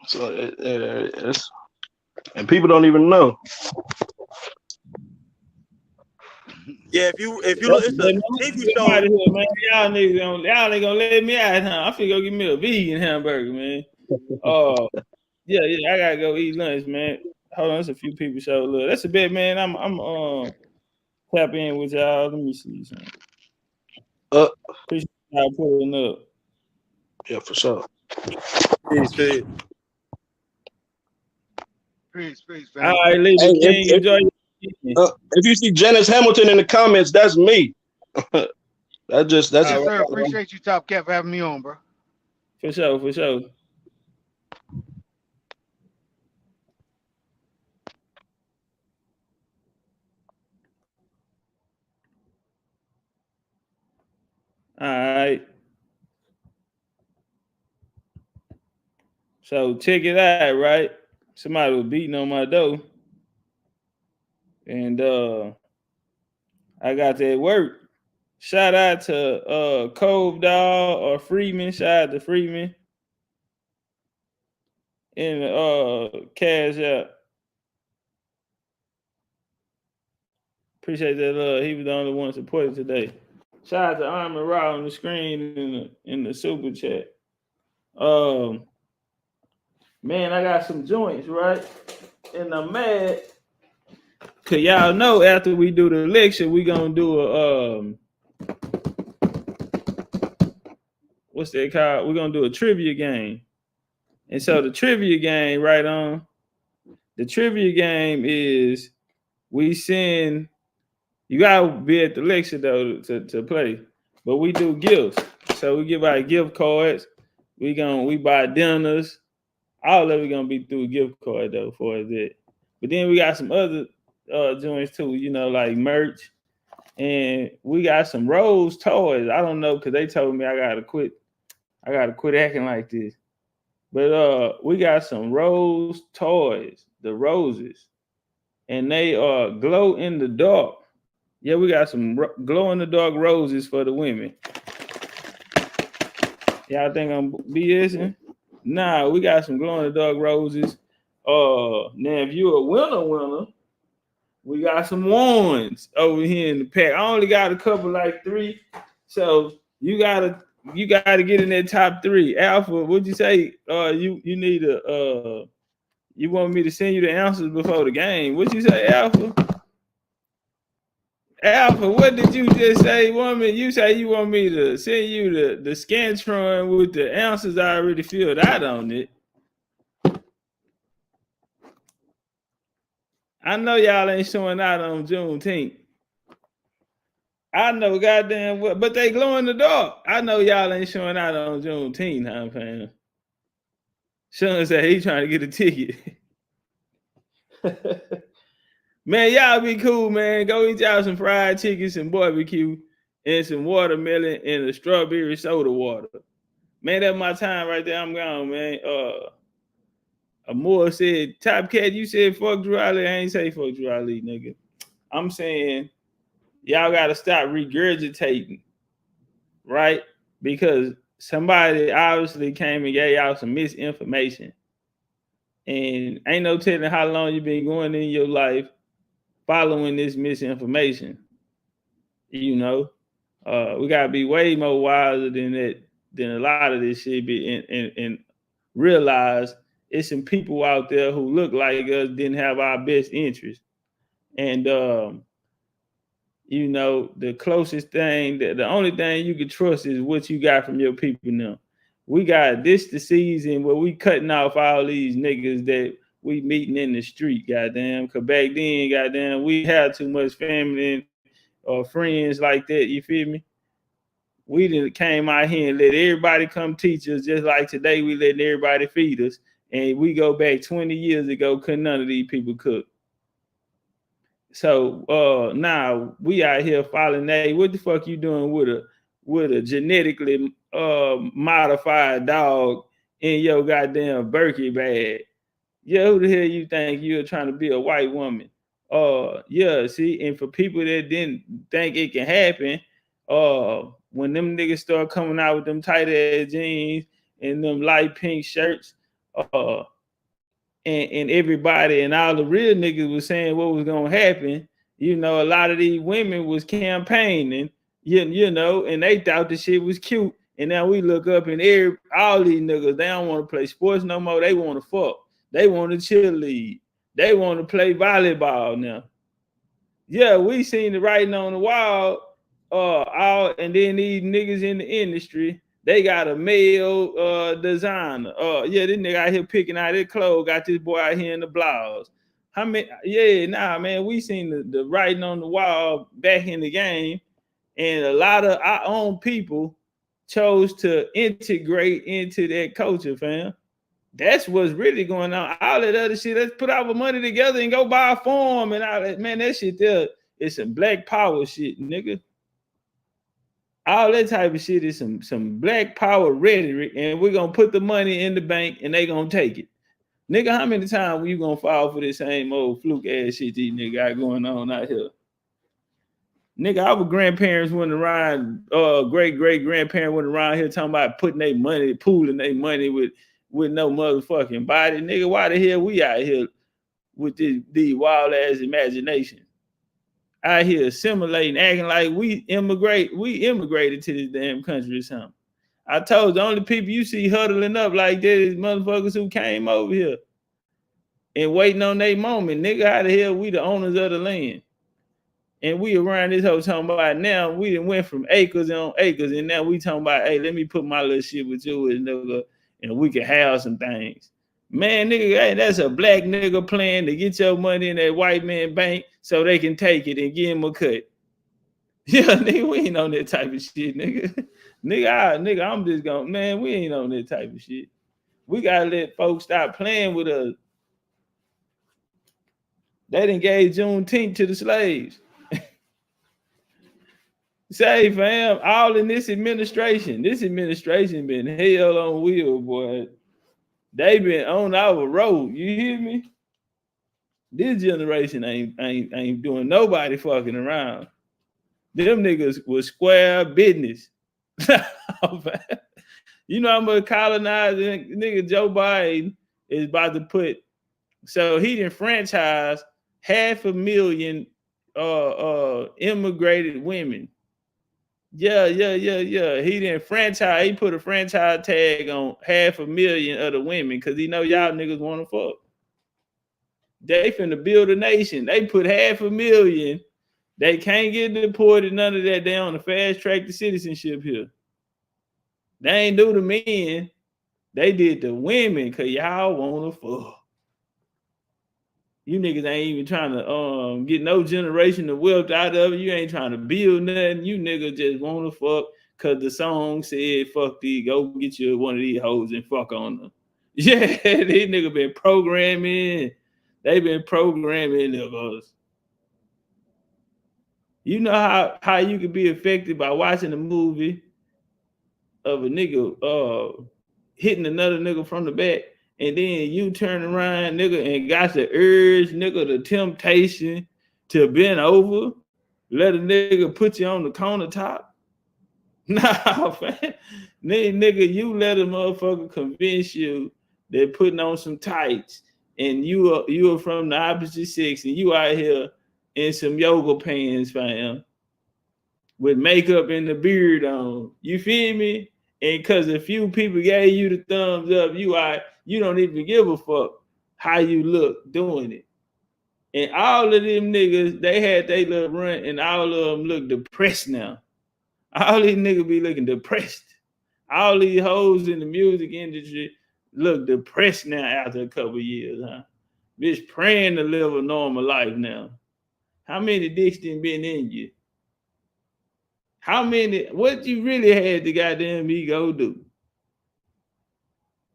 So it's and people don't even know. Yeah, if you look, it's a TV show. Here, man. Y'all ain't gonna let me out, huh? I finna go get me a vegan hamburger, man. Yeah, I gotta go eat lunch, man. Hold on, there's a few people show love. That's a bit, man. I'm tap in with y'all. Let me see something. Appreciate y'all pulling up. Yeah, for sure. Peace. Peace, all right, ladies, enjoy your if you see Janice Hamilton in the comments, that's me. that's yes, it. sir. Appreciate you, Top Cat, for having me on, bro. For sure. All right. So check it out, right? Somebody was beating on my door. And I got that work. Shout out to Cove Dog or Freeman. Shout out to Freeman. And Cash Out. Appreciate that love. He was the only one supported today. Shout out to Armin Raw on the screen in the super chat. Man, I got some joints, right? And I'm mad Cause y'all know after we do the election, we gonna do a what's that called? We're gonna do a trivia game. And so the trivia game, right on. The trivia game is we send you gotta be at the lecture though to play, but we do gifts. So we give out gift cards. We buy dinners. All of it gonna be through a gift card though for that. But then we got some other joints too, you know, like merch, and we got some Rose toys. I don't know because they told me I gotta quit acting like this. But we got some Rose toys, the roses, and they glow in the dark. Yeah, we got some glow in the dark roses for the women. Y'all think I'm BSing? Nah, we got some glow in the dark roses. Now if you're a winner, we got some wands over here in the pack. I only got a couple, like 3. So you gotta get in that top 3. Alpha, what'd you say? You need you want me to send you the answers before the game? What'd you say, Alpha? Alpha, what did you just say, woman? You say you want me to send you the Scantron with the answers I already filled out on it. I know y'all ain't showing out on Juneteenth. I know goddamn what, but they glow in the dark. I know y'all ain't showing out on Juneteenth, huh, fam? Sean said he trying to get a ticket. Man, y'all be cool, man. Go eat y'all some fried chicken, some barbecue, and some watermelon and a strawberry soda water. Man, that's my time right there. I'm gone, man. Amor said, Top Cat, you said fuck Drew Ali. I ain't say fuck Drew Ali, nigga. I'm saying y'all gotta stop regurgitating, right? Because somebody obviously came and gave y'all some misinformation. And ain't no telling how long you've been going in your life following this misinformation. You know, we gotta be way more wiser than that, than a lot of this shit be, and realize it's some people out there who look like us didn't have our best interest. And you know, the closest thing, the only thing you can trust is what you got from your people now. We got this the season where we cutting off all these niggas that we meeting in the street, goddamn. Cause back then, goddamn, we had too much family or friends like that, you feel me? We done came out here and let everybody come teach us, just like today we letting everybody feed us. And we go back 20 years ago, couldn't none of these people cook. So now we out here following that. What the fuck you doing with a genetically modified dog in your goddamn Berkey bag? Yeah, who the hell you think you're trying to be a white woman? Yeah, see, and for people that didn't think it can happen, when them niggas start coming out with them tight ass jeans and them light pink shirts, and everybody and all the real niggas was saying what was gonna happen, you know, a lot of these women was campaigning, you know, and they thought the shit was cute. And now we look up and all these niggas, they don't want to play sports no more. They want to fuck. They want to cheerlead. They want to play volleyball now. Yeah, we seen the writing on the wall. And then these niggas in the industry, they got a male designer. Yeah, this nigga out here picking out his clothes, got this boy out here in the blouse. How many? Yeah, nah, man, we seen the writing on the wall back in the game, and a lot of our own people chose to integrate into that culture, fam. That's what's really going on. All that other shit, let's put our money together and go buy a farm and all that. Man, that shit there is some black power shit, nigga. All that type of shit is some black power rhetoric, and we're gonna put the money in the bank and they gonna take it. Nigga, how many times were you gonna fall for this same old fluke ass shit these niggas got going on out here? Nigga, our grandparents went around, great grandparents went around here talking about putting their money, pooling their money with no motherfucking body. Nigga, why the hell we out here with these wild ass imagination? Out here assimilating, acting like we immigrated to this damn country or something. I told you, the only people you see huddling up like that is motherfuckers who came over here. and waiting on their moment. Nigga, how the hell we the owners of the land? And we around this whole talking about now, we done went from acres on acres, and now we talking about, hey, let me put my little shit with you, nigga, and we can have some things. Man, nigga, hey, that's a black nigga plan to get your money in that white man bank so they can take it and give him a cut. Yeah, nigga, we ain't on that type of shit, nigga. nigga, I'm just going, man, we ain't on that type of shit. We gotta let folks stop playing with us. They done gave Juneteenth to the slaves. Say, fam, all in this administration. This administration been hell on wheel, boy. They been on our road. You hear me? This generation ain't doing nobody fucking around. Them niggas was square business. You know how much colonizing nigga Joe Biden is about to put. So he done franchised 500,000 immigrated women. Yeah. He didn't franchise. He put a franchise tag on 500,000 of the women because he know y'all niggas want to fuck. They finna build a nation. They put 500,000. They can't get deported, none of that. They on the fast track to citizenship here. They ain't do the men. They did the women because y'all want to fuck. You niggas ain't even trying to get no generational wealth out of it. You ain't trying to build nothing. You niggas just want to fuck because the song said, fuck these, go get you one of these hoes and fuck on them. Yeah, these niggas been programming. They been programming niggas. You know how you could be affected by watching a movie of a nigga hitting another nigga from the back, and then you turn around, nigga, and got the urge, nigga, the temptation to bend over, let a nigga put you on the countertop. Nah, man. Nigga, you let a motherfucker convince you they're putting on some tights, and you are from the opposite sex, and you out here in some yoga pants, fam, with makeup and the beard on. You feel me? And because a few people gave you the thumbs up, you don't even give a fuck how you look doing it. And all of them niggas, they had their little run, and all of them look depressed now. All these niggas be looking depressed. All these hoes in the music industry look depressed now after a couple years, huh? Bitch praying to live a normal life now. How many dicks done been in you? How many, what you really had to goddamn me go do?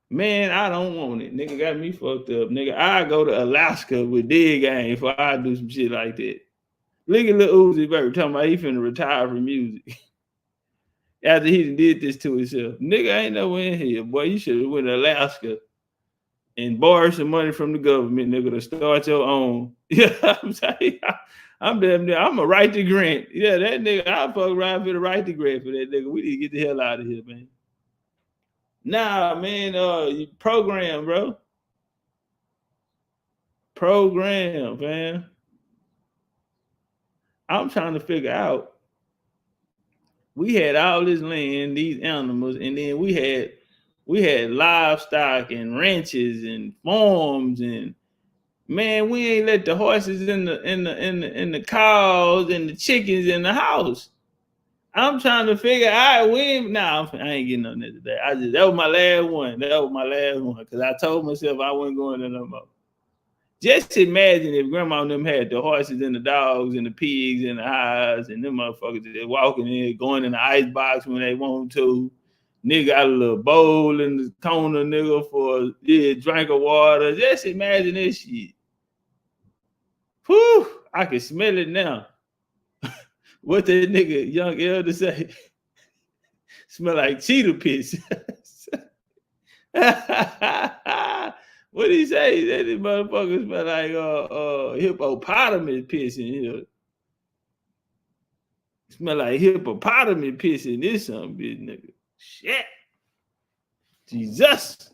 Man, I don't want it. Nigga got me fucked up. Nigga, I go to Alaska with Dig Gang before I do some shit like that. Look at Lil Uzi Vert talking about he finna retire from music. After he did this to himself. Nigga ain't nowhere in here. Boy, you should have went to Alaska and borrowed some money from the government, nigga, to start your own. Yeah, I'm saying, I'm damn near, I'm a right to grant. Yeah, that nigga, I'll fuck around for the right to grant for that nigga. We need to get the hell out of here, man. Nah, man, program, bro. Program, man. I'm trying to figure out. We had all this land, these animals, and then we had livestock and ranches and farms, and man, we ain't let the horses and the cows and the chickens in the house. I'm trying to figure out when. Nah, I ain't getting on that today. That was my last one. Because I told myself I wasn't going there no more. Just imagine if grandma and them had the horses and the dogs and the pigs and the hives and them motherfuckers just walking in, going in the ice box when they want to. Nigga got a little bowl in the corner, nigga, for a drink of water. Just imagine this shit. Whew, I can smell it now. What that nigga young elder say? Smell like cheetah piss. What did he say? He said this motherfucker smell like hippopotamus piss in here. Smell like hippopotamus piss in this something, bitch, nigga. Shit. Jesus.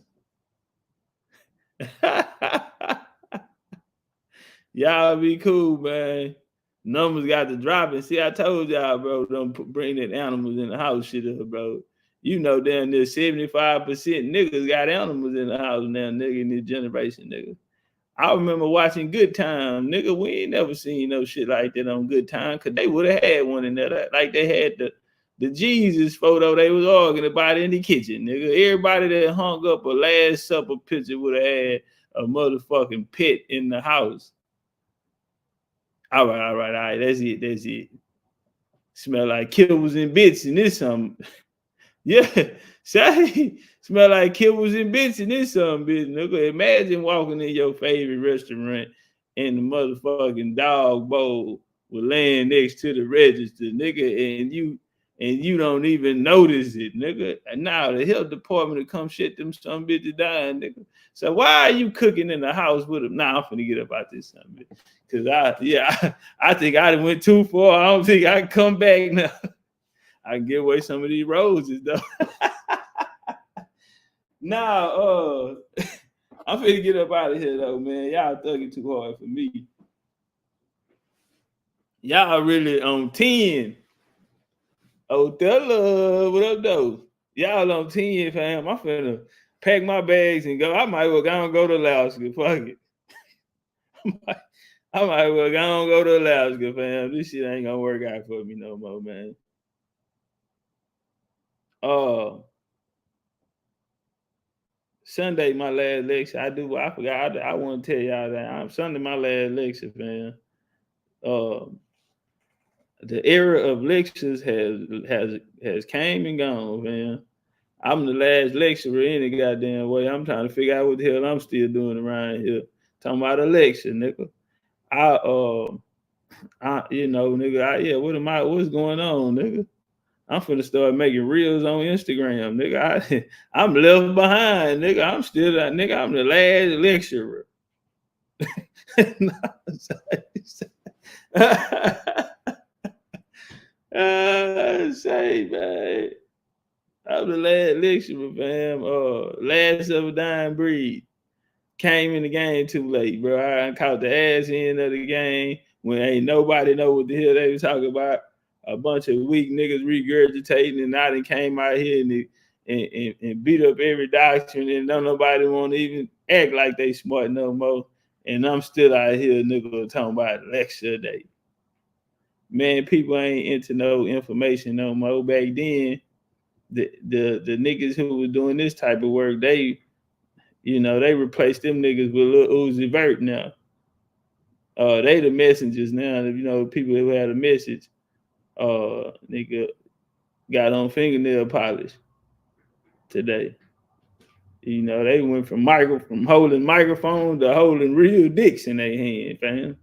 Y'all be cool, man. Numbers got to drop it. See, I told y'all, bro, don't bring that animals in the house shit up, bro. You know, down there, 75% niggas got animals in the house now, nigga, in this generation, nigga. I remember watching Good Time, nigga. We ain't never seen no shit like that on Good Time, cause they would have had one in there. Like they had the Jesus photo they was arguing about in the kitchen, nigga. Everybody that hung up a Last Supper picture would have had a motherfucking pit in the house. All right. That's it. Smell like kibbles and bits and this something. Yeah, say smell like kibbles and bits and this something, bitch. Nigga, imagine walking in your favorite restaurant and the motherfucking dog bowl was laying next to the register, nigga, and you don't even notice it, nigga. And now the health department will come shit them some bitches dying, nigga. So why are you cooking in the house with them? Nah, I'm finna get up out this something, bitch. Cause I think I went too far. I don't think I can come back now. I can give away some of these roses though. Now, I'm finna get up out of here though, man. Y'all thugging too hard for me. Y'all really on 10. Oh, Della, what up though? Y'all on 10, fam. I'm finna pack my bags and go. I might well go to Alaska. Fuck it. I might well go to Alaska, fam. This shit ain't gonna work out for me no more, man. Sunday, my last lecture. I forgot. I want to tell y'all that I'm Sunday, my last lecture, man. The era of lectures has came and gone, man. I'm the last lecturer any goddamn way. I'm trying to figure out what the hell I'm still doing around here. Talking about a lecture, nigga. What's going on, nigga? I'm finna start making reels on Instagram, nigga. I'm left behind, nigga. I'm the last lecturer. Say, man. I'm the last lecturer, fam. Last of a dying breed. Came in the game too late, bro. I caught the ass end of the game when ain't nobody know what the hell they was talking about. A bunch of weak niggas regurgitating, and I done came out here and beat up every doctrine, and don't nobody want to even act like they smart no more. And I'm still out here, nigga, talking about lecture day. Man, people ain't into no information no more. Back then, the niggas who was doing this type of work, they replaced them niggas with Lil Uzi Vert now. They the messengers now. People who had a message. Nigga got on fingernail polish today. They went from holding microphones to holding real dicks in their hand, fam.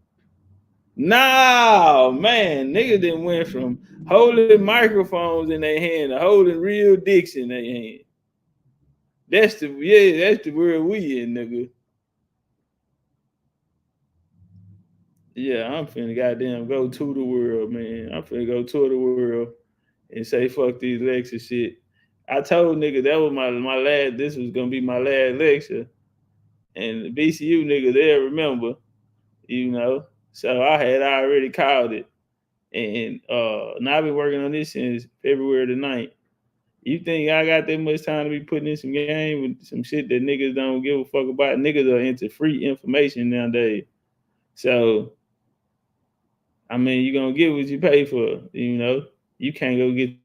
No, man, niggas done went from holding microphones in their hand to holding real dicks in their hand. That's the world we in, nigga. Yeah, I'm finna goddamn go to the world, man. I'm finna go tour the world and say fuck these lecture shit. I told nigga that was my last. This was gonna be my last lecture, and the BCU nigga they'll remember, So I had already called it, and now I've been working on this since February the 9th. You think I got that much time to be putting in some game with some shit that niggas don't give a fuck about? Niggas are into free information nowadays, so. I mean, you're going to get what you pay for, You can't go get